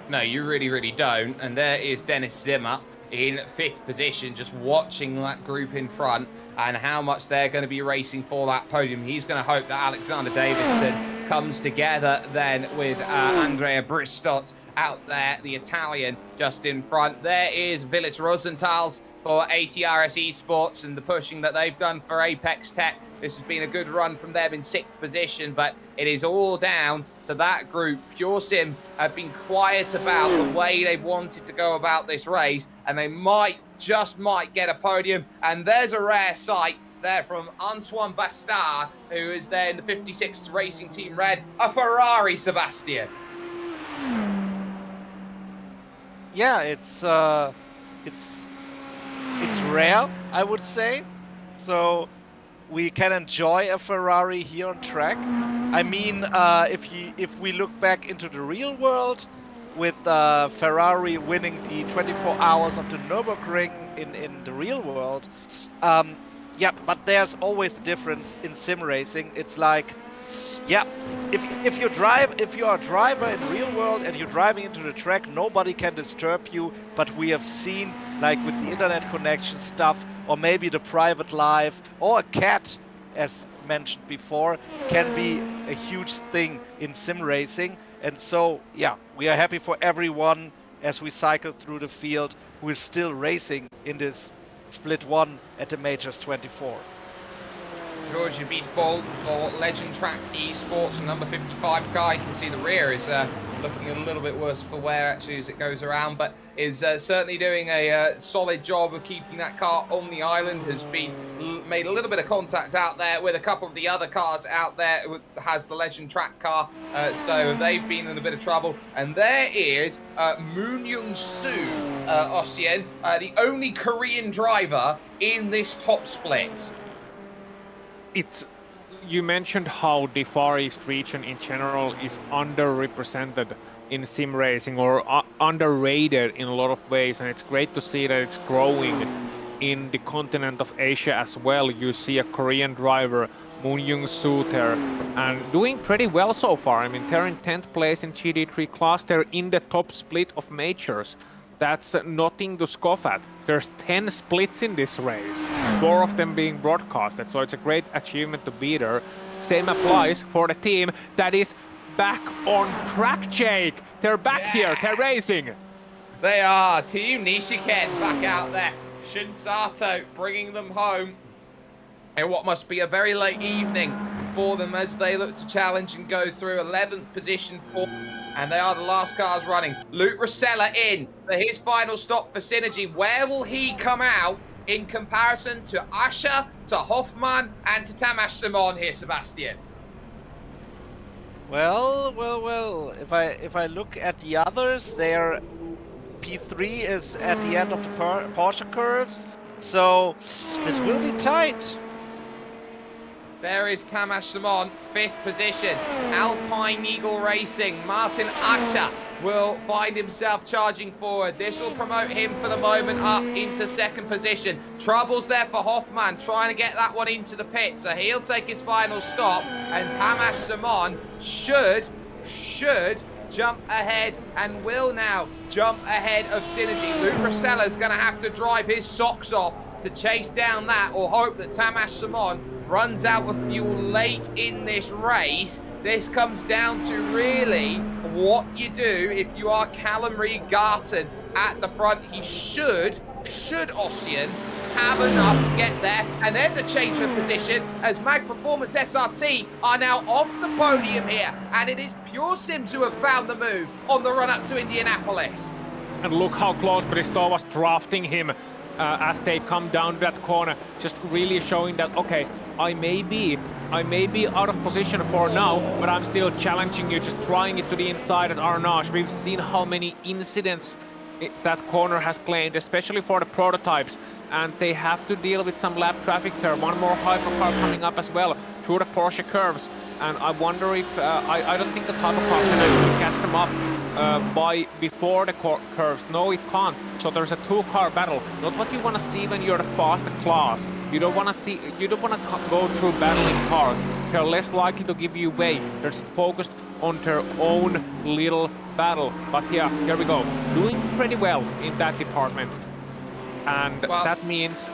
No, you really, really don't. And there is Dennis Zimmer in 5th position, just watching that group in front and how much they're going to be racing for that podium. He's going to hope that Alexander Davidson comes together then with Andrea Bristott out there, the Italian, just in front. There is Vilis Rosenthal's for ATRS Esports and the pushing that they've done for Apex Tech. This has been a good run from them in 6th position, but it is all down to that group. Pure Sims have been quiet about the way they've wanted to go about this race, and they just might get a podium. And there's a rare sight there from Antoine Bastard, who is there in the 56th Racing Team Red, a Ferrari, Sebastian. Yeah, it's rare, I would say. So we can enjoy a Ferrari here on track. I mean, if we look back into the real world, with Ferrari winning the 24 hours of the Nürburgring in the real world, yeah, but there's always a difference in sim racing. It's like, yeah, if you are a driver in real world and you're driving into the track, nobody can disturb you. But we have seen, like with the internet connection stuff, or maybe the private life, or a cat, as mentioned before, can be a huge thing in sim racing. And so, yeah, we are happy for everyone as we cycle through the field who is still racing in this split 1 at the Majors 24. Georgia beats Bolt for Legend Track Esports, number 55 car. You can see the rear is looking a little bit worse for wear actually as it goes around, but is certainly doing a solid job of keeping that car on the island. Has been made a little bit of contact out there with a couple of the other cars out there. Has the Legend Track car, so they've been in a bit of trouble. And there is Moon Young Soo, Ossian, the only Korean driver in this top split. You mentioned how the Far East region in general is underrepresented in sim racing, or underrated in a lot of ways, and it's great to see that it's growing in the continent of Asia as well. You see a Korean driver, Moon Young Soo there, and doing pretty well so far. I mean, they're in 10th place in GT3 class. They're in the top split of majors. That's nothing to scoff at. There's 10 splits in this race, 4 of them being broadcasted, so it's a great achievement to be there. Same applies for the team that is back on track, Jake. They're back here, they're racing. They are, Team Nishiken back out there. Shin Sato bringing them home in what must be a very late evening for them as they look to challenge and go through 11th position for, and they are the last cars running. Luke Rosella in for his final stop for Synergy. Where will he come out in comparison to Asher, to Hoffman, and to Tamas Simon here, Sebastian? Well. If I look at the others, their P3 is at the end of the Porsche curves, so it will be tight. There is Tamas Simon, 5th position. Alpine Eagle Racing, Martin Ascher will find himself charging forward. This will promote him for the moment up into 2nd position. Troubles there for Hoffman, trying to get that one into the pit, so he'll take his final stop, and Tamas Simon should jump ahead, and will now jump ahead of Synergy. Luke Rosella's going to have to drive his socks off to chase down that, or hope that Tamas Simon runs out of fuel late in this race. This comes down to really what you do if you are Callum Reed-Garton at the front. He should Ossian have enough to get there. And there's a change of position as Mag Performance SRT are now off the podium here. And it is Pure Sims who have found the move on the run up to Indianapolis. And look how close Bristow was drafting him as they come down that corner, just really showing that, okay, I may be out of position for now, but I'm still challenging you, just trying it to the inside at Arnage. We've seen how many incidents that corner has claimed, especially for the prototypes, and they have to deal with some lap traffic there. One more hypercar coming up as well through the Porsche curves, and I wonder if I don't think the hypercar can actually catch them up before the curves. No, it can't. So there's a 2-car battle. Not what you want to see when you're the fast class. You don't want to go through battling cars. They're less likely to give you way. They're just focused on their own little battle. But yeah, here we go. Doing pretty well in that department. And that means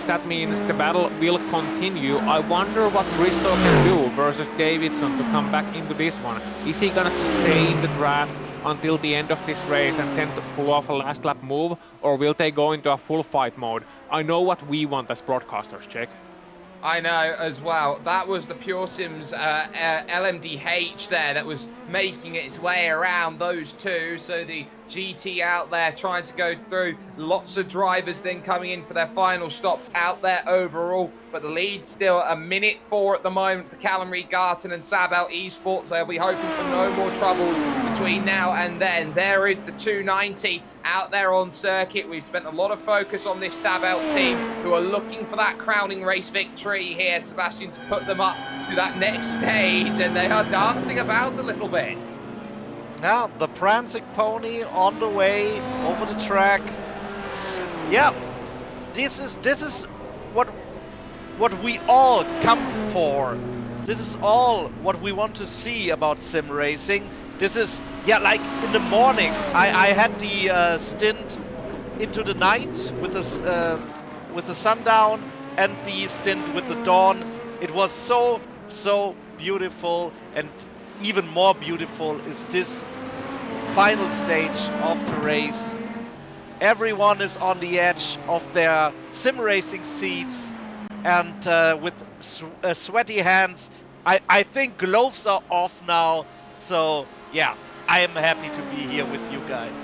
the battle will continue. I wonder what Bristow can do versus Davidson to come back into this one. Is he gonna stay in the draft until the end of this race and then to pull off a last lap move, or will they go into a full fight mode? I know what we want as broadcasters, Jake. I know as well. That was the Pure Sims LMDH there that was making its way around those two. So the GT out there trying to go through. Lots of drivers then coming in for their final stops out there overall. But the lead still a minute 4 at the moment for Callum Reed-Garton and Sabel Esports. They'll be hoping for no more troubles between now and then. There is the 290 out there on circuit. We've spent a lot of focus on this Sabel team who are looking for that crowning race victory here, Sebastian, to put them up to that next stage, and they are dancing about a little bit. Now the prancing pony on the way over the track. Yeah, this is what we all come for. This is all what we want to see about sim racing. This is, yeah, like in the morning, I had the stint into the night with the sundown and the stint with the dawn. It was so beautiful, and even more beautiful is this final stage of the race. Everyone is on the edge of their sim racing seats, and with sweaty hands. I think gloves are off now, so yeah, I am happy to be here with you guys.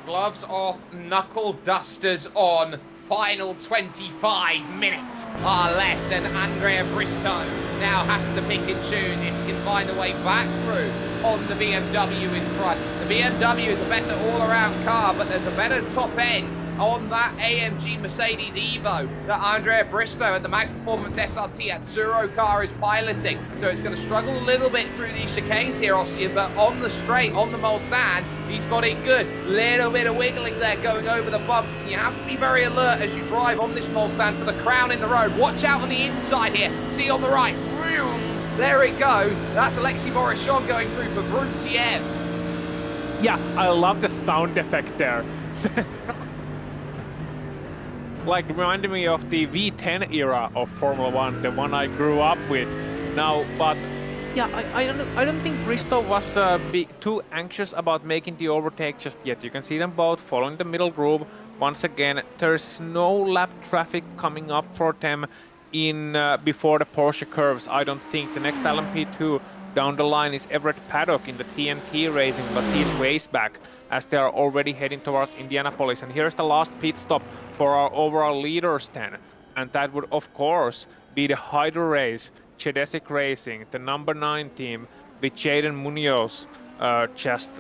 Gloves off, knuckle dusters on. Final 25 minutes are left, and Andrea Bristow now has to pick and choose if he can find a way back through on the BMW in front. The BMW is a better all-around car, but there's a better top end on that AMG Mercedes Evo that Andrea Bristow and the Mag Performance SRT Azzurro car is piloting. So it's going to struggle a little bit through these chicanes here, Ossian, but on the straight, on the Mulsanne, he's got it good. Little bit of wiggling there going over the bumps, and you have to be very alert as you drive on this Mulsanne for the crown in the road. Watch out on the inside here. See on the right. There it goes. That's Alexis Morichon going through for Brutiem. Yeah, I love the sound effect there. Like, reminded me of the V10 era of Formula 1, the one I grew up with now. But yeah, I don't think Bristow was too anxious about making the overtake just yet. You can see them both following the middle group. Once again, there's no lap traffic coming up for them in before the Porsche curves. I don't think the next LMP2 down the line is Everett Paddock in the TNT Racing, but he's ways back as they are already heading towards Indianapolis. And here's the last pit stop for our overall leaders then. And that would, of course, be the Hydro Race, Chedesic Racing, the number 9 team with Jaden Munoz just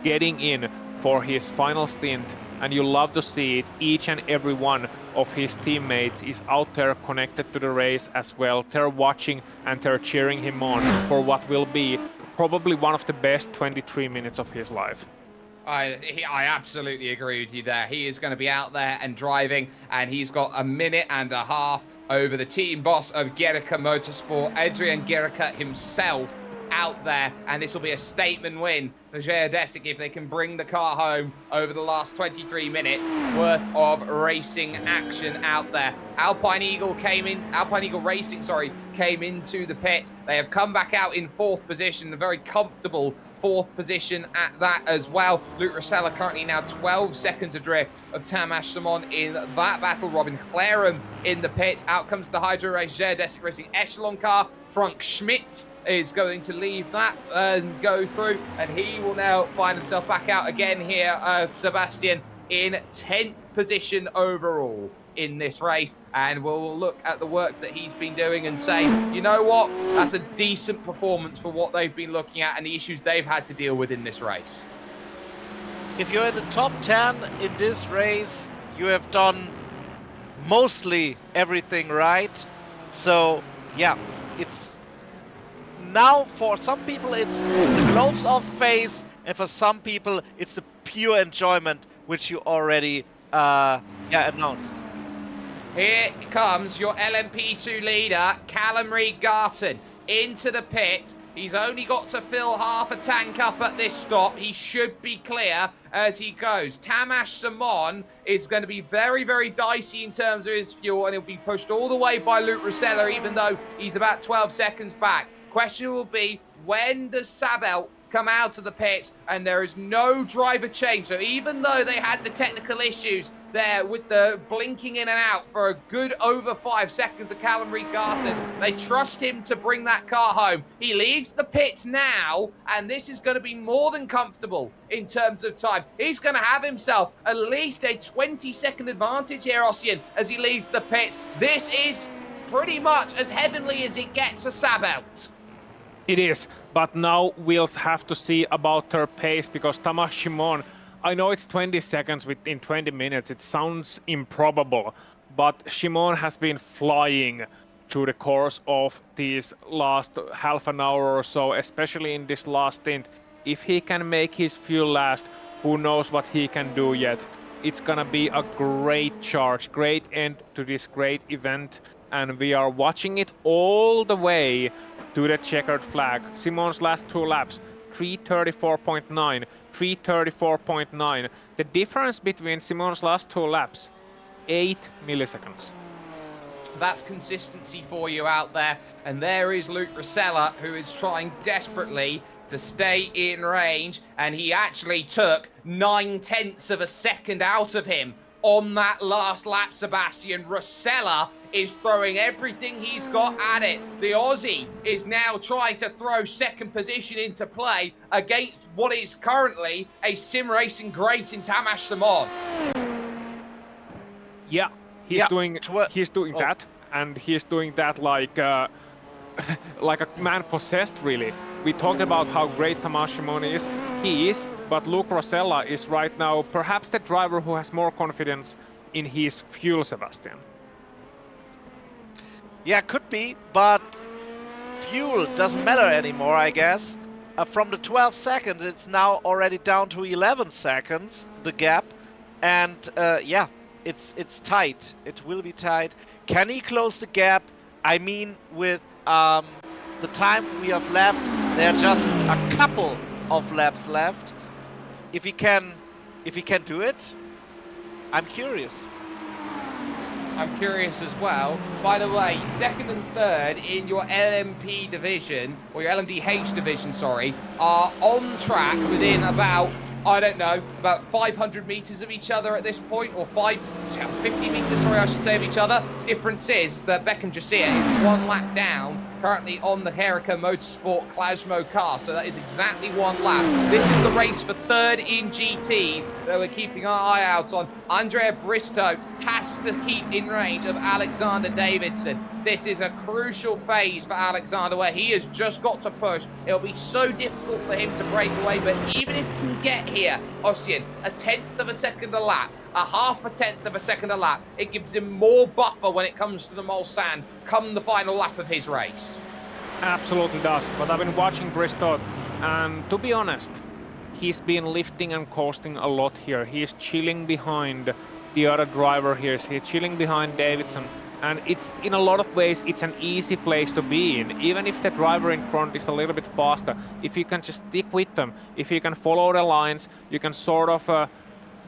getting in for his final stint. And you love to see it. Each and every one of his teammates is out there connected to the race as well. They're watching and they're cheering him on for what will be probably one of the best 23 minutes of his life. I absolutely agree with you there. He is going to be out there and driving, and he's got a minute and a half over the team boss of Gerica Motorsport, Adrian Gerica himself, out there, and this will be a statement win for Geodesic if they can bring the car home over the last 23 minutes worth of racing action out there. Alpine Eagle Racing, came into the pit. They have come back out in 4th position, a very comfortable 4th position at that as well. Luke Rosella currently now 12 seconds adrift of Tamas Simon in that battle. Robin Clarum in the pit. Out comes the Hydro Race Geodesic Racing Echelon car. Frank Schmidt is going to leave that and go through, and he will now find himself back out again here, Sebastian, in 10th position overall in this race. And we'll look at the work that he's been doing and say, you know what, that's a decent performance for what they've been looking at and the issues they've had to deal with in this race. If you're in the top 10 in this race, you have done mostly everything right. So yeah, it's now for some people it's the gloves off phase, and for some people it's the pure enjoyment, which you already announced. Here comes your LMP2 leader, Callum Reed-Garton, into the pit. He's only got to fill half a tank up at this stop. He should be clear as he goes. Tamas Simon is going to be very, very dicey in terms of his fuel, and he'll be pushed all the way by Luke Rosella, even though he's about 12 seconds back. Question will be, when does Sabel come out of the pit? And there is no driver change. So even though they had the technical issues there with the blinking in and out for a good over 5 seconds of Callum Reed-Garton, they trust him to bring that car home. He leaves the pits now, and this is going to be more than comfortable in terms of time. He's going to have himself at least a 20-second advantage here, Ossian, as he leaves the pits. This is pretty much as heavenly as it gets a Sabelt. It is, but now we'll have to see about their pace, because Tamas Simon, I know it's 20 seconds within 20 minutes. It sounds improbable, but Simon has been flying through the course of these last half an hour or so, especially in this last stint. If he can make his fuel last, who knows what he can do yet. It's gonna be a great charge, great end to this great event, and we are watching it all the way to the checkered flag. Simon's last 2 laps, 3:34.9, 3:34.9. The difference between Simon's last 2 laps, 8 milliseconds. That's consistency for you out there. And there is Luke Rosella, who is trying desperately to stay in range. And he actually took 9/10 of a second out of him on that last lap, Sebastian. Rosella is throwing everything he's got at it. The Aussie is now trying to throw second position into play against what is currently a SimRacing great in Tamas Simon. Yeah, he's doing that, and he's doing that like like a man possessed, really. We talked about how great Tamas Simon is. He is, but Luke Rosella is right now perhaps the driver who has more confidence in his fuel, Sebastian. Yeah, could be, but fuel doesn't matter anymore, I guess. From the 12 seconds, it's now already down to 11 seconds, the gap. And yeah, it's tight. It will be tight. Can he close the gap? I mean, with the time we have left, there are just a couple of laps left. If he can do it, I'm curious. I'm curious as well. By the way, second and third in your LMP division, or your LMDH division, sorry, are on track within about, I don't know, about 500 meters of each other at this point, or 50 meters, sorry, I should say, of each other. Difference is that Beckham Jasir is 1 lap down, currently on the Herica Motorsport Clasmo car, so that is exactly 1 lap. This is the race for third in GTs that we're keeping our eye out on. Andrea Bristow has to keep in range of Alexander Davidson. This is a crucial phase for Alexander where he has just got to push. It'll be so difficult for him to break away, but even if he can get here, Ossian, 1/10 of a second a lap, 0.5 of a second a lap, it gives him more buffer when it comes to the Mulsanne come the final lap of his race. Absolutely does, but I've been watching Bristow, and to be honest, he's been lifting and coasting a lot here. He's chilling behind the other driver here. He's chilling behind Davidson, and it's in a lot of ways it's an easy place to be in. Even if the driver in front is a little bit faster, if you can just stick with them, if you can follow the lines, you can sort of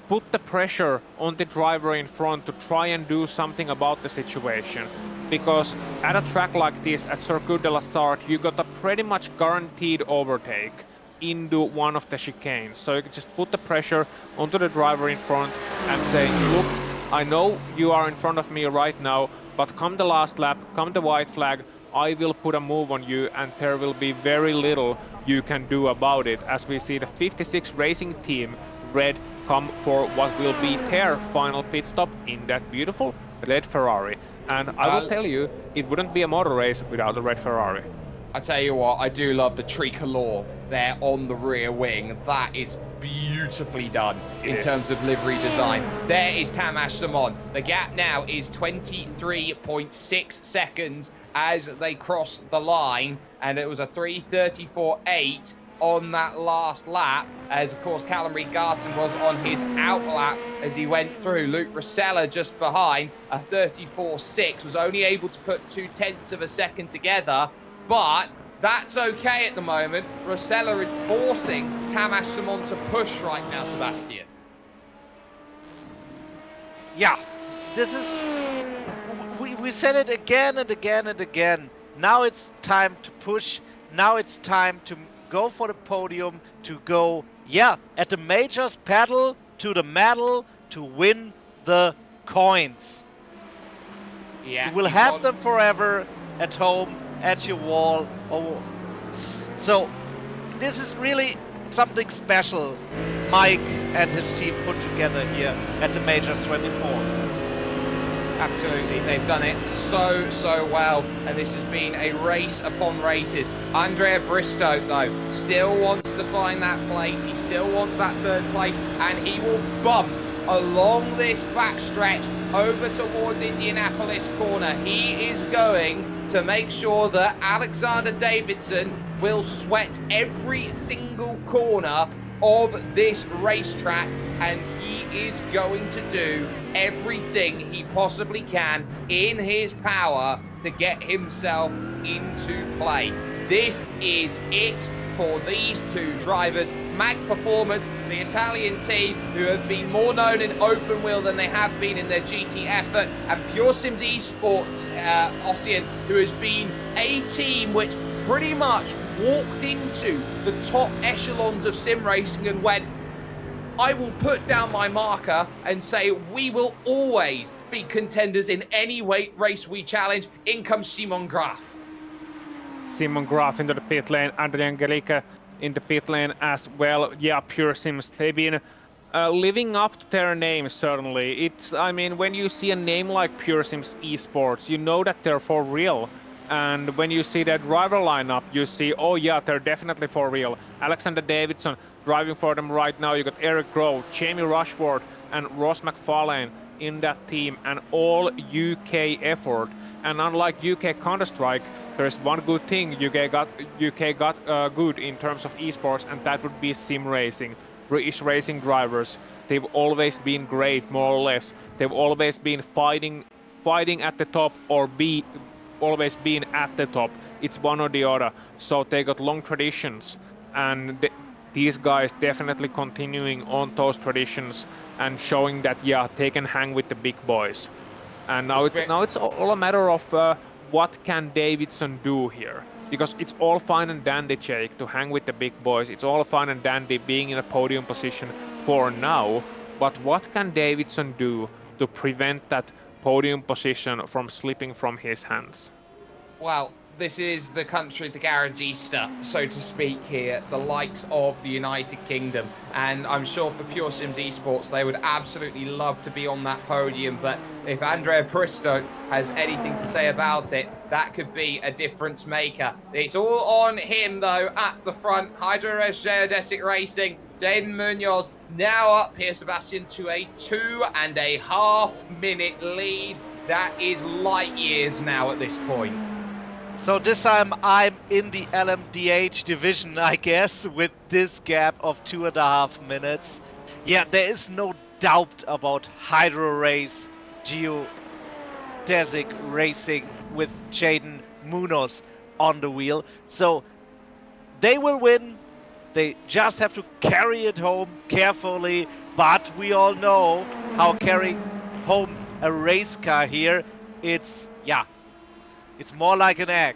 put the pressure on the driver in front to try and do something about the situation. Because at a track like this, at Circuit de la Sarthe, you got a pretty much guaranteed overtake into one of the chicanes. So you can just put the pressure onto the driver in front and say, look, I know you are in front of me right now, but come the last lap, come the white flag, I will put a move on you, and there will be very little you can do about it. As we see the 56 Racing Team Red come for what will be their final pit stop in that beautiful red Ferrari. And I will tell you, it wouldn't be a motor race without the red Ferrari. I tell you what, I do love the tricolor there on the rear wing. That is beautifully done in terms of livery design. There is Tamas Simon. The gap now is 23.6 seconds as they cross the line, and it was a 3:34.8 on that last lap, as of course Callum Reed-Garton was on his out lap as he went through. Luke Rosella just behind, a 34.6, was only able to put 0.2 of a second together, but that's okay at the moment. Rosella is forcing Tamas Simon to push right now, Sebastian. Yeah, this is... We said it again and again and again. Now it's time to push. Now it's time to go for the podium, to go, at the majors, pedal to the metal to win the coins. Yeah, you will have them forever at home, at your wall. So this is really something special Mike and his team put together here at the Majors 24. Absolutely, they've done it so well, and this has been a race upon races. Andrea Bristow, though, still wants to find that place. He still wants that third place, and he will bump along this backstretch over towards Indianapolis corner. He is going to make sure that Alexander Davidson will sweat every single corner of this racetrack, and he is going to do everything he possibly can in his power to get himself into play. This is it for these two drivers. Mag Performance, the Italian team who have been more known in open wheel than they have been in their GT effort, and Pure Sims Esports, Ossian, who has been a team which pretty much walked into the top echelons of sim racing and went, I will put down my marker and say we will always be contenders in any race we challenge. In comes Simon Graf. Simon Graf into the pit lane, Adrian Gelica in the pit lane as well. Yeah, Pure Sims, they've been living up to their name, certainly. I mean, when you see a name like Pure Sims Esports, you know that they're for real. And when you see their driver lineup, you see, oh yeah, they're definitely for real. Alexander Davidson driving for them right now. You got Eric Grove, Jamie Rushford, and Ross McFarlane in that team, and all UK effort. And unlike UK Counter-Strike, there's one good thing UK got good in terms of esports, and that would be sim racing. British racing drivers, they've always been great, more or less. They've always been fighting at the top, or always been at the top. It's one or the other. So they got long traditions, and these guys definitely continuing on those traditions and showing that, yeah, they can hang with the big boys. And now it's all a matter of what can Davidson do here, because it's all fine and dandy, Jake, to hang with the big boys. It's all fine and dandy being in a podium position for now, but what can Davidson do to prevent that podium position from slipping from his hands? Well, this is the country of the garagista, so to speak here, the likes of the United Kingdom. And I'm sure for Pure Sims Esports, they would absolutely love to be on that podium. But if Andrea Bristow has anything to say about it, that could be a difference maker. It's all on him, though, at the front. Hydro Geodesic Racing, Jaden Munoz now up here, Sebastian, to a 2.5 minute lead. That is light years now at this point. So this time I'm in the LMDH division, I guess, with this gap of 2.5 minutes. Yeah, there is no doubt about Hydro Race Geodesic Racing with Jaden Munoz on the wheel. So they will win. They just have to carry it home carefully. But we all know how carrying home a race car here, it's more like an egg.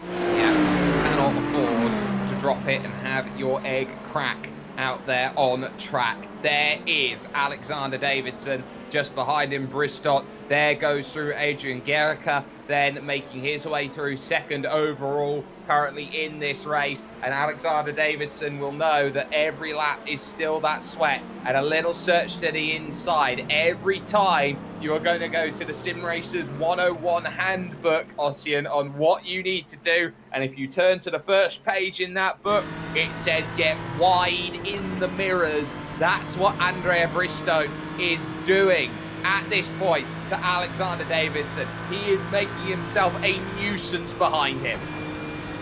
Yeah, you cannot afford to drop it and have your egg crack out there on track. There is Alexander Davidson just behind him, Bristott. There goes through Adrian Guerrica, then making his way through second overall currently in this race. And Alexander Davidson will know that every lap is still that sweat and a little search to the inside every time you are going to go to the Sim Racers 101 handbook, Ossian, on what you need to do. And if you turn to the first page in that book, it says get wide in the mirrors. That's what Andrea Bristow is doing at this point to Alexander Davidson. He is making himself a nuisance behind him.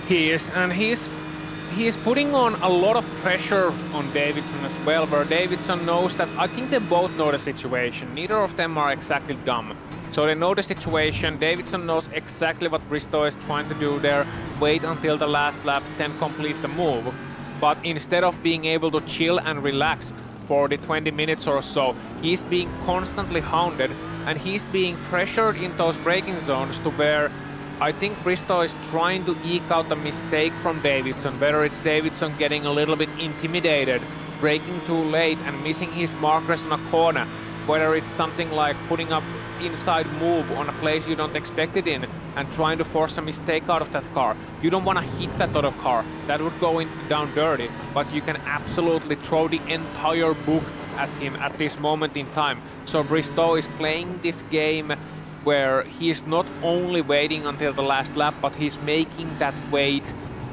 He is, and he's putting on a lot of pressure on Davidson as well, where Davidson knows that, I think they both know the situation. Neither of them are exactly dumb. So they know the situation. Davidson knows exactly what Bristow is trying to do there. Wait until the last lap, then complete the move. But instead of being able to chill and relax for the 20 minutes or so, he's being constantly hounded, and he's being pressured in those braking zones to where I think Bristow is trying to eke out a mistake from Davidson, whether it's Davidson getting a little bit intimidated, braking too late and missing his markers in a corner, whether it's something like putting up inside move on a place you don't expect it in and trying to force a mistake out of that car. You don't want to hit that other car. That would go down dirty, but you can absolutely throw the entire book at him at this moment in time. So Bristow is playing this game where he's not only waiting until the last lap, but he's making that wait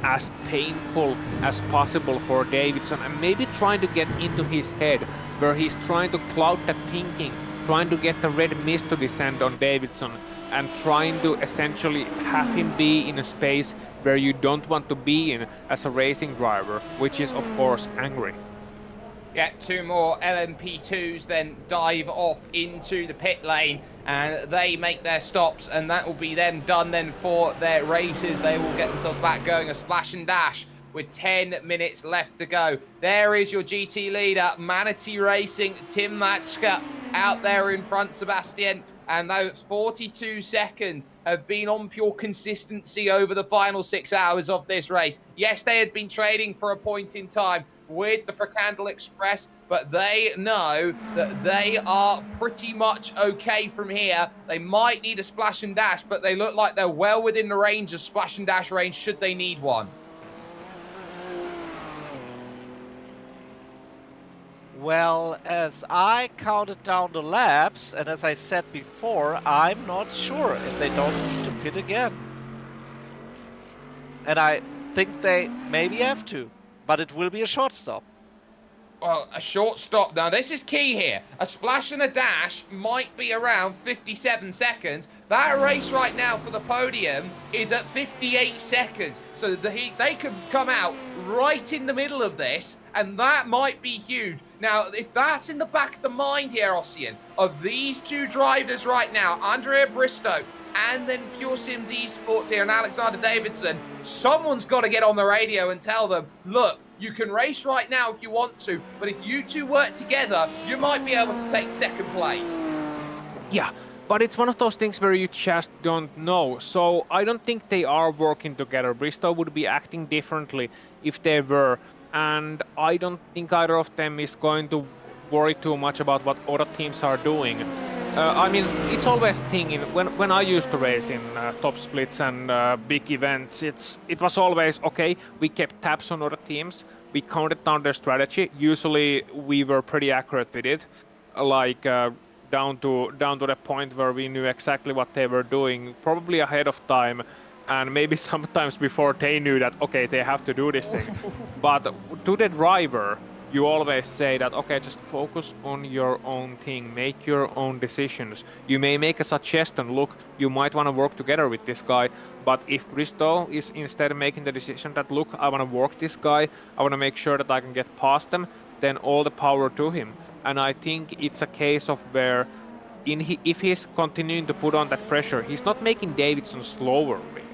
as painful as possible for Davidson, and maybe trying to get into his head, where he's trying to cloud that thinking, trying to get the red mist to descend on Davidson, and trying to essentially have him be in a space where you don't want to be in as a racing driver, which is of course angry. Yeah, two more LMP2s then dive off into the pit lane, and they make their stops, and that will be them done then for their races. They will get themselves back going. A splash and dash with 10 minutes left to go. There is your GT leader, Manatee Racing, Tim Matschka, out there in front, Sebastian. And those 42 seconds have been on pure consistency over the final 6 hours of this race. Yes, they had been trading for a point in time with the Fracandal Express, but they know that they are pretty much okay from here. They might need a splash and dash, but they look like they're well within the range of splash and dash range should they need one. Well, as I counted down the laps, and as I said before, I'm not sure if they don't need to pit again. And I think they maybe have to, but it will be a short stop. Well, a short stop. Now, this is key here. A splash and a dash might be around 57 seconds. That race right now for the podium is at 58 seconds. So they could come out right in the middle of this, and that might be huge. Now, if that's in the back of the mind here, Ossian, of these two drivers right now, Andrea Bristow and then Pure Sims Esports here and Alexander Davidson, someone's got to get on the radio and tell them, look, you can race right now if you want to, but if you two work together, you might be able to take second place. Yeah, but it's one of those things where you just don't know. So I don't think they are working together. Bristow would be acting differently if they were. And I don't think either of them is going to worry too much about what other teams are doing. I mean, it's always a thing when I used to race in top splits and big events. It was always okay. We kept tabs on other teams. We counted down their strategy. Usually, we were pretty accurate with it, like down to the point where we knew exactly what they were doing, probably ahead of time. And maybe sometimes before they knew that, okay, they have to do this thing. But to the driver, you always say that, okay, just focus on your own thing, make your own decisions. You may make a suggestion, look, you might want to work together with this guy, but if Bristow is instead making the decision that, look, I want to work this guy, I want to make sure that I can get past them, then all the power to him. And I think it's a case of where, if he's continuing to put on that pressure, he's not making Davidson slower, really.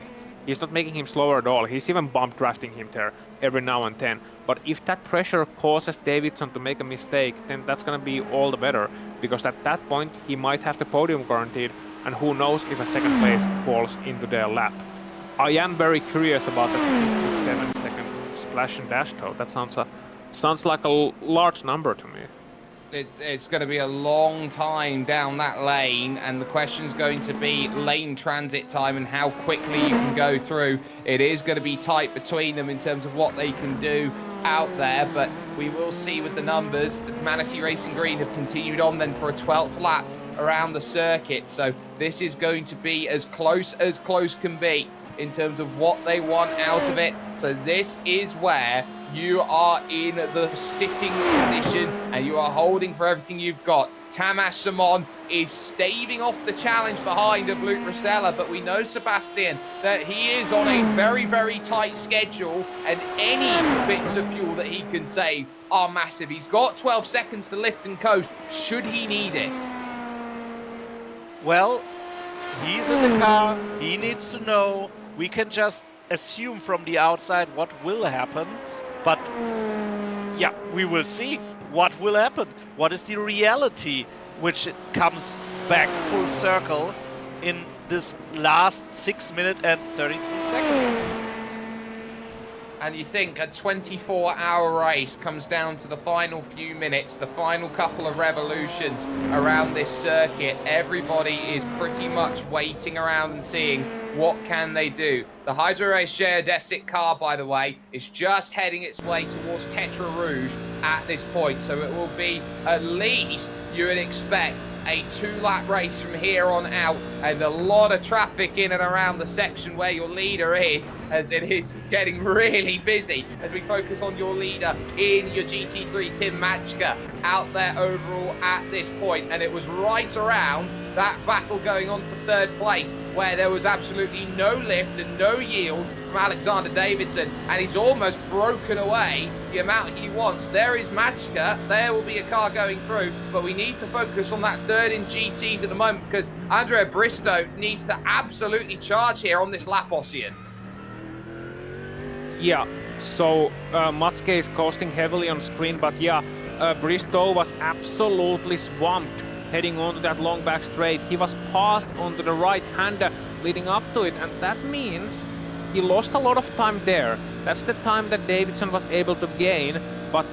He's not making him slower at all. He's even bump drafting him there every now and then. But if that pressure causes Davidson to make a mistake, then that's going to be all the better. Because at that point, he might have the podium guaranteed. And who knows if a second place falls into their lap. I am very curious about that 57-second splash and dash though. That sounds like a large number to me. It's going to be a long time down that lane, and the question is going to be lane transit time and how quickly you can go through. It is going to be tight between them in terms of what they can do out there, but we will see with the numbers. Manatee Racing Green have continued on then for a 12th lap around the circuit, so this is going to be as close can be in terms of what they want out of it. So this is where you are in the sitting position and you are holding for everything you've got. Tamas Simon is staving off the challenge behind of Luke Rosella, but we know, Sebastian, that he is on a very, very tight schedule, and any bits of fuel that he can save are massive. He's got 12 seconds to lift and coast should he need it. Well, he's in the car, he needs to know. We can just assume from the outside what will happen. But yeah, we will see what will happen. What is the reality which comes back full circle in this last 6 minutes and 33 seconds? And you think a 24-hour race comes down to the final few minutes, the final couple of revolutions around this circuit. Everybody is pretty much waiting around and seeing what can they do. The Hydro Race Geodesic car, by the way, is just heading its way towards Tetra Rouge at this point. So it will be at least, you would expect, a 2-lap race from here on out, and a lot of traffic in and around the section where your leader is, as it is getting really busy as we focus on your leader in your GT3, Tim Matschka, out there overall at this point. And it was right around that battle going on for third place where there was absolutely no lift and no yield from Alexander Davidson, and he's almost broken away the amount he wants. There is Matschka, there will be a car going through, but we need to focus on that third in GTs at the moment because Andrea Bristow needs to absolutely charge here on this lap, Ossian. Yeah, So Matske is coasting heavily on screen, but yeah, Bristow was absolutely swamped heading onto that long back straight. He was passed onto the right-hander leading up to it, and that means he lost a lot of time there. That's the time that Davidson was able to gain, but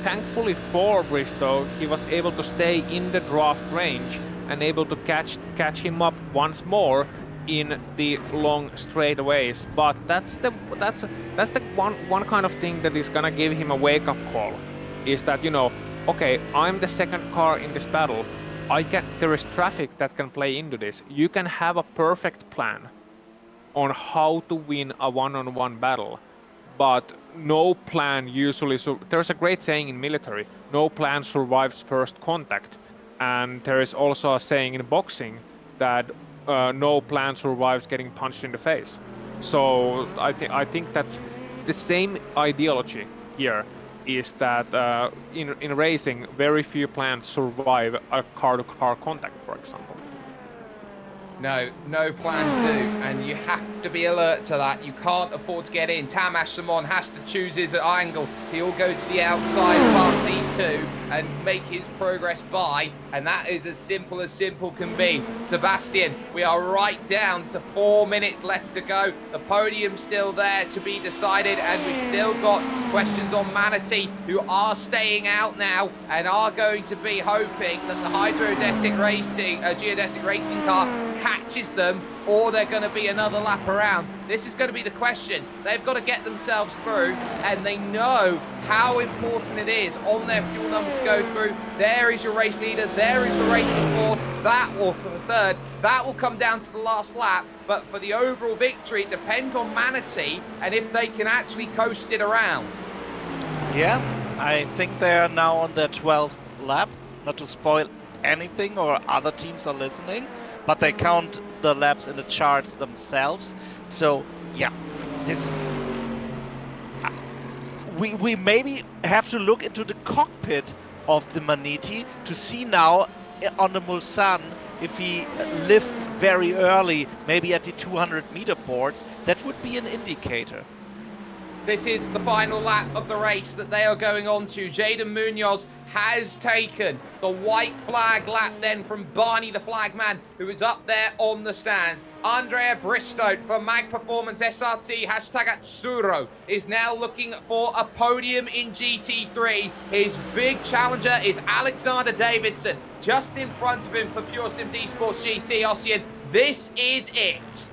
thankfully for Bristow, he was able to stay in the draft range and able to catch him up once more in the long straightaways. But that's the one kind of thing that is gonna give him a wake-up call, is that, you know, okay, I'm the second car in this battle. There is traffic that can play into this. You can have a perfect plan on how to win a one-on-one battle, but no plan usually. So there's a great saying in military: no plan survives first contact. And there is also a saying in boxing that no plan survives getting punched in the face. So I think that's the same ideology here. Is that in racing, very few plans survive a car-to-car contact, for example. No plans do, and you have to be alert to that. You can't afford to get in. Tamas Simon has to choose his angle. He'll go to the outside past these two and make his progress by, and that is as simple can be. Sebastian, we are right down to 4 minutes left to go. The podium's still there to be decided, and we've still got questions on Manatee, who are staying out now and are going to be hoping that the geodesic racing car catches them, or they're going to be another lap around. This is going to be the question. They've got to get themselves through, and they know how important it is on their fuel number to go through. There is your race leader. There is the race for fourth. That, or for the third. That will come down to the last lap. But for the overall victory, it depends on Manatee and if they can actually coast it around. Yeah, I think they are now on their 12th lap. Not to spoil anything, or other teams are listening, but they count the laps in the charts themselves. So yeah, this we maybe have to look into the cockpit of the Manatee to see now on the Mulsanne if he lifts very early, maybe at the 200-meter boards. That would be an indicator. This is the final lap of the race that they are going on to. Jaden Munoz has taken the white flag lap then from Barney the Flagman, who is up there on the stands. Andrea Bristow from Mag Performance SRT, hashtag Atsuro, is now looking for a podium in GT3. His big challenger is Alexander Davidson, just in front of him for Pure Sims Esports GT. Ossian, this is it.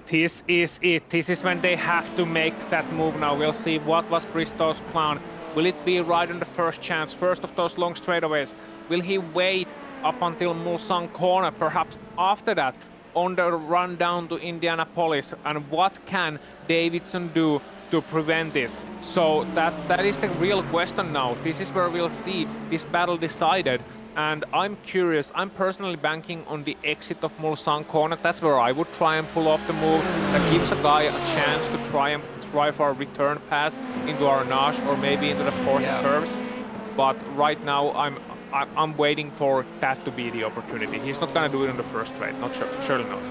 This is it. This is when they have to make that move now. We'll see what was Bristow's plan. Will it be right on the first chance, first of those long straightaways? Will he wait up until Mulsanne corner, perhaps after that, on the run down to Indianapolis? And what can Davidson do to prevent it? So that is the real question now. This is where we'll see this battle decided. And I'm curious, I'm personally banking on the exit of Mulsanne corner. That's where I would try and pull off the move that gives a guy a chance to try for a return pass into Arnage or maybe into the Porsche curves. But right now, I'm waiting for that to be the opportunity. He's not gonna do it in the first straight, surely not.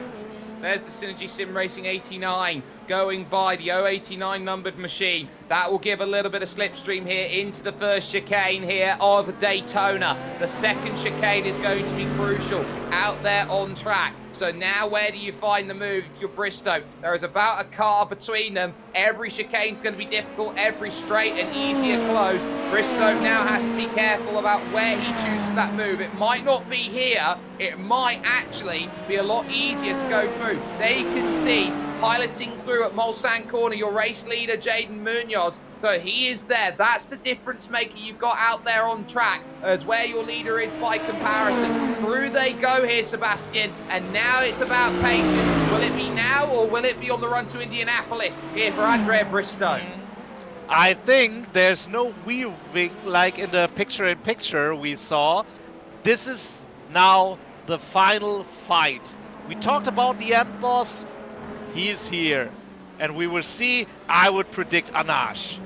There's the Synergy Sim Racing 89 going by the 089 numbered machine. That will give a little bit of slipstream here into the first chicane here of Daytona. The second chicane is going to be crucial out there on track. So now where do you find the move if you're Bristow? There is about a car between them. Every chicane's going to be difficult, every straight and easier close. Bristow now has to be careful about where he chooses that move. It might not be here, it might actually be a lot easier to go through. There you can see piloting through at Mulsanne corner, your race leader, Jaden Munoz. So he is there. That's the difference maker you've got out there on track as where your leader is by comparison. Through they go here, Sebastian, and now it's about patience. Will it be now or will it be on the run to Indianapolis here for Andrea Bristow? I think there's no weaving like in the picture-in-picture we saw. This is now the final fight. We talked about the end boss. He is here. And we will see, I would predict Arnage.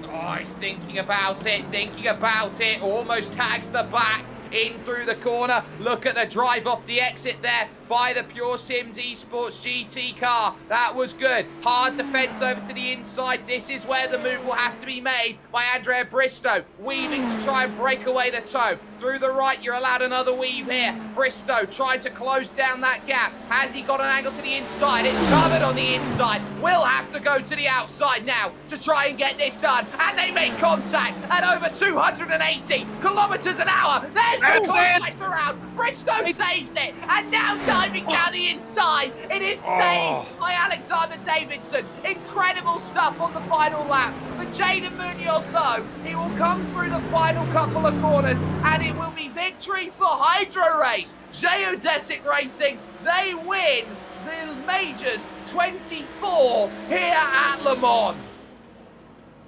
Oh, he's thinking about it, almost tags the back. in through the corner. Look at the drive off the exit there by the Pure Sims Esports GT car. That was good. Hard defense over to the inside. This is where the move will have to be made by Andrea Bristow. Weaving to try and break away the toe. Through the right, you're allowed another weave here. Bristow trying to close down that gap. Has he got an angle to the inside? It's covered on the inside. Will have to go to the outside now to try and get this done. And they make contact at over 280 kilometers an hour. There's the contact around. Bristow saves it. And now diving down the inside. It is saved by Alexander Davidson. Incredible stuff on the final lap. For Jaden Munoz, though, he will come through the final couple of corners and it will be victory for Hydro Race. Geodesic Racing, they win the Majors 24 here at Le Mans.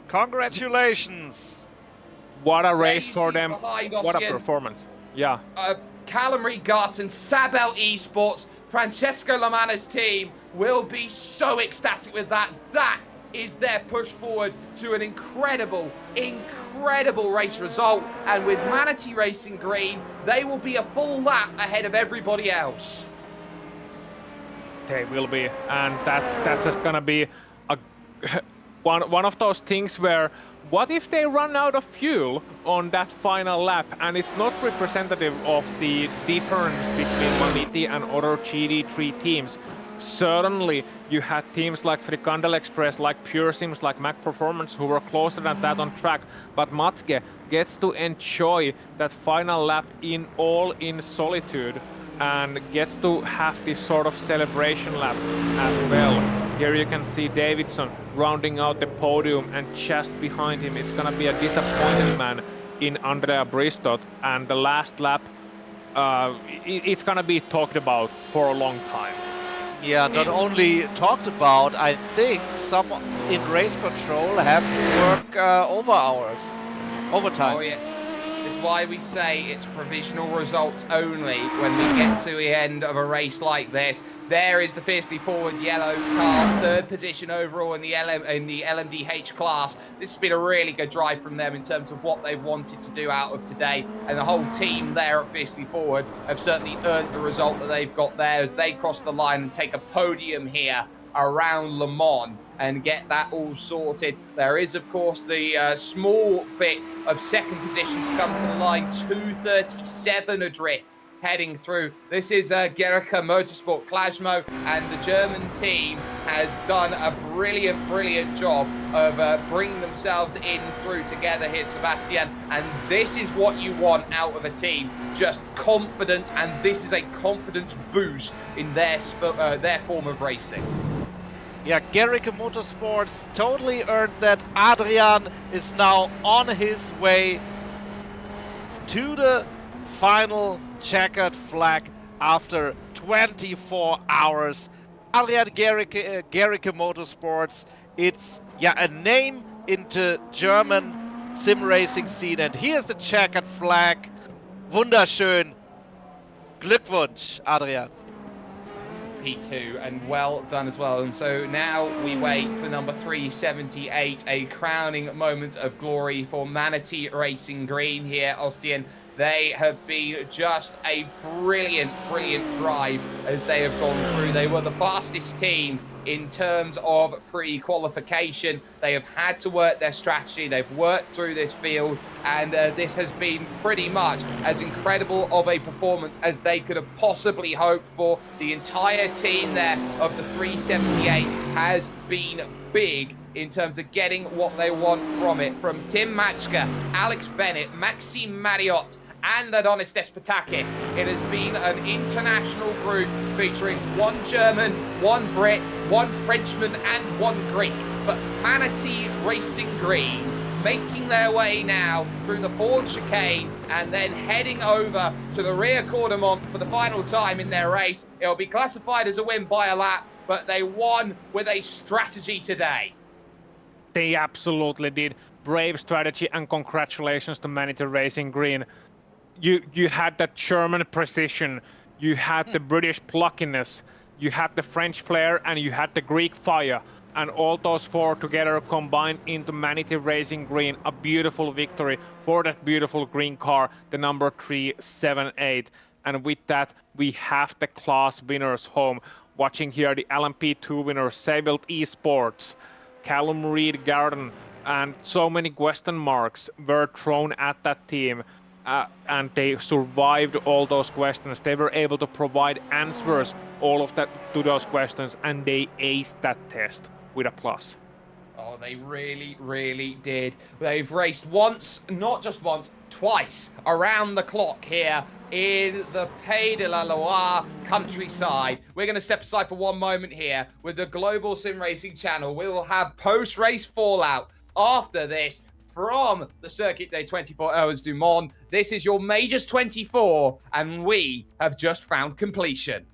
Congratulations. What a There race you for see them. behind What a Ossian, performance. Yeah. Callum Regarton, Sabel Esports, Francesco Lamana's team will be so ecstatic with that. That is their push forward to an incredible race result. And with Manatee Racing Green, they will be a full lap ahead of everybody else. They will be, and that's just gonna be a one of those things where what if they run out of fuel on that final lap and it's not representative of the difference between Manatee and other GD3 teams? Certainly you had teams like Frikandel Express, like Pure Sims, like Mac Performance who were closer than that on track, but Matske gets to enjoy that final lap in solitude and gets to have this sort of celebration lap as well. Here you can see Davidson rounding out the podium, and just behind him it's gonna be a disappointed man in Andrea Bristow, and the last lap it's gonna be talked about for a long time. Yeah, not only talked about, I think some in race control have to work overtime. Oh yeah. It's why we say it's provisional results only when we get to the end of a race like this. There is the fiercely forward yellow car, third position overall in the LMDH class. This has been a really good drive from them in terms of what they've wanted to do out of today. And the whole team there at fiercely forward have certainly earned the result that they've got there as they cross the line and take a podium here around Le Mans and get that all sorted. There is, of course, the small bit of second position to come to the line, 2:37 adrift heading through. This is Gerica Motorsport Klasmo, and the German team has done a brilliant job of bringing themselves in through together here, Sebastian. And this is what you want out of a team, just confidence, and this is a confidence boost in their form of racing. Yeah, Gerica Motorsports totally earned that. Adrian is now on his way to the final checkered flag after 24 hours. Adrian Gerica Motorsports, it's a name in the German sim racing scene, and here's the checkered flag. Wunderschön. Glückwunsch, Adrian. P2, and well done as well. And so now we wait for number 378, a crowning moment of glory for Manatee Racing Green here, Ossian. They have been just a brilliant drive as they have gone through. They were the fastest team in terms of pre-qualification. They have had to work their strategy. They've worked through this field, and this has been pretty much as incredible of a performance as they could have possibly hoped for. The entire team there of the 378 has been big in terms of getting what they want from it. From Tim Matchka, Alex Bennett, Maxime Marriott, and Adonis Despotakis. It has been an international group featuring one German, one Brit, one Frenchman, and one Greek. But Manatee Racing Green making their way now through the forward chicane and then heading over to the rear cordemont for the final time in their race. It'll be classified as a win by a lap, but they won with a strategy today. They absolutely did. Brave strategy, and congratulations to Manatee Racing Green. You had that German precision, you had the British pluckiness, you had the French flair, and you had the Greek fire. and all those 4 together combined into Manatee Racing Green. A beautiful victory for that beautiful green car, the number 378. And with that, we have the class winners home. Watching here the LMP2 winner, Seybold Esports, Callum Reed Garden, and so many question marks were thrown at that team. And they survived all those questions. They were able to provide answers all of that to those questions, and they aced that test with a plus. Oh, they really, really did. They've raced once, not just once, twice around the clock here in the Pays de la Loire countryside. We're going to step aside for one moment here with the Global Sim Racing channel. We will have post-race fallout after this from the Circuit Day 24 Hours du Mans. This is your Majors 24, and we have just found completion.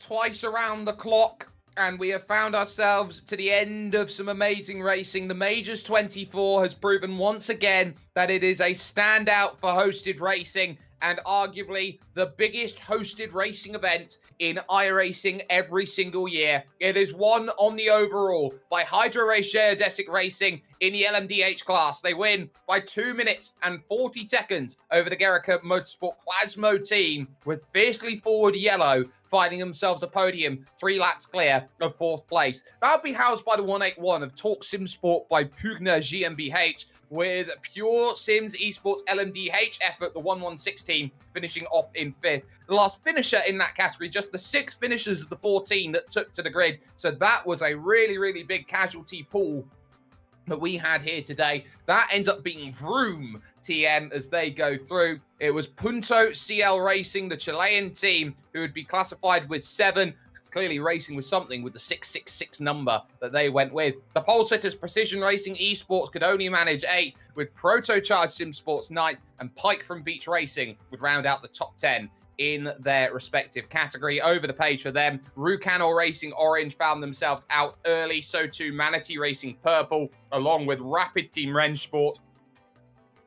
Twice around the clock, and we have found ourselves to the end of some amazing racing. The Majors 24 has proven once again that it is a standout for hosted racing, and arguably the biggest hosted racing event in iRacing every single year. It is won on the overall by Hydro Race Geodesic Racing in the LMDH class. They win by 2 minutes and 40 seconds over the Gericke Motorsport Quasmo team, with Fiercely Forward Yellow finding themselves a podium 3 laps clear of 4th place. That'll be housed by the 181 of Talk Sim Sport by Pugner GmbH, with Pure Sims Esports LMDH effort, the 116 finishing off in 5th. The last finisher in that category, just the 6 finishers of the 14 that took to the grid. So that was a really, really big casualty pool that we had here today. That ends up being Vroom TM as they go through. It was Punto CL Racing, the Chilean team, who would be classified with 7. Clearly racing with something with the 666 number that they went with. The pole setters Precision Racing Esports could only manage 8, with Protocharge Sim Sports 9th, and Pike from Beach Racing would round out the top 10 in their respective category. Over the page for them, Rucano Racing Orange found themselves out early, so too Manatee Racing Purple, along with Rapid Team Rennsport,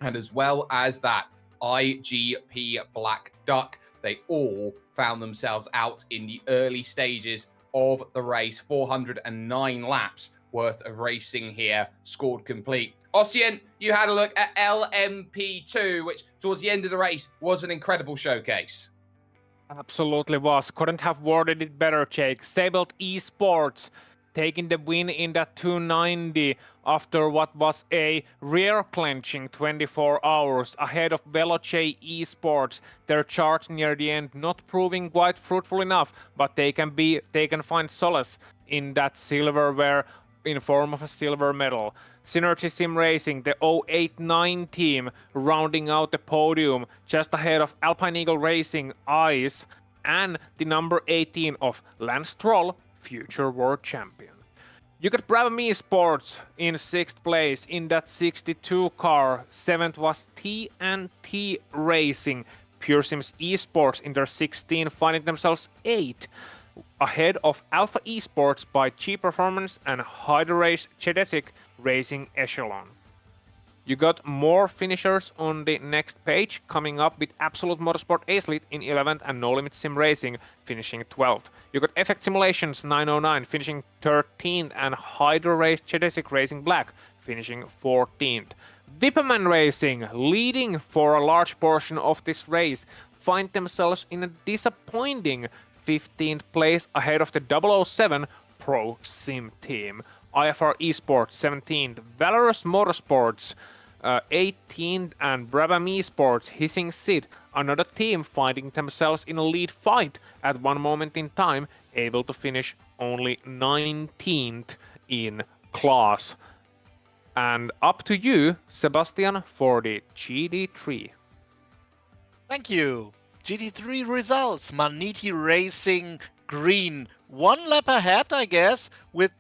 and as well as that IGP Black Duck. They all found themselves out in the early stages of the race. 409 laps worth of racing here scored complete. Ossian, you had a look at LMP2, which towards the end of the race was an incredible showcase. Absolutely was. Couldn't have worded it better, Jake. Sabled Esports taking the win in that 290 after what was a rear-clenching 24 hours ahead of Veloce Esports. Their charge near the end not proving quite fruitful enough, but they can find solace in that silverware in form of a silver medal. Synergy SimRacing, the 089 team, rounding out the podium just ahead of Alpine Eagle Racing, ICE, and the number 18 of Lance Stroll, future world champion. You got Brabham Esports in 6th place in that 62 car. 7th was TNT Racing. Pure Sims Esports in their 16, finding themselves 8th, ahead of Alpha Esports by G Performance and Hydrace Chedesic Racing Echelon. You got more finishers on the next page, coming up with Absolute Motorsport Ace-Lit in 11th and No Limit Sim Racing finishing 12th. You got Effect Simulations 909 finishing 13th and Hydro Race Chedesic Racing Black finishing 14th. Vipperman Racing, leading for a large portion of this race, find themselves in a disappointing 15th place ahead of the 007 Pro Sim team. IFR Esports 17th, Valorous Motorsports 18th, and Brabham Esports hissing Sid, another team finding themselves in a lead fight at one moment in time, able to finish only 19th in class. And up to you, Sebastian, for the GD3. Thank you. GT3 results. Manatee Racing Green. 1 lap ahead, I guess, with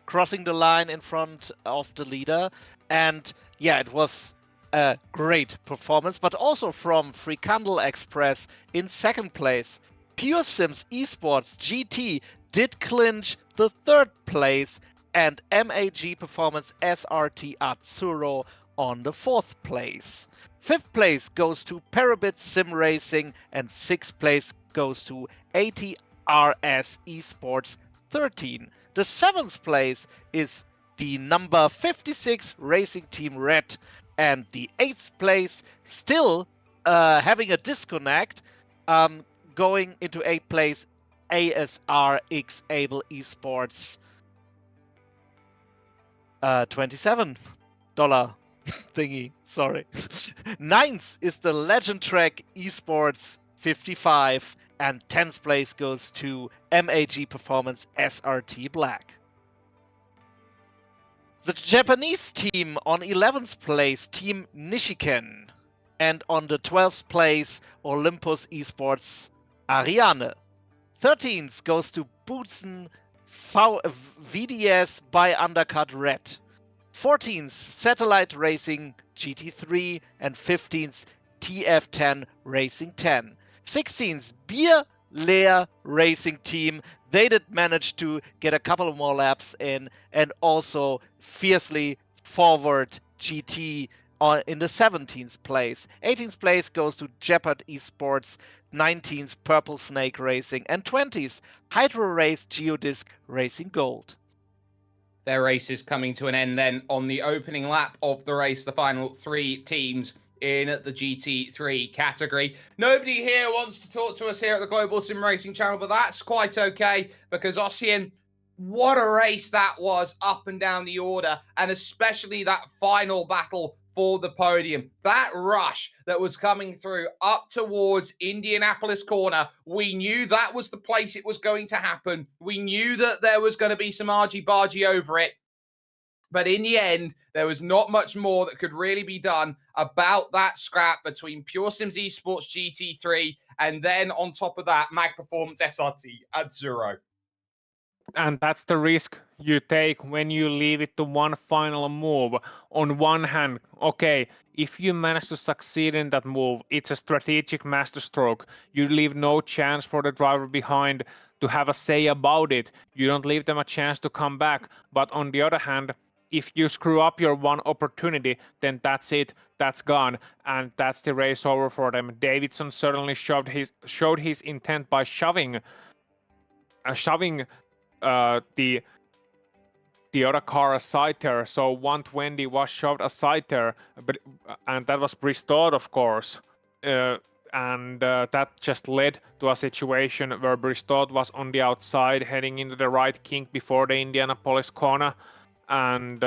crossing the line in front of the leader. And yeah, it was a great performance, but also from Frikandel Express in 2nd place. Pure Sims Esports GT did clinch the 3rd place, and MAG Performance SRT Azzurro on the 4th place. 5th place goes to Parabit Sim Racing, and 6th place goes to ATRS Esports 13. The 7th place is the number 56 Racing Team Red, and the 8th place still having a disconnect, going into 8th place ASRX Able Esports $27 thingy, sorry. 9th is the Legend Track Esports 55, and 10th place goes to MAG Performance SRT Black. The Japanese team on 11th place, Team Nishiken, and on the 12th place, Olympus Esports Ariane. 13th goes to Bootsen VDS by Undercut Red. 14th, Satellite Racing GT3, and 15th, TF10 Racing 10. 16th, Beer Leer Racing Team. They did manage to get a couple of more laps in, and also Fiercely Forward GT in the 17th place. 18th place goes to Jeopard Esports, 19th Purple Snake Racing, and 20th Hydro Race Geodisc Racing Gold. Their race is coming to an end then on the opening lap of the race, the final 3 teams in the GT3 category. Nobody here wants to talk to us here at the Global Sim Racing channel, but that's quite okay, because Ossian, what a race that was up and down the order, and especially that final battle for the podium. That rush that was coming through up towards Indianapolis corner, we knew that was the place it was going to happen. We knew that there was going to be some argy-bargy over it. But in the end, there was not much more that could really be done about that scrap between Pure Sims Esports GT3 and then on top of that, Mag Performance SRT Azzurro. And that's the risk you take when you leave it to one final move. On one hand, okay, if you manage to succeed in that move, it's a strategic masterstroke. You leave no chance for the driver behind to have a say about it. You don't leave them a chance to come back. But on the other hand, if you screw up your one opportunity, then that's it. That's gone, and that's the race over for them. Davidson certainly showed his intent by shoving the other car aside there. So 120 was shoved aside there, and that was restored, of course. And that just led to a situation where Bristol was on the outside heading into the right kink before the Indianapolis corner, and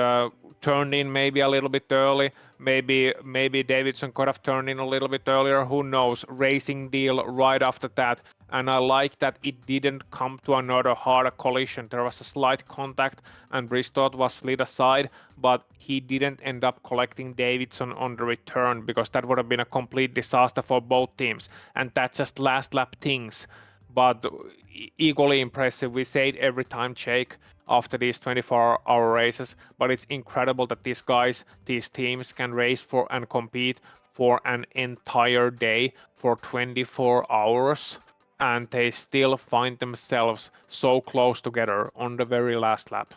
turned in maybe a little bit early. Maybe Davidson could have turned in a little bit earlier, who knows. Racing deal right after that, and I like that it didn't come to another harder collision. There was a slight contact and Bristol was slid aside, but he didn't end up collecting Davidson on the return, because that would have been a complete disaster for both teams, and that's just last lap things. But equally impressive, we say it every time, Jake, after these 24-hour races, but it's incredible that these teams can race for and compete for an entire day, for 24 hours, and they still find themselves so close together on the very last lap.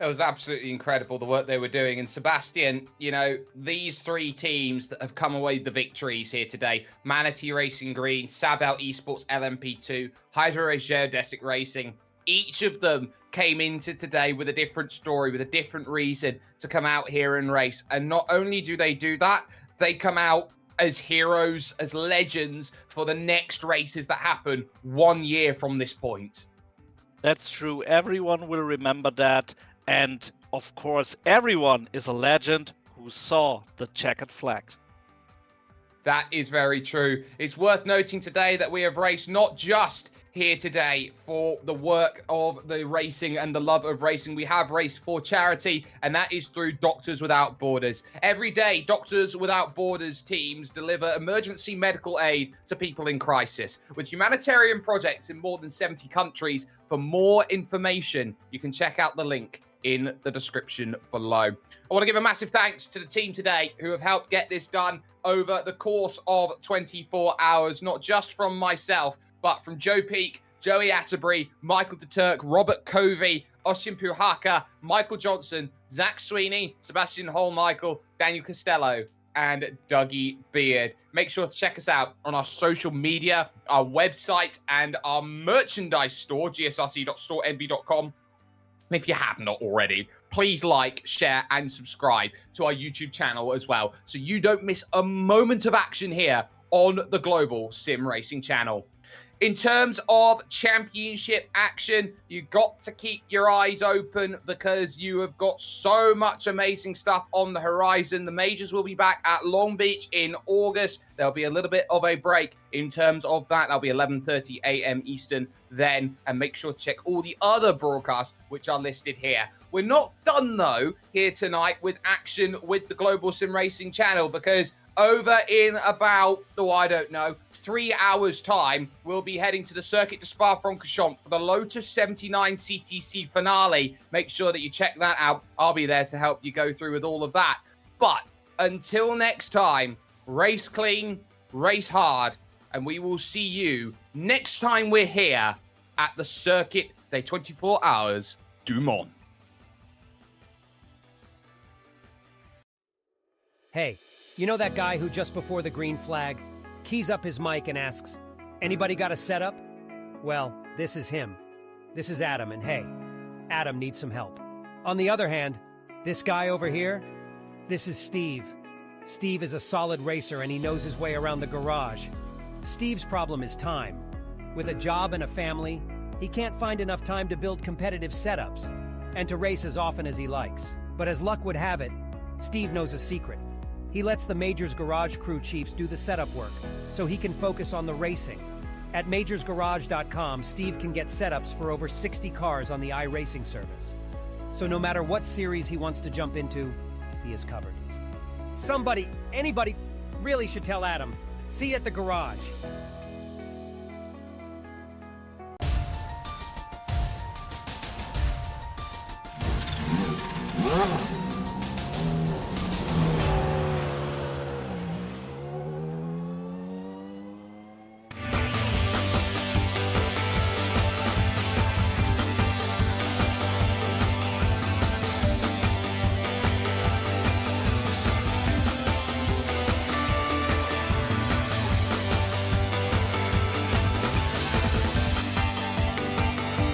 It was absolutely incredible, the work they were doing. And Sebastian, you know, these three teams that have come away with the victories here today, Manatee Racing Green, Sabel Esports LMP2, Hydro Race Geodesic Racing, each of them came into today with a different story, with a different reason to come out here and race. And not only do they do that, they come out as heroes, as legends for the next races that happen 1 year from this point. That's true. Everyone will remember that. And of course, everyone is a legend who saw the checkered flag. That is very true. It's worth noting today that we have raced not just here today for the work of the racing and the love of racing. We have raced for charity, and that is through Doctors Without Borders. Every day, Doctors Without Borders teams deliver emergency medical aid to people in crisis with humanitarian projects in more than 70 countries. For more information, you can check out the link in the description below. I want to give a massive thanks to the team today who have helped get this done over the course of 24 hours, not just from myself, but from Joe Peak, Joey Atterbury, Michael DeTurk, Robert Covey, Ossian Puhaka, Michael Johnson, Zach Sweeney, Sebastian Holmichael, Daniel Costello, and Dougie Beard. Make sure to check us out on our social media, our website, and our merchandise store, gsrc.storenvy.com. And if you have not already, please like, share, and subscribe to our YouTube channel as well, so you don't miss a moment of action here on the Global Sim Racing channel. In terms of championship action, you got to keep your eyes open because you have got so much amazing stuff on the horizon. The majors will be back at Long Beach in August. There'll be a little bit of a break in terms of that. That'll be 11:30 a.m. Eastern then. And make sure to check all the other broadcasts which are listed here. We're not done, though, here tonight with action with the Global Sim Racing channel, because over in about, 3 hours' time, we'll be heading to the Circuit de Spa-Francorchamps for the Lotus 79 CTC finale. Make sure that you check that out. I'll be there to help you go through with all of that. But until next time, race clean, race hard, and we will see you next time we're here at the Circuit des 24 Hours du Mans. Hey, you know that guy who just before the green flag keys up his mic and asks, "Anybody got a setup?" Well, this is him. This is Adam, and hey, Adam needs some help. On the other hand, this guy over here, this is Steve. Steve is a solid racer and he knows his way around the garage. Steve's problem is time. With a job and a family, he can't find enough time to build competitive setups and to race as often as he likes. But as luck would have it, Steve knows a secret. He lets the Majors Garage crew chiefs do the setup work, so he can focus on the racing. At majorsgarage.com, Steve can get setups for over 60 cars on the iRacing service. So no matter what series he wants to jump into, he is covered. Somebody, anybody, really should tell Adam. See you at the garage. Whoa.